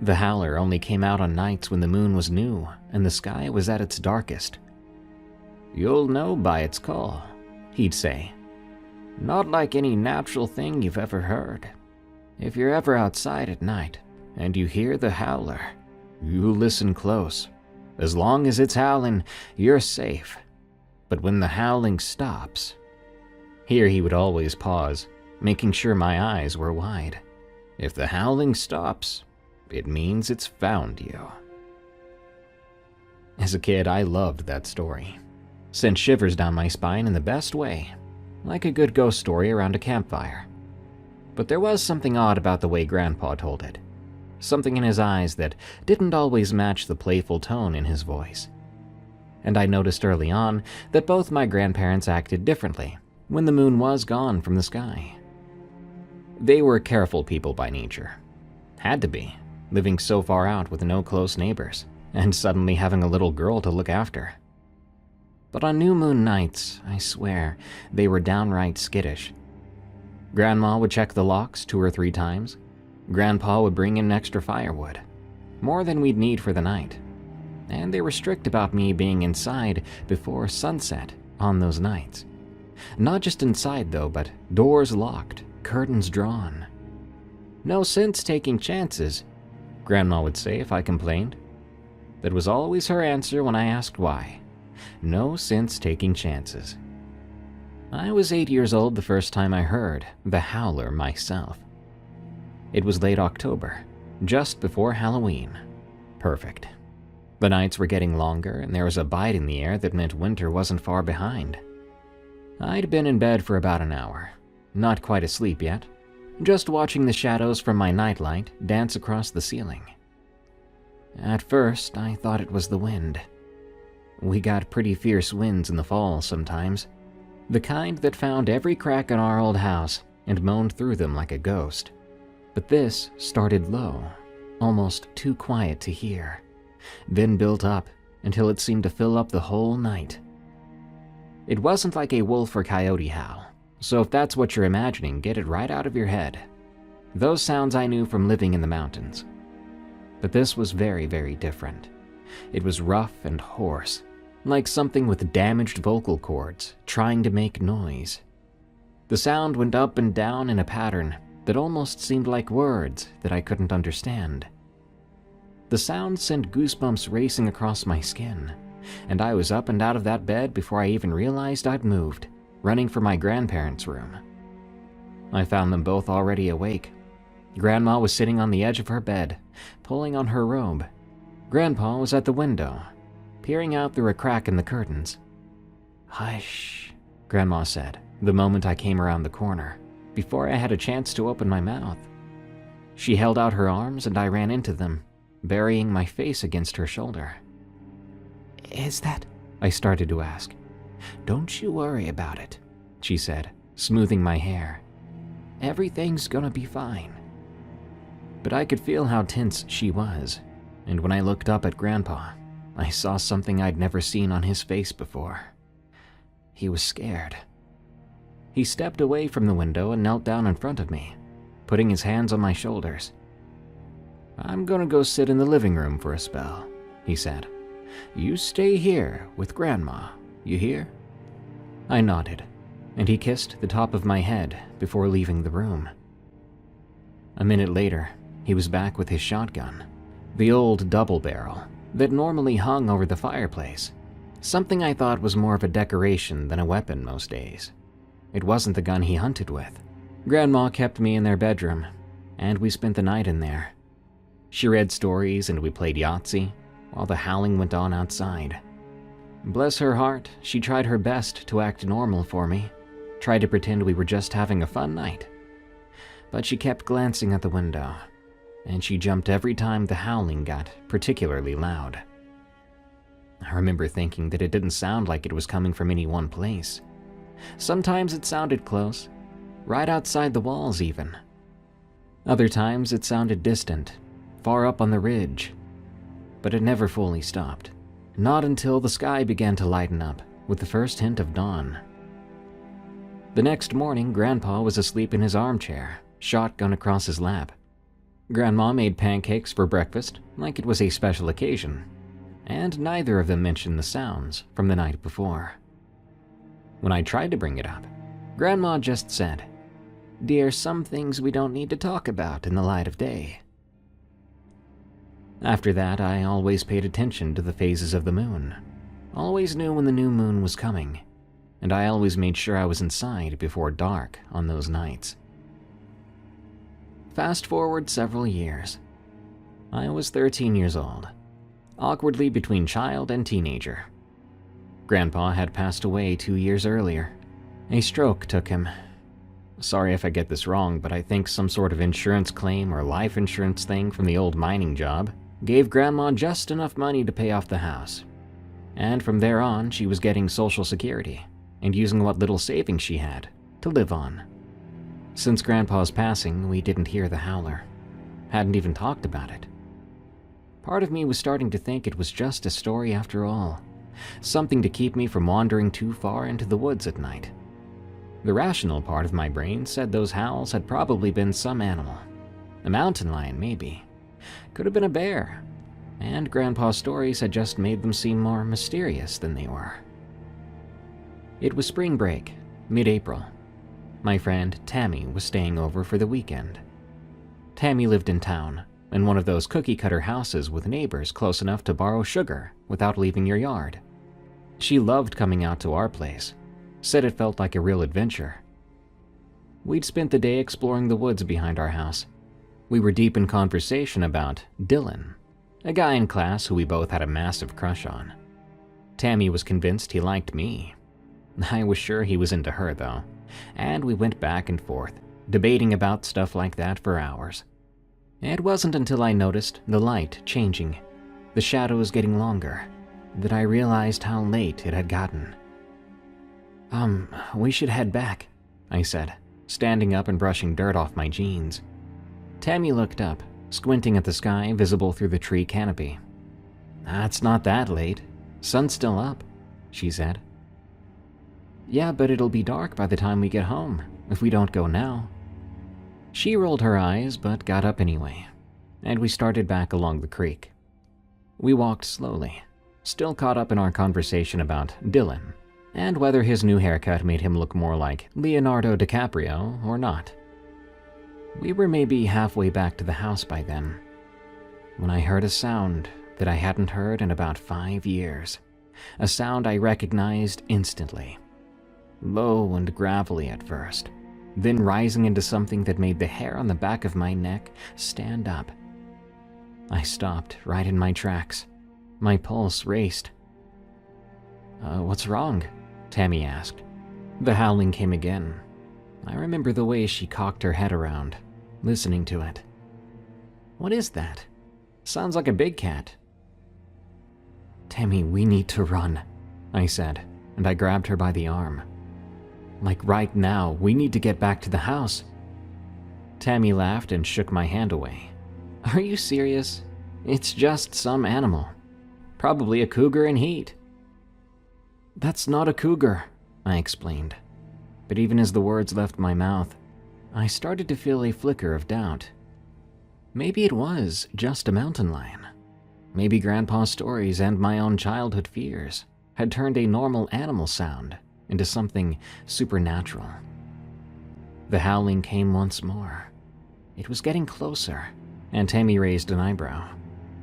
the Howler only came out on nights when the moon was new and the sky was at its darkest. "You'll know by its call," he'd say. "Not like any natural thing you've ever heard. If you're ever outside at night and you hear the howler, you listen close. As long as it's howling, you're safe. But when the howling stops..." Here he would always pause, making sure my eyes were wide. "If the howling stops, it means it's found you." As a kid, I loved that story. Sent shivers down my spine in the best way, like a good ghost story around a campfire. But there was something odd about the way Grandpa told it. Something in his eyes that didn't always match the playful tone in his voice. And I noticed early on that both my grandparents acted differently when the moon was gone from the sky. They were careful people by nature. Had to be, living so far out with no close neighbors, and suddenly having a little girl to look after. But on new moon nights, I swear, they were downright skittish. Grandma would check the locks 2 or 3 times. Grandpa would bring in extra firewood, more than we'd need for the night. And they were strict about me being inside before sunset on those nights. Not just inside though, but doors locked, curtains drawn. "No sense taking chances," Grandma would say if I complained. That was always her answer when I asked why. No sense taking chances. I was 8 years old the first time I heard the howler myself. It was late October, just before Halloween. Perfect. The nights were getting longer and there was a bite in the air that meant winter wasn't far behind. I'd been in bed for about an hour, not quite asleep yet, just watching the shadows from my nightlight dance across the ceiling. At first, I thought it was the wind. We got pretty fierce winds in the fall sometimes, the kind that found every crack in our old house and moaned through them like a ghost. But this started low, almost too quiet to hear, then built up until it seemed to fill up the whole night. It wasn't like a wolf or coyote howl, so if that's what you're imagining, get it right out of your head. Those sounds I knew from living in the mountains. But this was very, very different. It was rough and hoarse, like something with damaged vocal cords trying to make noise. The sound went up and down in a pattern that almost seemed like words that I couldn't understand. The sound sent goosebumps racing across my skin, and I was up and out of that bed before I even realized I'd moved, running for my grandparents' room. I found them both already awake. Grandma was sitting on the edge of her bed, pulling on her robe. Grandpa was at the window, peering out through a crack in the curtains. "Hush," Grandma said, the moment I came around the corner, before I had a chance to open my mouth. She held out her arms and I ran into them, burying my face against her shoulder. "Is that..." I started to ask. "Don't you worry about it," she said, smoothing my hair. "Everything's gonna be fine." But I could feel how tense she was, and when I looked up at Grandpa, I saw something I'd never seen on his face before. He was scared. He stepped away from the window and knelt down in front of me, putting his hands on my shoulders. "I'm gonna go sit in the living room for a spell," he said. "You stay here with Grandma, you hear?" I nodded, and he kissed the top of my head before leaving the room. A minute later, he was back with his shotgun, the old double barrel that normally hung over the fireplace, something I thought was more of a decoration than a weapon most days. It wasn't the gun he hunted with. Grandma kept me in their bedroom, and we spent the night in there. She read stories and we played Yahtzee, while the howling went on outside. Bless her heart, she tried her best to act normal for me, tried to pretend we were just having a fun night. But she kept glancing at the window, and she jumped every time the howling got particularly loud. I remember thinking that it didn't sound like it was coming from any one place. Sometimes it sounded close, right outside the walls even. Other times it sounded distant, far up on the ridge. But it never fully stopped, not until the sky began to lighten up with the first hint of dawn. The next morning, Grandpa was asleep in his armchair, shotgun across his lap. Grandma made pancakes for breakfast, like it was a special occasion. and neither of them mentioned the sounds from the night before. When I tried to bring it up, Grandma just said, "Dear, some things we don't need to talk about in the light of day." After that, I always paid attention to the phases of the moon, always knew when the new moon was coming, and I always made sure I was inside before dark on those nights. Fast forward several years. I was 13 years old, awkwardly between child and teenager. Grandpa had passed away 2 years earlier. A stroke took him. Sorry if I get this wrong, but I think some sort of insurance claim or life insurance thing from the old mining job gave Grandma just enough money to pay off the house. And from there on, she was getting Social Security and using what little savings she had to live on. Since Grandpa's passing, we didn't hear the howler. Hadn't even talked about it. Part of me was starting to think it was just a story after all, something to keep me from wandering too far into the woods at night. The rational part of my brain said those howls had probably been some animal. A mountain lion, maybe. Could have been a bear. And Grandpa's stories had just made them seem more mysterious than they were. It was spring break, mid-April. My friend Tammy was staying over for the weekend. Tammy lived in town, in one of those cookie-cutter houses with neighbors close enough to borrow sugar without leaving your yard. She loved coming out to our place, said it felt like a real adventure. We'd spent the day exploring the woods behind our house. We were deep in conversation about Dylan, a guy in class who we both had a massive crush on. Tammy was convinced he liked me. I was sure he was into her, though, and we went back and forth, debating about stuff like that for hours. It wasn't until I noticed the light changing, the shadows getting longer, that I realized how late it had gotten. We should head back," I said, standing up and brushing dirt off my jeans. Tammy looked up, squinting at the sky visible through the tree canopy. "It's not that late. Sun's still up," she said. "Yeah, but it'll be dark by the time we get home, if we don't go now." She rolled her eyes but got up anyway, and we started back along the creek. We walked slowly, still caught up in our conversation about Dylan, and whether his new haircut made him look more like Leonardo DiCaprio or not. We were maybe halfway back to the house by then, when I heard a sound that I hadn't heard in about 5 years, a sound I recognized instantly. Low and gravelly at first, then rising into something that made the hair on the back of my neck stand up. I stopped right in my tracks. My pulse raced. What's wrong?" Tammy asked. The howling came again. I remember the way she cocked her head around, listening to it. "What is that? Sounds like a big cat." "Tammy, we need to run," I said, and I grabbed her by the arm. "Like right now, we need to get back to the house." Tammy laughed and shook my hand away. "Are you serious? It's just some animal. Probably a cougar in heat." "That's not a cougar," I explained. But even as the words left my mouth, I started to feel a flicker of doubt. Maybe it was just a mountain lion. Maybe Grandpa's stories and my own childhood fears had turned a normal animal sound into something supernatural. The howling came once more. It was getting closer, and Tammy raised an eyebrow.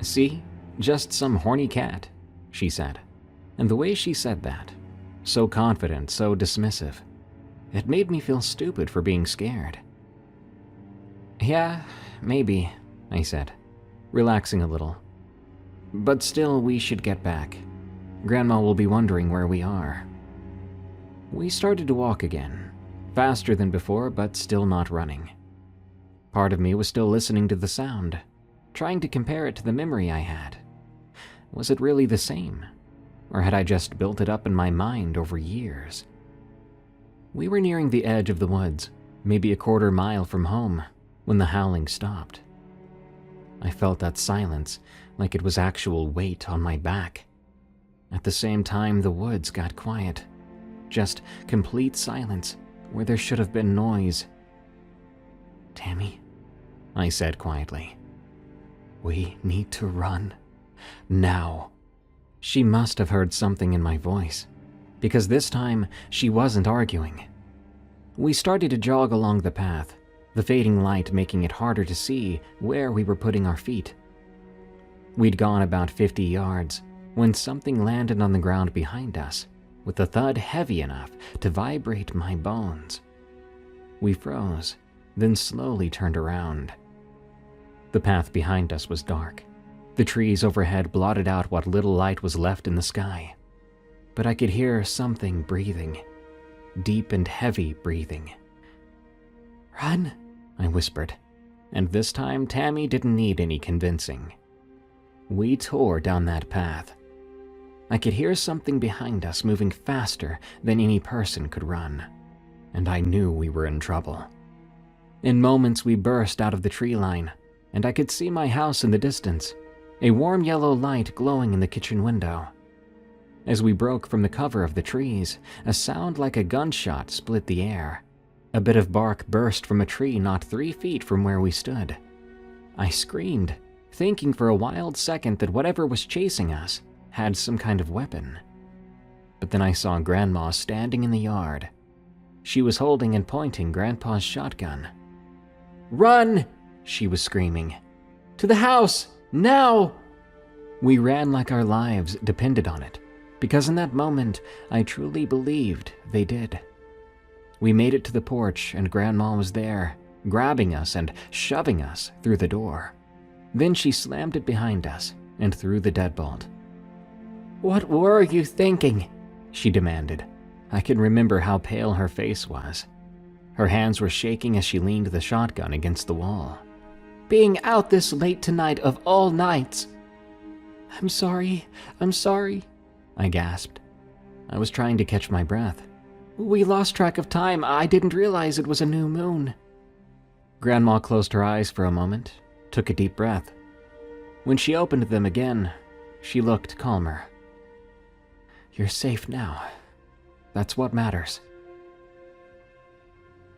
"See? Just some horny cat," she said. And the way she said that, so confident, so dismissive, it made me feel stupid for being scared. "Yeah, maybe," I said, relaxing a little. "But still, we should get back. Grandma will be wondering where we are." We started to walk again, faster than before, but still not running. Part of me was still listening to the sound, trying to compare it to the memory I had. Was it really the same? Or had I just built it up in my mind over years? We were nearing the edge of the woods, maybe a quarter mile from home, when the howling stopped. I felt that silence like it was actual weight on my back. At the same time, the woods got quiet. Just complete silence where there should have been noise. "Tammy," I said quietly, "we need to run. Now." She must have heard something in my voice, because this time she wasn't arguing. We started to jog along the path, the fading light making it harder to see where we were putting our feet. We'd gone about 50 yards when something landed on the ground behind us, with a thud heavy enough to vibrate my bones. We froze, then slowly turned around. The path behind us was dark. The trees overhead blotted out what little light was left in the sky. But I could hear something breathing, deep and heavy breathing. "Run," I whispered, and this time Tammy didn't need any convincing. We tore down that path. I could hear something behind us moving faster than any person could run, and I knew we were in trouble. In moments we burst out of the tree line, and I could see my house in the distance, a warm yellow light glowing in the kitchen window. As we broke from the cover of the trees, a sound like a gunshot split the air. A bit of bark burst from a tree not 3 feet from where we stood. I screamed, thinking for a wild second that whatever was chasing us had some kind of weapon. But then I saw Grandma standing in the yard. She was holding and pointing Grandpa's shotgun. "Run!" she was screaming. "To the house! Now!" We ran like our lives depended on it, because in that moment I truly believed they did. We made it to the porch and Grandma was there, grabbing us and shoving us through the door. Then she slammed it behind us and threw the deadbolt. "What were you thinking?" she demanded. I can remember how pale her face was. Her hands were shaking as she leaned the shotgun against the wall. "Being out this late tonight of all nights." I'm sorry, I gasped. I was trying to catch my breath. "We lost track of time. I didn't realize it was a new moon." Grandma closed her eyes for a moment, took a deep breath. When she opened them again, she looked calmer. "You're safe now. That's what matters."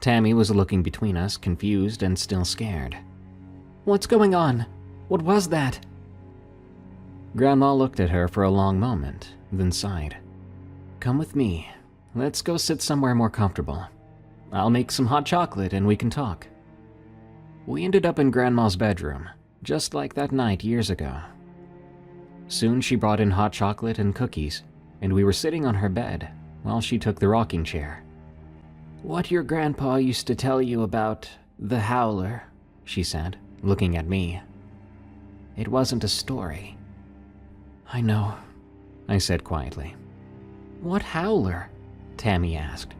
Tammy was looking between us, confused and still scared. "What's going on? What was that?" Grandma looked at her for a long moment, then sighed. "Come with me. Let's go sit somewhere more comfortable. I'll make some hot chocolate and we can talk." We ended up in Grandma's bedroom, just like that night years ago. Soon she brought in hot chocolate and cookies, and we were sitting on her bed while she took the rocking chair. "What your grandpa used to tell you about the howler," she said, looking at me. "It wasn't a story." "I know," I said quietly. "What howler?" Tammy asked.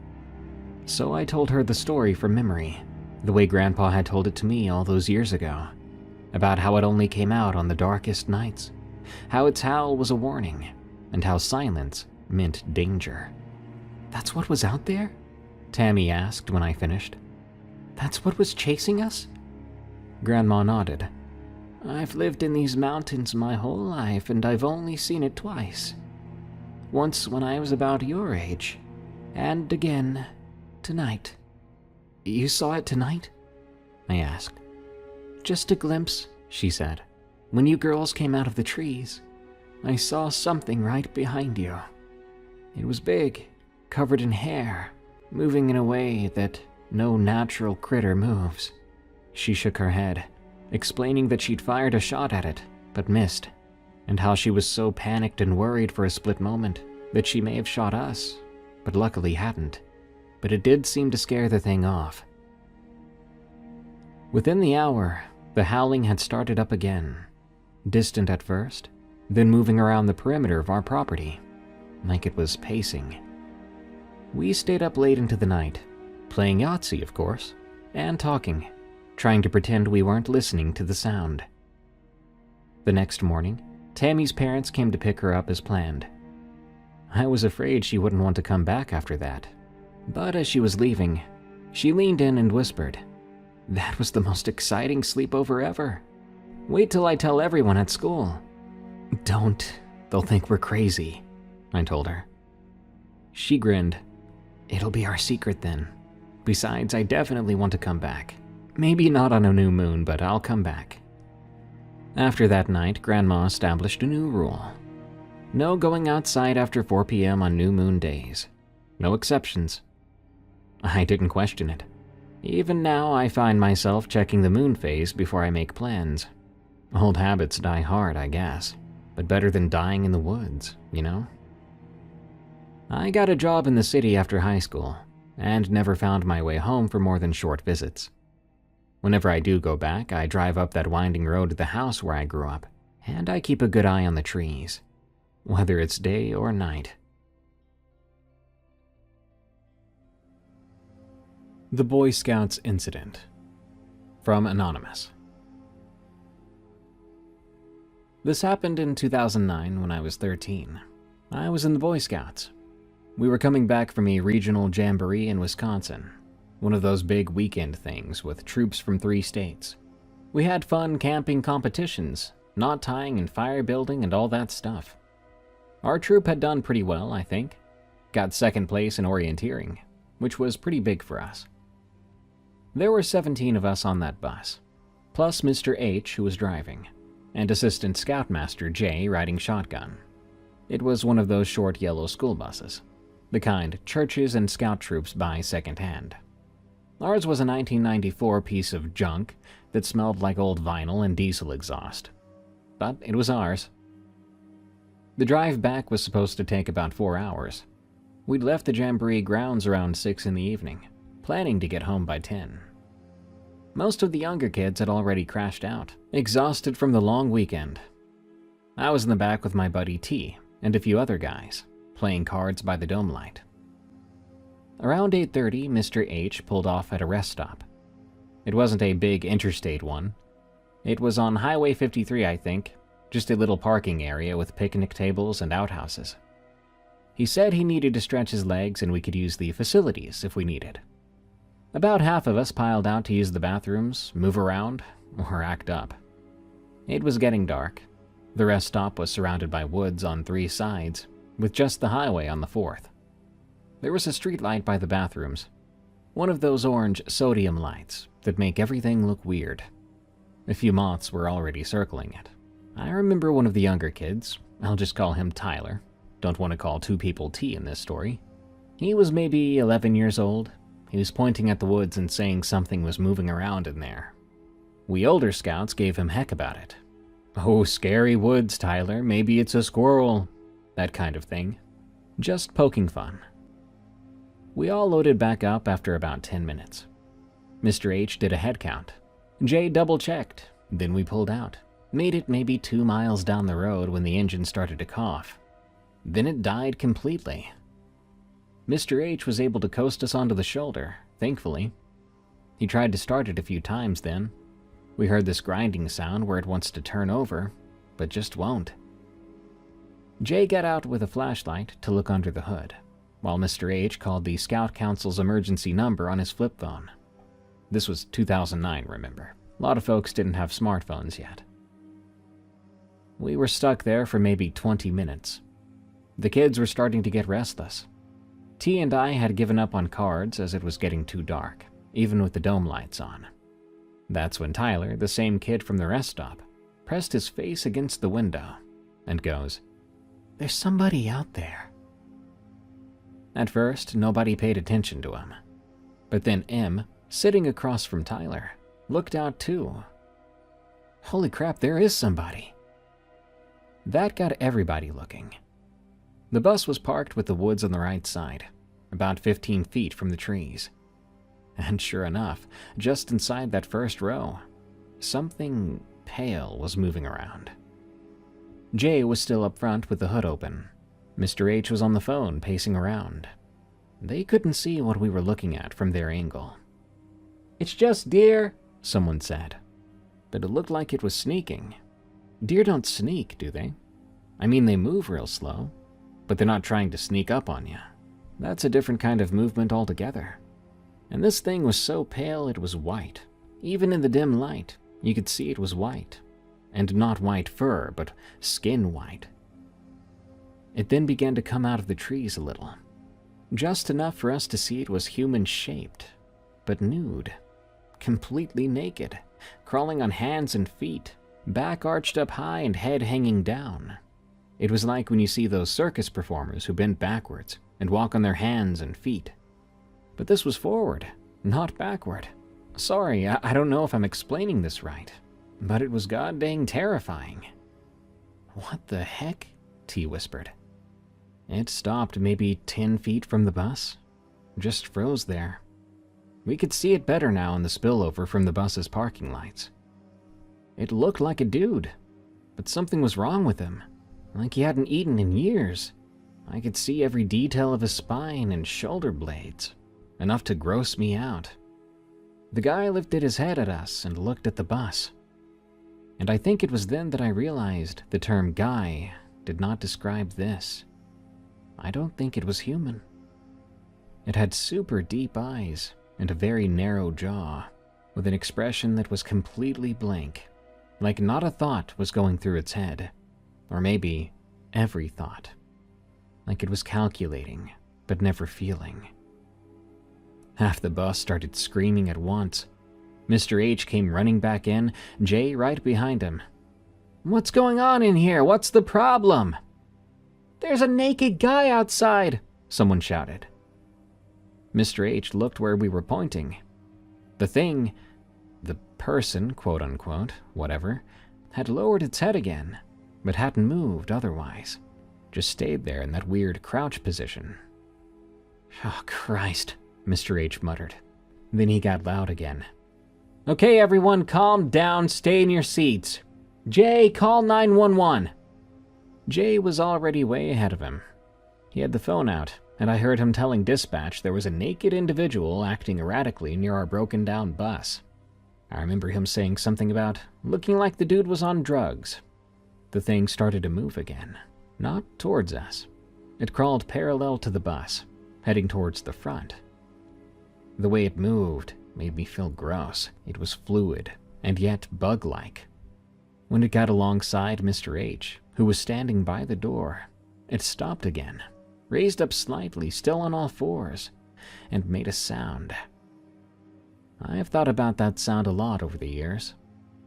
So I told her the story from memory, the way Grandpa had told it to me all those years ago, about how it only came out on the darkest nights, how its howl was a warning, and how silence meant danger. "That's what was out there?" Tammy asked when I finished. "That's what was chasing us?" Grandma nodded. "I've lived in these mountains my whole life and I've only seen it twice. Once when I was about your age, and again tonight." "You saw it tonight?" I asked. "Just a glimpse," she said. "When you girls came out of the trees, I saw something right behind you. It was big, covered in hair, moving in a way that no natural critter moves." She shook her head, explaining that she'd fired a shot at it, but missed, and how she was so panicked and worried for a split moment that she may have shot us, but luckily hadn't. But it did seem to scare the thing off. Within the hour, the howling had started up again, distant at first, then moving around the perimeter of our property, like it was pacing. We stayed up late into the night, playing Yahtzee, of course, and talking, trying to pretend we weren't listening to the sound. The next morning, Tammy's parents came to pick her up as planned. I was afraid she wouldn't want to come back after that, but as she was leaving, she leaned in and whispered, "That was the most exciting sleepover ever. Wait till I tell everyone at school." "Don't, they'll think we're crazy," I told her. She grinned. "It'll be our secret then. Besides, I definitely want to come back. Maybe not on a new moon, but I'll come back." After that night, Grandma established a new rule. No going outside after 4 p.m. on new moon days. No exceptions. I didn't question it. Even now, I find myself checking the moon phase before I make plans. Old habits die hard, I guess, but better than dying in the woods, you know? I got a job in the city after high school, and never found my way home for more than short visits. Whenever I do go back, I drive up that winding road to the house where I grew up, and I keep a good eye on the trees, whether it's day or night. The Boy Scouts Incident. From Anonymous. This happened in 2009 when I was 13. I was in the Boy Scouts. We were coming back from a regional jamboree in Wisconsin, one of those big weekend things with troops from 3 states. We had fun camping competitions, knot tying and fire building and all that stuff. Our troop had done pretty well, I think. Got 2nd place in orienteering, which was pretty big for us. There were 17 of us on that bus, plus Mr. H, who was driving, and Assistant Scoutmaster J riding shotgun. It was one of those short yellow school buses, the kind churches and scout troops buy secondhand. Ours was a 1994 piece of junk that smelled like old vinyl and diesel exhaust, but it was ours. The drive back was supposed to take about 4 hours. We'd left the jamboree grounds around 6 in the evening, planning to get home by 10. Most of the younger kids had already crashed out, exhausted from the long weekend. I was in the back with my buddy T and a few other guys, playing cards by the dome light. Around 8:30, Mr. H pulled off at a rest stop. It wasn't a big interstate one. It was on Highway 53, I think, just a little parking area with picnic tables and outhouses. He said he needed to stretch his legs and we could use the facilities if we needed. About half of us piled out to use the bathrooms, move around, or act up. It was getting dark. The rest stop was surrounded by woods on 3 sides, with just the highway on the 4th. There was a street light by the bathrooms, one of those orange sodium lights that make everything look weird. A few moths were already circling it. I remember one of the younger kids, I'll just call him Tyler, don't want to call 2 people T in this story. He was maybe 11 years old. He was pointing at the woods and saying something was moving around in there. We older scouts gave him heck about it. "Oh, scary woods, Tyler, maybe it's a squirrel," that kind of thing. Just poking fun. We all loaded back up after about 10 minutes. Mr. H did a head count. J double-checked, then we pulled out. Made it maybe 2 miles down the road when the engine started to cough. Then it died completely. Mr. H was able to coast us onto the shoulder, thankfully. He tried to start it a few times then. We heard this grinding sound where it wants to turn over, but just won't. Jay got out with a flashlight to look under the hood, while Mr. H called the Scout Council's emergency number on his flip phone. This was 2009, remember. A lot of folks didn't have smartphones yet. We were stuck there for maybe 20 minutes. The kids were starting to get restless. T and I had given up on cards as it was getting too dark, even with the dome lights on. That's when Tyler, the same kid from the rest stop, pressed his face against the window and goes, "There's somebody out there." At first, nobody paid attention to him. But then M, sitting across from Tyler, looked out too. Holy crap, there is somebody. That got everybody looking. The bus was parked with the woods on the right side, about 15 feet from the trees. And sure enough, just inside that first row, something pale was moving around. Jay was still up front with the hood open. Mr. H was on the phone, pacing around. They couldn't see what we were looking at from their angle. "It's just deer," someone said. But it looked like it was sneaking. Deer don't sneak, do they? I mean, they move real slow, but they're not trying to sneak up on you. That's a different kind of movement altogether. And this thing was so pale it was white. Even in the dim light, you could see it was white. And not white fur, but skin white. It then began to come out of the trees a little. Just enough for us to see it was human-shaped, but nude. Completely naked, crawling on hands and feet, back arched up high and head hanging down. It was like when you see those circus performers who bend backwards and walk on their hands and feet. But this was forward, not backward. Sorry, I don't know if I'm explaining this right, but it was goddamn terrifying. What the heck? T whispered. It stopped maybe 10 feet from the bus. Just froze there. We could see it better now in the spillover from the bus's parking lights. It looked like a dude, but something was wrong with him, like he hadn't eaten in years. I could see every detail of his spine and shoulder blades, enough to gross me out. The guy lifted his head at us and looked at the bus. And I think it was then that I realized the term guy did not describe this. I don't think it was human. It had super deep eyes and a very narrow jaw, with an expression that was completely blank, like not a thought was going through its head, or maybe every thought, like it was calculating but never feeling. Half the bus started screaming at once. Mr. H came running back in, Jay right behind him. "What's going on in here? What's the problem?" "There's a naked guy outside," someone shouted. Mr. H looked where we were pointing. The person, quote unquote, whatever, had lowered its head again, but hadn't moved otherwise. Just stayed there in that weird crouch position. "Oh, Christ," Mr. H muttered. Then he got loud again. "Okay, everyone, calm down, stay in your seats. Jay, call 911. Jay was already way ahead of him. He had the phone out, and I heard him telling dispatch there was a naked individual acting erratically near our broken-down bus. I remember him saying something about looking like the dude was on drugs. The thing started to move again, not towards us. It crawled parallel to the bus, heading towards the front. The way it moved made me feel gross. It was fluid, and yet bug-like. When it got alongside Mr. H, who was standing by the door, it stopped again, raised up slightly, still on all fours, and made a sound. I have thought about that sound a lot over the years.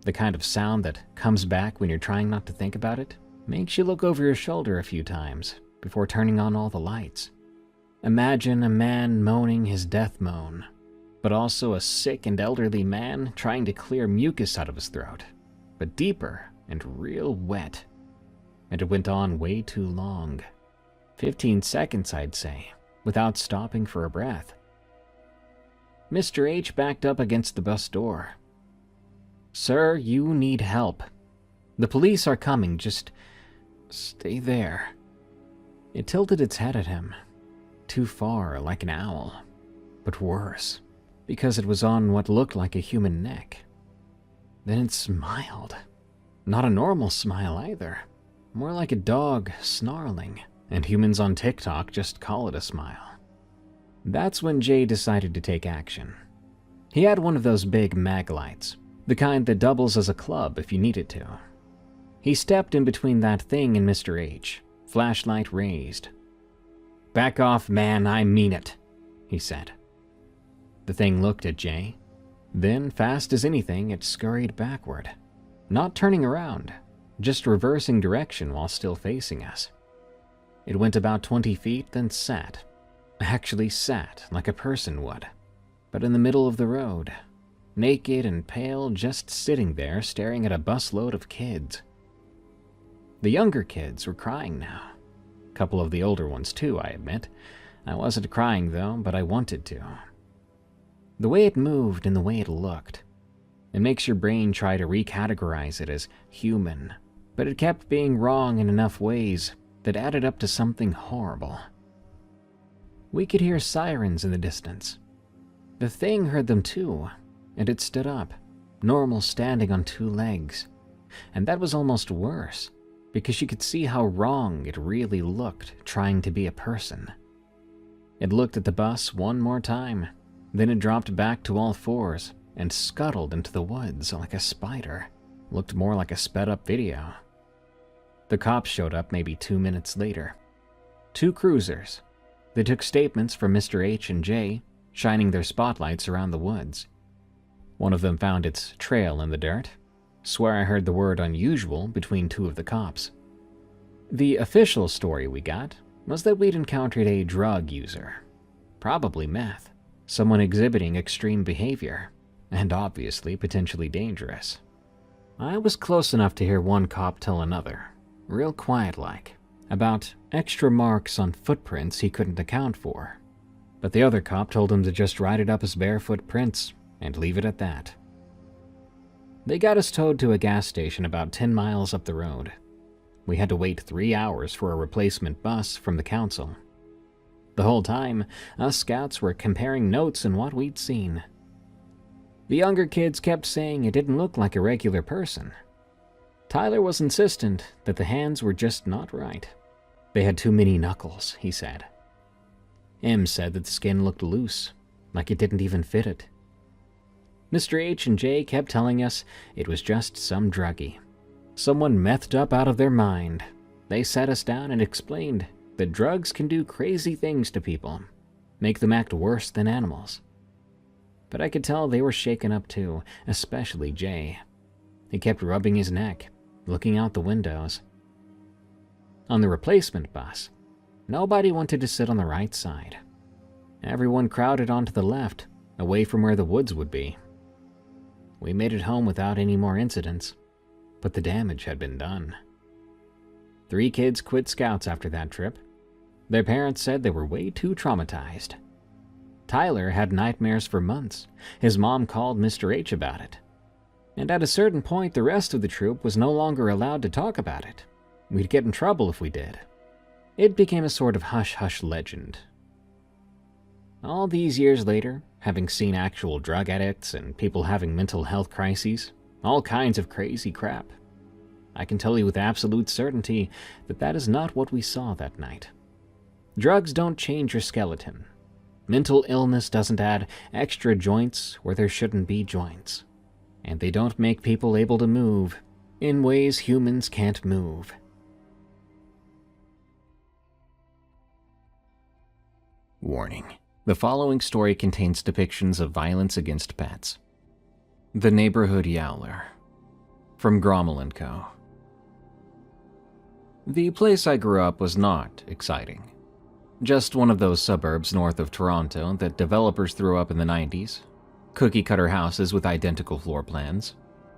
The kind of sound that comes back when you're trying not to think about it, makes you look over your shoulder a few times before turning on all the lights. Imagine a man moaning his death moan, but also a sick and elderly man trying to clear mucus out of his throat, but deeper and real wet. And it went on way too long. 15 seconds, I'd say, without stopping for a breath. Mr. H backed up against the bus door. "Sir, you need help. The police are coming, just stay there." It tilted its head at him. Too far, like an owl. But worse, because it was on what looked like a human neck. Then it smiled. Not a normal smile either. More like a dog snarling, and humans on TikTok just call it a smile. That's when Jay decided to take action. He had one of those big mag lights, the kind that doubles as a club if you need it to. He stepped in between that thing and Mr. H, flashlight raised. "Back off, man, I mean it," he said. The thing looked at Jay. Then, fast as anything, it scurried backward, not turning around, just reversing direction while still facing us. It went about 20 feet, then sat. Actually sat like a person would, but in the middle of the road, naked and pale, just sitting there staring at a busload of kids. The younger kids were crying now. A couple of the older ones too, I admit. I wasn't crying though, but I wanted to. The way it moved and the way it looked, it makes your brain try to recategorize it as human, but it kept being wrong in enough ways that added up to something horrible. We could hear sirens in the distance. The thing heard them too, and it stood up, normal standing on 2 legs. And that was almost worse, because you could see how wrong it really looked trying to be a person. It looked at the bus one more time, then it dropped back to all fours and scuttled into the woods like a spider. Looked more like a sped-up video. The cops showed up maybe 2 minutes later. 2 cruisers. They took statements from Mr. H and J, shining their spotlights around the woods. One of them found its trail in the dirt. Swear I heard the word unusual between 2 of the cops. The official story we got was that we'd encountered a drug user, probably meth, someone exhibiting extreme behavior, and obviously potentially dangerous. I was close enough to hear one cop tell another, real quiet-like, about extra marks on footprints he couldn't account for. But the other cop told him to just write it up as barefoot prints and leave it at that. They got us towed to a gas station about 10 miles up the road. We had to wait 3 hours for a replacement bus from the council. The whole time, us scouts were comparing notes on what we'd seen. The younger kids kept saying it didn't look like a regular person. Tyler was insistent that the hands were just not right. They had too many knuckles, he said. Em said that the skin looked loose, like it didn't even fit it. Mr. H and J kept telling us it was just some druggie. Someone methed up out of their mind. They sat us down and explained that drugs can do crazy things to people, make them act worse than animals. But I could tell they were shaken up too, especially Jay. He kept rubbing his neck, looking out the windows. On the replacement bus, nobody wanted to sit on the right side. Everyone crowded onto the left, away from where the woods would be. We made it home without any more incidents, but the damage had been done. 3 kids quit scouts after that trip. Their parents said they were way too traumatized. Tyler had nightmares for months. His mom called Mr. H about it. And at a certain point, the rest of the troop was no longer allowed to talk about it. We'd get in trouble if we did. It became a sort of hush-hush legend. All these years later, having seen actual drug addicts and people having mental health crises, all kinds of crazy crap, I can tell you with absolute certainty that that is not what we saw that night. Drugs don't change your skeleton. Mental illness doesn't add extra joints where there shouldn't be joints. And they don't make people able to move in ways humans can't move. Warning. The following story contains depictions of violence against pets. The Neighborhood Yowler. From Grommel & Co. The place I grew up was not exciting. Just one of those suburbs north of Toronto that developers threw up in the 90s. Cookie-cutter houses with identical floor plans.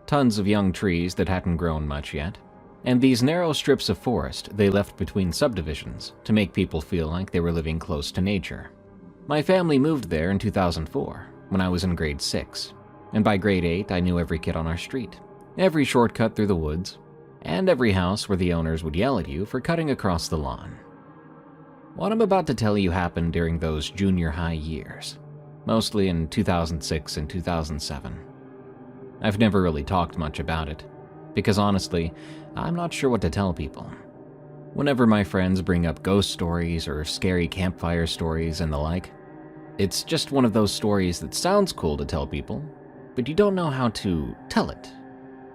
Tons of young trees that hadn't grown much yet. And these narrow strips of forest they left between subdivisions to make people feel like they were living close to nature. My family moved there in 2004, when I was in grade 6. And by grade 8, I knew every kid on our street. Every shortcut through the woods. And every house where the owners would yell at you for cutting across the lawn. What I'm about to tell you happened during those junior high years, mostly in 2006 and 2007. I've never really talked much about it, because honestly, I'm not sure what to tell people. Whenever my friends bring up ghost stories or scary campfire stories and the like, it's just one of those stories that sounds cool to tell people, but you don't know how to tell it.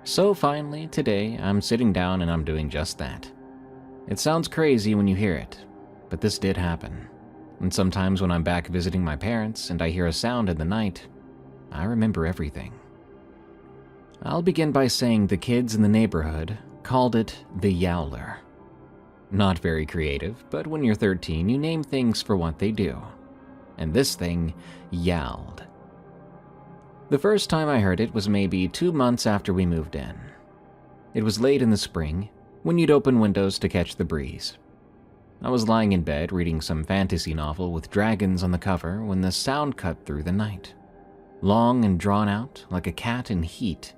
So finally, today, I'm sitting down and I'm doing just that. It sounds crazy when you hear it, but this did happen. And sometimes when I'm back visiting my parents and I hear a sound in the night, I remember everything. I'll begin by saying the kids in the neighborhood called it the Yowler. Not very creative, but when you're 13, you name things for what they do. And this thing yowled. The first time I heard it was maybe 2 months after we moved in. It was late in the spring, when you'd open windows to catch the breeze. I was lying in bed reading some fantasy novel with dragons on the cover when the sound cut through the night. Long and drawn out, like a cat in heat,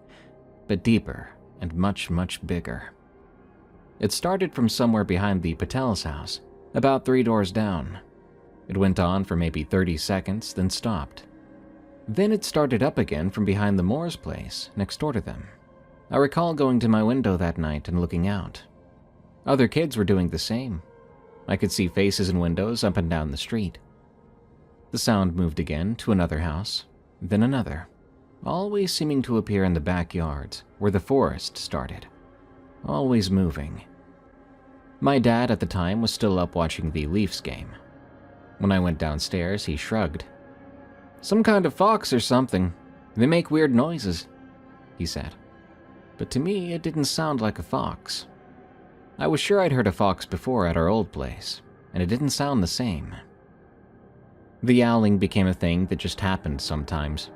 but deeper and much, much bigger. It started from somewhere behind the Patel's house, about 3 doors down. It went on for maybe 30 seconds, then stopped. Then it started up again from behind the Moore's place, next door to them. I recall going to my window that night and looking out. Other kids were doing the same. I could see faces in windows up and down the street. The sound moved again to another house, then another, always seeming to appear in the backyards where the forest started. Always moving. My dad at the time was still up watching the Leafs game. When I went downstairs, he shrugged. "Some kind of fox or something. They make weird noises," he said. But to me, it didn't sound like a fox. I was sure I'd heard a fox before at our old place, and it didn't sound the same. The yowling became a thing that just happened sometimes.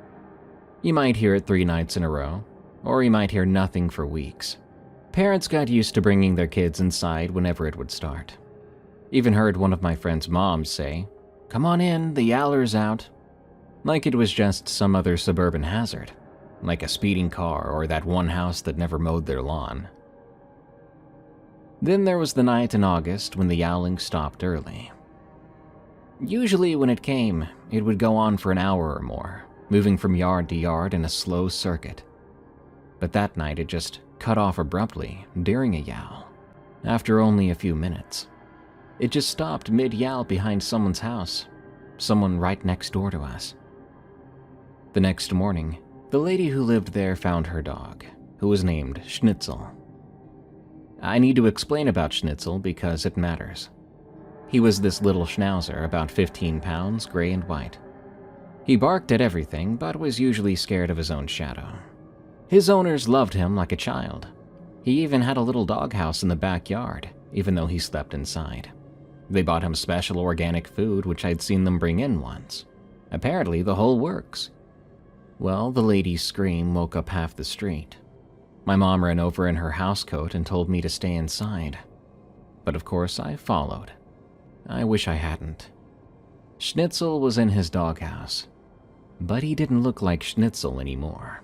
You might hear it 3 nights in a row, or you might hear nothing for weeks. Parents got used to bringing their kids inside whenever it would start. Even heard one of my friend's moms say, "Come on in, the yowler's out." Like it was just some other suburban hazard, like a speeding car or that one house that never mowed their lawn. Then there was the night in August when the yowling stopped early. Usually when it came, it would go on for an hour or more, moving from yard to yard in a slow circuit. But that night it just cut off abruptly during a yowl, after only a few minutes. It just stopped mid-yowl behind someone's house, someone right next door to us. The next morning, the lady who lived there found her dog, who was named Schnitzel. I need to explain about Schnitzel because it matters. He was this little schnauzer, about 15 pounds, gray and white. He barked at everything, but was usually scared of his own shadow. His owners loved him like a child. He even had a little doghouse in the backyard, even though he slept inside. They bought him special organic food, which I'd seen them bring in once. Apparently, the whole works. Well, the lady's scream woke up half the street. My mom ran over in her housecoat and told me to stay inside. But of course, I followed. I wish I hadn't. Schnitzel was in his doghouse, but he didn't look like Schnitzel anymore.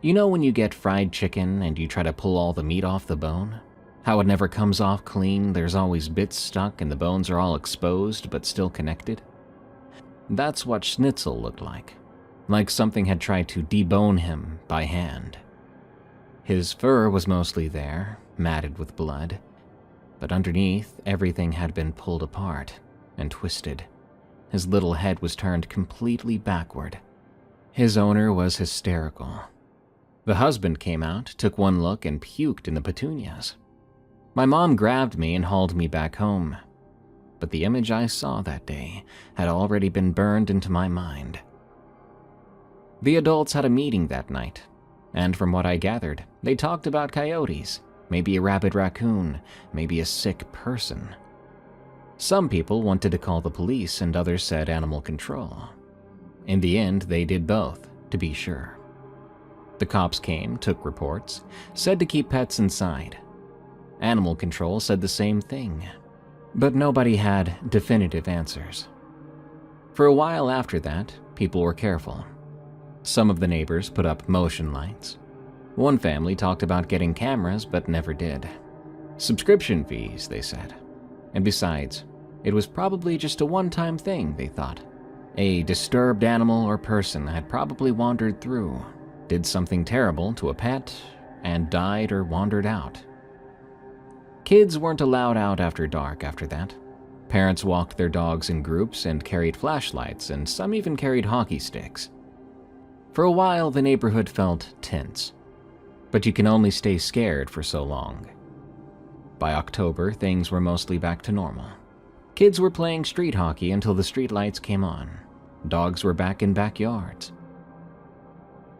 You know when you get fried chicken and you try to pull all the meat off the bone? How it never comes off clean, there's always bits stuck and the bones are all exposed but still connected? That's what Schnitzel looked like something had tried to debone him by hand. His fur was mostly there, matted with blood, but underneath, everything had been pulled apart and twisted. His little head was turned completely backward. His owner was hysterical. The husband came out, took one look, and puked in the petunias. My mom grabbed me and hauled me back home, but the image I saw that day had already been burned into my mind. The adults had a meeting that night, and from what I gathered, they talked about coyotes, maybe a rabid raccoon, maybe a sick person. Some people wanted to call the police and others said animal control. In the end, they did both, to be sure. The cops came, took reports, said to keep pets inside. Animal control said the same thing, but nobody had definitive answers. For a while after that, people were careful. Some of the neighbors put up motion lights. One family talked about getting cameras but never did. Subscription fees, they said. And besides, it was probably just a one-time thing, they thought. A disturbed animal or person had probably wandered through, did something terrible to a pet, and died or wandered out. Kids weren't allowed out after dark after that. Parents walked their dogs in groups and carried flashlights, and some even carried hockey sticks. For a while, the neighborhood felt tense, but you can only stay scared for so long. By October, things were mostly back to normal. Kids were playing street hockey until the streetlights came on. Dogs were back in backyards.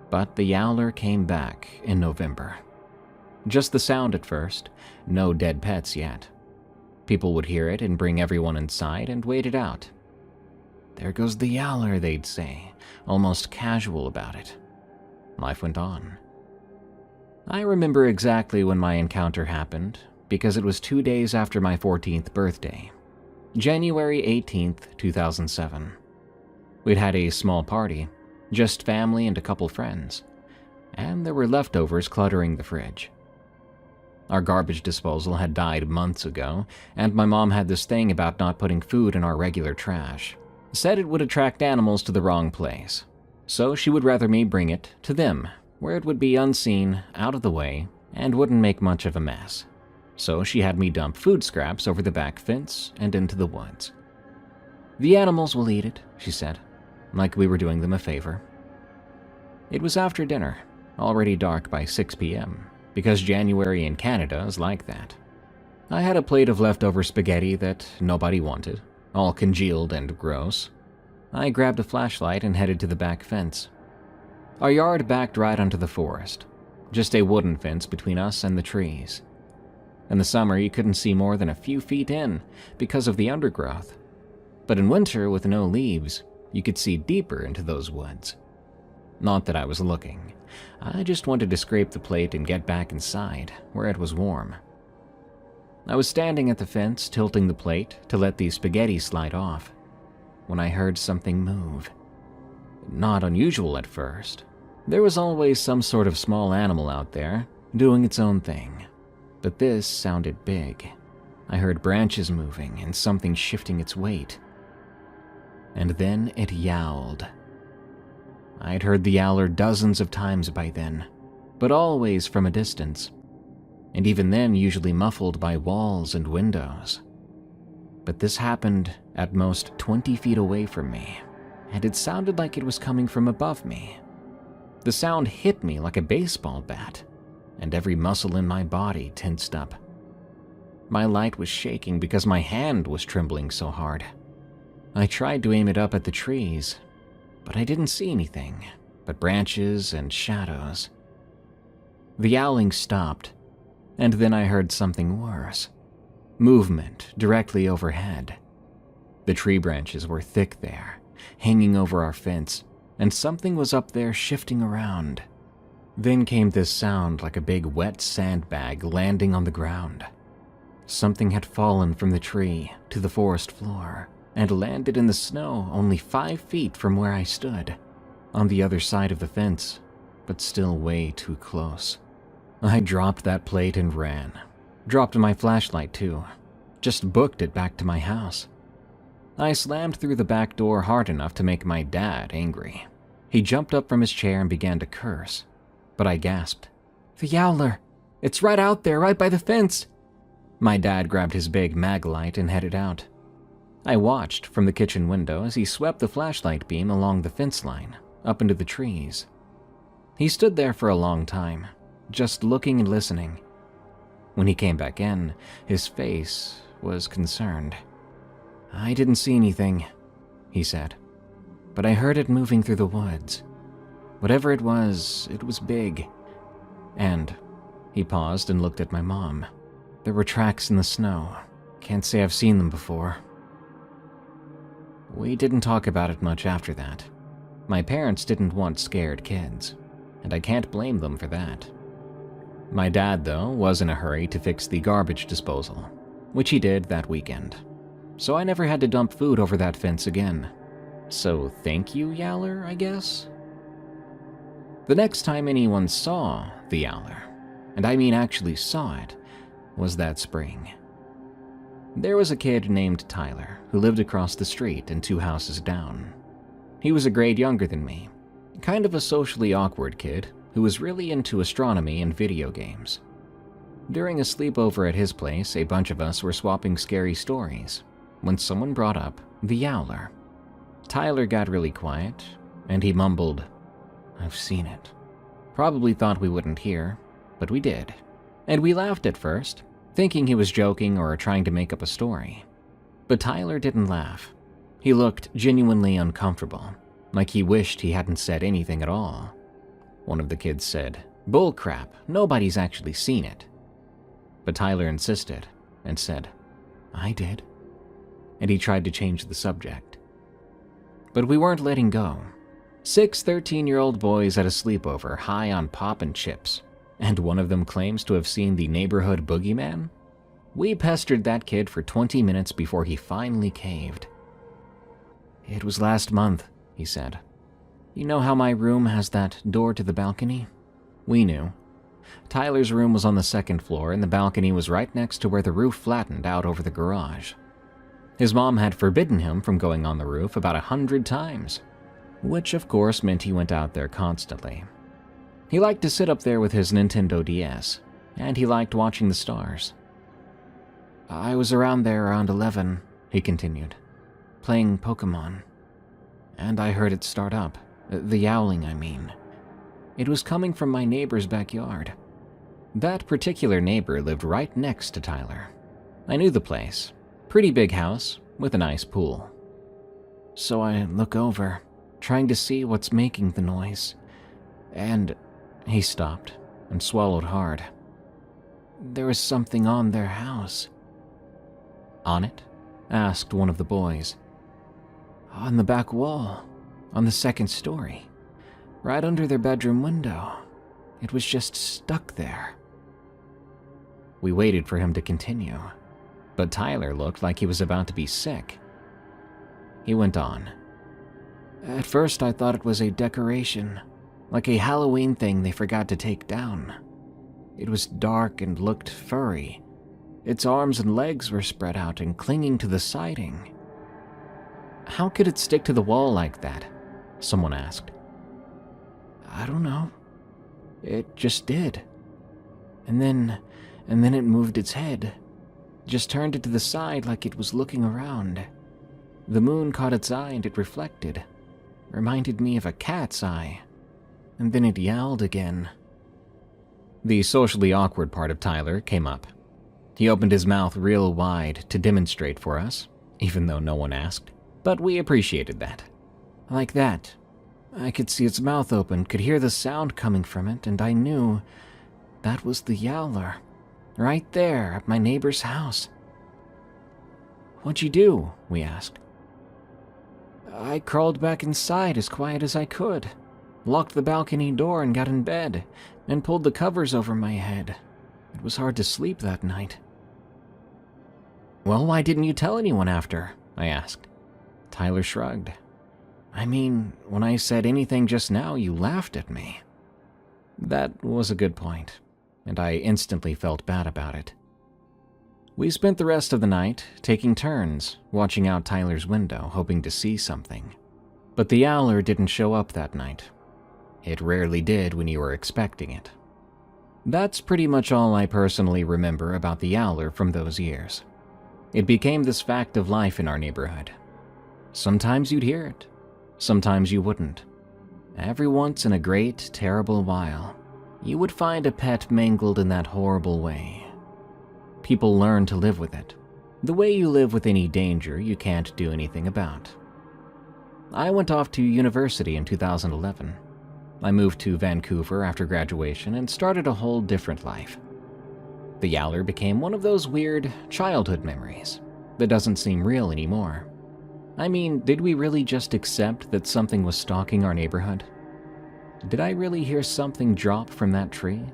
But the yowler came back in November. Just the sound at first, no dead pets yet. People would hear it and bring everyone inside and wait it out. "There goes the yowler," they'd say, almost casual about it. Life went on. I remember exactly when my encounter happened because it was 2 days after my 14th birthday, January 18th, 2007. We'd had a small party, just family and a couple friends, and there were leftovers cluttering the fridge. Our garbage disposal had died months ago, and my mom had this thing about not putting food in our regular trash. Said it would attract animals to the wrong place, so she would rather me bring it to them, where it would be unseen, out of the way, and wouldn't make much of a mess. So she had me dump food scraps over the back fence and into the woods. "The animals will eat it," she said, like we were doing them a favor. It was after dinner, already dark by 6 p.m., because January in Canada is like that. I had a plate of leftover spaghetti that nobody wanted, all congealed and gross. I grabbed a flashlight and headed to the back fence. Our yard backed right onto the forest, just a wooden fence between us and the trees. In the summer, you couldn't see more than a few feet in because of the undergrowth. But in winter, with no leaves, you could see deeper into those woods. Not that I was looking. I just wanted to scrape the plate and get back inside, where it was warm. I was standing at the fence, tilting the plate to let the spaghetti slide off, when I heard something move. Not unusual at first. There was always some sort of small animal out there, doing its own thing. But this sounded big. I heard branches moving and something shifting its weight. And then it yowled. I'd heard the yowler dozens of times by then, but always from a distance, and even then usually muffled by walls and windows. But this happened at most 20 feet away from me, and it sounded like it was coming from above me. The sound hit me like a baseball bat, and every muscle in my body tensed up. My light was shaking because my hand was trembling so hard. I tried to aim it up at the trees, but I didn't see anything but branches and shadows. The yowling stopped, and then I heard something worse. Movement directly overhead. The tree branches were thick there, hanging over our fence, and something was up there shifting around. Then came this sound like a big wet sandbag landing on the ground. Something had fallen from the tree to the forest floor and landed in the snow only 5 feet from where I stood, on the other side of the fence, but still way too close. I dropped that plate and ran. Dropped my flashlight too. Just booked it back to my house. I slammed through the back door hard enough to make my dad angry. He jumped up from his chair and began to curse, but I gasped, "The Yowler! It's right out there, right by the fence!" My dad grabbed his big mag light and headed out. I watched from the kitchen window as he swept the flashlight beam along the fence line, up into the trees. He stood there for a long time, just looking and listening. When he came back in, his face was concerned. "I didn't see anything," he said, "but I heard it moving through the woods. Whatever it was big. And," he paused and looked at my mom, "there were tracks in the snow. Can't say I've seen them before." We didn't talk about it much after that. My parents didn't want scared kids, and I can't blame them for that. My dad, though, was in a hurry to fix the garbage disposal, which he did that weekend. So I never had to dump food over that fence again. So thank you, Yowler, I guess? The next time anyone saw the Yowler, and I mean actually saw it, was that spring. There was a kid named Tyler who lived across the street and 2 houses down. He was a grade younger than me, kind of a socially awkward kid who was really into astronomy and video games. During a sleepover at his place, a bunch of us were swapping scary stories when someone brought up the Yowler. Tyler got really quiet, and he mumbled, "I've seen it." Probably thought we wouldn't hear, but we did. And we laughed at first, thinking he was joking or trying to make up a story. But Tyler didn't laugh. He looked genuinely uncomfortable, like he wished he hadn't said anything at all. One of the kids said, "Bull crap, nobody's actually seen it." But Tyler insisted and said, "I did." And he tried to change the subject. But we weren't letting go. 6 13-year-old boys at a sleepover high on pop and chips, and one of them claims to have seen the neighborhood boogeyman? We pestered that kid for 20 minutes before he finally caved. "It was last month," he said. "You know how my room has that door to the balcony?" We knew. Tyler's room was on the 2nd floor, and the balcony was right next to where the roof flattened out over the garage. His mom had forbidden him from going on the roof about 100 times, which of course meant he went out there constantly. He liked to sit up there with his Nintendo DS, and he liked watching the stars. "I was around there around 11, he continued, "playing Pokemon. And I heard it start up. The yowling, I mean. It was coming from my neighbor's backyard. That particular neighbor lived right next to Tyler. I knew the place. Pretty big house, with a nice pool. So I look over, trying to see what's making the noise. And..." He stopped and swallowed hard. there was something on their house." "On it?" asked one of the boys. "On the back wall, on the second story, right under their bedroom window. It was just stuck there." We waited for him to continue, but Tyler looked like he was about to be sick. He went on. "At first I thought it was a decoration, like a Halloween thing they forgot to take down. It was dark and looked furry. Its arms and legs were spread out and clinging to the siding." "How could it stick to the wall like that?" someone asked. "I don't know. It just did. And then it moved its head, just turned it to the side like it was looking around. The moon caught its eye and it reflected. Reminded me of a cat's eye. And then it yowled again." The socially awkward part of Tyler came up. He opened his mouth real wide to demonstrate for us, even though no one asked, but we appreciated that. "Like that. I could see its mouth open, could hear the sound coming from it, and I knew that was the Yowler, right there at my neighbor's house." "What'd you do?" we asked. "I crawled back inside as quiet as I could, locked the balcony door and got in bed, and pulled the covers over my head. It was hard to sleep that night." "Well, why didn't you tell anyone after?" I asked. Tyler shrugged. "I mean, when I said anything just now, you laughed at me." That was a good point, and I instantly felt bad about it. We spent the rest of the night taking turns, watching out Tyler's window, hoping to see something. But the Yowler didn't show up that night. It rarely did when you were expecting it. That's pretty much all I personally remember about the Yowler from those years. It became this fact of life in our neighborhood. Sometimes you'd hear it, sometimes you wouldn't. Every once in a great, terrible while, you would find a pet mangled in that horrible way. People learn to live with it, the way you live with any danger you can't do anything about. I went off to university in 2011. I moved to Vancouver after graduation and started a whole different life. The Yowler became one of those weird childhood memories that doesn't seem real anymore. I mean, did we really just accept that something was stalking our neighborhood? Did I really hear something drop from that tree?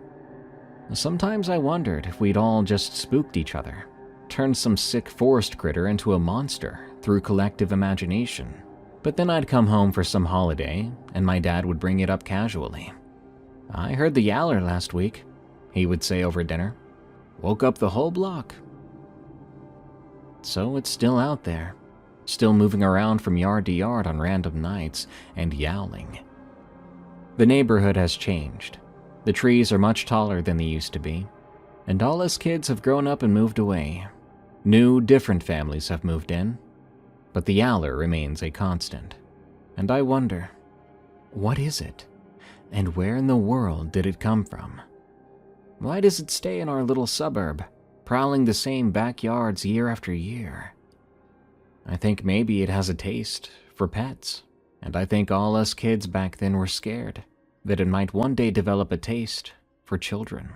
Sometimes I wondered if we'd all just spooked each other, turned some sick forest critter into a monster through collective imagination. But then I'd come home for some holiday, and my dad would bring it up casually. "I heard the Yowler last week," he would say over dinner. "Woke up the whole block." So it's still out there, still moving around from yard to yard on random nights and yowling. The neighborhood has changed. The trees are much taller than they used to be, and all us kids have grown up and moved away. New, different families have moved in, but the Yowler remains a constant. And I wonder, what is it? And where in the world did it come from? Why does it stay in our little suburb, prowling the same backyards year after year? I think maybe it has a taste for pets, and I think all us kids back then were scared that it might one day develop a taste for children.